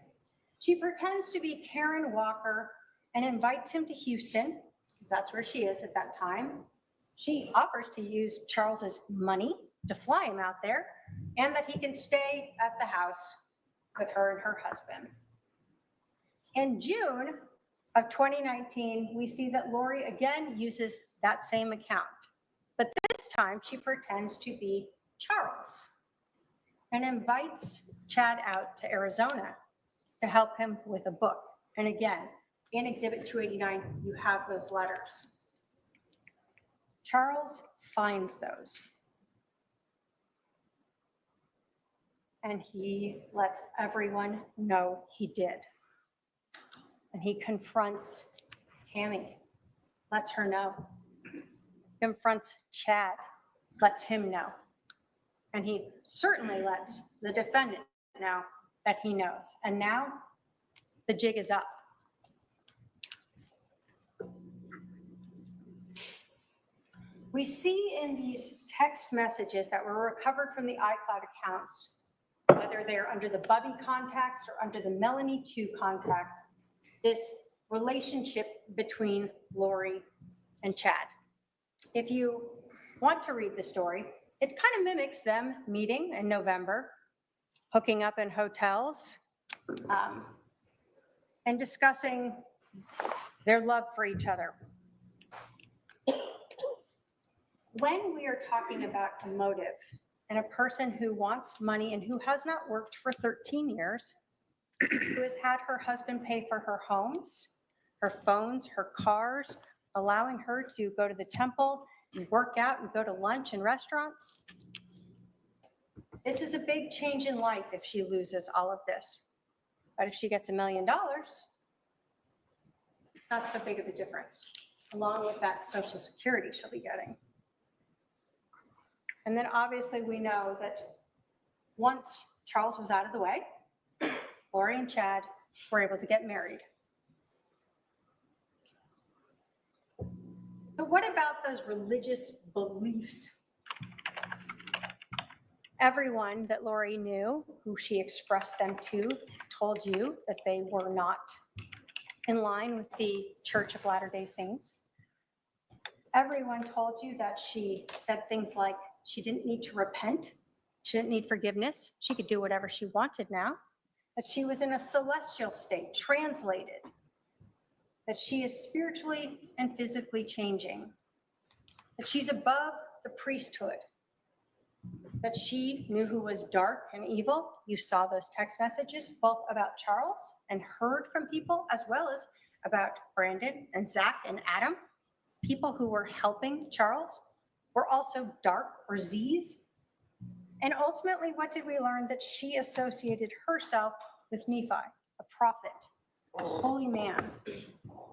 She pretends to be Karen Walker and invites him to Houston, because that's where she is at that time. She offers to use Charles's money to fly him out there, and that he can stay at the house with her and her husband. In June of 2019, we see that Lori again uses that same account, but this time she pretends to be Charles and invites Chad out to Arizona to help him with a book. And again, in Exhibit 289, you have those letters. Charles finds those. And he lets everyone know he did. And he confronts Tammy, lets her know. Confronts Chad, lets him know. And he certainly lets the defendant know that he knows. And now the jig is up. We see in these text messages that were recovered from the iCloud accounts, whether they're under the Bubby context or under the Melanie 2 contact, this relationship between Lori and Chad. If you want to read the story, it kind of mimics them meeting in November, hooking up in hotels, and discussing their love for each other. When we are talking about a motive and a person who wants money and who has not worked for 13 years, who has had her husband pay for her homes, her phones, her cars, allowing her to go to the temple and work out and go to lunch in restaurants, this is a big change in life if she loses all of this. But if she gets $1 million, it's not so big of a difference, along with that Social Security she'll be getting. And then obviously we know that once Charles was out of the way, Lori and Chad were able to get married. So what about those religious beliefs? Everyone that Lori knew, who she expressed them to, told you that they were not in line with the Church of Latter-day Saints. Everyone told you that she said things like she didn't need to repent, she didn't need forgiveness, she could do whatever she wanted now, that she was in a celestial state, translated, that she is spiritually and physically changing, that she's above the priesthood, that she knew who was dark and evil. You saw those text messages, both about Charles and heard from people, as well as about Brandon and Zach and Adam. People who were helping Charles were also dark or Z's. And ultimately, what did we learn? That she associated herself with Nephi, a prophet, a holy man,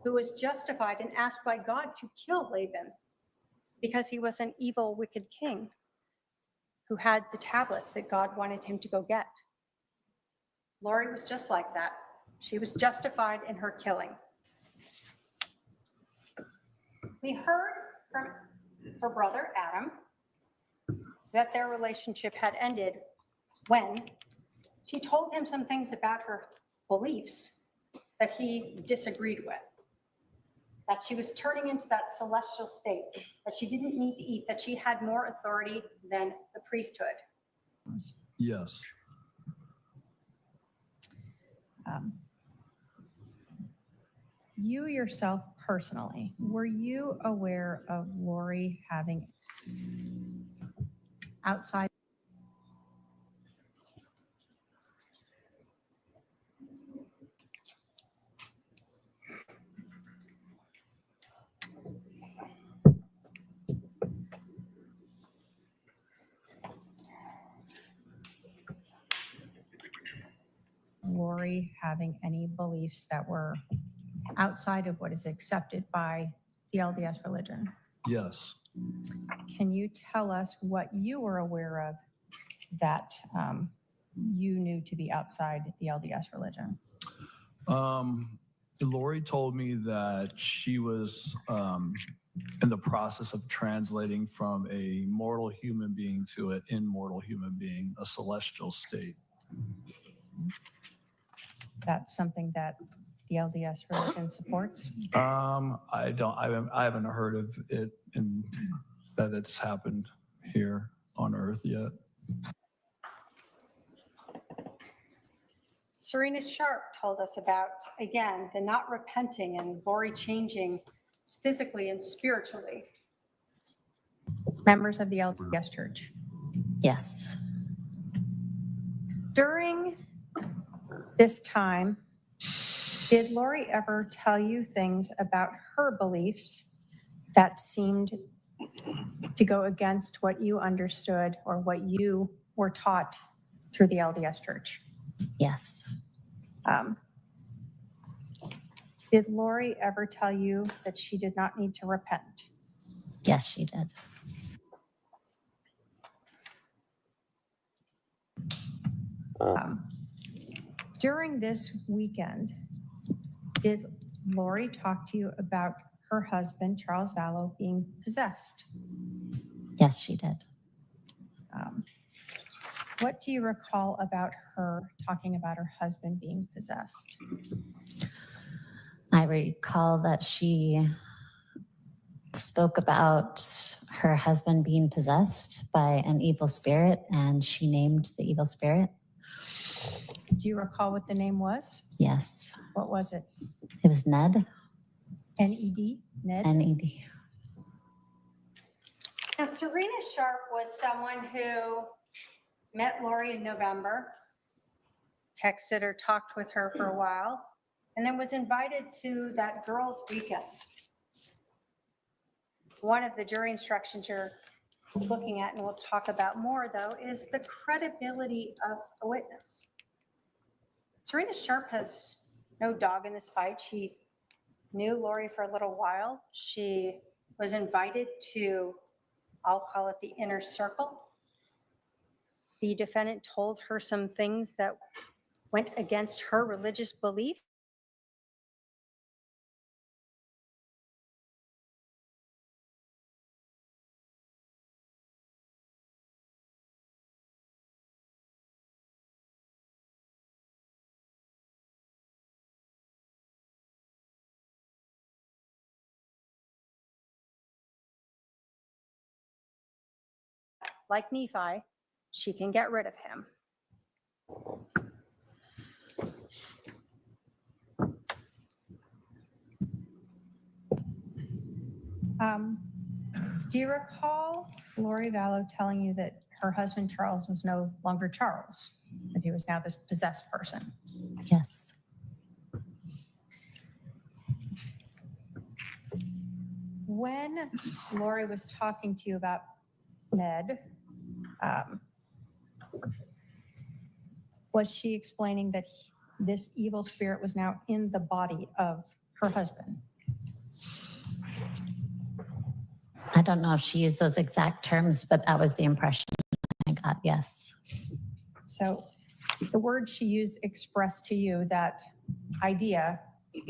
who was justified and asked by God to kill Laban because he was an evil, wicked king who had the tablets that God wanted him to go get. Lori was just like that. She was justified in her killing. We heard from her brother, Adam, that their relationship had ended when she told him some things about her beliefs that he disagreed with. That she was turning into that celestial state, that she didn't need to eat, that she had more authority than the priesthood. Yes. You yourself personally, were you aware of Lori having outside? Lori having any beliefs that were outside of what is accepted by the LDS religion? Yes. Can you tell us what you were aware of that you knew to be outside the LDS religion? Lori told me that she was in the process of translating from a mortal human being to an immortal human being, a celestial state. That's something that the LDS religion supports? I haven't heard of it in that it's happened here on Earth yet. Serena Sharp told us about, again, the not repenting and Lori changing physically and spiritually. Members of the LDS Church? Yes. During this time, did Lori ever tell you things about her beliefs that seemed to go against what you understood or what you were taught through the LDS Church? Yes. Did Lori ever tell you that she did not need to repent? Yes, she did. During this weekend, did Lori talk to you about her husband, Charles Vallow, being possessed? Yes, she did. What do you recall about her talking about her husband being possessed? I recall that she spoke about her husband being possessed by an evil spirit, and she named the evil spirit. Do you recall what the name was? Yes. What was it? It was Ned. N-E-D? Ned? N-E-D. Now, Serena Sharp was someone who met Lori in November, texted or talked with her for a while, and then was invited to that girls' weekend. One of the jury instructions you're looking at, and we'll talk about more though, is the credibility of a witness. Serena Sharp has no dog in this fight. She knew Lori for a little while. She was invited to, I'll call it the inner circle. The defendant told her some things that went against her religious belief. like Nephi, she can get rid of him. Do you recall Lori Vallow telling you that her husband Charles was no longer Charles, that he was now this possessed person? Yes. When Lori was talking to you about Ned, was she explaining that this evil spirit was now in the body of her husband? I don't know if she used those exact terms, but that was the impression I got. Yes. So the word she used expressed to you that idea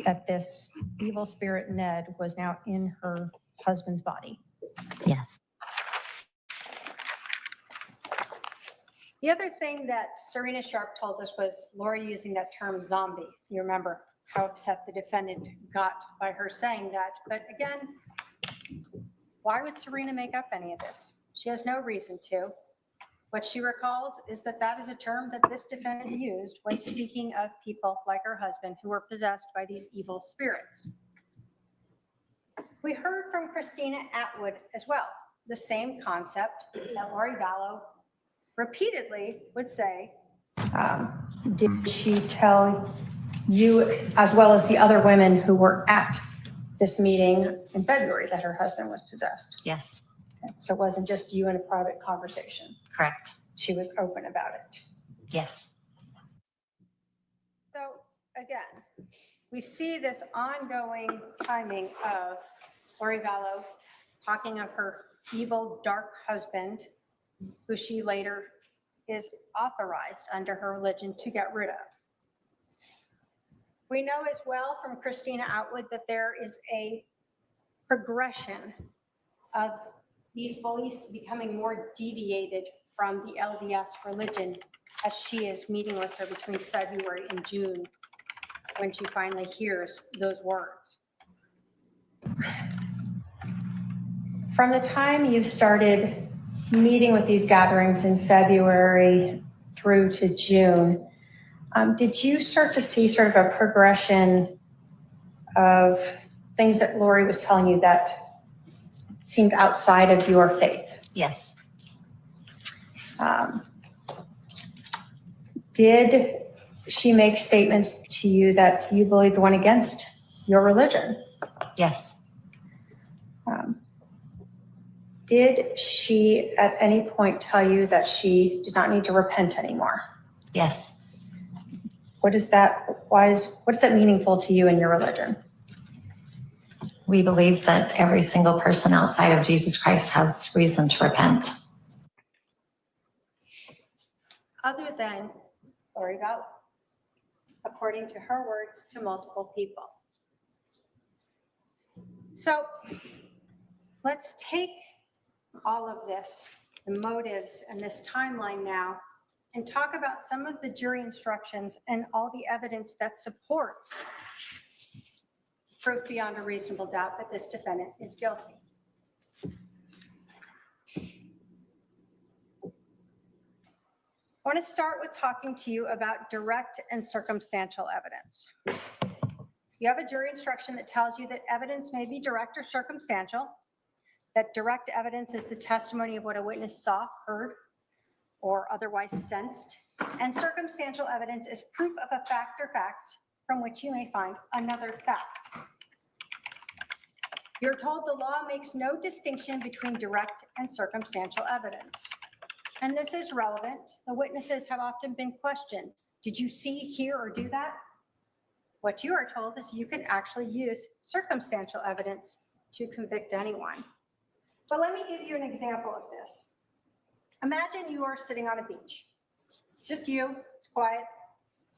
that this evil spirit Ned was now in her husband's body. Yes. The other thing that Serena Sharp told us was Lori using that term zombie. You remember how upset the defendant got by her saying that. But again, why would Serena make up any of this? She has no reason to. What she recalls is that that is a term that this defendant used when speaking of people like her husband who were possessed by these evil spirits. We heard from Christina Atwood as well, the same concept that Lori Vallow repeatedly would say. Did she tell you, as well as the other women who were at this meeting in February, that her husband was possessed? Yes. Okay. So it wasn't just you in a private conversation? Correct. She was open about it? Yes. So again, we see this ongoing timing of Lori Vallow talking of her evil, dark husband, who she later is authorized under her religion to get rid of. We know as well from Christina Atwood that there is a progression of these beliefs becoming more deviated from the LDS religion as she is meeting with her between February and June when she finally hears those words. From the time you started meeting with these gatherings in February through to June, did you start to see sort of a progression of things that Lori was telling you that seemed outside of your faith? Yes. Did she make statements to you that you believed went against your religion? Yes. Did she at any point tell you that she did not need to repent anymore? Yes. What is that? What is that meaningful to you in your religion? We believe that every single person outside of Jesus Christ has reason to repent. Other than Lori Vallow, according to her words to multiple people. So let's take all of this, the motives and this timeline now, and talk about some of the jury instructions and all the evidence that supports proof beyond a reasonable doubt that this defendant is guilty. I want to start with talking to you about direct and circumstantial evidence. You have a jury instruction that tells you that evidence may be direct or circumstantial, that direct evidence is the testimony of what a witness saw, heard, or otherwise sensed, and circumstantial evidence is proof of a fact or facts from which you may find another fact. You're told the law makes no distinction between direct and circumstantial evidence. And this is relevant. The witnesses have often been questioned. Did you see, hear, or do that? What you are told is you can actually use circumstantial evidence to convict anyone. But let me give you an example of this. Imagine you are sitting on a beach. Just you, it's quiet.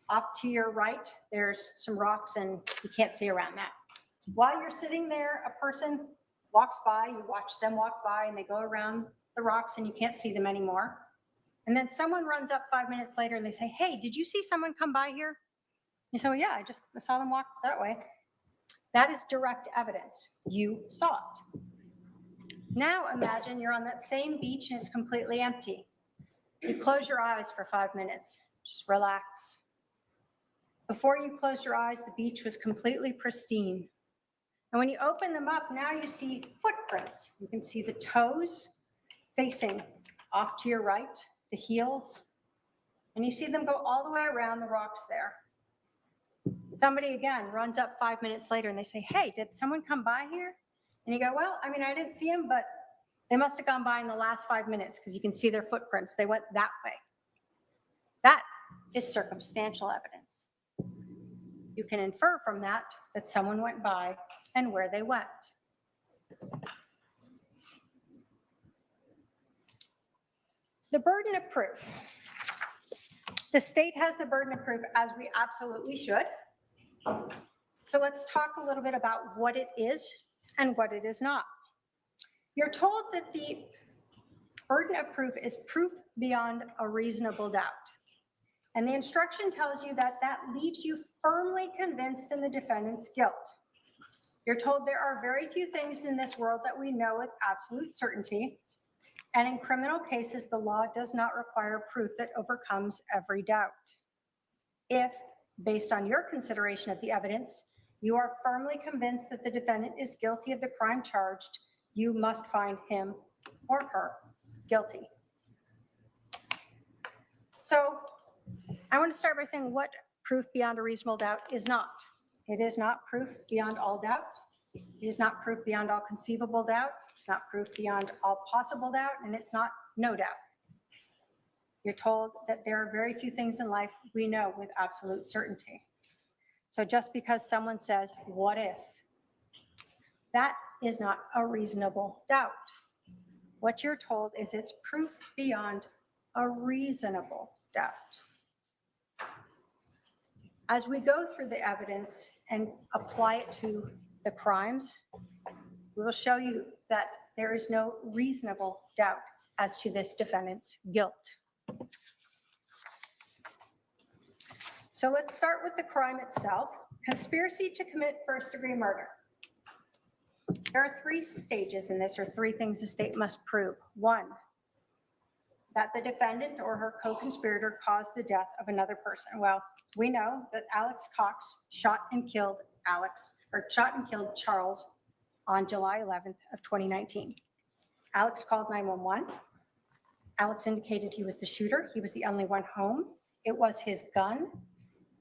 Off to your right, there's some rocks and you can't see around that. While you're sitting there, a person walks by, you watch them walk by and they go around the rocks and you can't see them anymore. And then someone runs up 5 minutes later and they say, hey, did you see someone come by here? You say, well, yeah, I saw them walk that way. That is direct evidence. You saw it. Now imagine you're on that same beach and it's completely empty. You close your eyes for 5 minutes. Just relax. Before you closed your eyes, the beach was completely pristine. And when you open them up, now you see footprints. You can see the toes facing off to your right, the heels, and you see them go all the way around the rocks there. Somebody again runs up 5 minutes later and they say, hey, did someone come by here? And you go, well, I mean, I didn't see them, but they must have gone by in the last 5 minutes because you can see their footprints. They went that way. That is circumstantial evidence. You can infer from that that someone went by and where they went. The burden of proof. The state has the burden of proof, as we absolutely should. So let's talk a little bit about what it is and what it is not. You're told that the burden of proof is proof beyond a reasonable doubt. And the instruction tells you that that leaves you firmly convinced in the defendant's guilt. You're told there are very few things in this world that we know with absolute certainty. And in criminal cases, the law does not require proof that overcomes every doubt. If, based on your consideration of the evidence, you are firmly convinced that the defendant is guilty of the crime charged, you must find him or her guilty. So I want to start by saying what proof beyond a reasonable doubt is not. It is not proof beyond all doubt. It is not proof beyond all conceivable doubt. It's not proof beyond all possible doubt, and it's not no doubt. You're told that there are very few things in life we know with absolute certainty. So just because someone says, what if? That is not a reasonable doubt. What you're told is it's proof beyond a reasonable doubt. As we go through the evidence and apply it to the crimes, we will show you that there is no reasonable doubt as to this defendant's guilt. So let's start with the crime itself. Conspiracy to commit first-degree murder. There are 3 stages in this, or 3 things the state must prove. 1, that the defendant or her co-conspirator caused the death of another person. Well, we know that Alex Cox shot and killed Charles on July 11th of 2019. Alex called 911. Alex indicated he was the shooter. He was the only one home. It was his gun.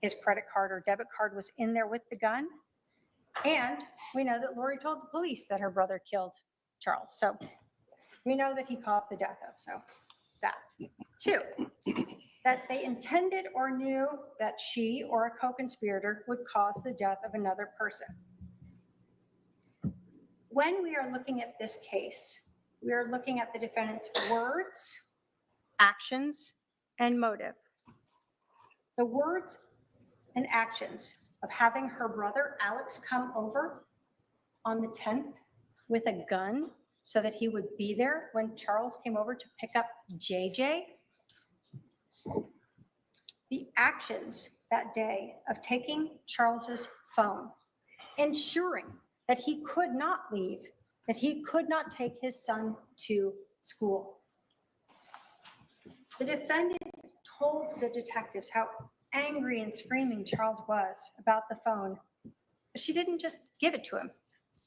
His credit card or debit card was in there with the gun. And we know that Lori told the police that her brother killed Charles. So we know that he caused the death of, so that. 2, that they intended or knew that she or a co-conspirator would cause the death of another person. When we are looking at this case, we are looking at the defendant's words, actions, and motive. The words and actions of having her brother Alex come over on the 10th with a gun so that he would be there when Charles came over to pick up JJ. The actions that day of taking Charles's phone, ensuring that he could not leave, that he could not take his son to school. The defendant told the detectives how angry and screaming Charles was about the phone, but she didn't just give it to him,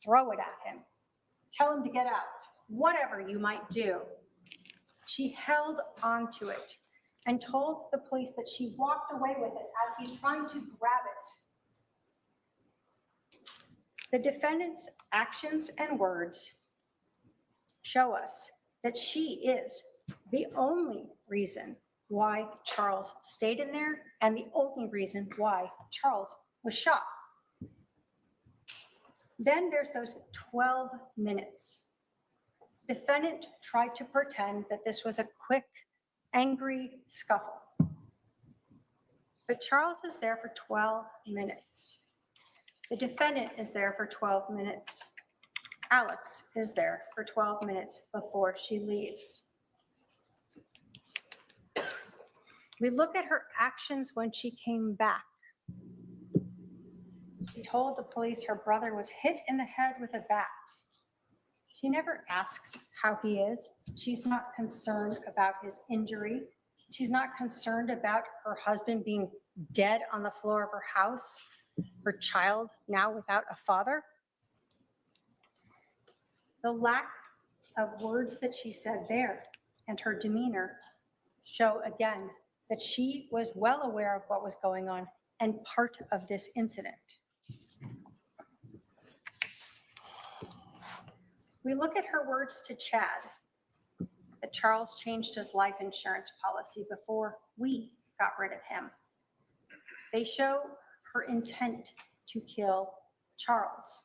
throw it at him, tell him to get out, whatever you might do. She held on to it and told the police that she walked away with it as he's trying to grab it. The defendant's actions and words show us that she is the only reason why Charles stayed in there and the only reason why Charles was shot. Then there's those 12 minutes. Defendant tried to pretend that this was a quick, angry scuffle. But Charles is there for 12 minutes. The defendant is there for 12 minutes. Alex is there for 12 minutes before she leaves. We look at her actions when she came back. She told the police her brother was hit in the head with a bat. She never asks how he is. She's not concerned about his injury. She's not concerned about her husband being dead on the floor of her house, her child now without a father. The lack of words that she said there and her demeanor show again that she was well aware of what was going on and part of this incident. We look at her words to Chad, that Charles changed his life insurance policy before we got rid of him. They show her intent to kill Charles.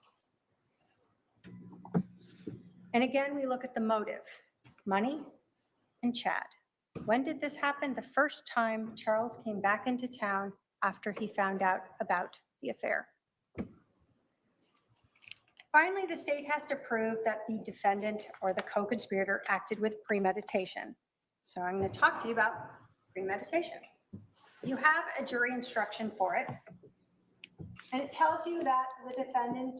And again, we look at the motive, money and Chad. When did this happen? The first time Charles came back into town after he found out about the affair. Finally, the state has to prove that the defendant or the co-conspirator acted with premeditation. So I'm going to talk to you about premeditation. You have a jury instruction for it, and it tells you that the defendant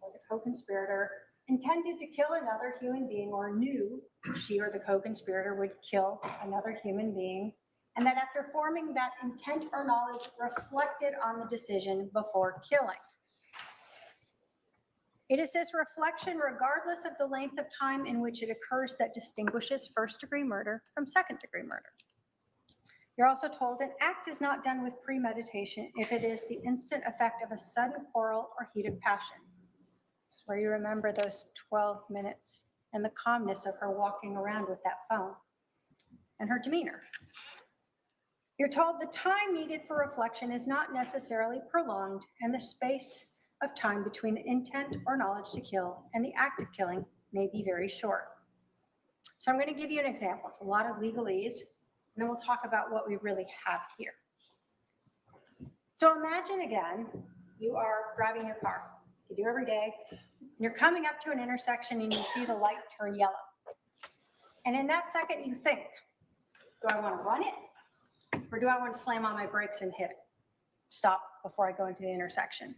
or the co-conspirator intended to kill another human being or knew she or the co-conspirator would kill another human being, and that after forming that intent or knowledge, reflected on the decision before killing. It is this reflection, regardless of the length of time in which it occurs, that distinguishes first-degree murder from second-degree murder. You're also told an act is not done with premeditation if it is the instant effect of a sudden quarrel or heat of passion. It's where you remember those 12 minutes and the calmness of her walking around with that phone and her demeanor. You're told the time needed for reflection is not necessarily prolonged, and the space of time between the intent or knowledge to kill and the act of killing may be very short. So I'm going to give you an example. It's a lot of legalese, and then we'll talk about what we really have here. So imagine again, you are driving your car. You do every day. And you're coming up to an intersection and you see the light turn yellow. And in that second you think, do I want to run it? Or do I want to slam on my brakes and hit it? Stop before I go into the intersection.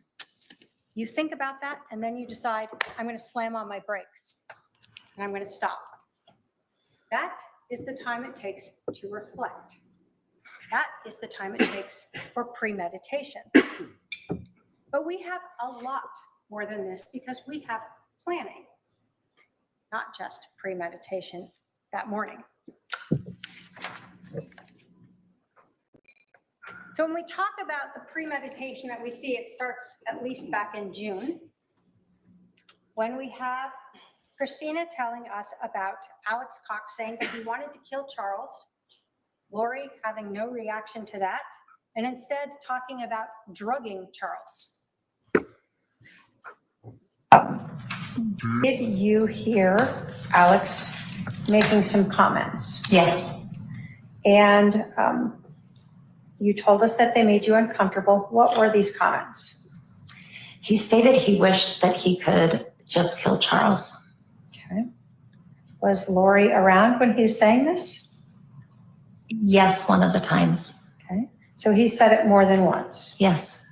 You think about that, and then you decide, I'm going to slam on my brakes, and I'm going to stop. That is the time it takes to reflect. That is the time it takes for premeditation. But we have a lot more than this because we have planning, not just premeditation that morning. So when we talk about the premeditation that we see, it starts at least back in June, when we have Christina telling us about Alex Cox saying that he wanted to kill Charles, Lori having no reaction to that, and instead talking about drugging Charles. Did you hear Alex making some comments? Yes. And you told us that they made you uncomfortable. What were these comments? He stated he wished that he could just kill Charles. Okay. Was Lori around when he was saying this? Yes, one of the times. Okay. So he said it more than once? Yes.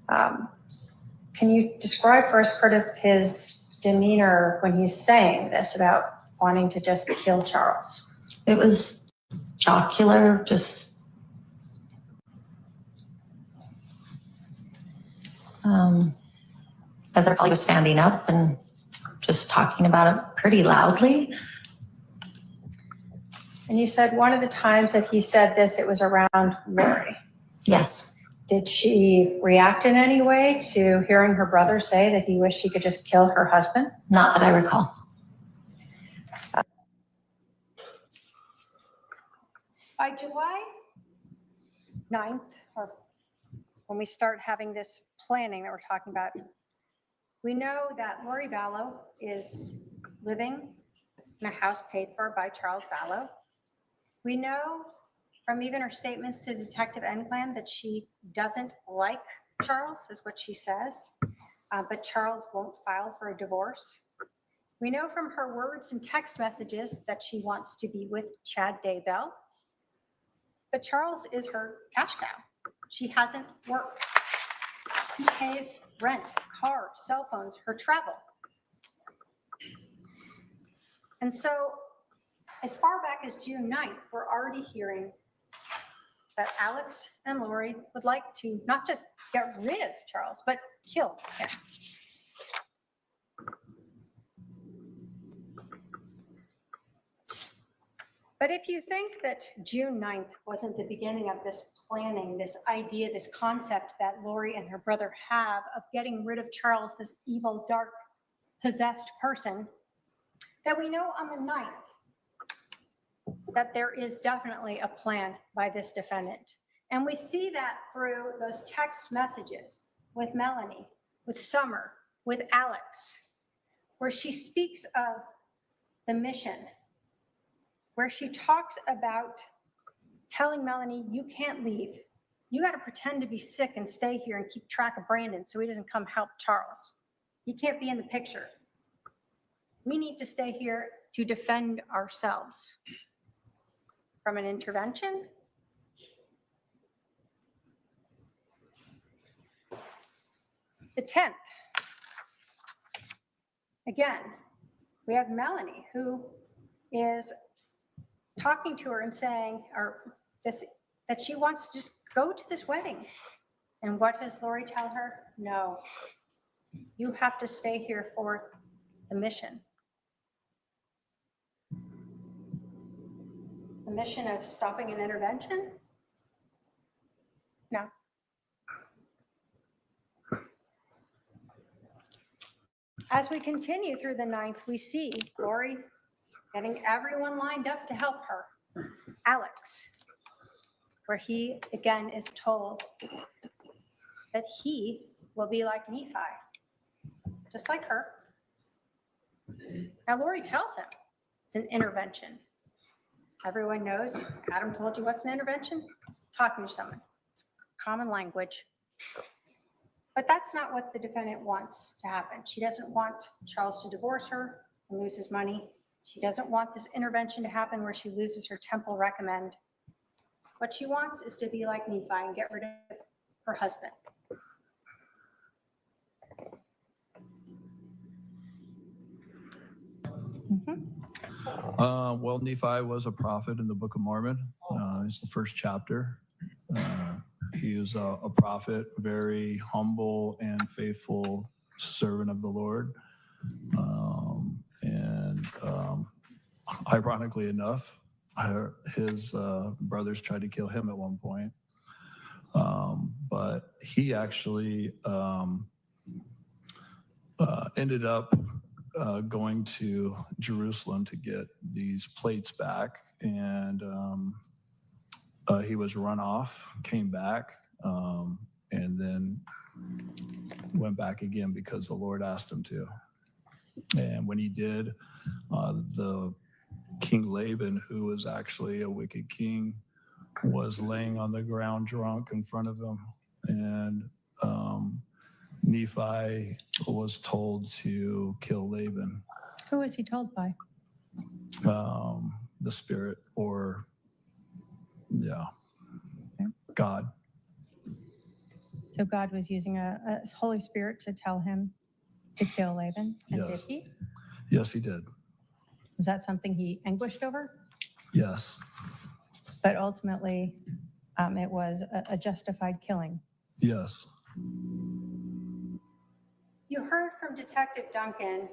Can you describe for us part of his demeanor when he's saying this about wanting to just kill Charles? It was jocular, just as I recall, he was standing up and just talking about it pretty loudly. And you said one of the times that he said this, it was around Lori. Yes. Did she react in any way to hearing her brother say that he wished she could just kill her husband? Not that I recall. By July 9th, or when we start having this planning that we're talking about, we know that Lori Vallow is living in a house paid for by Charles Vallow. We know from even her statements to Detective Enclan that she doesn't like Charles, is what she says, but Charles won't file for a divorce. We know from her words and text messages that she wants to be with Chad Daybell, but Charles is her cash cow. She hasn't worked. He pays rent, car, cell phones, her travel. And so as far back as June 9th, we're already hearing that Alex and Lori would like to not just get rid of Charles, but kill him. But if you think that June 9th wasn't the beginning of this planning, this idea, this concept that Lori and her brother have of getting rid of Charles, this evil, dark, possessed person, that we know on the 9th that there is definitely a plan by this defendant. And we see that through those text messages with Melanie, with Summer, with Alex, where she speaks of the mission, where she talks about telling Melanie, you can't leave. You got to pretend to be sick and stay here and keep track of Brandon so he doesn't come help Charles. You can't be in the picture. We need to stay here to defend ourselves from an intervention. The 10th, again, we have Melanie who is talking to her and saying, that she wants to just go to this wedding. And what does Lori tell her? No, you have to stay here for the mission. The mission of stopping an intervention? No. As we continue through the 9th, we see Lori getting everyone lined up to help her. Alex, where he again is told that he will be like Nephi, just like her. Now Lori tells him it's an intervention. Everyone knows, Adam told you what's an intervention? It's talking to someone. It's common language. But that's not what the defendant wants to happen. She doesn't want Charles to divorce her and lose his money. She doesn't want this intervention to happen where she loses her temple recommend. What she wants is to be like Nephi and get rid of her husband. Well, Nephi was a prophet in the Book of Mormon. It's the first chapter. He was a prophet, very humble and faithful servant of the Lord. Ironically enough, his brothers tried to kill him at one point. But he actually ended up going to Jerusalem to get these plates back, and he was run off, came back, and then went back again because the Lord asked him to. And when he did, the King Laban, who was actually a wicked king, was laying on the ground drunk in front of him, and Nephi was told to kill Laban. Who was he told by? The spirit, or God. So God was using a Holy Spirit to tell him to kill Laban, and Yes. did he? Yes, he did. Was that something he anguished over? Yes. But ultimately, it was a justified killing. Yes. You heard from Detective Duncan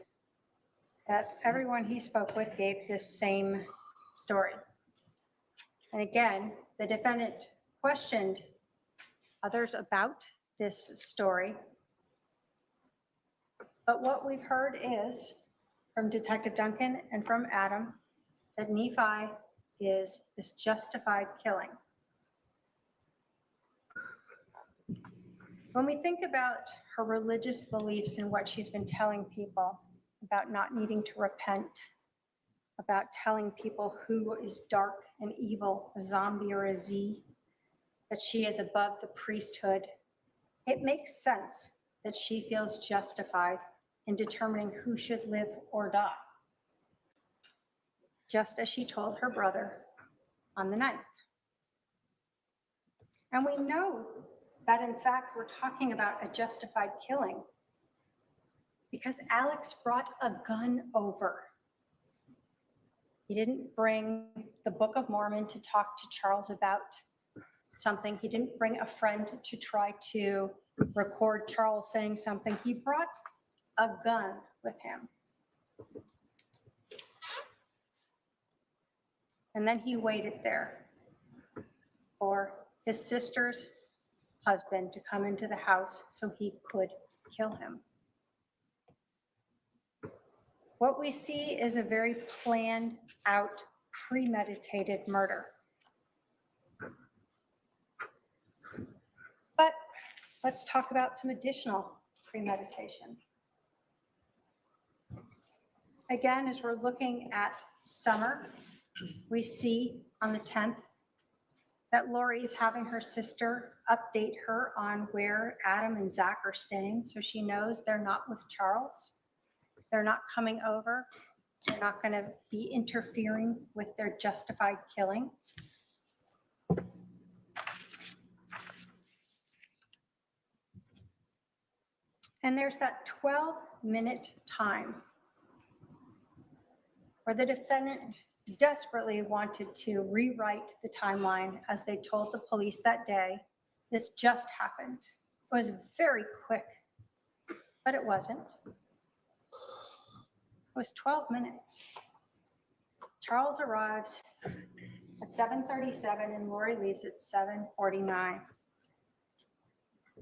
that everyone he spoke with gave this same story. And again, the defendant questioned others about this story. But what we've heard is from Detective Duncan and from Adam that Nephi is this justified killing. When we think about her religious beliefs and what she's been telling people about not needing to repent, about telling people who is dark and evil, a zombie or a Z, that she is above the priesthood, it makes sense that she feels justified in determining who should live or die, just as she told her brother on the 9th. And we know that in fact we're talking about a justified killing because Alex brought a gun over. He didn't bring the Book of Mormon to talk to Charles about something. He didn't bring a friend to try to record Charles saying something. He brought a gun with him. And then he waited there for his sister's husband to come into the house so he could kill him. What we see is a very planned out, premeditated murder. But let's talk about some additional premeditation. Again, as we're looking at Summer, we see on the 10th that Lori is having her sister update her on where Adam and Zach are staying, so she knows they're not with Charles. They're not coming over. They're not going to be interfering with their justified killing. And there's that 12-minute time where the defendant desperately wanted to rewrite the timeline as they told the police that day. This just happened. It was very quick, but it wasn't. It was 12 minutes. Charles arrives at 7:37 and Lori leaves at 7:49.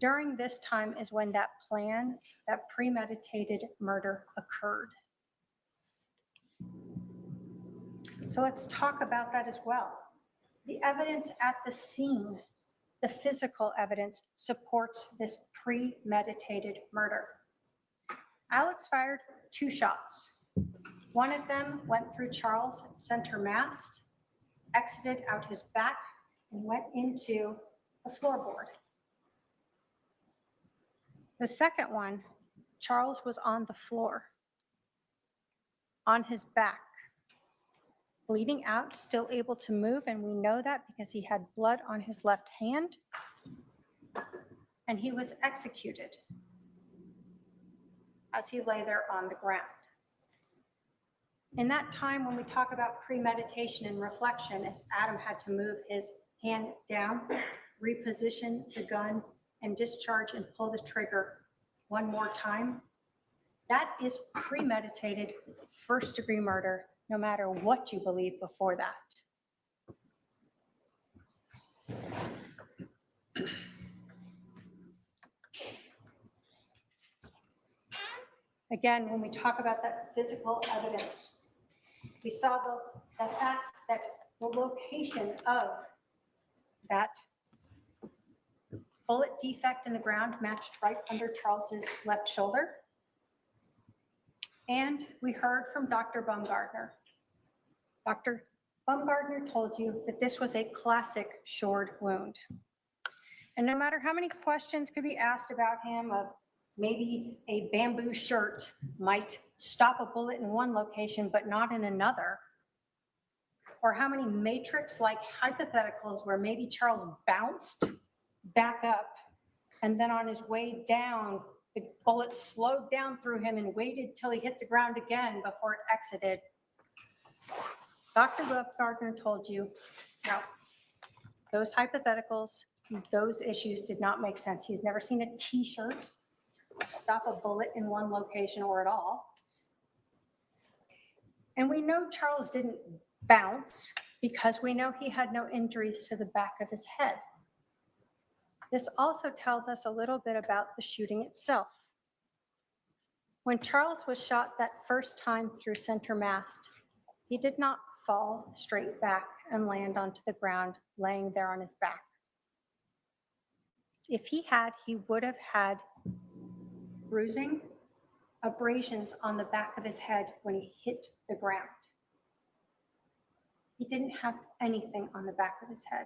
During this time is when that plan, that premeditated murder occurred. So let's talk about that as well. The evidence at the scene, the physical evidence, supports this premeditated murder. Alex fired 2 shots. One of them went through Charles' center mast, exited out his back, and went into the floorboard. The second one, Charles was on the floor, on his back, bleeding out, still able to move, and we know that because he had blood on his left hand, and he was executed as he lay there on the ground. In that time, when we talk about premeditation and reflection, as Adam had to move his hand down, reposition the gun, and discharge and pull the trigger one more time, that is premeditated first-degree murder, no matter what you believe before that. Again, when we talk about that physical evidence, we saw the fact that the location of that bullet defect in the ground matched right under Charles's left shoulder. And we heard from Dr. Baumgartner. Dr. Baumgartner told you that this was a classic shored wound. And no matter how many questions could be asked about him of maybe a bamboo shirt might stop a bullet in one location but not in another, or how many matrix-like hypotheticals where maybe Charles bounced back up and then on his way down, the bullet slowed down through him and waited till he hit the ground again before it exited. Dr. Baumgartner told you, no, those hypotheticals, those issues did not make sense. He's never seen a t-shirt stop a bullet in one location or at all. And we know Charles didn't bounce because we know he had no injuries to the back of his head. This also tells us a little bit about the shooting itself. When Charles was shot that first time through center mast, he did not fall straight back and land onto the ground, laying there on his back. If he had, he would have had bruising, abrasions on the back of his head when he hit the ground. He didn't have anything on the back of his head.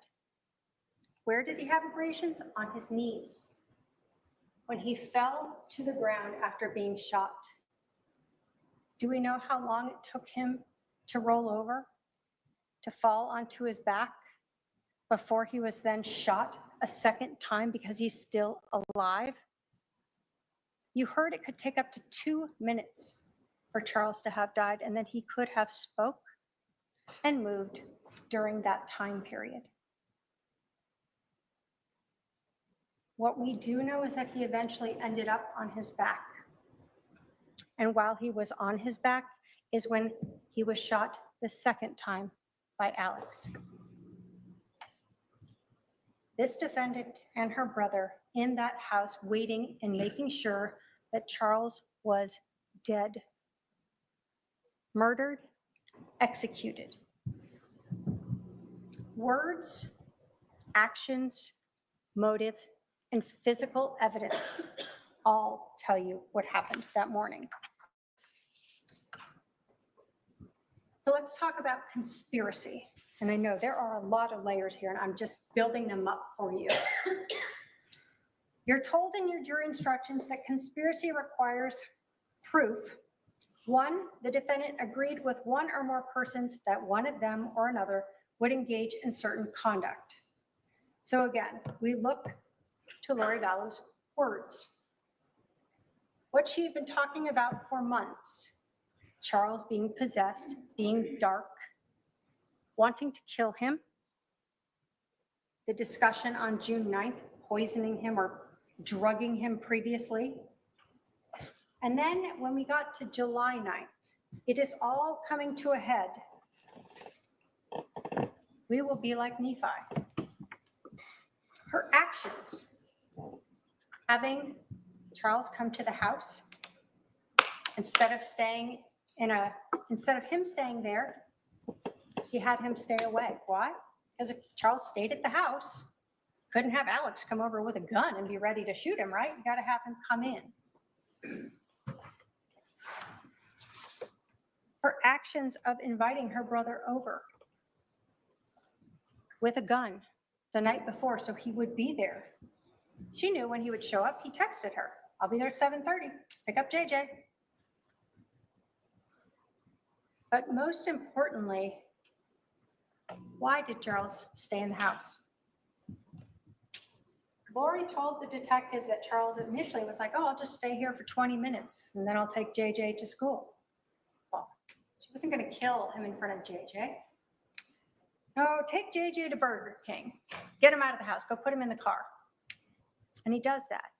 Where did he have abrasions? On his knees. When he fell to the ground after being shot, do we know how long it took him to roll over, to fall onto his back before he was then shot a second time because he's still alive? You heard it could take up to 2 minutes for Charles to have died, and then he could have spoke. and moved during that time period. What we do know is that he eventually ended up on his back. And while he was on his back is when he was shot the second time by Alex. This defendant and her brother in that house waiting and making sure that Charles was dead, murdered, executed. Words, actions, motive, and physical evidence all tell you what happened that morning. So let's talk about conspiracy. And I know there are a lot of layers here, and I'm just building them up for you. You're told in your jury instructions that conspiracy requires proof. One, the defendant agreed with one or more persons that one of them or another would engage in certain conduct. So again, we look to Lori Vallow's words. What she had been talking about for months, Charles being possessed, being dark, wanting to kill him, the discussion on June 9th, poisoning him or drugging him previously. And then when we got to July 9th, it is all coming to a head. We will be like Nephi. Her actions, having Charles come to the house, instead of him staying there, she had him stay away. Why? Because if Charles stayed at the house, couldn't have Alex come over with a gun and be ready to shoot him, right? You got to have him come in. Her actions of inviting her brother over with a gun the night before so he would be there. She knew when he would show up. He texted her, "I'll be there at 7:30. Pick up JJ." But most importantly, why did Charles stay in the house? Lori told the detective that Charles initially was like, "Oh, I'll just stay here for 20 minutes and then I'll take JJ to school." Well, she wasn't going to kill him in front of JJ. No, take JJ to Burger King. Get him out of the house. Go put him in the car. And he does that.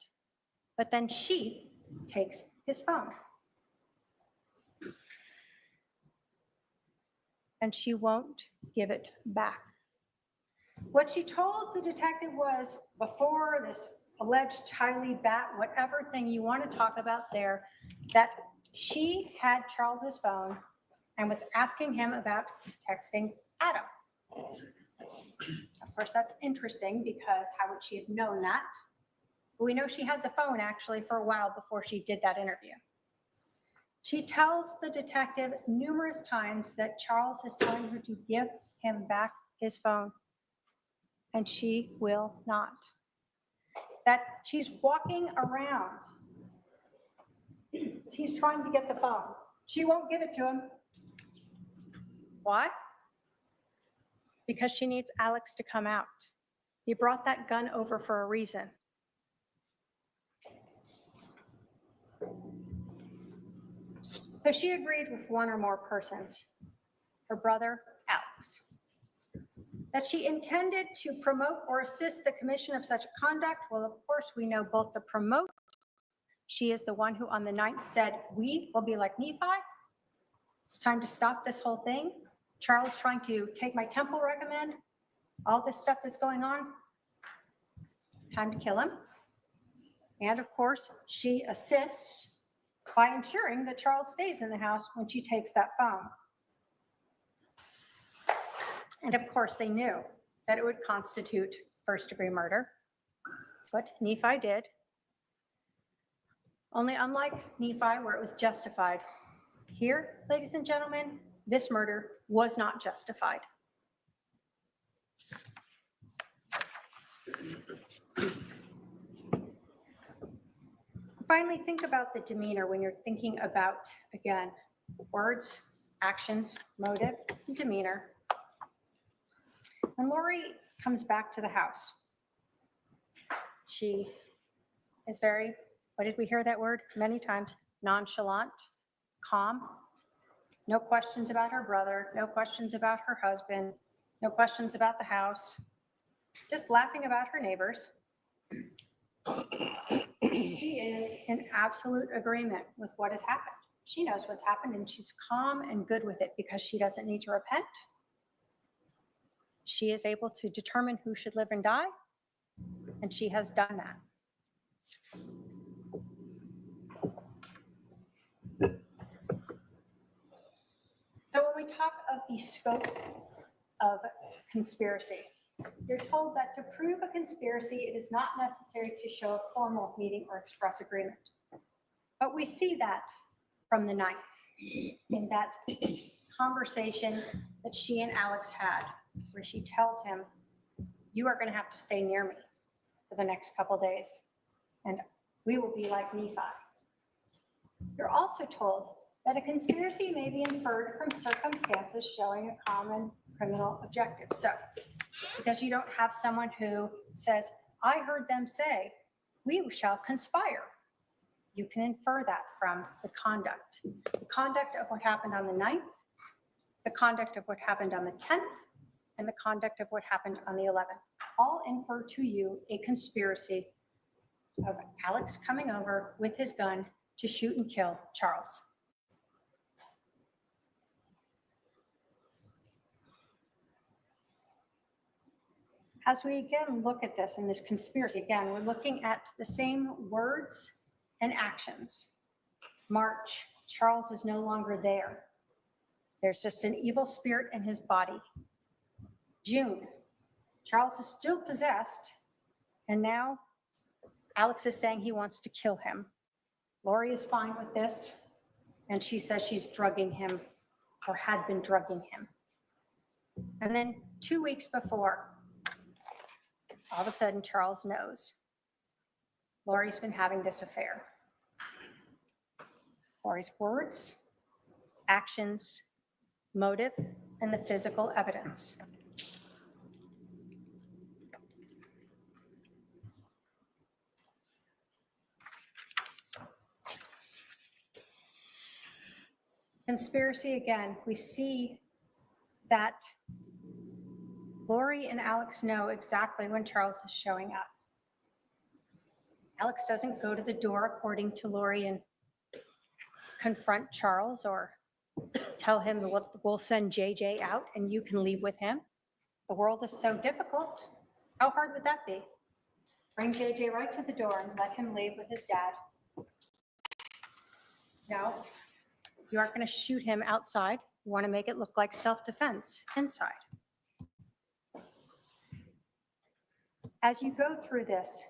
But then she takes his phone. And she won't give it back. What she told the detective was, before this alleged Tylee bat, whatever thing you want to talk about there, that she had Charles's phone and was asking him about texting Adam. Of course, that's interesting because how would she have known that? But we know she had the phone actually for a while before she did that interview. She tells the detective numerous times that Charles is telling her to give him back his phone, and she will not. That she's walking around. He's trying to get the phone. She won't give it to him. Why? Because she needs Alex to come out. He brought that gun over for a reason. So she agreed with one or more persons, her brother, Alex, that she intended to promote or assist the commission of such conduct. Well, of course, we know both the promote. She is the one who on the 9th said, "We will be like Nephi. It's time to stop this whole thing. Charles trying to take my temple recommend, all this stuff that's going on. Time to kill him." And of course, she assists by ensuring that Charles stays in the house when she takes that phone. And of course, they knew that it would constitute first-degree murder. That's what Nephi did. Only unlike Nephi, where it was justified, here, ladies and gentlemen, this murder was not justified. Finally, think about the demeanor when you're thinking about, again, words, actions, motive, and demeanor. When Lori comes back to the house, she is very, what did we hear that word? Many times, nonchalant, calm. No questions about her brother, no questions about her husband, no questions about the house, just laughing about her neighbors. She is in absolute agreement with what has happened. She knows what's happened and she's calm and good with it because she doesn't need to repent. She is able to determine who should live and die, and she has done that. So when we talk of the scope of conspiracy, you're told that to prove a conspiracy, it is not necessary to show a formal meeting or express agreement. But we see that from the 9th in that conversation that she and Alex had, where she tells him, you are going to have to stay near me for the next couple days, and we will be like Nephi. You're also told that a conspiracy may be inferred from circumstances showing a common criminal objective. So, because you don't have someone who says, I heard them say, we shall conspire. You can infer that from the conduct of what happened on the 9th, the conduct of what happened on the 10th, and the conduct of what happened on the 11th. All infer to you a conspiracy of Alex coming over with his gun to shoot and kill Charles. As we again look at this in this conspiracy, again, we're looking at the same words and actions. March, Charles is no longer there. There's just an evil spirit in his body. June, Charles is still possessed, and now Alex is saying he wants to kill him. Lori is fine with this, and she says she's drugging him or had been drugging him. And then 2 weeks before, all of a sudden, Charles knows Lori's been having this affair. Lori's words, actions, motive, and the physical evidence. Conspiracy again, we see that Lori and Alex know exactly when Charles is showing up. Alex doesn't go to the door according to Lori and confront Charles or tell him we'll send JJ out and you can leave with him. The world is so difficult. How hard would that be? Bring JJ right to the door and let him leave with his dad. No, you aren't going to shoot him outside. You want to make it look like self-defense inside. As you go through this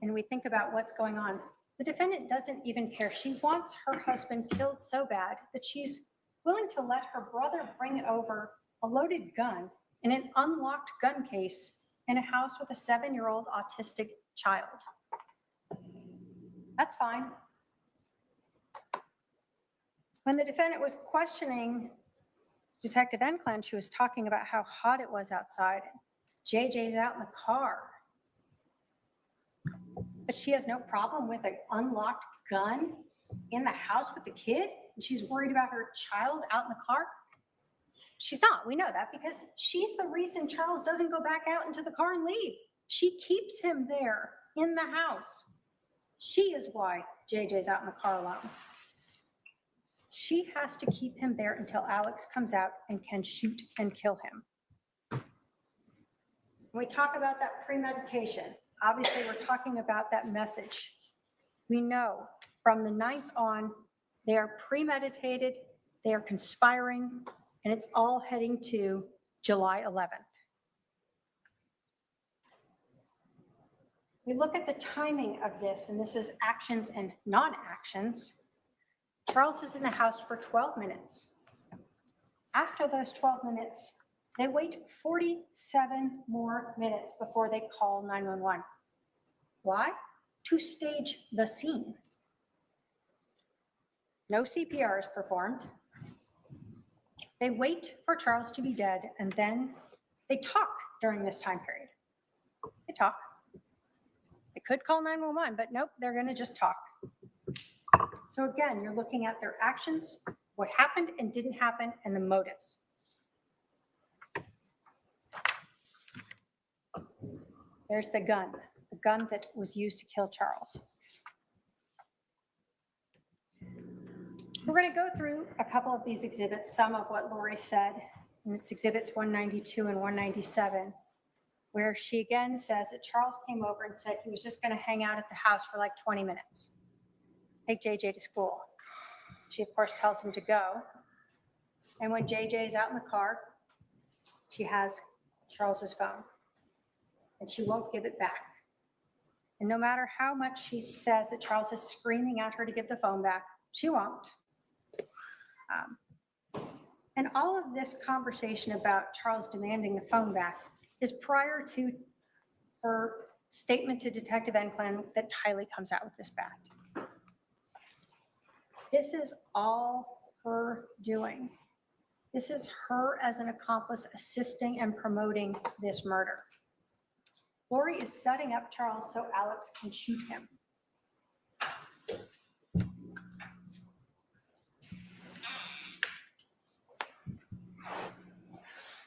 and we think about what's going on, the defendant doesn't even care. She wants her husband killed so bad that she's willing to let her brother bring over a loaded gun in an unlocked gun case in a house with a 7-year-old autistic child. That's fine. When the defendant was questioning Detective Enclen, she was talking about how hot it was outside. JJ's out in the car. But she has no problem with an unlocked gun in the house with the kid, and she's worried about her child out in the car. She's not. We know that because she's the reason Charles doesn't go back out into the car and leave. She keeps him there in the house. She is why JJ's out in the car alone. She has to keep him there until Alex comes out and can shoot and kill him. When we talk about that premeditation, obviously we're talking about that message. We know from the 9th on, they are premeditated, they are conspiring, and it's all heading to July 11th. We look at the timing of this, and this is actions and non-actions. Charles is in the house for 12 minutes. After those 12 minutes, they wait 47 more minutes before they call 911. Why? To stage the scene. No CPR is performed. They wait for Charles to be dead, and then they talk during this time period. They talk. They could call 911, but nope, they're going to just talk. So again, you're looking at their actions, what happened and didn't happen and the motives. There's the gun that was used to kill Charles. We're going to go through a couple of these exhibits, some of what Lori said, and it's exhibits 192 and 197, where she again says that Charles came over and said he was just going to hang out at the house for like 20 minutes, take JJ to school. She, of course, tells him to go. And when JJ is out in the car, she has Charles's phone, and she won't give it back. And no matter how much she says that Charles is screaming at her to give the phone back, she won't. And all of this conversation about Charles demanding the phone back is prior to her statement to Detective Enclin that Tylee comes out with this fact. This is all her doing. This is her as an accomplice assisting and promoting this murder. Lori is setting up Charles so Alex can shoot him.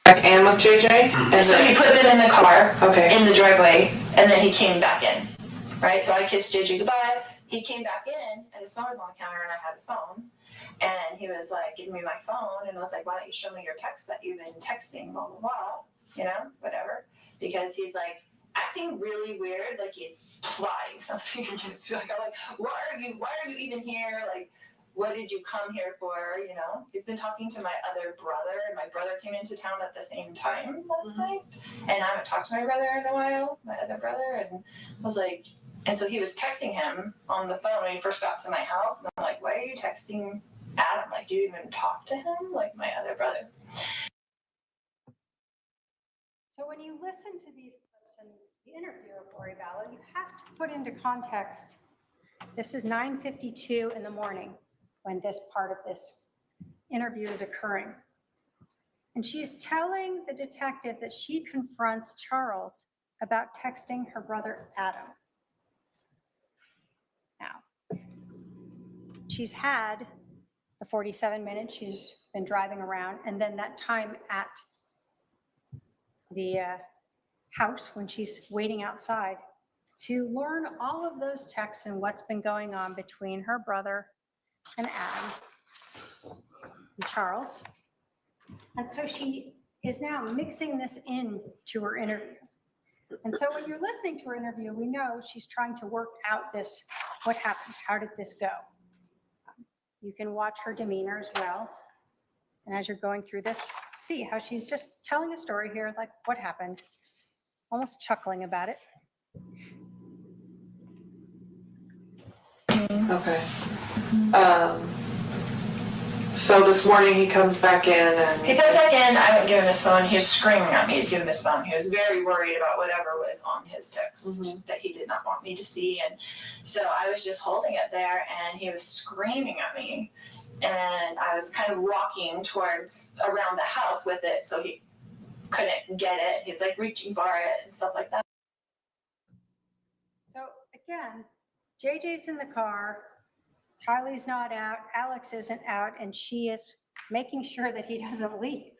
And with JJ? And so he put them in the car, in the driveway, and then he came back in, right? So I kissed JJ goodbye. He came back in, and his phone was on the counter, and I had his phone. And he was like, give me my phone. And I was like, why don't you show me your text that you've been texting, blah, blah, blah, you know, whatever. Because he's like acting really weird, like he's plotting something against me. Like, I'm like, why are you even here? Like, what did you come here for? You know, he's been talking to my other brother, and my brother came into town at the same time last night. And I haven't talked to my brother in a while, my other brother. And I was like, and so he was texting him on the phone when he first got to my house. And I'm like, why are you texting Adam? Like, do you even talk to him? Like my other brothers. So when you listen to these clips and the interview of Lori Vallow, you have to put into context, this is 9:52 in the morning when this part of this interview is occurring. And she's telling the detective that she confronts Charles about texting her brother Adam. Now, she's had the 47 minutes she's been driving around, and then that time at the house when she's waiting outside to learn all of those texts and what's been going on between her brother and Adam and Charles. And so she is now mixing this in to her interview. And so when you're listening to her interview, we know she's trying to work out this, what happened? How did this go? You can watch her demeanor as well. And as you're going through this, see how she's just telling a story here, like what happened, almost chuckling about it. Okay. So this morning he comes back in and... He comes back in, I wouldn't give him his phone. He was screaming at me to give him his phone. He was very worried about whatever was on his text that he did not want me to see. And so I was just holding it there, and he was screaming at me. And I was kind of walking towards around the house with it, so he couldn't get it. He's like reaching for it and stuff like that. So again, JJ's in the car, Tylee's not out, Alex isn't out, and she is making sure that he doesn't leave.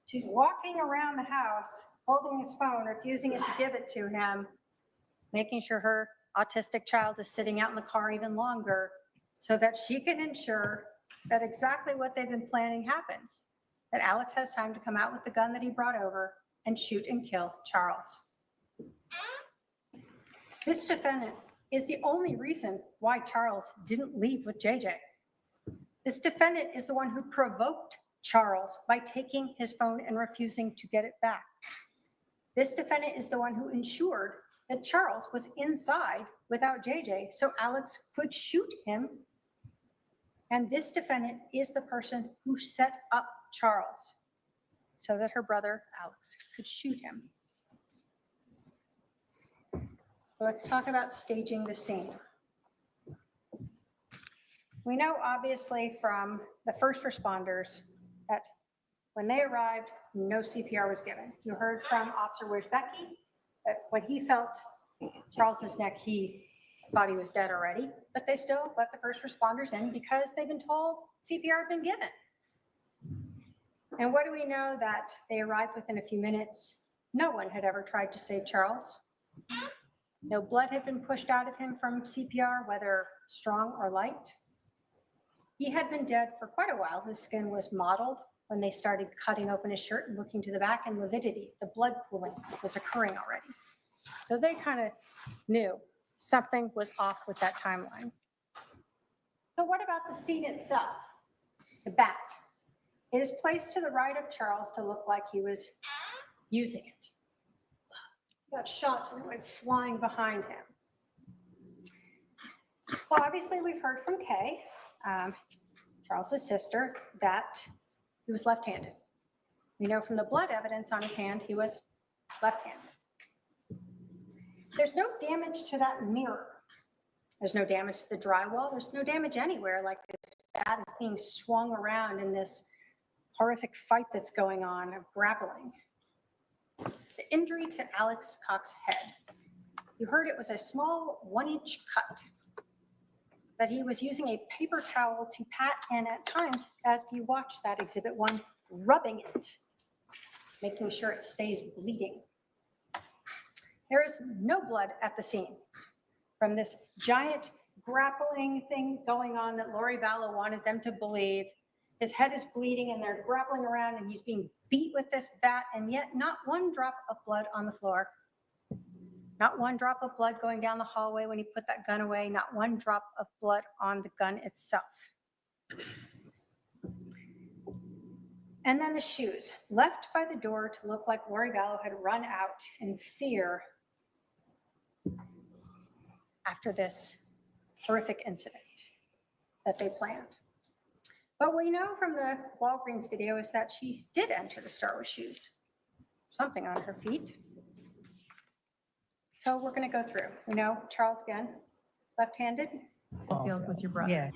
She's walking around the house, holding his phone, refusing to give it to him, making sure her autistic child is sitting out in the car even longer so that she can ensure that exactly what they've been planning happens, that Alex has time to come out with the gun that he brought over and shoot and kill Charles. This defendant is the only reason why Charles didn't leave with JJ. This defendant is the one who provoked Charles by taking his phone and refusing to get it back. This defendant is the one who ensured that Charles was inside without JJ so Alex could shoot him. And this defendant is the person who set up Charles so that her brother Alex could shoot him. Let's talk about staging the scene. We know obviously from the first responders that when they arrived, no CPR was given. You heard from Officer Wierzbecki that when he felt Charles's neck, he thought he was dead already, but they still let the first responders in because they've been told CPR had been given. And what do we know? That they arrived within a few minutes. No one had ever tried to save Charles. No blood had been pushed out of him from CPR, whether strong or light. He had been dead for quite a while. His skin was mottled when they started cutting open his shirt and looking to the back, and lividity, the blood pooling, was occurring already. So they kind of knew something was off with that timeline. So what about the scene itself? The bat. It is placed to the right of Charles to look like he was using it. Got shot and it went flying behind him. Well, obviously we've heard from Kay, Charles's sister, that he was left-handed. We know from the blood evidence on his hand he was left-handed. There's no damage to that mirror. There's no damage to the drywall. There's no damage anywhere, like this bat is being swung around in this horrific fight that's going on of grappling. The injury to Alex Cox's head. You heard it was a small 1-inch cut that he was using a paper towel to pat, and at times, as you watch that Exhibit 1, rubbing it, making sure it stays bleeding. There is no blood at the scene from this giant grappling thing going on that Lori Vallow wanted them to believe. His head is bleeding and they're grappling around and he's being beat with this bat, and yet not one drop of blood on the floor. Not one drop of blood going down the hallway when he put that gun away. Not one drop of blood on the gun itself. And then the shoes, left by the door to look like Lori Vallow had run out in fear after this horrific incident that they planned. But we know from the Walgreens video is that she did enter the store with shoes, something on her feet. So we're going to go through. We know Charles again, left-handed. Field with your brother.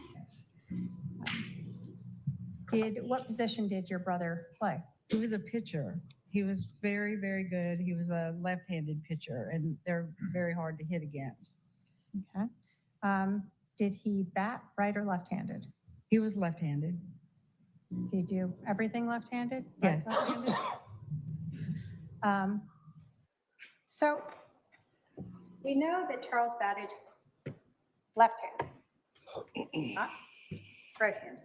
Yeah. What position did your brother play? He was a pitcher. He was very, very good. He was a left-handed pitcher, and they're very hard to hit against. Okay. Did he bat right or left-handed? He was left-handed. Did he do everything left-handed? Yes. Left-handed? So we know that Charles batted left-handed, not right-handed.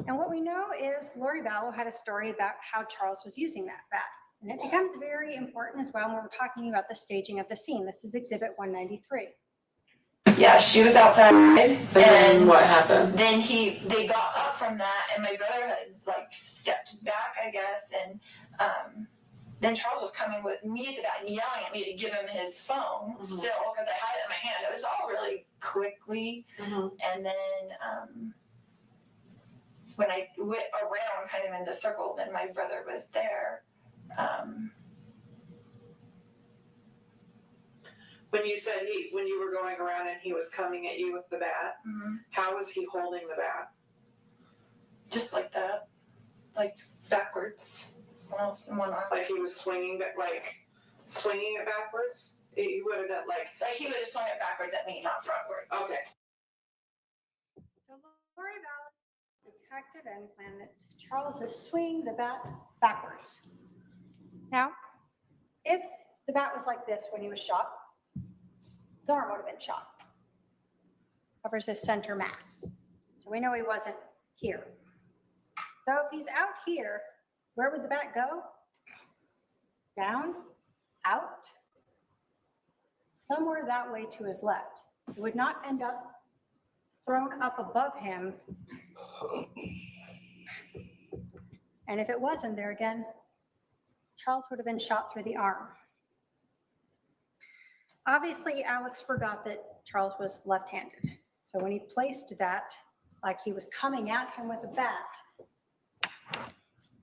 And what we know is Lori Vallow had a story about how Charles was using that bat. And it becomes very important as well when we're talking about the staging of the scene. This is Exhibit 193. Yeah, she was outside, and what happened? then they got up from that, and my brother had like stepped back, I guess, and then Charles was coming with me to that and yelling at me to give him his phone still because I had it in my hand. It was all really quickly, and then when I went around kind of in the circle, then my brother was there. When you said when you were going around and he was coming at you with the bat, how was he holding the bat? Just like that, like backwards. Like he was swinging it backwards? He would have done like he would have swung it backwards at me, not frontward. Okay. So Lori Vallow, detective, and planned that Charles is swinging the bat backwards. Now, if the bat was like this when he was shot, his arm would have been shot. Covers his center mass. So we know he wasn't here. So if he's out here, where would the bat go? Down, out, somewhere that way to his left. It would not end up thrown up above him. And if it wasn't there again, Charles would have been shot through the arm. Obviously, Alex forgot that Charles was left-handed. So when he placed that, like he was coming at him with a bat,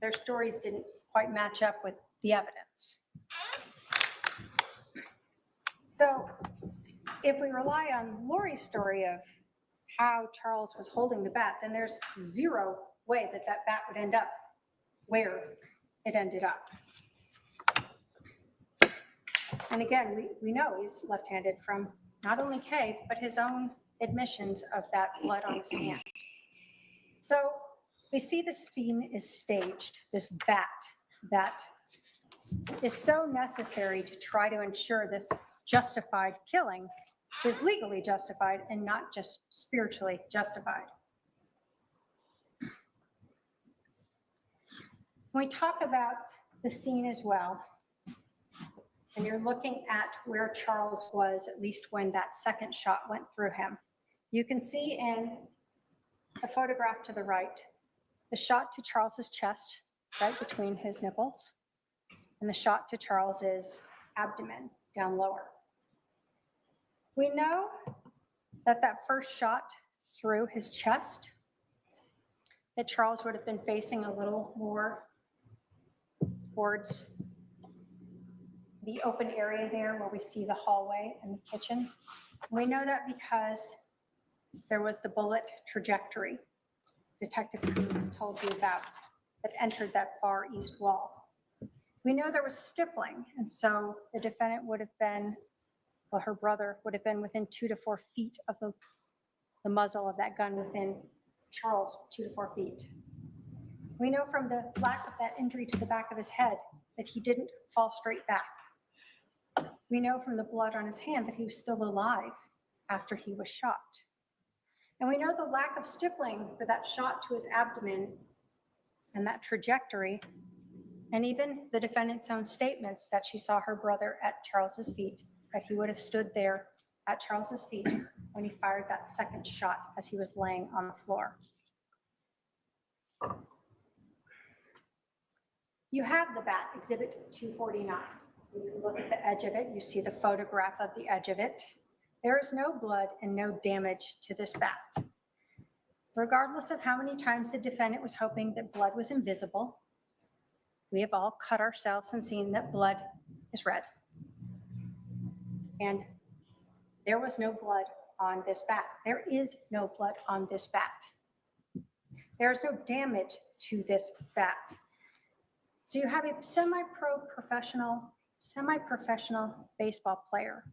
their stories didn't quite match up with the evidence. So if we rely on Lori's story of how Charles was holding the bat, then there's zero way that that bat would end up where it ended up. And again, we know he's left-handed from not only Kay, but his own admissions of that blood on his hand. So we see the scene is staged, this bat that is so necessary to try to ensure this justified killing is legally justified and not just spiritually justified. When we talk about the scene as well, and you're looking at where Charles was, at least when that second shot went through him, you can see in the photograph to the right, the shot to Charles's chest, right between his nipples, and the shot to Charles's abdomen down lower. We know that that first shot through his chest, that Charles would have been facing a little more towards the open area there where we see the hallway and the kitchen. We know that because there was the bullet trajectory Detective Cruz told you about that entered that far east wall. We know there was stippling, and so the defendant would have been, well, her brother would have been within 2 to 4 feet of the muzzle of that gun within Charles, 2 to 4 feet. We know from the lack of that injury to the back of his head that he didn't fall straight back. We know from the blood on his hand that he was still alive after he was shot. And we know the lack of stippling for that shot to his abdomen and that trajectory, and even the defendant's own statements that she saw her brother at Charles's feet, that he would have stood there at Charles's feet when he fired that second shot as he was laying on the floor. You have the bat, Exhibit 249. You can look at the edge of it. You see the photograph of the edge of it. There is no blood and no damage to this bat. Regardless of how many times the defendant was hoping that blood was invisible, we have all cut ourselves and seen that blood is red. And there was no blood on this bat. There is no blood on this bat. There is no damage to this bat. So you have a semi-professional baseball player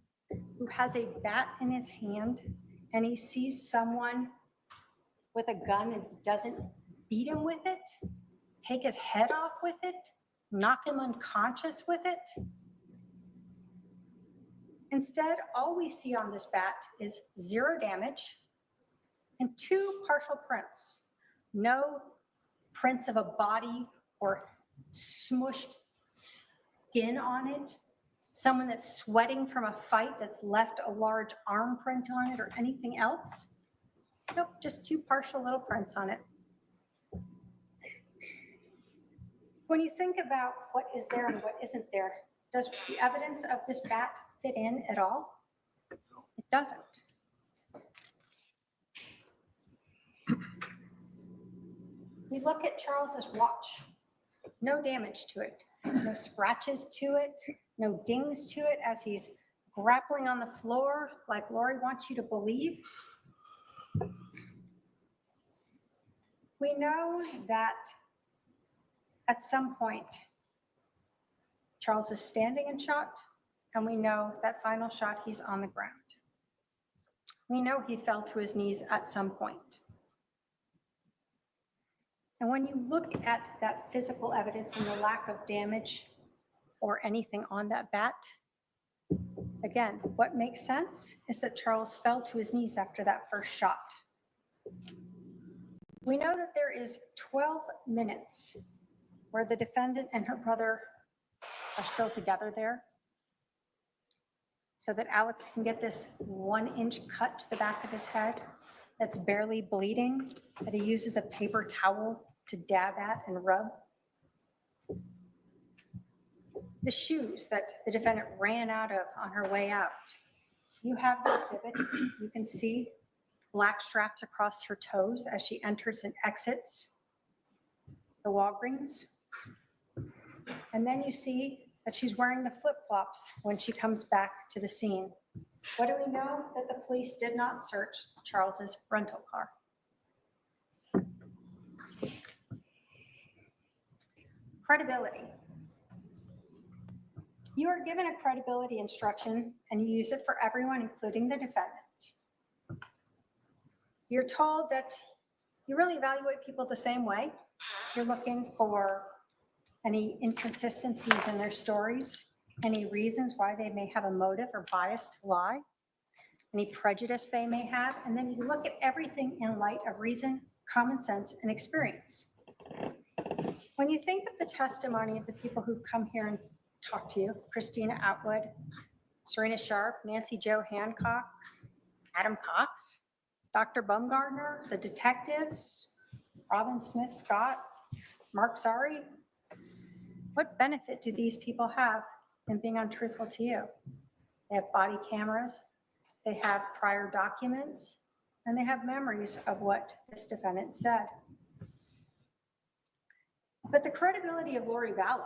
who has a bat in his hand, and he sees someone with a gun and doesn't beat him with it, take his head off with it, knock him unconscious with it. Instead, all we see on this bat is 0 damage and 2 partial prints. No prints of a body or smushed skin on it. Someone that's sweating from a fight that's left a large arm print on it or anything else. Nope, just 2 partial little prints on it. When you think about what is there and what isn't there, does the evidence of this bat fit in at all? It doesn't. We look at Charles's watch. No damage to it, no scratches to it, no dings to it as he's grappling on the floor like Lori wants you to believe. We know that at some point, Charles is standing and shot, and we know that final shot, he's on the ground. We know he fell to his knees at some point. And when you look at that physical evidence and the lack of damage or anything on that bat, again, what makes sense is that Charles fell to his knees after that first shot. We know that there is 12 minutes where the defendant and her brother are still together there, so that Alex can get this 1-inch cut to the back of his head that's barely bleeding, that he uses a paper towel to dab at and rub. The shoes that the defendant ran out of on her way out. You have the exhibit. You can see black straps across her toes as she enters and exits the Walgreens. And then you see that she's wearing the flip-flops when she comes back to the scene. What do we know? That the police did not search Charles's rental car. Credibility. You are given a credibility instruction and you use it for everyone, including the defendant. You're told that you really evaluate people the same way. You're looking for any inconsistencies in their stories, any reasons why they may have a motive or bias to lie, any prejudice they may have, and then you look at everything in light of reason, common sense, and experience. When you think of the testimony of the people who come here and talk to you, Christina Atwood, Serena Sharp, Nancy Joe Hancock, Adam Cox, Dr. Bumgardner, the detectives, Robin Smith Scott, Mark Zari, what benefit do these people have in being untruthful to you? They have body cameras, they have prior documents, and they have memories of what this defendant said. But the credibility of Lori Vallow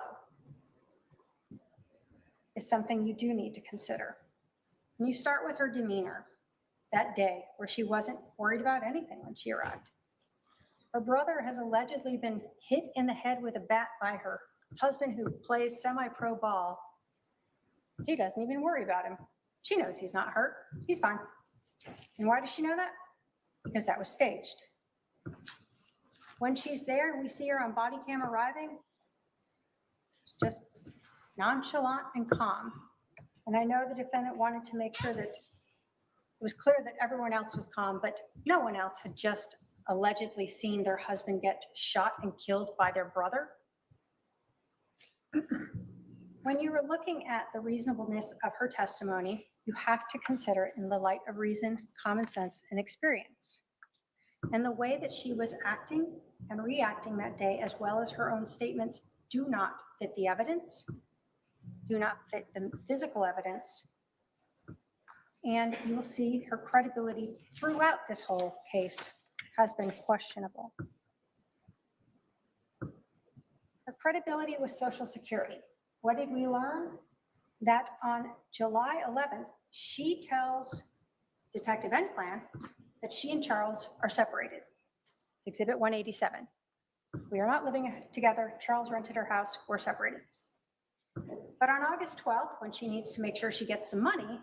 is something you do need to consider. And you start with her demeanor that day where she wasn't worried about anything when she arrived. Her brother has allegedly been hit in the head with a bat by her husband who plays semi-pro ball. She doesn't even worry about him. She knows he's not hurt. He's fine. And why does she know that? Because that was staged. When she's there and we see her on body cam arriving, she's just nonchalant and calm. And I know the defendant wanted to make sure that it was clear that everyone else was calm, but no one else had just allegedly seen their husband get shot and killed by their brother. When you were looking at the reasonableness of her testimony, you have to consider it in the light of reason, common sense, and experience. And the way that she was acting and reacting that day, as well as her own statements, do not fit the evidence, do not fit the physical evidence. And you will see her credibility throughout this whole case has been questionable. Her credibility with Social Security. What did we learn? That on July 11th, she tells Detective Enclan that she and Charles are separated. Exhibit 187. We are not living together. Charles rented her house. We're separated. But on August 12th, when she needs to make sure she gets some money,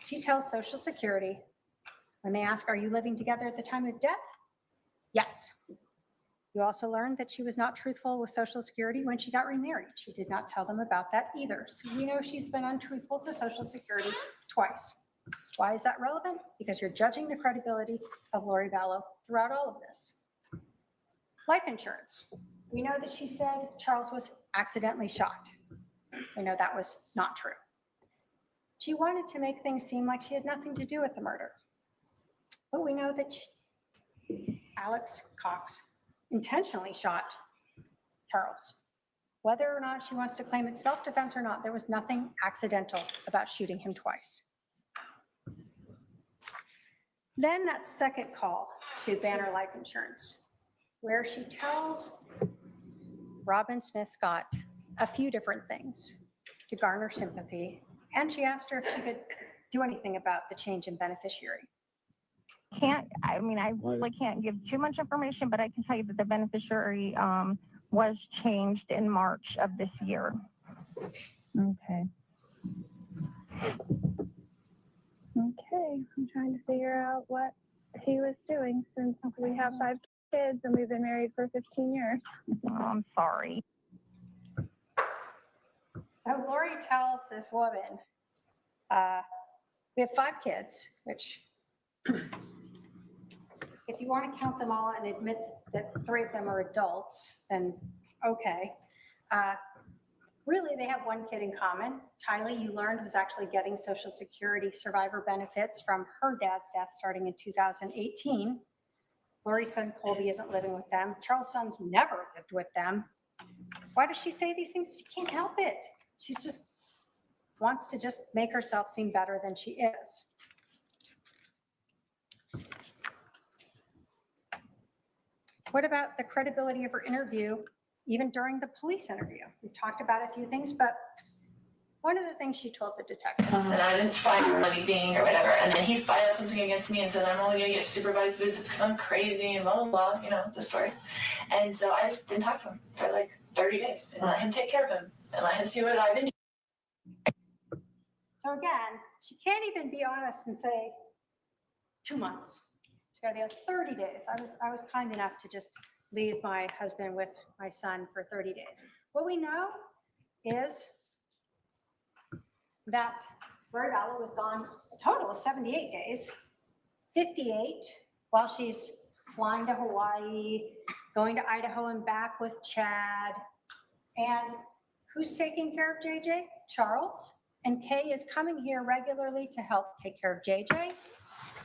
she tells Social Security, when they ask, are you living together at the time of death? Yes. You also learned that she was not truthful with Social Security when she got remarried. She did not tell them about that either. So we know she's been untruthful to Social Security twice. Why is that relevant? Because you're judging the credibility of Lori Vallow throughout all of this. Life insurance. We know that she said Charles was accidentally shot. We know that was not true. She wanted to make things seem like she had nothing to do with the murder. But we know that Alex Cox intentionally shot Charles. Whether or not she wants to claim it's self-defense or not, there was nothing accidental about shooting him twice. Then that second call to Banner Life Insurance, where she tells Robin Smith Scott a few different things to garner sympathy, and she asked her if she could do anything about the change in beneficiary. I really can't give too much information, but I can tell you that the beneficiary was changed in March of this year. Okay. Okay, I'm trying to figure out what he was doing since we have 5 kids and we've been married for 15 years. Oh, I'm sorry. So Lori tells this woman, we have 5 kids, which if you want to count them all and admit that 3 of them are adults, then okay. Really, they have 1 kid in common. Tylee, you learned, was actually getting Social Security survivor benefits from her dad's death starting in 2018. Lori's son, Colby, isn't living with them. Charles' son's never lived with them. Why does she say these things? She can't help it. She's just wants to just make herself seem better than she is. What about the credibility of her interview, even during the police interview? We talked about a few things, but one of the things she told the detective. And I didn't file anything or whatever. And then he filed something against me and said, I'm only going to get supervised visits because I'm crazy and blah, blah, blah, you know, the story. And so I just didn't talk to him for like 30 days and let him take care of him and let him see what I've been doing. So again, she can't even be honest and say 2 months. She's got to be 30 days. I was kind enough to just leave my husband with my son for 30 days. What we know is that Vallow was gone a total of 78 days, 58 while she's flying to Hawaii, going to Idaho and back with Chad. And who's taking care of JJ? Charles. And Kay is coming here regularly to help take care of JJ,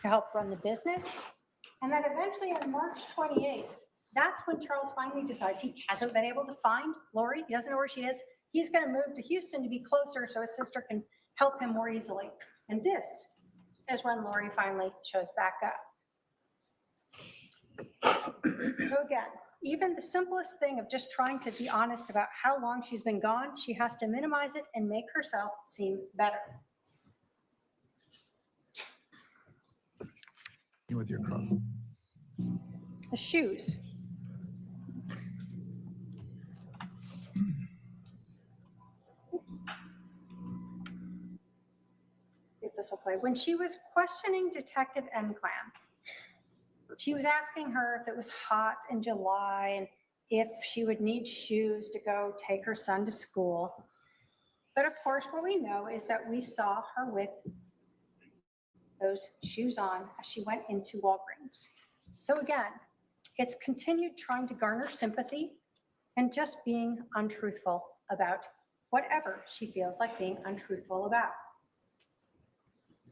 to help run the business. And then eventually on March 28th, that's when Charles finally decides he hasn't been able to find Lori. He doesn't know where she is. He's going to move to Houston to be closer so his sister can help him more easily. And this is when Lori finally shows back up. So again, even the simplest thing of just trying to be honest about how long she's been gone, she has to minimize it and make herself seem better. With your cross. The shoes. Oops. If this will play. When she was questioning Detective M-Clan, she was asking her if it was hot in July and if she would need shoes to go take her son to school. But of course, what we know is that we saw her with those shoes on as she went into Walgreens. So again, it's continued trying to garner sympathy and just being untruthful about whatever she feels like being untruthful about.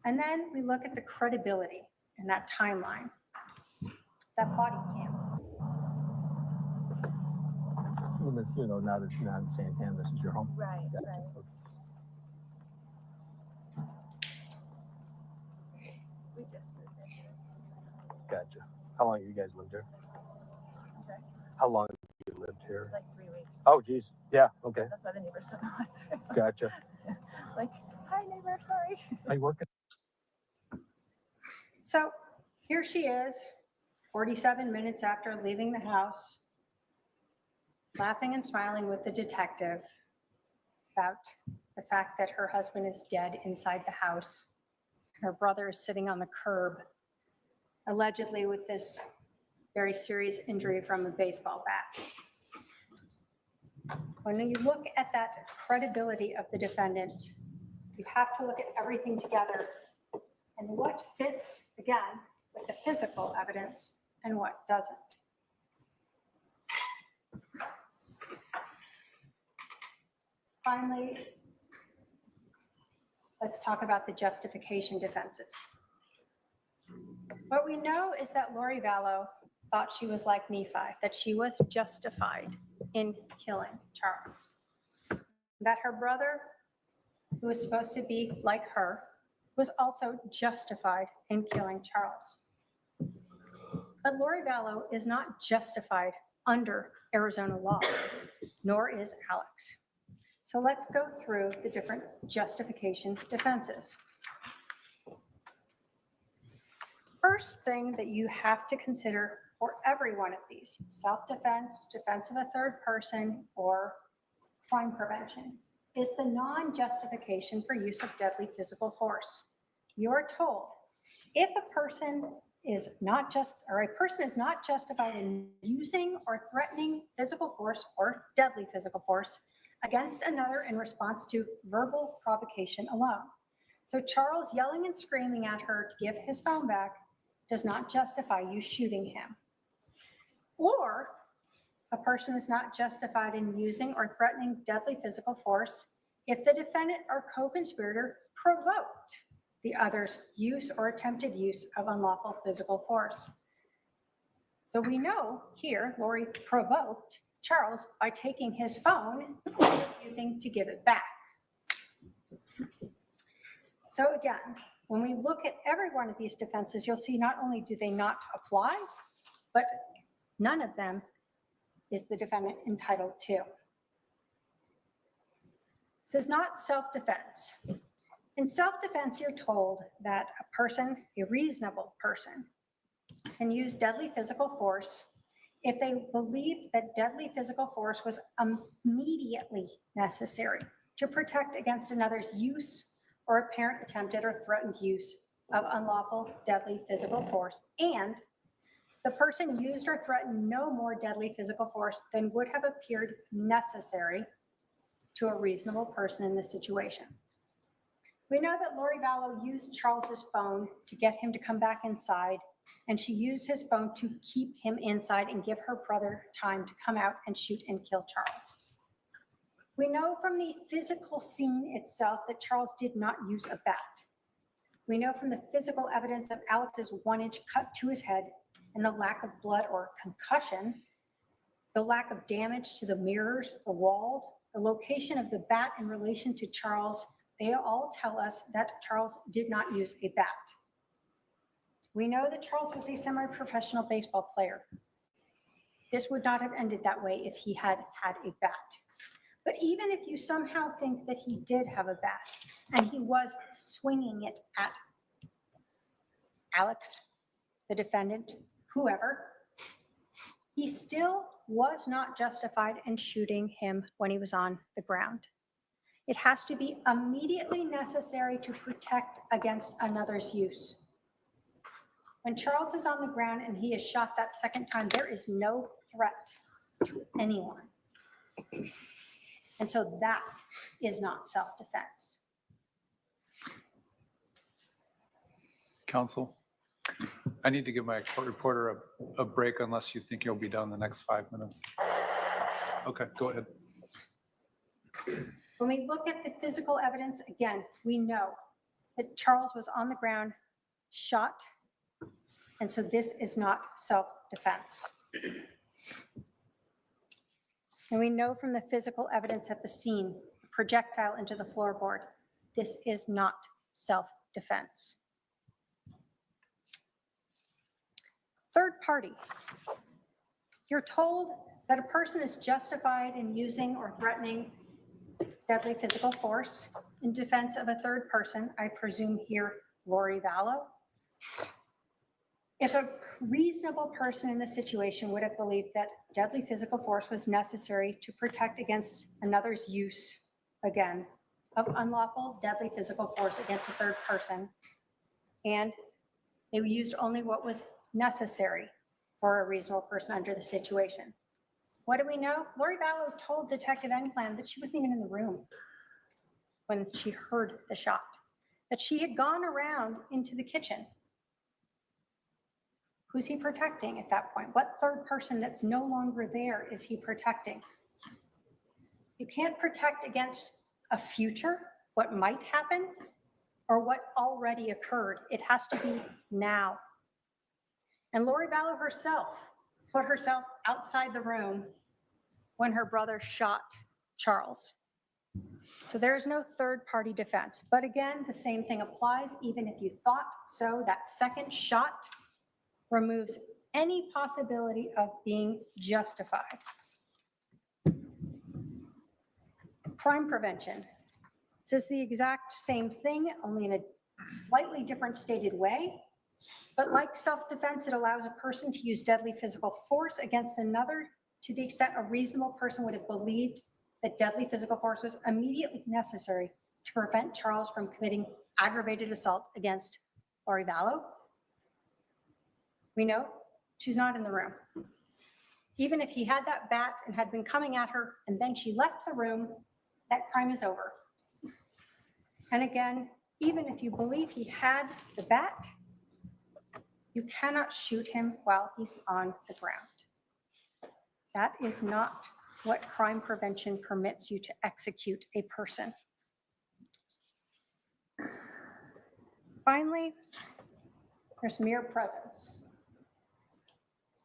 And then we look at the credibility in that timeline, that body cam. You know, now that you're not in Santan, this is your home. Right, Gotcha. right. Okay. We just moved in here. Gotcha. How long have you guys lived here? Okay. How long have you lived here? Like 3 weeks. Oh, geez. Yeah. Okay. That's why the neighbors don't know us. Gotcha. Like, hi neighbor, sorry. Are you working? So here she is, 47 minutes after leaving the house, laughing and smiling with the detective about the fact that her husband is dead inside the house. Her brother is sitting on the curb, allegedly with this very serious injury from a baseball bat. When you look at that credibility of the defendant, you have to look at everything together and what fits, again, with the physical evidence and what doesn't. Finally, let's talk about the justification defenses. What we know is that Lori Vallow thought she was like Nephi, that she was justified in killing Charles. That her brother, who was supposed to be like her, was also justified in killing Charles. But Lori Vallow is not justified under Arizona law, nor is Alex. So let's go through the different justification defenses. First thing that you have to consider for every one of these, self-defense, defense of a third person, or crime prevention, is the non-justification for use of deadly physical force. You're told if a person is not justified in using or threatening physical force or deadly physical force against another in response to verbal provocation alone. So Charles yelling and screaming at her to give his phone back does not justify you shooting him. Or a person is not justified in using or threatening deadly physical force if the defendant or co-conspirator provoked the other's use or attempted use of unlawful physical force. So we know here Lori provoked Charles by taking his phone and refusing to give it back. So again, when we look at every one of these defenses, you'll see not only do they not apply, but none of them is the defendant entitled to. This is not self-defense. In self-defense, you're told that a person, a reasonable person, can use deadly physical force if they believe that deadly physical force was immediately necessary to protect against another's use or apparent attempted or threatened use of unlawful deadly physical force, and the person used or threatened no more deadly physical force than would have appeared necessary to a reasonable person in this situation. We know that Lori Vallow used Charles's phone to get him to come back inside, and she used his phone to keep him inside and give her brother time to come out and shoot and kill Charles. We know from the physical scene itself that Charles did not use a bat. We know from the physical evidence of Alex's 1-inch cut to his head and the lack of blood or concussion, the lack of damage to the mirrors, the walls, the location of the bat in relation to Charles, they all tell us that Charles did not use a bat. We know that Charles was a semi-professional baseball player. This would not have ended that way if he had had a bat. But even if you somehow think that he did have a bat and he was swinging it at Alex, the defendant, whoever, he still was not justified in shooting him when he was on the ground. It has to be immediately necessary to protect against another's use. When Charles is on the ground and he is shot that second time, there is no threat to anyone. And so that is not self-defense. Counsel, I need to give my court reporter a break unless you think you'll be done in the next 5 minutes. Okay, go ahead. When we look at the physical evidence, again, we know that Charles was on the ground, shot, and so this is not self-defense. And we know from the physical evidence at the scene, projectile into the floorboard, this is not self-defense. Third party. You're told that a person is justified in using or threatening deadly physical force in defense of a third person, I presume here, Lori Vallow. If a reasonable person in this situation would have believed that deadly physical force was necessary to protect against another's use, again, of unlawful deadly physical force against a third person, and they used only what was necessary for a reasonable person under the situation. What do we know? Lori Vallow told Detective Enclan that she wasn't even in the room when she heard the shot, that she had gone around into the kitchen. Who's he protecting at that point? What third person that's no longer there is he protecting? You can't protect against a future, what might happen, or what already occurred. It has to be now. And Lori Vallow herself put herself outside the room when her brother shot Charles. So there is no third-party defense. But again, the same thing applies. Even if you thought so, that second shot removes any possibility of being justified. Crime prevention. This is the exact same thing, only in a slightly different stated way. But like self-defense, it allows a person to use deadly physical force against another to the extent a reasonable person would have believed that deadly physical force was immediately necessary to prevent Charles from committing aggravated assault against Lori Vallow. We know she's not in the room. Even if he had that bat and had been coming at her and then she left the room, that crime is over. And again, even if you believe he had the bat, you cannot shoot him while he's on the ground. That is not what crime prevention permits you to execute a person. Finally, there's mere presence.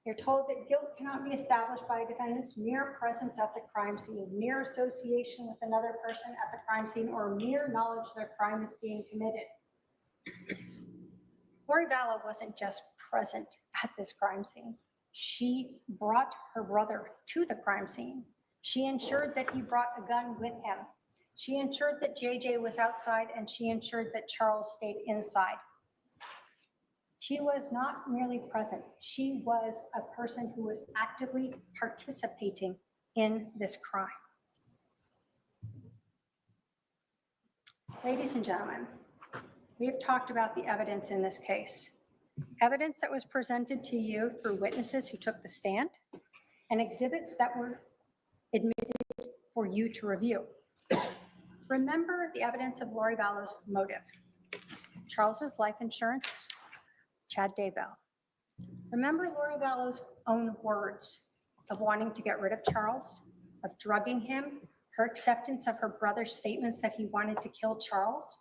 You're told that guilt cannot be established by a defendant's mere presence at the crime scene, mere association with another person at the crime scene, or mere knowledge that a crime is being committed. Lori Vallow wasn't just present at this crime scene. She brought her brother to the crime scene. She ensured that he brought a gun with him. She ensured that JJ was outside, and she ensured that Charles stayed inside. She was not merely present. She was a person who was actively participating in this crime. Ladies and gentlemen, we have talked about the evidence in this case. Evidence that was presented to you through witnesses who took the stand and exhibits that were admitted for you to review. Remember the evidence of Lori Vallow's motive. Charles's life insurance, Chad Daybell. Remember Lori Vallow's own words of wanting to get rid of Charles, of drugging him, her acceptance of her brother's statements that he wanted to kill Charles,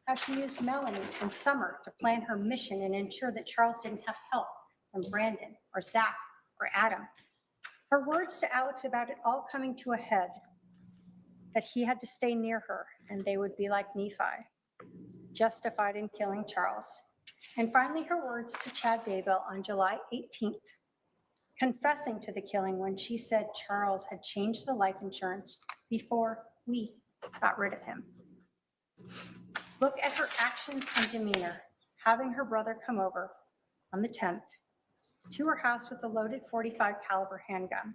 how she used Melanie and Summer to plan her mission and ensure that Charles didn't have help from Brandon or Zach or Adam. Her words to Alex about it all coming to a head, that he had to stay near her and they would be like Nephi, justified in killing Charles. And finally, her words to Chad Daybell on July 18th, confessing to the killing when she said Charles had changed the life insurance before we got rid of him. Look at her actions and demeanor, having her brother come over on the 10th to her house with a loaded .45 caliber handgun,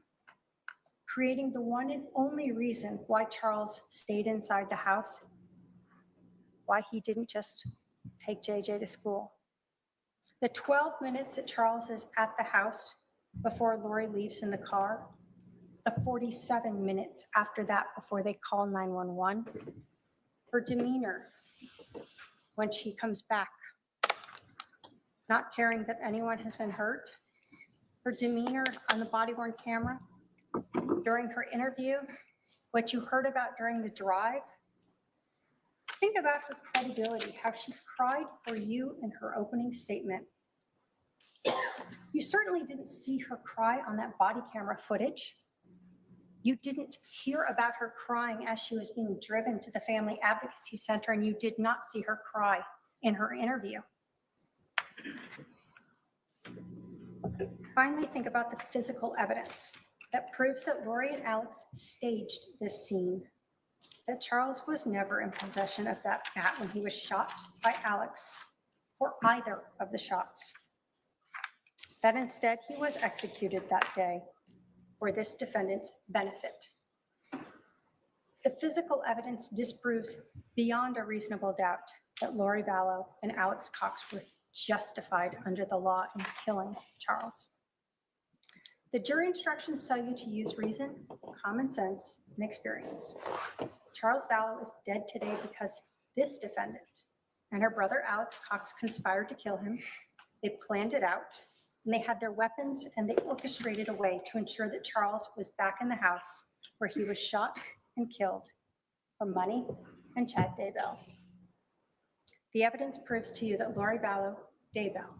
creating the one and only reason why Charles stayed inside the house, why he didn't just take JJ to school. The 12 minutes that Charles is at the house before Lori leaves in the car, the 47 minutes after that before they call 911, her demeanor when she comes back, not caring that anyone has been hurt, her demeanor on the body-worn camera, during her interview, what you heard about during the drive. Think about her credibility, how she cried for you in her opening statement. You certainly didn't see her cry on that body camera footage. You didn't hear about her crying as she was being driven to the Family Advocacy Center, and you did not see her cry in her interview. Finally, think about the physical evidence that proves that Lori and Alex staged this scene, that Charles was never in possession of that bat when he was shot by Alex or either of the shots, that instead he was executed that day for this defendant's benefit. The physical evidence disproves beyond a reasonable doubt that Lori Vallow and Alex Cox were justified under the law in killing Charles. The jury instructions tell you to use reason, common sense, and experience. Charles Vallow is dead today because this defendant and her brother Alex Cox conspired to kill him. They planned it out, and they had their weapons, and they orchestrated a way to ensure that Charles was back in the house where he was shot and killed for money and Chad Daybell. The evidence proves to you that Lori Vallow Daybell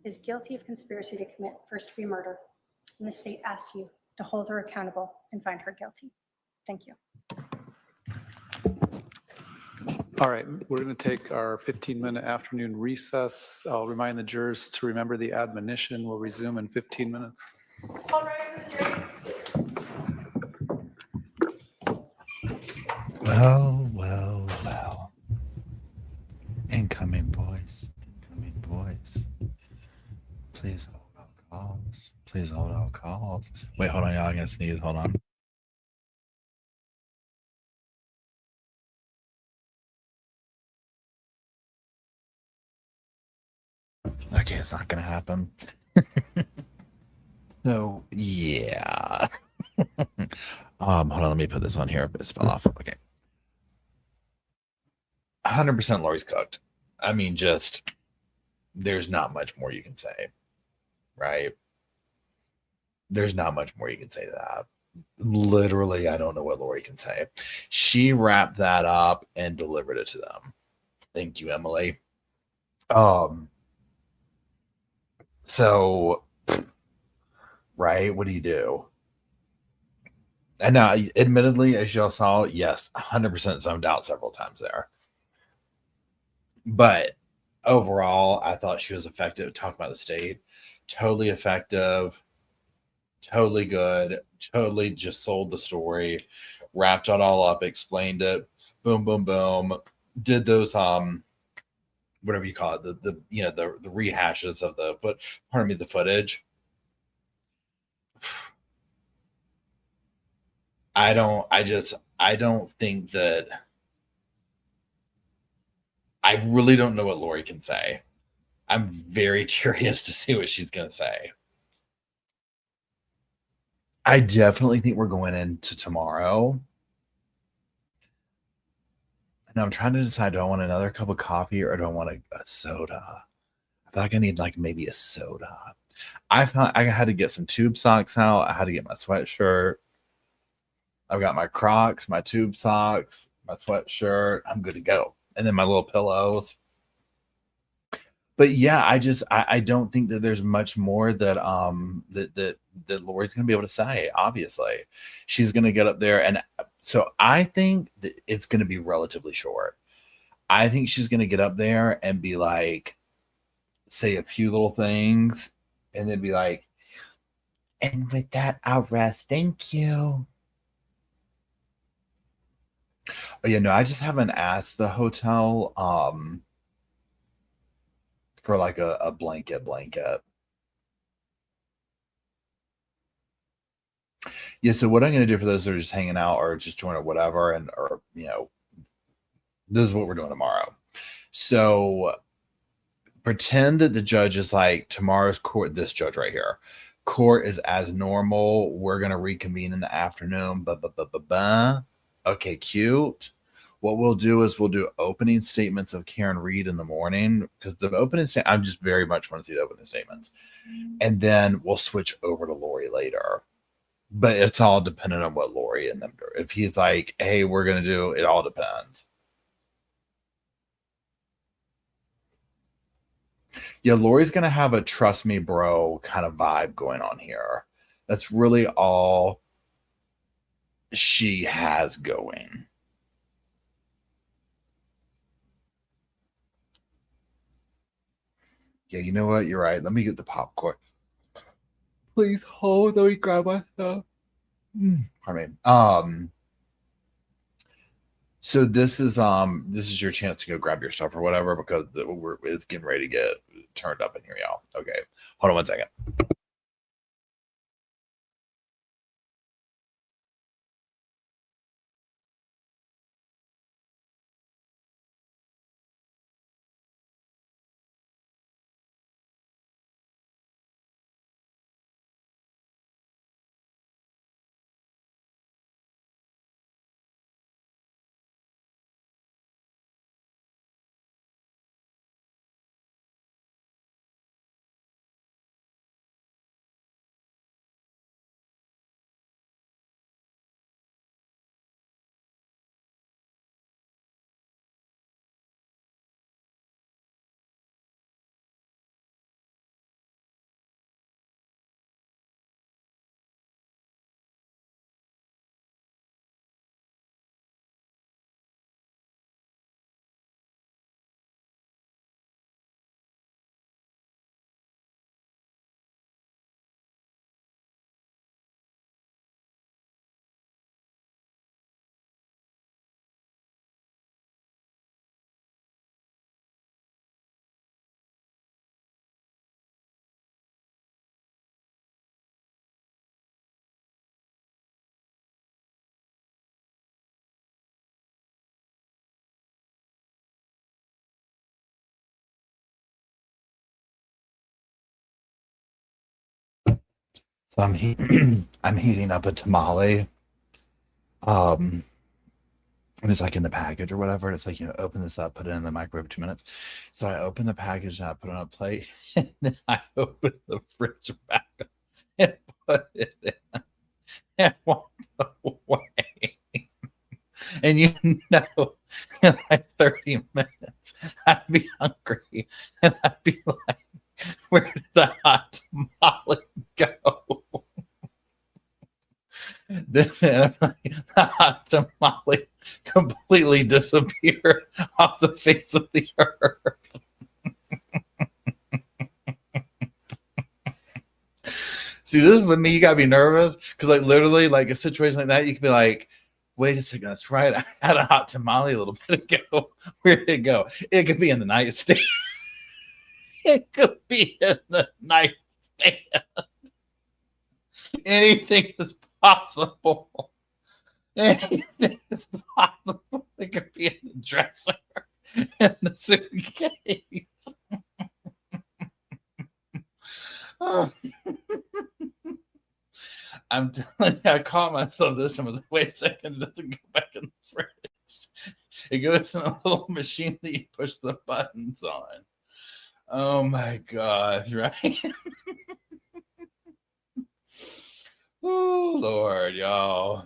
is guilty of conspiracy to commit first-degree murder, and the state asks you to hold her accountable and find her guilty. Thank you. All right, we're going to take our 15-minute afternoon recess. I'll remind the jurors to remember the admonition. We'll resume in 15 minutes. All right, for the jury. Well, well, well. Incoming voice. Incoming voice. Please hold all calls. Please hold all calls. Wait, hold on, y'all. I'm going to sneeze. Hold on. Okay, it's not going to happen. So, yeah. Hold on, let me put this on here. It's fell off. Okay. 100% Lori's cooked. I mean, just, there's not much more you can say, right? There's not much more you can say to that. Literally, I don't know what Lori can say. She wrapped that up and delivered it to them. Thank you, Emily. So, right, what do you do? And now, admittedly, as y'all saw, yes, 100% zoned out several times there. But overall, I thought she was effective. Talk about the state. Totally effective. Totally good. Totally just sold the story. Wrapped it all up. Explained it. Boom, boom, boom. Did those, whatever you call it, the rehashes of the, but pardon me, the footage. I don't think that I really don't know what Lori can say. I'm very curious to see what she's going to say. I definitely think we're going into tomorrow. And I'm trying to decide, do I want another cup of coffee or do I want a soda? I feel like I need like maybe a soda. I found I had to get some tube socks out. I had to get my sweatshirt. I've got my Crocs, my tube socks, my sweatshirt. I'm good to go. And then my little pillows. But yeah, I don't think that there's much more that that Lori's gonna be able to say. Obviously, she's gonna get up there, and so I think that it's gonna be relatively short. I think she's gonna get up there and be like, say a few little things, and then be like, and with that, I'll rest. Thank you. Oh, yeah, no, I just haven't asked the hotel for like a blanket. Yeah, so what I'm going to do for those that are just hanging out or just join or whatever, and or this is what we're doing tomorrow. So pretend that the judge is like, tomorrow's court, this judge right here, court is as normal. We're going to reconvene in the afternoon. Okay, cute. What we'll do is we'll do opening statements of Karen Reed in the morning, because the opening statement, I'm just very much want to see the opening statements. And then we'll switch over to Lori later. But it's all dependent on what Lori and them do. If he's like, hey, we're going to do, it all depends. Yeah, Lori's going to have a trust me, bro kind of vibe going on here. That's really all she has going. Yeah, you know what? You're right. Let me get the popcorn. Please hold. Let me grab my stuff. Pardon me. So this is your chance to go grab your stuff or whatever, because it's getting ready to get turned up in here, y'all. Okay, hold on one second. So I'm heating up a tamale. And it's like in the package or whatever. And it's like, open this up, put it in the microwave 2 minutes. So I open the package and I put it on a plate. And then I open the fridge back up and put it in and walked away. And in like 30 minutes, I'd be hungry. And I'd be like, where did the hot tamale go? The hot tamale completely disappeared off the face of the earth. See, this is with me. You gotta be nervous because, like, literally, like a situation like that, you could be like, "Wait a second, that's right. I had a hot tamale a little bit ago. Where did it go? It could be in the nightstand. It could be in the nightstand. Anything is possible. Anything is possible. It could be in the dresser. in the suitcase. Oh. I'm telling you, I caught myself this and was like, wait a second, it doesn't go back in the fridge. It goes in a little machine that you push the buttons on. Oh my gosh, right? Oh Lord, y'all.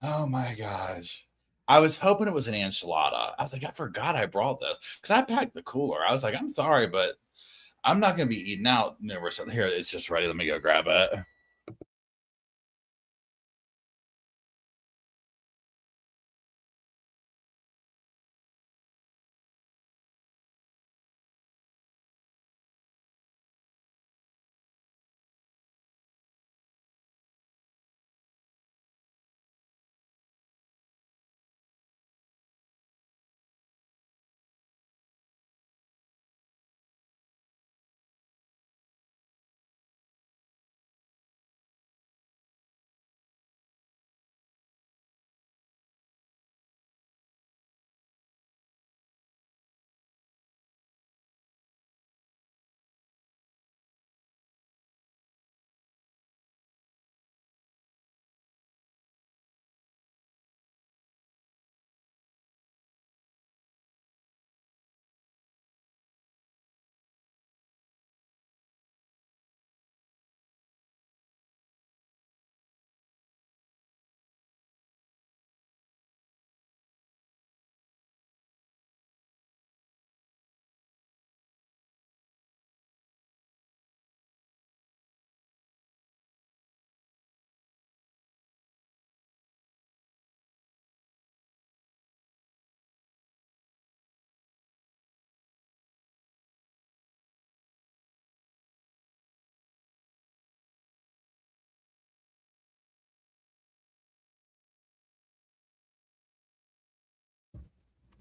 Oh my gosh. I was hoping it was an enchilada. I was like, I forgot I brought this because I packed the cooler. I was like, I'm sorry, but I'm not going to be eating out. Here, it's just ready. Let me go grab it.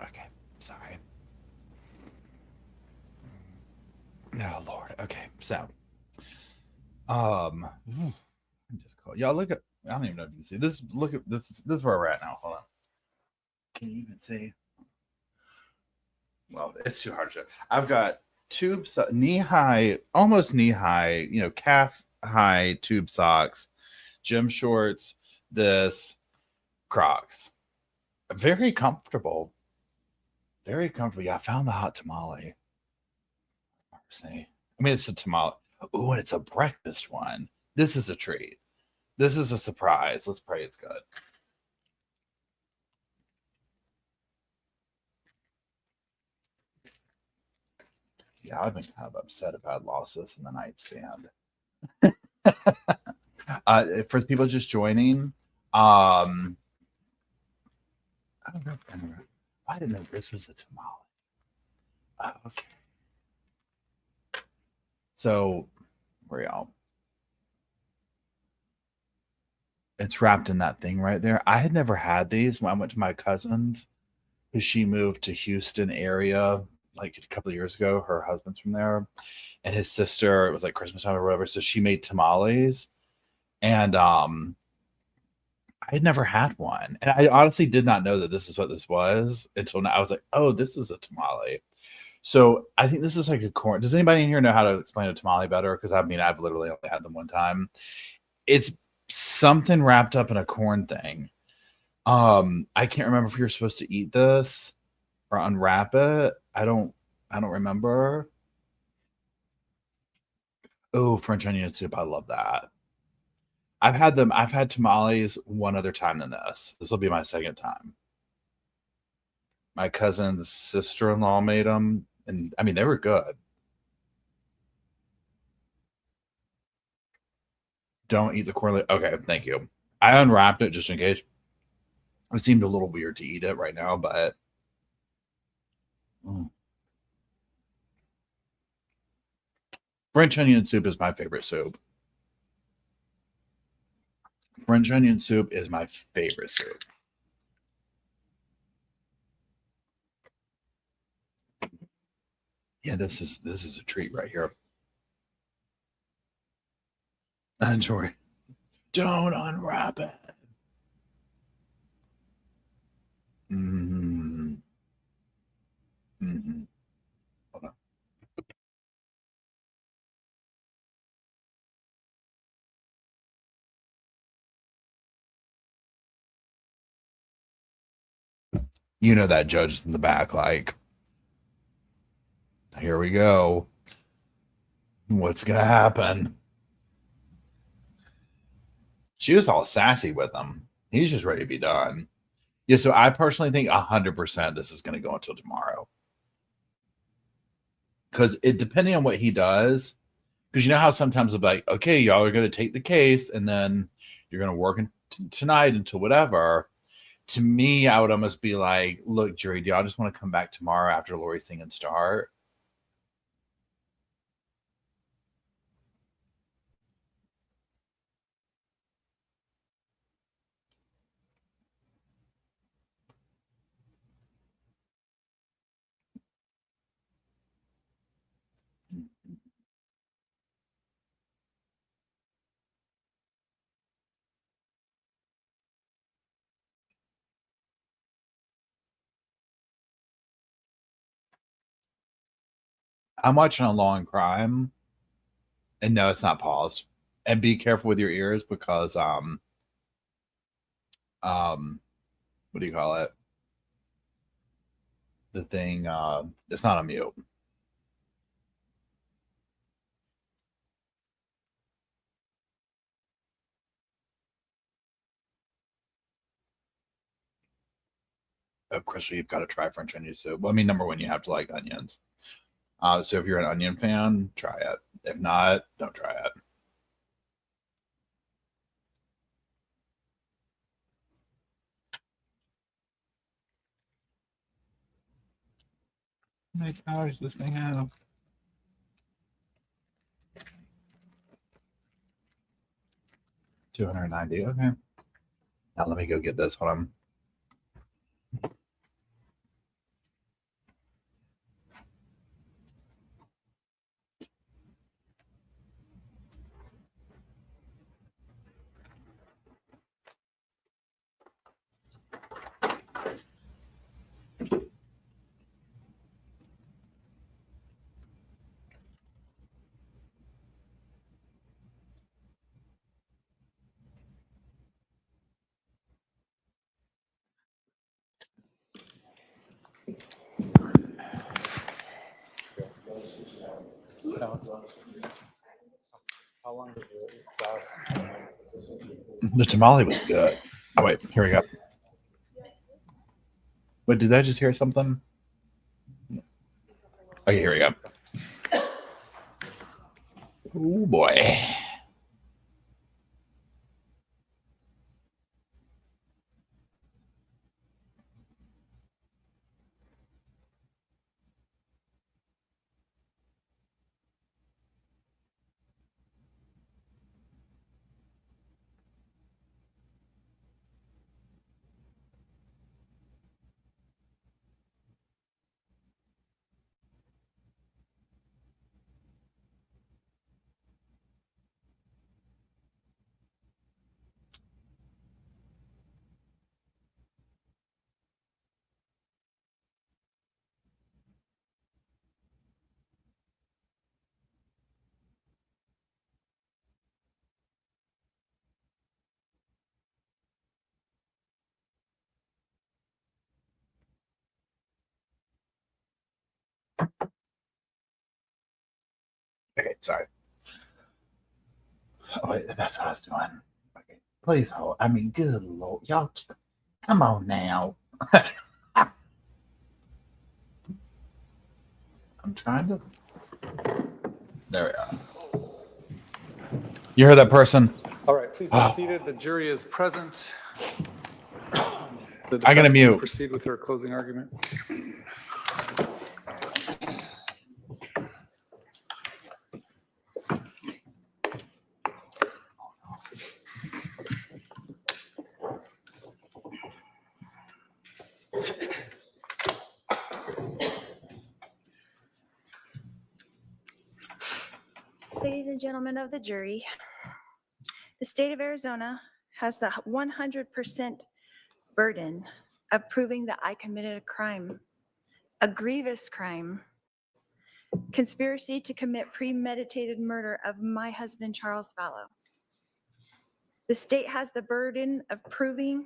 Okay, sorry. Oh Lord. Okay, so just call y'all. Look at. I don't even know if you can see this. Look at this. This is where we're at now. Hold on. Can you even see? Well, it's too hard to show. I've got tube knee high, almost knee high, calf high tube socks, gym shorts, this Crocs. Very comfortable. Very comfortable. Yeah, I found the hot tamale. I mean, it's a tamale. Oh, and it's a breakfast one. This is a treat. This is a surprise. Let's pray it's good. Yeah, I've been kind of upset if I'd lost this in the nightstand. For people just joining, I don't know. I didn't know this was a tamale. Okay. So, where y'all? It's wrapped in that thing right there. I had never had these when I went to my cousin's because she moved to Houston area like a couple of years ago. Her husband's from there, and his sister, it was like Christmas time or whatever. So she made tamales, and I had never had one, and I honestly did not know that this is what this was until now. I was like, oh, this is a tamale. So I think this is like a corn. Does anybody in here know how to explain a tamale better? Because I mean, I've literally only had them one time. It's something wrapped up in a corn thing. I can't remember if you're supposed to eat this or unwrap it. I don't remember. Oh, French onion soup. I love that. I've had them. I've had tamales one other time than this. This will be my second time. My cousin's sister-in-law made them, and I mean, they were good. Don't eat the corn. Okay, thank you. I unwrapped it just in case. It seemed a little weird to eat it right now, but French onion soup is my favorite soup. French onion soup is my favorite soup. Yeah, this is a treat right here. Enjoy. Don't unwrap it. You know, that judge is in the back, like, here we go. What's going to happen? She was all sassy with him. He's just ready to be done. Yeah, so I personally think 100% this is going to go until tomorrow. Because it depending on what he does, because you know how sometimes it's like, okay, y'all are going to take the case and then you're going to work tonight until whatever. To me, I would almost be like, look, jury, do y'all just want to come back tomorrow after Lori's singing start? I'm watching a Law and Crime, and no, it's not paused. And be careful with your ears because what do you call it? The thing, it's not on mute. Oh, Crystal, you've got to try French onion soup. Well, I mean, number one, you have to like onions. So if you're an onion fan, try it. If not, don't try it. How many calories does this thing have? 290. Okay. Now let me go get this one. How long does it last? The tamale was good. Oh, wait. Here we go. Wait, did I just hear something? Okay, here we go. Oh, boy. Okay, sorry. Oh, wait, that's what I was doing. Okay, please hold. I mean, good Lord. Y'all, come on now. I'm trying to. There we are. You heard that person? All right, please be seated. The jury is present. I gotta mute. Proceed with her closing argument. Ladies and gentlemen of the jury, the state of Arizona has the 100% burden of proving that I committed a crime, a grievous crime, conspiracy to commit premeditated murder of my husband, Charles Vallow. The state has the burden of proving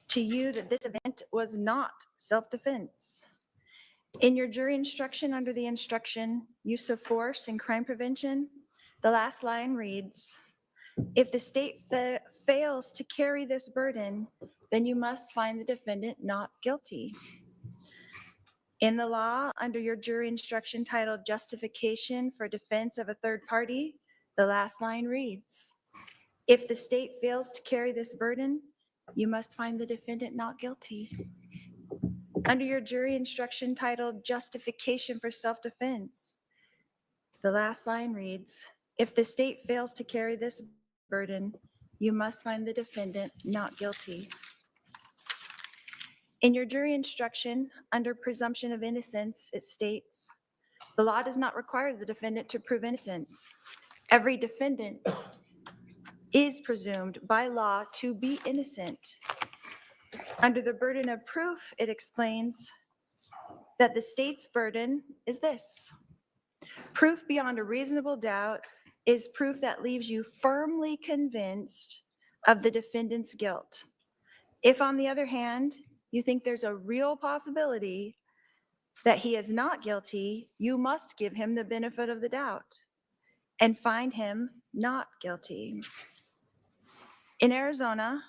to you that this event was not self-defense. In your jury instruction under the instruction, use of force and crime prevention, the last line reads, if the state fails to carry this burden, then you must find the defendant not guilty. In the law, under your jury instruction titled Justification for Defense of a Third Party, the last line reads, if the state fails to carry this burden, you must find the defendant not guilty. Under your jury instruction titled Justification for Self-Defense, the last line reads, if the state fails to carry this burden, you must find the defendant not guilty. In your jury instruction under presumption of innocence, it states, the law does not require the defendant to prove innocence. Every defendant is presumed by law to be innocent. Under the burden of proof, it explains that the state's burden is this. Proof beyond a reasonable doubt is proof that leaves you firmly convinced of the defendant's guilt. If, on the other hand, you think there's a real possibility that he is not guilty, you must give him the benefit of the doubt and find him not guilty. In Arizona,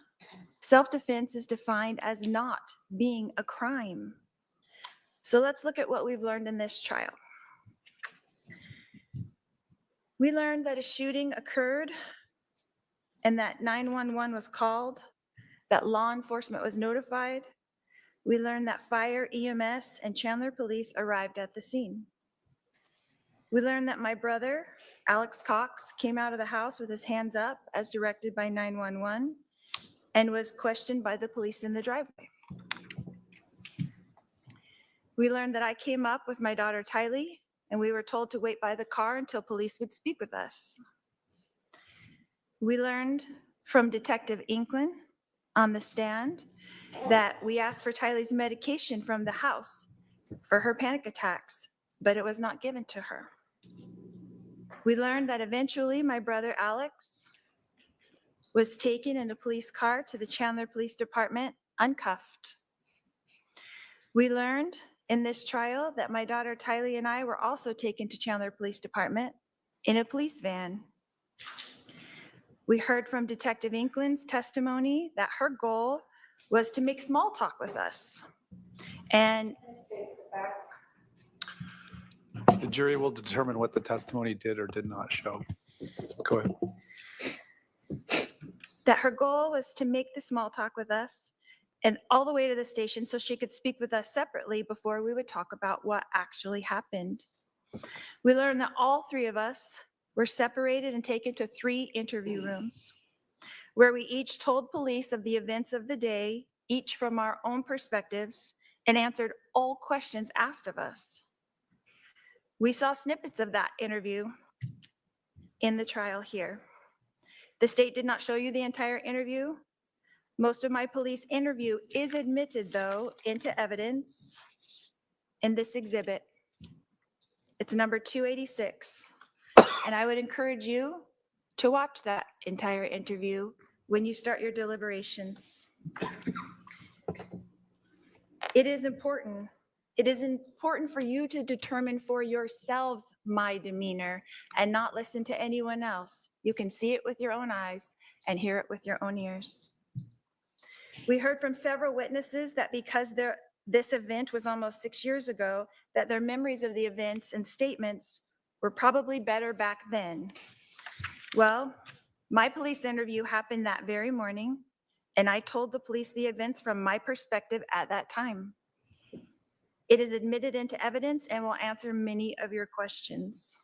self-defense is defined as not being a crime. So let's look at what we've learned in this trial. We learned that a shooting occurred and that 911 was called, that law enforcement was notified. We learned that fire, EMS, and Chandler police arrived at the scene. We learned that my brother, Alex Cox, came out of the house with his hands up as directed by 911 and was questioned by the police in the driveway. We learned that I came up with my daughter Tylee, and we were told to wait by the car until police would speak with us. We learned from Detective Inklin on the stand that we asked for Tylee's medication from the house for her panic attacks, but it was not given to her. We learned that eventually my brother Alex was taken in a police car to the Chandler Police Department uncuffed. We learned in this trial that my daughter Tylee and I were also taken to Chandler Police Department in a police van. We heard from Detective Inklin's testimony that her goal was to make small talk with us. And The jury will determine what the testimony did or did not show. Go ahead. that her goal was to make the small talk with us and all the way to the station so she could speak with us separately before we would talk about what actually happened. We learned that all three of us were separated and taken to 3 interview rooms where we each told police of the events of the day, each from our own perspectives, and answered all questions asked of us. We saw snippets of that interview in the trial here. The state did not show you the entire interview. Most of my police interview is admitted, though, into evidence in this exhibit. It's number 286. And I would encourage you to watch that entire interview when you start your deliberations. It is important. It is important for you to determine for yourselves my demeanor and not listen to anyone else. You can see it with your own eyes and hear it with your own ears. We heard from several witnesses that because this event was almost 6 years ago, that their memories of the events and statements were probably better back then. Well, my police interview happened that very morning, and I told the police the events from my perspective at that time. It is admitted into evidence and will answer many of your questions.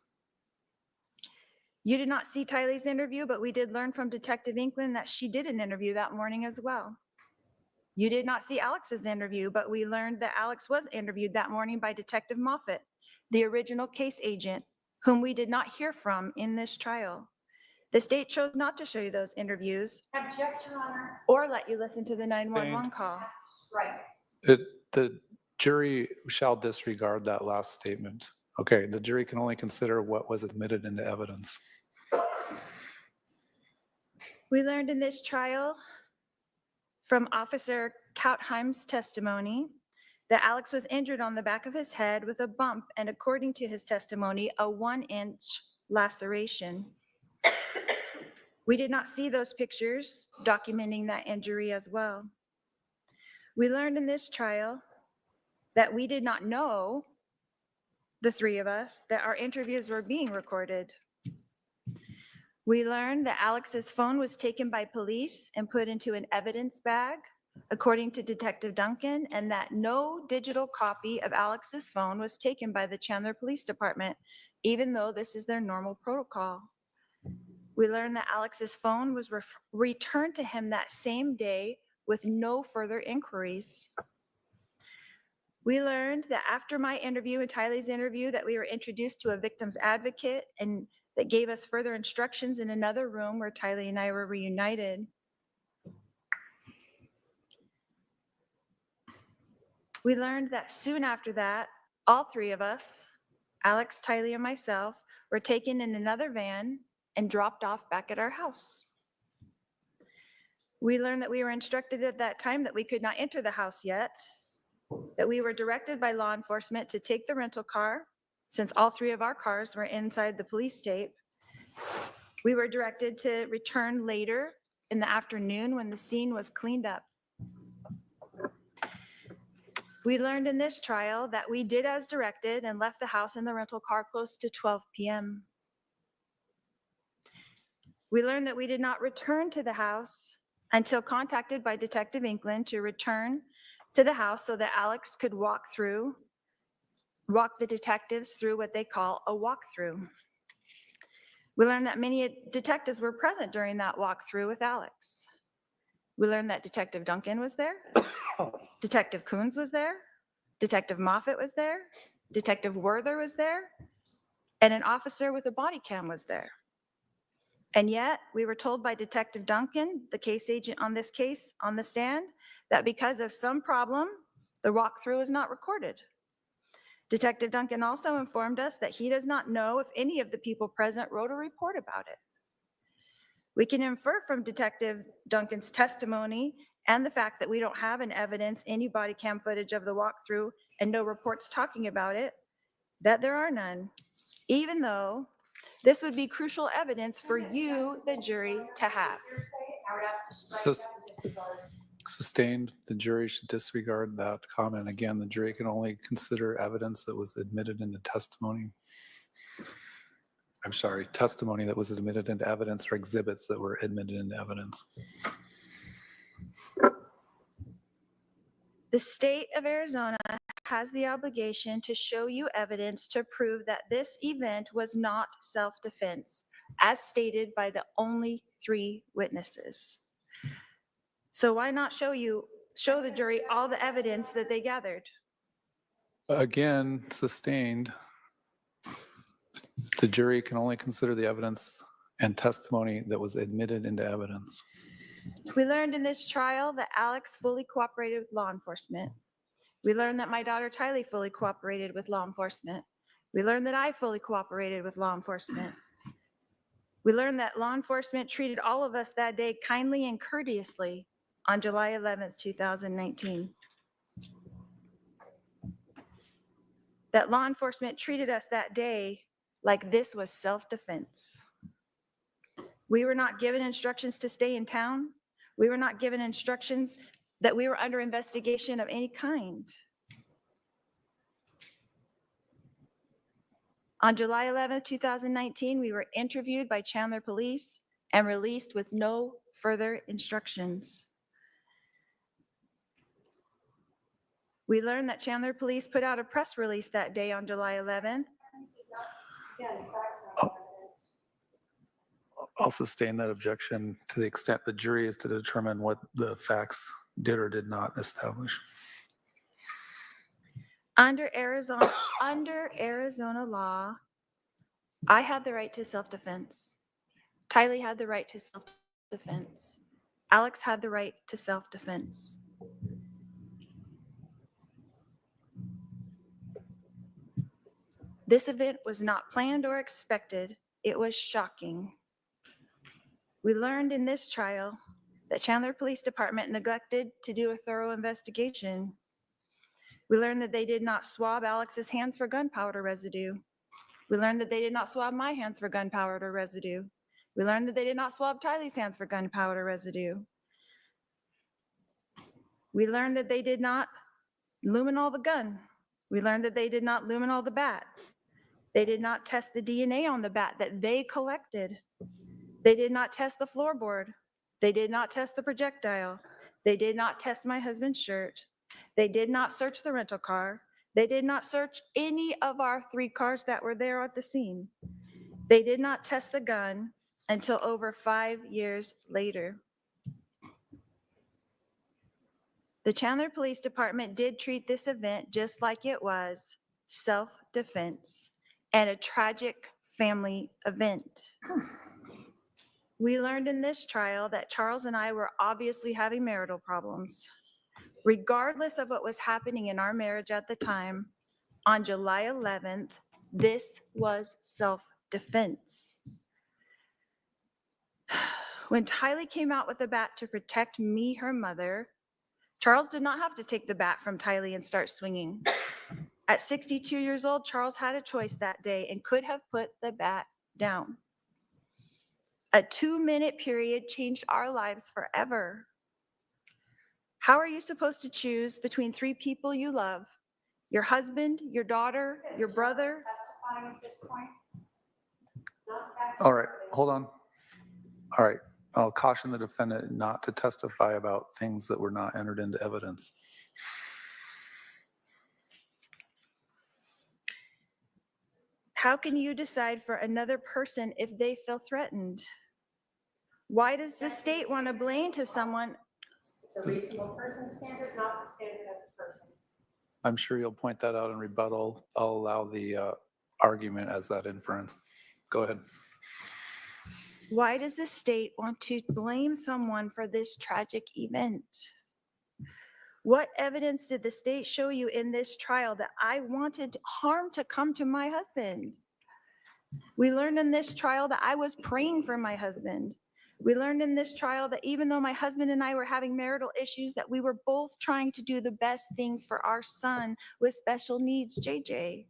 You did not see Tylee's interview, but we did learn from Detective Inklin that she did an interview that morning as well. You did not see Alex's interview, but we learned that Alex was interviewed that morning by Detective Moffett, the original case agent, whom we did not hear from in this trial. The state chose not to show you those interviews. Objection, Your Honor. Or let you listen to the 911 call. Right. The jury shall disregard that last statement. Okay, the jury can only consider what was admitted into evidence. We learned in this trial from Officer Kautheim's testimony that Alex was injured on the back of his head with a bump and, according to his testimony, a 1-inch laceration. We did not see those pictures documenting that injury as well. We learned in this trial that we did not know, the three of us, that our interviews were being recorded. We learned that Alex's phone was taken by police and put into an evidence bag, according to Detective Duncan, and that no digital copy of Alex's phone was taken by the Chandler Police Department, even though this is their normal protocol. We learned that Alex's phone was returned to him that same day with no further inquiries. We learned that after my interview and Tylee's interview that we were introduced to a victim's advocate and that gave us further instructions in another room where Tylee and I were reunited. We learned that soon after that, all three of us, Alex, Tylee, and myself, were taken in another van and dropped off back at our house. We learned that we were instructed at that time that we could not enter the house yet, that we were directed by law enforcement to take the rental car, since all three of our cars were inside the police tape. We were directed to return later in the afternoon when the scene was cleaned up. We learned in this trial that we did as directed and left the house in the rental car close to 12 p.m. We learned that we did not return to the house until contacted by Detective Inkland to return to the house so that Alex could walk the detectives through what they call a walkthrough. We learned that many detectives were present during that walkthrough with Alex. We learned that Detective Duncan was there, Detective Coons was there, Detective Moffett was there, Detective Werther was there, and an officer with a body cam was there. And yet, we were told by Detective Duncan, the case agent on this case on the stand, that because of some problem, the walkthrough is not recorded. Detective Duncan also informed us that he does not know if any of the people present wrote a report about it. We can infer from Detective Duncan's testimony and the fact that we don't have in evidence any body cam footage of the walkthrough and no reports talking about it, that there are none, even though this would be crucial evidence for you, the jury, to have. Sustained, the jury should disregard that comment. Again, the jury can only consider evidence that was admitted into testimony. I'm sorry, testimony that was admitted into evidence or exhibits that were admitted into evidence. The state of Arizona has the obligation to show you evidence to prove that this event was not self-defense, as stated by the only 3 witnesses. So why not show the jury all the evidence that they gathered? Again, sustained, the jury can only consider the evidence and testimony that was admitted into evidence. We learned in this trial that Alex fully cooperated with law enforcement. We learned that my daughter Tylee fully cooperated with law enforcement. We learned that I fully cooperated with law enforcement. We learned that law enforcement treated all of us that day kindly and courteously on July 11th, 2019. That law enforcement treated us that day like this was self-defense. We were not given instructions to stay in town. We were not given instructions that we were under investigation of any kind. On July 11th, 2019, we were interviewed by Chandler Police and released with no further instructions. We learned that Chandler Police put out a press release that day on July 11th. I'll sustain that objection to the extent the jury is to determine what the facts did or did not establish. Under Arizona law, I had the right to self-defense. Tylee had the right to self-defense. Alex had the right to self-defense. This event was not planned or expected. It was shocking. We learned in this trial that Chandler Police Department neglected to do a thorough investigation. We learned that they did not swab Alex's hands for gunpowder residue. We learned that they did not swab my hands for gunpowder residue. We learned that they did not swab Tylee's hands for gunpowder residue. We learned that they did not luminol the gun. We learned that they did not luminol the bat. They did not test the DNA on the bat that they collected. They did not test the floorboard. They did not test the projectile. They did not test my husband's shirt. They did not search the rental car. They did not search any of our 3 cars that were there at the scene. They did not test the gun until over 5 years later. The Chandler Police Department did treat this event just like it was, self-defense, and a tragic family event. We learned in this trial that Charles and I were obviously having marital problems. Regardless of what was happening in our marriage at the time, on July 11th, this was self-defense. When Tylee came out with the bat to protect me, her mother, Charles did not have to take the bat from Tylee and start swinging. At 62 years old, Charles had a choice that day and could have put the bat down. A 2-minute period changed our lives forever. How are you supposed to choose between 3 people you love? Your husband, your daughter, your brother? Testifying at this point? All right, hold on. All right, I'll caution the defendant not to testify about things that were not entered into evidence. How can you decide for another person if they feel threatened? Why does the state want to blame to someone? It's a reasonable person standard, not the standard of the person. I'm sure you'll point that out in rebuttal. I'll allow the argument as that inference. Go ahead. Why does the state want to blame someone for this tragic event? What evidence did the state show you in this trial that I wanted harm to come to my husband? We learned in this trial that I was praying for my husband. We learned in this trial that even though my husband and I were having marital issues, that we were both trying to do the best things for our son with special needs, JJ.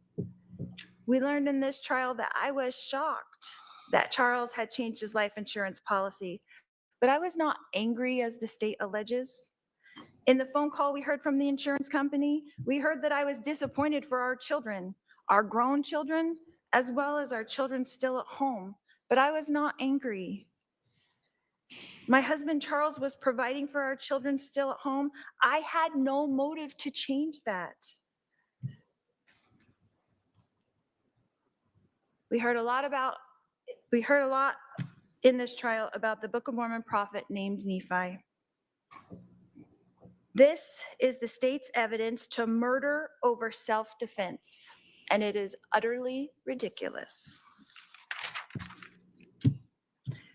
We learned in this trial that I was shocked that Charles had changed his life insurance policy, but I was not angry as the state alleges. In the phone call we heard from the insurance company, we heard that I was disappointed for our children, our grown children, as well as our children still at home, but I was not angry. My husband Charles was providing for our children still at home. I had no motive to change that. We heard a lot in this trial about the Book of Mormon prophet named Nephi. This is the state's evidence to murder over self-defense, and it is utterly ridiculous.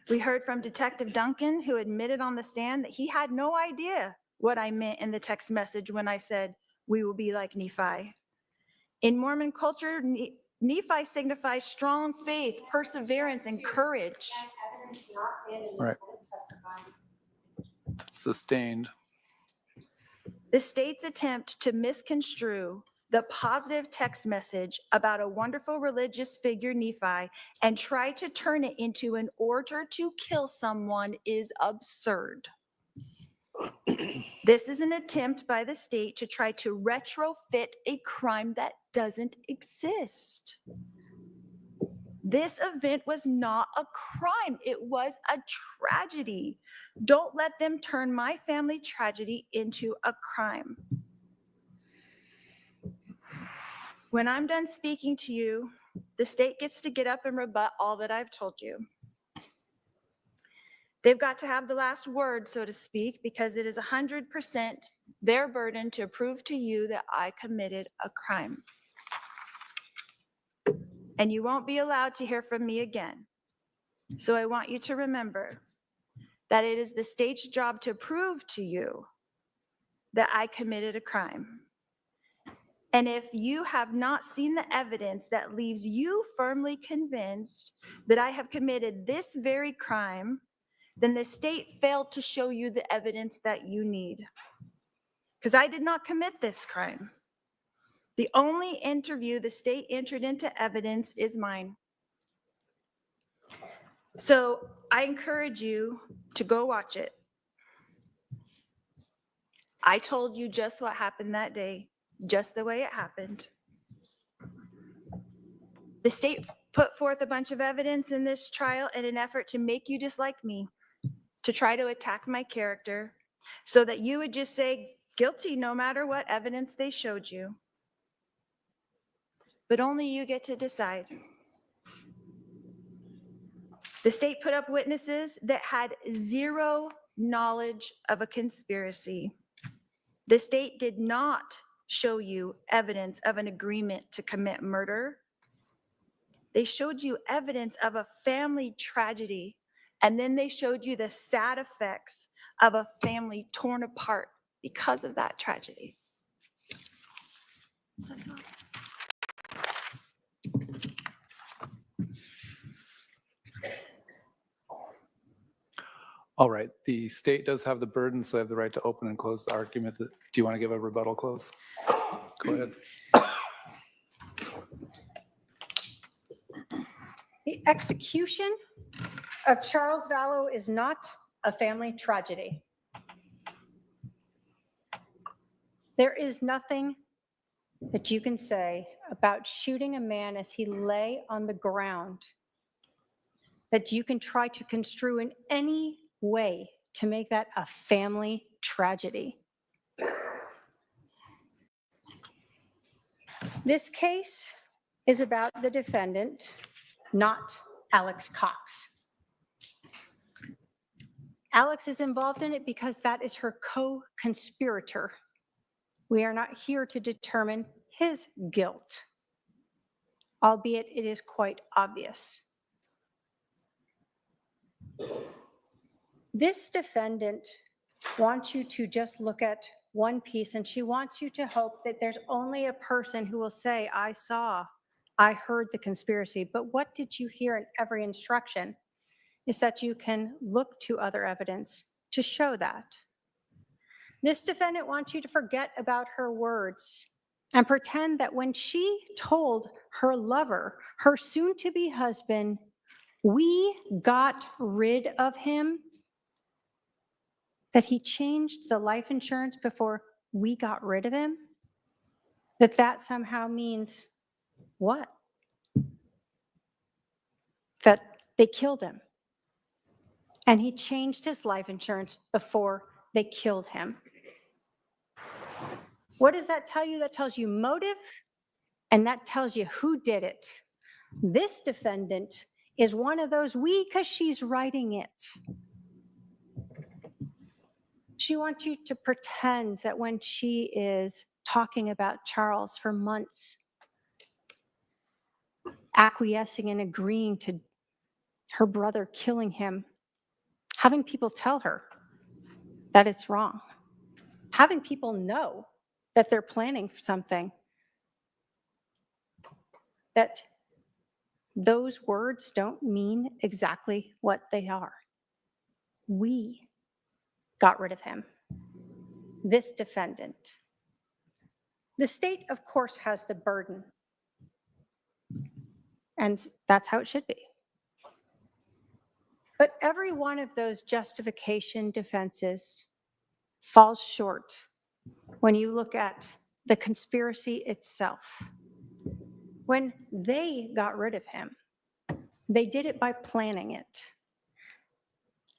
We heard from Detective Duncan, who admitted on the stand that he had no idea what I meant in the text message when I said, "We will be like Nephi." In Mormon culture, Nephi signifies strong faith, perseverance, and courage. Right. Sustained. The state's attempt to misconstrue the positive text message about a wonderful religious figure, Nephi, and try to turn it into an order to kill someone is absurd. This is an attempt by the state to try to retrofit a crime that doesn't exist. This event was not a crime. It was a tragedy. Don't let them turn my family tragedy into a crime. When I'm done speaking to you, the state gets to get up and rebut all that I've told you. They've got to have the last word, so to speak, because it is 100% their burden to prove to you that I committed a crime. And you won't be allowed to hear from me again. So I want you to remember that it is the state's job to prove to you that I committed a crime. And if you have not seen the evidence that leaves you firmly convinced that I have committed this very crime, then the state failed to show you the evidence that you need. Because I did not commit this crime. The only interview the state entered into evidence is mine. So I encourage you to go watch it. I told you just what happened that day, just the way it happened. The state put forth a bunch of evidence in this trial in an effort to make you dislike me, to try to attack my character, so that you would just say guilty no matter what evidence they showed you. But only you get to decide. The state put up witnesses that had zero knowledge of a conspiracy. The state did not show you evidence of an agreement to commit murder. They showed you evidence of a family tragedy, and then they showed you the sad effects of a family torn apart because of that tragedy. That's all. All right, the state does have the burden, so they have the right to open and close the argument. Do you want to give a rebuttal close? Go ahead. The execution of Charles Vallow is not a family tragedy. There is nothing that you can say about shooting a man as he lay on the ground that you can try to construe in any way to make that a family tragedy. This case is about the defendant, not Alex Cox. Alex is involved in it because that is her co-conspirator. We are not here to determine his guilt, albeit it is quite obvious. This defendant wants you to just look at one piece, and she wants you to hope that there's only a person who will say, I saw, I heard the conspiracy. But what did you hear in every instruction is that you can look to other evidence to show that. This defendant wants you to forget about her words and pretend that when she told her lover, her soon-to-be husband, we got rid of him, that he changed the life insurance before we got rid of him, that somehow means what? That they killed him. And he changed his life insurance before they killed him. What does that tell you? That tells you motive, and that tells you who did it. This defendant is one of those we, because she's writing it. She wants you to pretend that when she is talking about Charles for months, acquiescing and agreeing to her brother killing him, having people tell her that it's wrong, having people know that they're planning something, that those words don't mean exactly what they are. We got rid of him, this defendant. The state, of course, has the burden, and that's how it should be. But every one of those justification defenses falls short when you look at the conspiracy itself. When they got rid of him, they did it by planning it.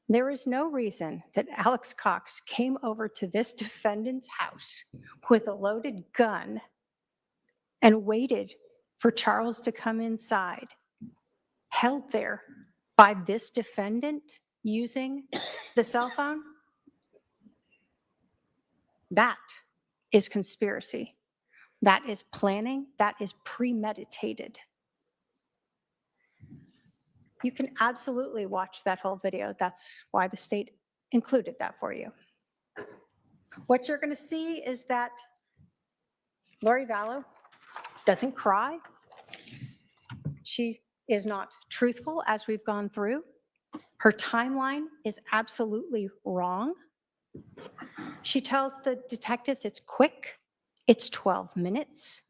There is no reason that Alex Cox came over to this defendant's house with a loaded gun and waited for Charles to come inside, held there by this defendant using the cell phone. That is conspiracy. That is planning. That is premeditated. You can absolutely watch that whole video. That's why the state included that for you. What you're going to see is that Lori Vallow doesn't cry. She is not truthful, as we've gone through. Her timeline is absolutely wrong. She tells the detectives it's quick, it's 12 minutes.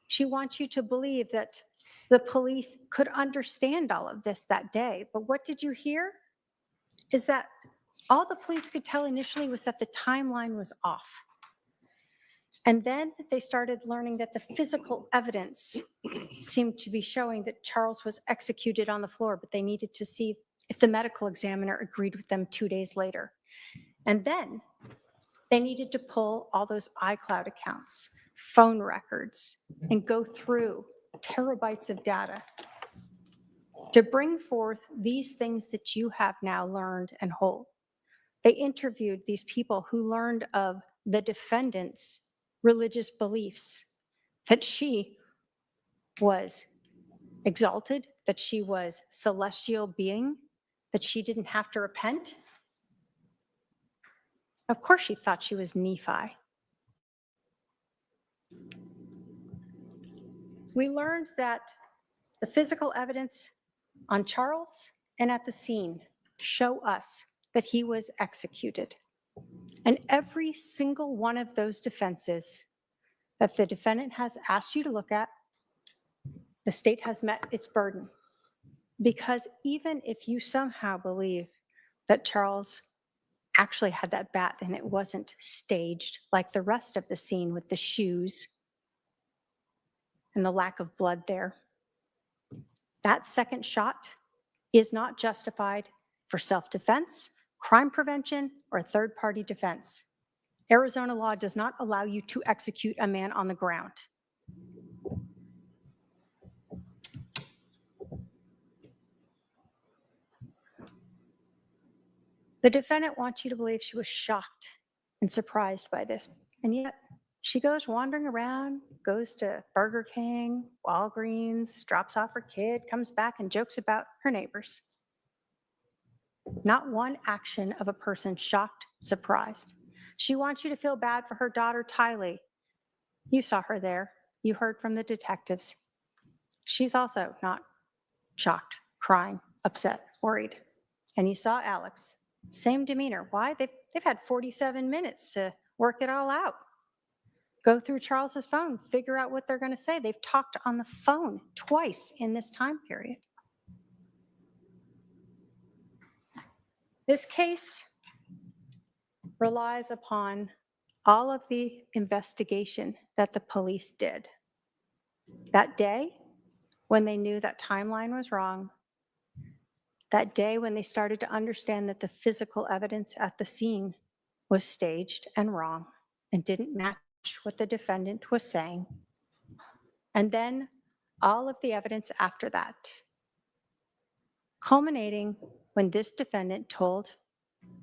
She wants you to believe that the police could understand all of this that day. But what did you hear? Is that all the police could tell initially was that the timeline was off. And then they started learning that the physical evidence seemed to be showing that Charles was executed on the floor, but they needed to see if the medical examiner agreed with them 2 days later. And then they needed to pull all those iCloud accounts, phone records, and go through terabytes of data to bring forth these things that you have now learned and hold. They interviewed these people who learned of the defendant's religious beliefs, that she was exalted, that she was celestial being, that she didn't have to repent. Of course she thought she was Nephi. We learned that the physical evidence on Charles and at the scene show us that he was executed. And every single one of those defenses that the defendant has asked you to look at, the state has met its burden. Because even if you somehow believe that Charles actually had that bat and it wasn't staged like the rest of the scene with the shoes and the lack of blood there, that second shot is not justified for self-defense, crime prevention, or third-party defense. Arizona law does not allow you to execute a man on the ground. The defendant wants you to believe she was shocked and surprised by this, and yet she goes wandering around, goes to Burger King, Walgreens, drops off her kid, comes back and jokes about her neighbors. Not one action of a person shocked, surprised. She wants you to feel bad for her daughter, Tylee. You saw her there. You heard from the detectives. She's also not shocked, crying, upset, worried. And you saw Alex. Same demeanor. Why? They've had 47 minutes to work it all out. Go through Charles's phone, figure out what they're going to say. They've talked on the phone twice in this time period. This case relies upon all of the investigation that the police did. That day, when they knew that timeline was wrong, that day when they started to understand that the physical evidence at the scene was staged and wrong and didn't match what the defendant was saying, and then all of the evidence after that, culminating when this defendant told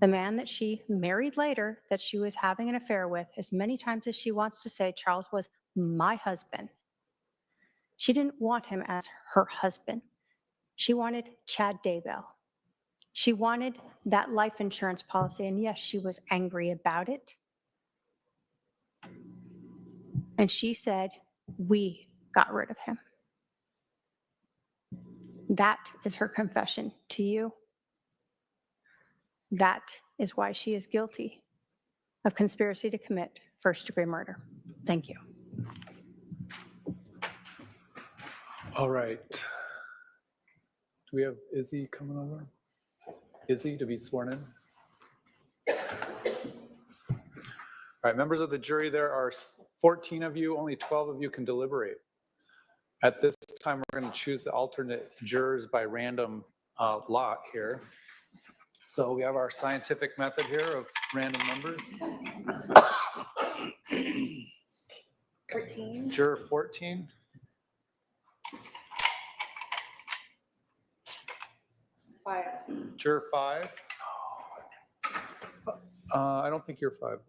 the man that she married later that she was having an affair with as many times as she wants to say Charles was my husband. She didn't want him as her husband. She wanted Chad Daybell. She wanted that life insurance policy, and yes, she was angry about it. And she said, we got rid of him. That is her confession to you. That is why she is guilty of conspiracy to commit first-degree murder. Thank you. All right. Do we have Izzy coming over? Izzy to be sworn in? All right, members of the jury, there are 14 of you, only 12 of you can deliberate. At this time, we're going to choose the alternate jurors by random lot here. So we have our scientific method here of random numbers. 14. Juror 14. Five. Juror 5. I don't think you're 5.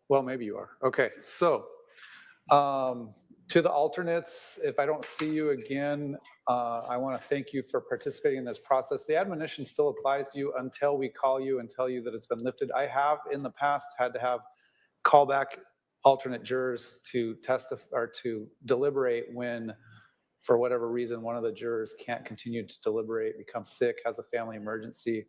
Well, maybe you are. Okay, so to the alternates, if I don't see you again, I want to thank you for participating in this process. The admonition still applies to you until we call you and tell you that it's been lifted. I have in the past had to have callback alternate jurors to testify or to deliberate when for whatever reason, one of the jurors can't continue to deliberate, becomes sick, has a family emergency,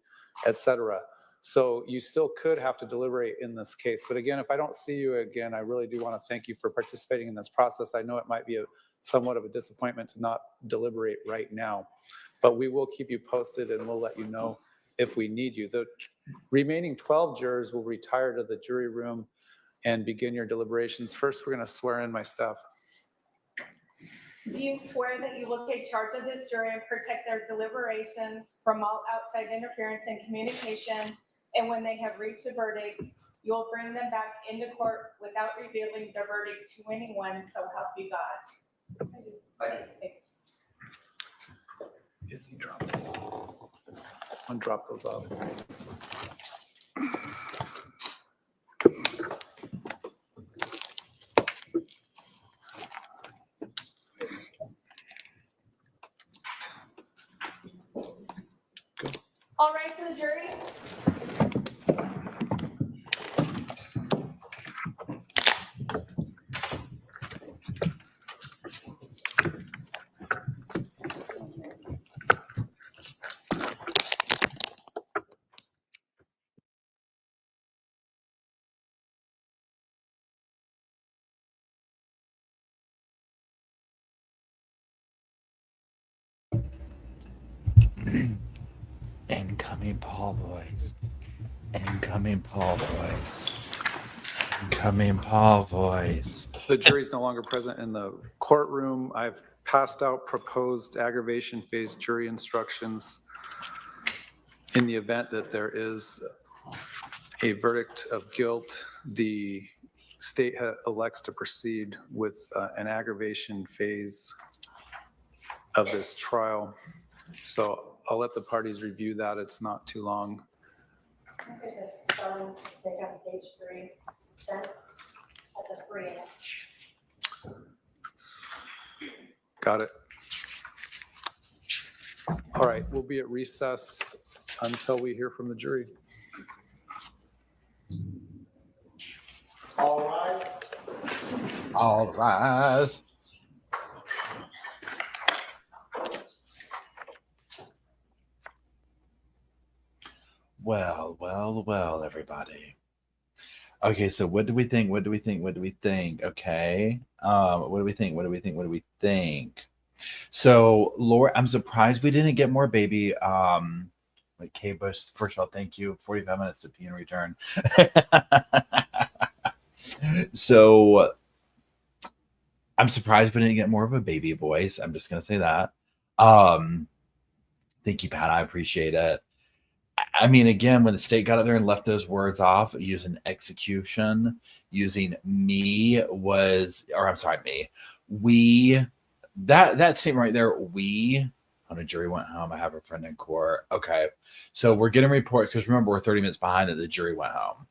etc. So you still could have to deliberate in this case. But again, if I don't see you again, I really do want to thank you for participating in this process. I know it might be somewhat of a disappointment to not deliberate right now, but we will keep you posted and we'll let you know if we need you. The remaining 12 jurors will retire to the jury room and begin your deliberations. First, we're going to swear in my staff. Do you swear that you will take charge of this jury and protect their deliberations from all outside interference and communication? And when they have reached a verdict, you will bring them back into court without revealing the verdict to anyone, so help you God? I do. Izzy, drop those off. Undrop those off. All right, to the jury. Incoming Paul voice. Incoming Paul voice. Incoming Paul voice. The jury's no longer present in the courtroom. I've passed out proposed aggravation phase jury instructions. In the event that there is a verdict of guilt, the state elects to proceed with an aggravation phase of this trial. So I'll let the parties review that. It's not too long. I could just spelling mistake on page 3. That's as a 3 in it. Got it. All right, we'll be at recess until we hear from the jury. All right. All rise. Well, everybody. Okay, so what do we think? What do we think? What do we think? Okay. What do we think? What do we think? What do we think? So, Laura, I'm surprised we didn't get more baby. Like K Bush, first of all, thank you. 45 minutes to pee and return. So I'm surprised we didn't get more of a baby voice. I'm just gonna say that. Thank you, Pat. I appreciate it. I mean, again, when the state got up there and left those words off, using execution, using me, that statement right there, we, on a jury went home, I have a friend in court. Okay. So we're getting a report, because remember, we're 30 minutes behind that the jury went home.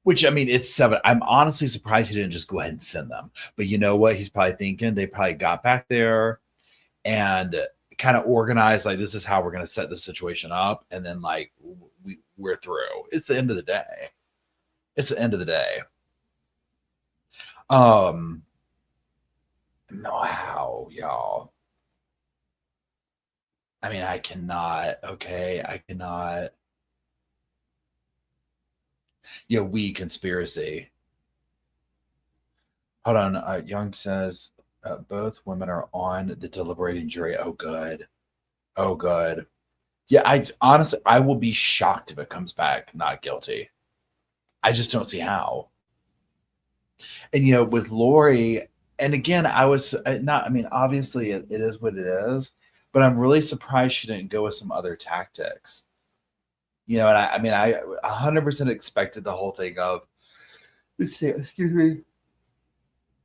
Which, I mean, it's 7. I'm honestly surprised he didn't just go ahead and send them. But you know what? He's probably thinking they probably got back there and kind of organized, like, this is how we're going to set the situation up. And then, like, we're through. It's the end of the day. It's the end of the day. No how, y'all. I mean, I cannot. Okay, I cannot. Yeah, we conspiracy. Hold on. Young says both women are on the deliberating jury. Oh, good. Oh, good. Yeah, I will be shocked if it comes back not guilty. I just don't see how. And, you know, with Lori, and again, obviously it is what it is, but I'm really surprised she didn't go with some other tactics. You know, and I 100% expected the whole thing of, excuse me,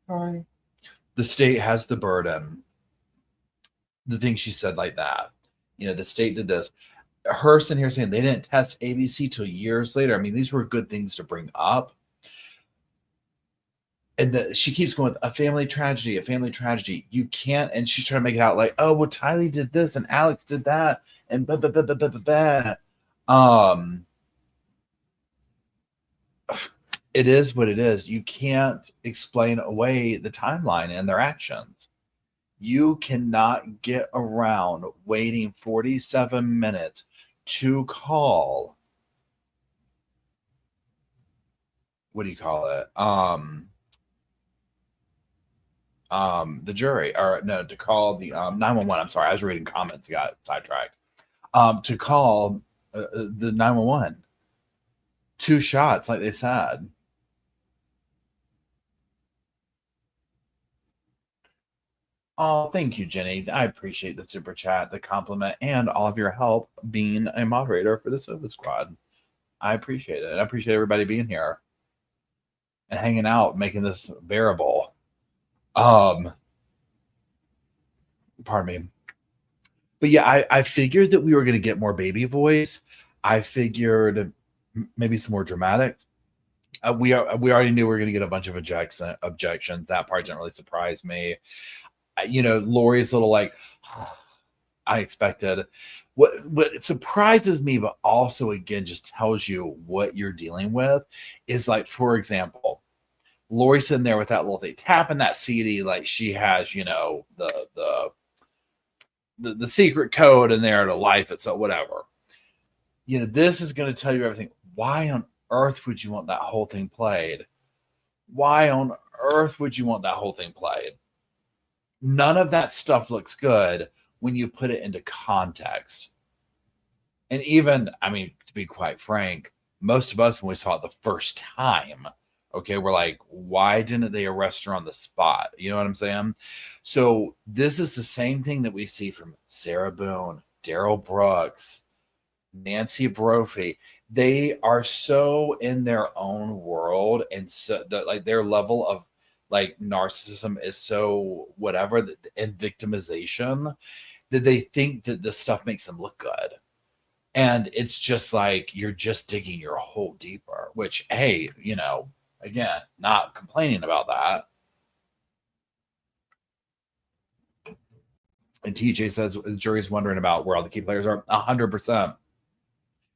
sorry. The state has the burden. The thing she said like that, you know, the state did this. Her sitting here saying they didn't test ABC till years later. I mean, these were good things to bring up. And she keeps going, a family tragedy, a family tragedy. You can't, and she's trying to make it out like, oh, well, Tylee did this and Alex did that, and blah, blah, blah, blah, blah, blah, blah. It is what it is. You can't explain away the timeline and their actions. You cannot get around waiting 47 minutes to call. What do you call it? The jury, or no, to call the 911. I'm sorry, I was reading comments, got sidetracked. To call the 911. 2 shots, like they said. Oh, thank you, Jenny. I appreciate the super chat, the compliment, and all of your help being a moderator for the Sofa Squad. I appreciate it. I appreciate everybody being here and hanging out, making this bearable. Pardon me. But yeah, I figured that we were going to get more baby voice. I figured maybe some more dramatic. We already knew we were going to get a bunch of objections. That part didn't really surprise me. Lori's little like, I expected. What surprises me, but also again just tells you what you're dealing with, is like, for example, Lori sitting there with that little thing, tapping that CD like she has, the secret code in there to life it, so whatever. This is going to tell you everything. Why on earth would you want that whole thing played? Why on earth would you want that whole thing played? None of that stuff looks good when you put it into context. And even, to be quite frank, most of us, when we saw it the first time, okay, we're like, why didn't they arrest her on the spot? You know what I'm saying? So this is the same thing that we see from Sarah Boone, Daryl Brooks, Nancy Brophy. They are so in their own world, and so like their level of like narcissism is so whatever, and victimization, that they think that this stuff makes them look good. And it's just like, you're just digging your hole deeper, which, hey, again, not complaining about that. And TJ says the jury's wondering about where all the key players are. 100%.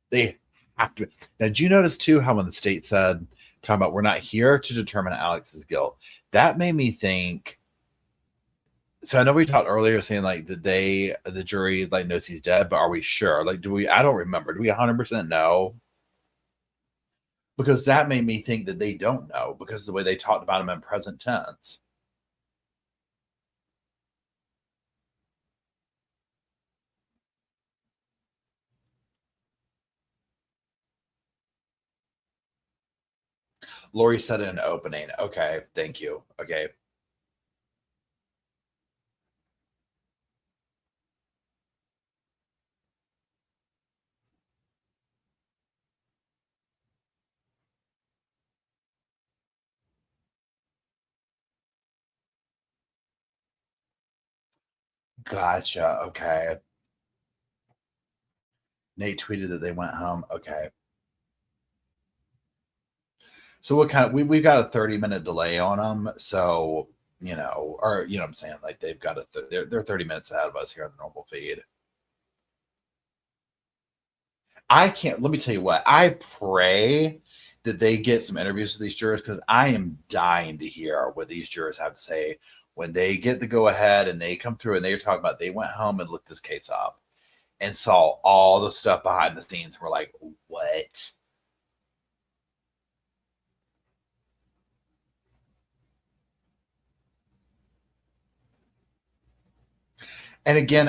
They have to. Now, did you notice too how when the state said, talking about, we're not here to determine Alex's guilt, that made me think. So I know we talked earlier saying like the jury like knows he's dead, but are we sure? Like, I don't remember. Do we 100% know? Because that made me think that they don't know, because of the way they talked about him in present tense. Lori said in an opening. Okay, thank you. Okay. Gotcha. Okay. Nate tweeted that they went home. Okay. So what kind of, we've got a 30-minute delay on them. So, what I'm saying? Like they've got they're 30 minutes ahead of us here on the normal feed. Let me tell you what, I pray that they get some interviews with these jurors, because I am dying to hear what these jurors have to say when they get the go ahead and they come through and they're talking about they went home and looked this case up and saw all the stuff behind the scenes. And we're like, what? And again,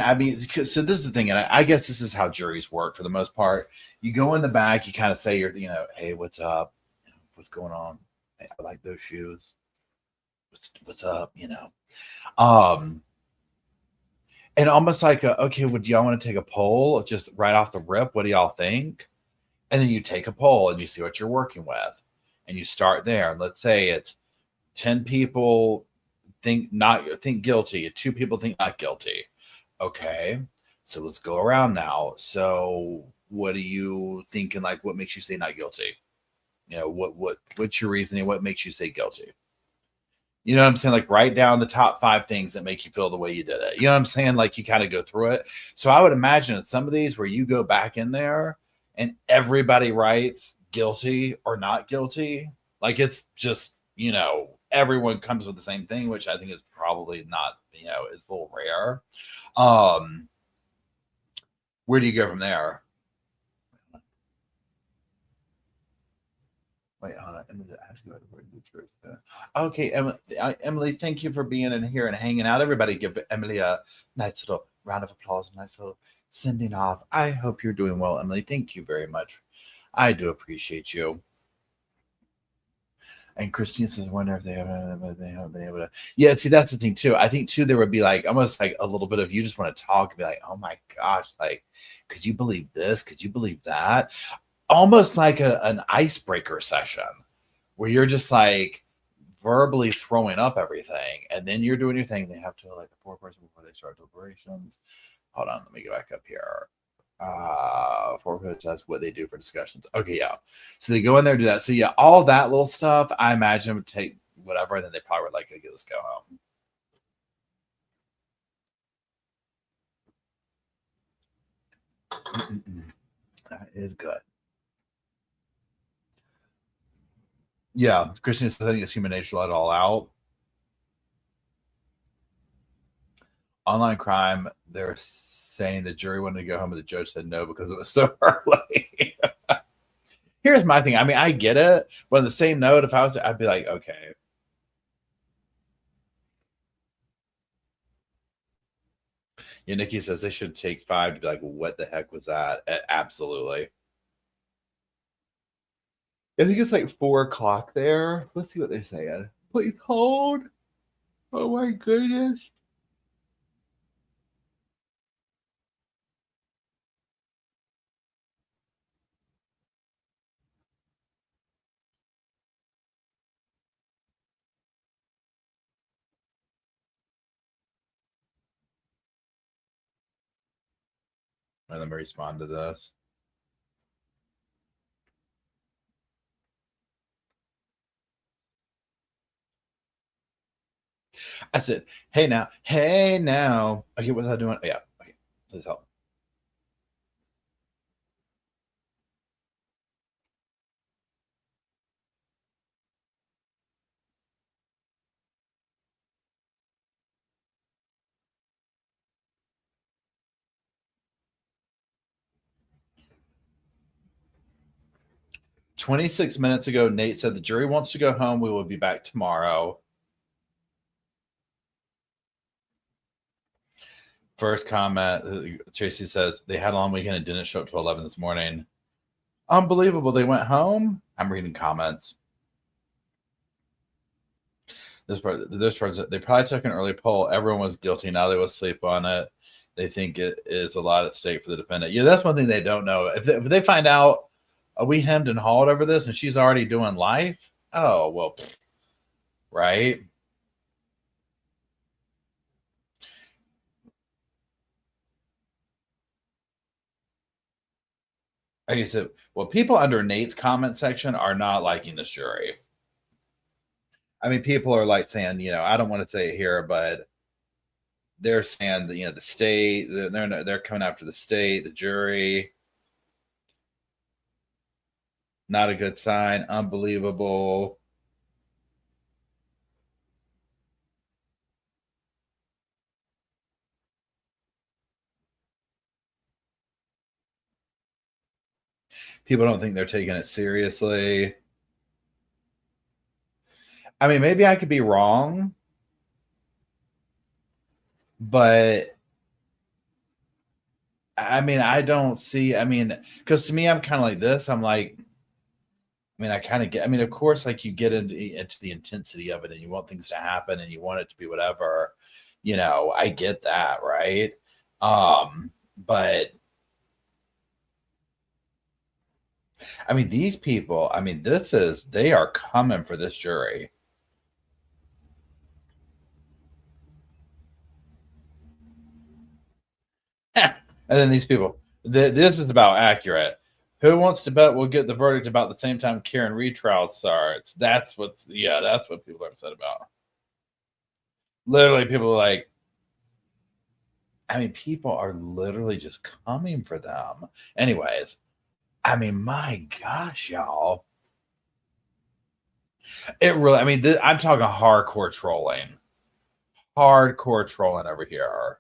so this is the thing, and I guess this is how juries work for the most part. You go in the back, you kind of say, hey, what's up? What's going on? Hey, I like those shoes. What's up? And almost like, okay, well, do y'all want to take a poll just right off the rip? What do y'all think? And then you take a poll and you see what you're working with, and you start there. Let's say it's 10 people think guilty, 2 people think not guilty. Okay, so let's go around now. So what are you thinking? Like, what makes you say not guilty? What's your reasoning? What makes you say guilty? You know what I'm saying? Like, write down the top 5 things that make you feel the way you did it. You know what I'm saying? Like, you kind of go through it. So I would imagine at some of these where you go back in there and everybody writes guilty or not guilty. Like, it's just, everyone comes with the same thing, which I think is probably not, it's a little rare. Where do you go from there? Wait, hold on. Emily, I have to go to where the truth. Okay, Emily, thank you for being in here and hanging out. Everybody give Emily a nice little round of applause, a nice little sending off. I hope you're doing well, Emily. Thank you very much. I do appreciate you. And Christine says, wonder if they haven't been able to. Yeah, see, that's the thing too. I think too, there would be like almost like a little bit of you just want to talk and be like, oh my gosh, like, could you believe this? Could you believe that? Almost like an icebreaker session where you're just like verbally throwing up everything, and then you're doing your thing. They have to like a 4-person before they start deliberations. Hold on, let me get back up here. 4 that's what they do for discussions. Okay, yeah. So they go in there, do that. So yeah, all that little stuff, I imagine would take whatever, and then they probably would like, okay, let's go home. That is good. Yeah, Christian says, I think it's human nature to let it all out. Online crime, they're saying the jury wanted to go home, but the judge said no because it was so early. Here's my thing. I mean, I get it. But on the same note, if I was, I'd be like, okay. Yeah, Nikki says they should take 5 to be like, what the heck was that? Absolutely. I think it's like 4 o'clock there. Let's see what they're saying. Please hold. Oh my goodness. And let me respond to this. I said, hey now. Okay, what was I doing? Oh, yeah, okay, please help. "26 minutes ago, Nate said the jury wants to go home. We will be back tomorrow." First comment, Tracy says, they had a long weekend and didn't show up till 11 this morning. Unbelievable. They went home? I'm reading comments. This person, they probably took an early poll. Everyone was guilty. Now they will sleep on it. They think it is a lot at stake for the defendant. Yeah, that's one thing they don't know. If they find out, we hemmed and hawed over this and she's already doing life, oh, well, right? Okay, so, well, people under Nate's comment section are not liking this jury. I mean, people are like saying, I don't want to say it here, but they're saying that, the state, they're coming after the state, the jury. Not a good sign. Unbelievable. People don't think they're taking it seriously. I mean, maybe I could be wrong, but I mean, I don't see, because to me, I'm kind of like this. I'm like, I kind of get, of course, like you get into the intensity of it and you want things to happen and you want it to be whatever, I get that. Right. But these people, they are coming for this jury. And then these people, this is about accurate. Who wants to bet we'll get the verdict about the same time Karen retrial starts? That's what people are upset about. Literally, people are like, people are literally just coming for them. Anyways, my gosh, y'all. It really, I mean, I'm talking hardcore trolling. Hardcore trolling over here.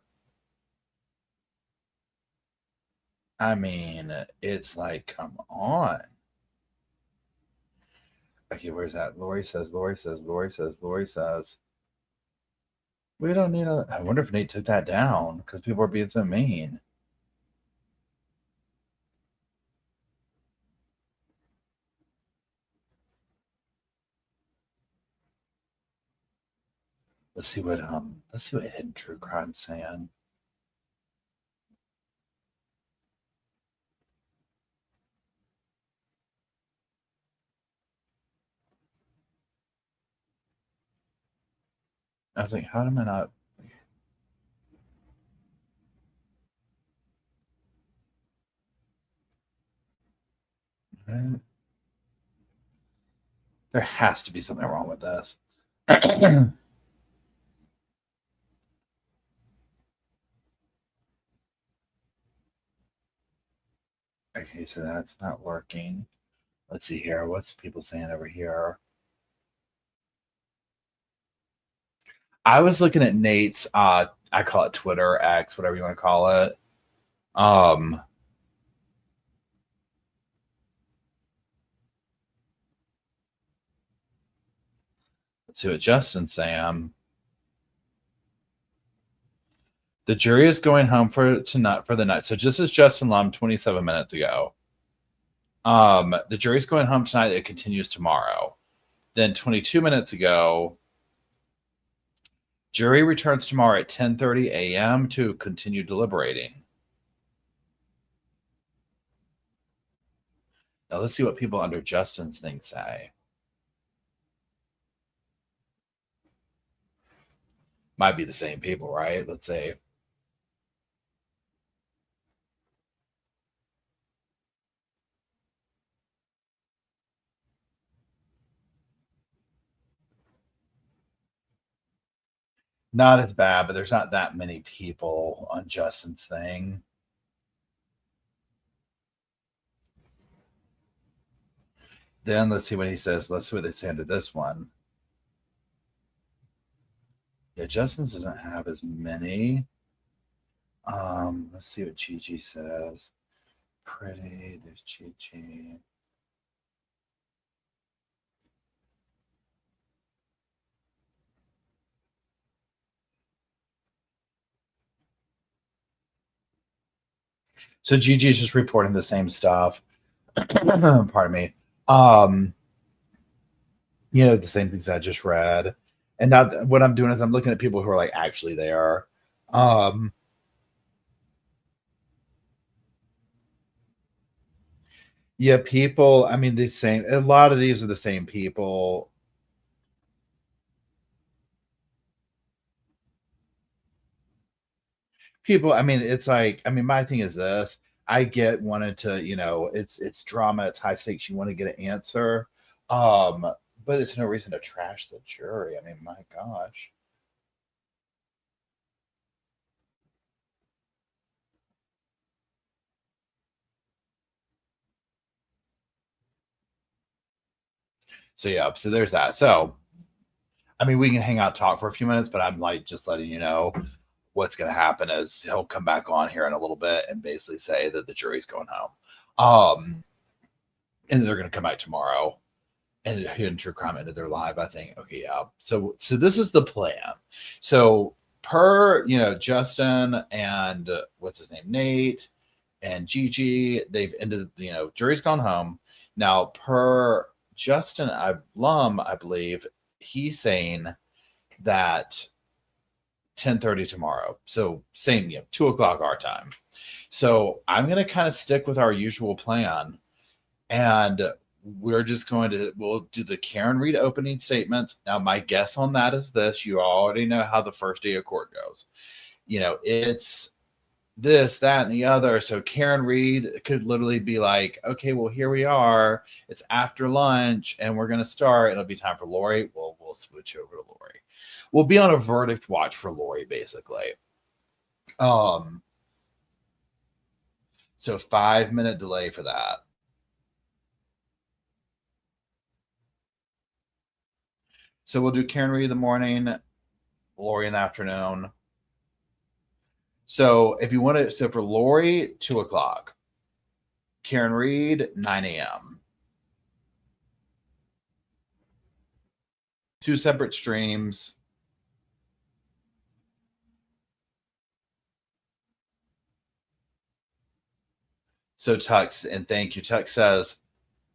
I mean, it's like, come on. Okay, where's that? Lori says. We don't need a. I wonder if Nate took that down because people are being so mean. Let's see what Hidden True Crime's saying. I was like, how am I not? There has to be something wrong with this. Okay, so that's not working. Let's see here. What's people saying over here? I was looking at Nate's I call it Twitter, X, whatever you want to call it. Let's see what Justin's saying. The jury is going home for the night. So just as Justin Lum 27 minutes ago. The jury's going home tonight. It continues tomorrow. Then 22 minutes ago, jury returns tomorrow at 10:30 a.m. to continue deliberating. Now let's see what people under Justin's thing say. Might be the same people, right? Let's see. Not as bad, but there's not that many people on Justin's thing. Then let's see what he says. Let's see what they say under this one. Yeah, Justin's doesn't have as many. Let's see what Gigi says. Pretty, there's Gigi. So Gigi's just reporting the same stuff. Pardon me. The same things I just read. And now what I'm doing is I'm looking at people who are like actually there. Yeah, people, I mean, a lot of these are the same people. People, I mean, it's like, I mean, my thing is this. I get wanted to, it's drama, it's high stakes, you want to get an answer. But it's no reason to trash the jury. I mean, my gosh. So yeah, so there's that. So I mean, we can hang out, talk for a few minutes, but I'm like just letting you know what's going to happen is he'll come back on here in a little bit and basically say that the jury's going home. And they're going to come back tomorrow. And Hidden True Crime ended their live, I think. Okay, yeah. So this is the plan. So per, Justin and what's his name, Nate and Gigi, they've ended, jury's gone home. Now per Justin Lum, I believe, he's saying that 10:30 tomorrow. So same, 2:00 our time. So I'm going to kind of stick with our usual plan. And we'll do the Karen Reed opening statements. Now, my guess on that is this. You already know how the first day of court goes. It's this, that, and the other. So Karen Reed could literally be like, okay, well, here we are. It's after lunch and we're going to start. It'll be time for Lori. We'll switch over to Lori. We'll be on a verdict watch for Lori, basically. So 5-minute delay for that. So we'll do Karen Reed in the morning, Lori in the afternoon. So if you want to, so for Lori, 2 o'clock. Karen Reed, 9 a.m. 2 separate streams. So Tux, and thank you. Tux says,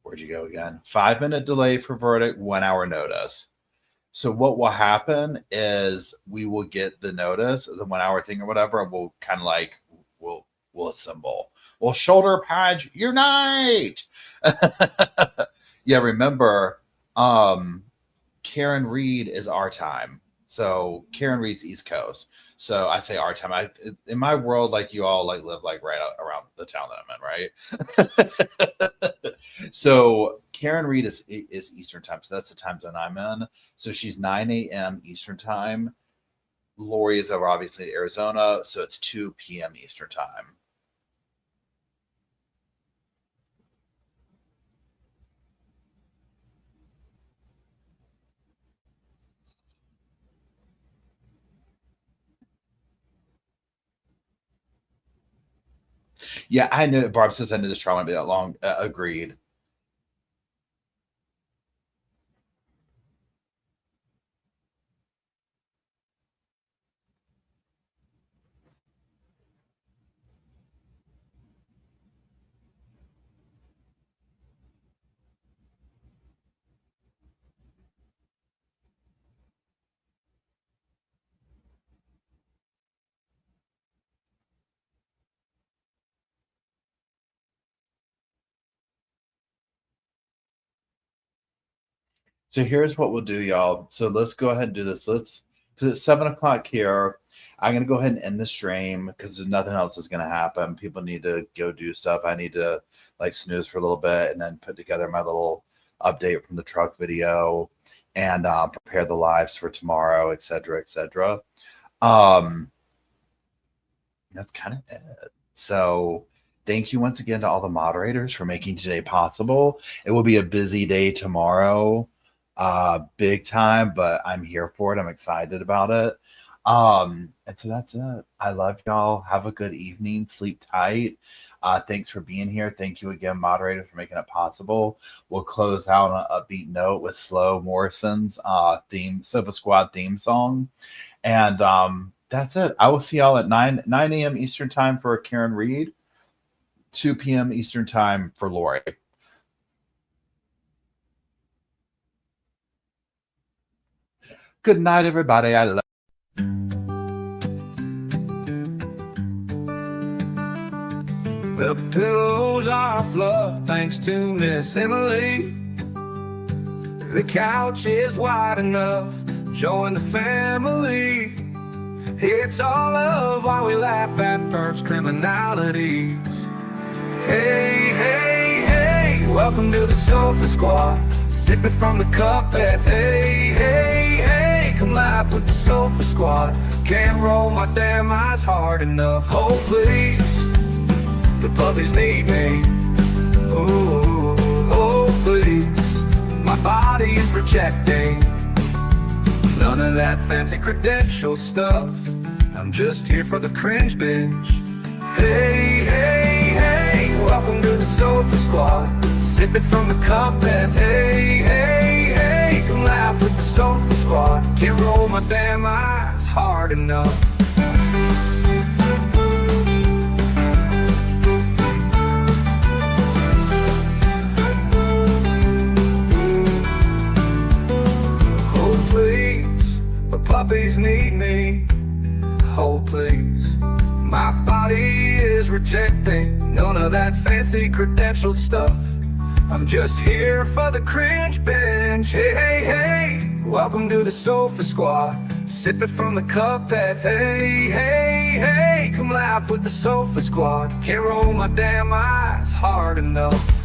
where'd you go again? 5-minute delay for verdict, 1 hour notice. So what will happen is we will get the notice, the 1 hour thing or whatever, and we'll kind of like, we'll assemble. Well, shoulder pads, unite. Yeah, remember, Karen Reed is our time. So Karen Reed's East Coast. So I say our time. In my world, like you all like live like right around the town that I'm in, right? So Karen Reed is Eastern time. So that's the time zone I'm in. So she's 9 a.m. Eastern time. Lori is over obviously Arizona. So it's 2 p.m. Eastern time. Yeah, I knew. Barb says I knew this trial wouldn't be that long. Agreed. So here's what we'll do, y'all. So let's go ahead and do this. Because it's 7 o'clock here. I'm going to go ahead and end the stream because nothing else is going to happen. People need to go do stuff. I need to like snooze for a little bit and then put together my little update from the truck video and prepare the lives for tomorrow, et cetera, et cetera. That's kind of it. So thank you once again to all the moderators for making today possible. It will be a busy day tomorrow. Big time, but I'm here for it. I'm excited about it. And so that's it. I love y'all. Have a good evening. Sleep tight. Thanks for being here. Thank you again, moderators, for making it possible. We'll close out on an upbeat note with Slow Morrison's Sofa Squad theme song. And that's it. I will see y'all at 9 a.m. Eastern time for Karen Reed, 2 p.m. Eastern time for Lori. Good night, everybody. I love The pillows are fluff thanks to Miss Emily. The couch is wide enough. Join the family. It's all love while we laugh at Bert's criminalities. Hey, hey, hey, welcome to the Sofa Squad. Sipping from the cup at hey, hey, hey, come laugh with the Sofa Squad. Can't roll my damn eyes hard enough. Oh, please, the puppies need me. Ooh, oh, please, my body is rejecting none of that fancy credential stuff. I'm just here for the cringe binge. Hey, hey, hey, welcome to the Sofa Squad. Sipping from the cup and hey, hey, hey, come laugh with the Sofa Squad. Can't roll my damn eyes hard enough. Oh, please, the puppies need me. Oh, please, my body is rejecting none of that fancy credentialed stuff. I'm just here for the cringe binge. Hey, hey, hey, welcome to the Sofa Squad. Sipping from the cup that hey, hey, hey, come laugh with the Sofa Squad. Can't roll my damn eyes hard enough.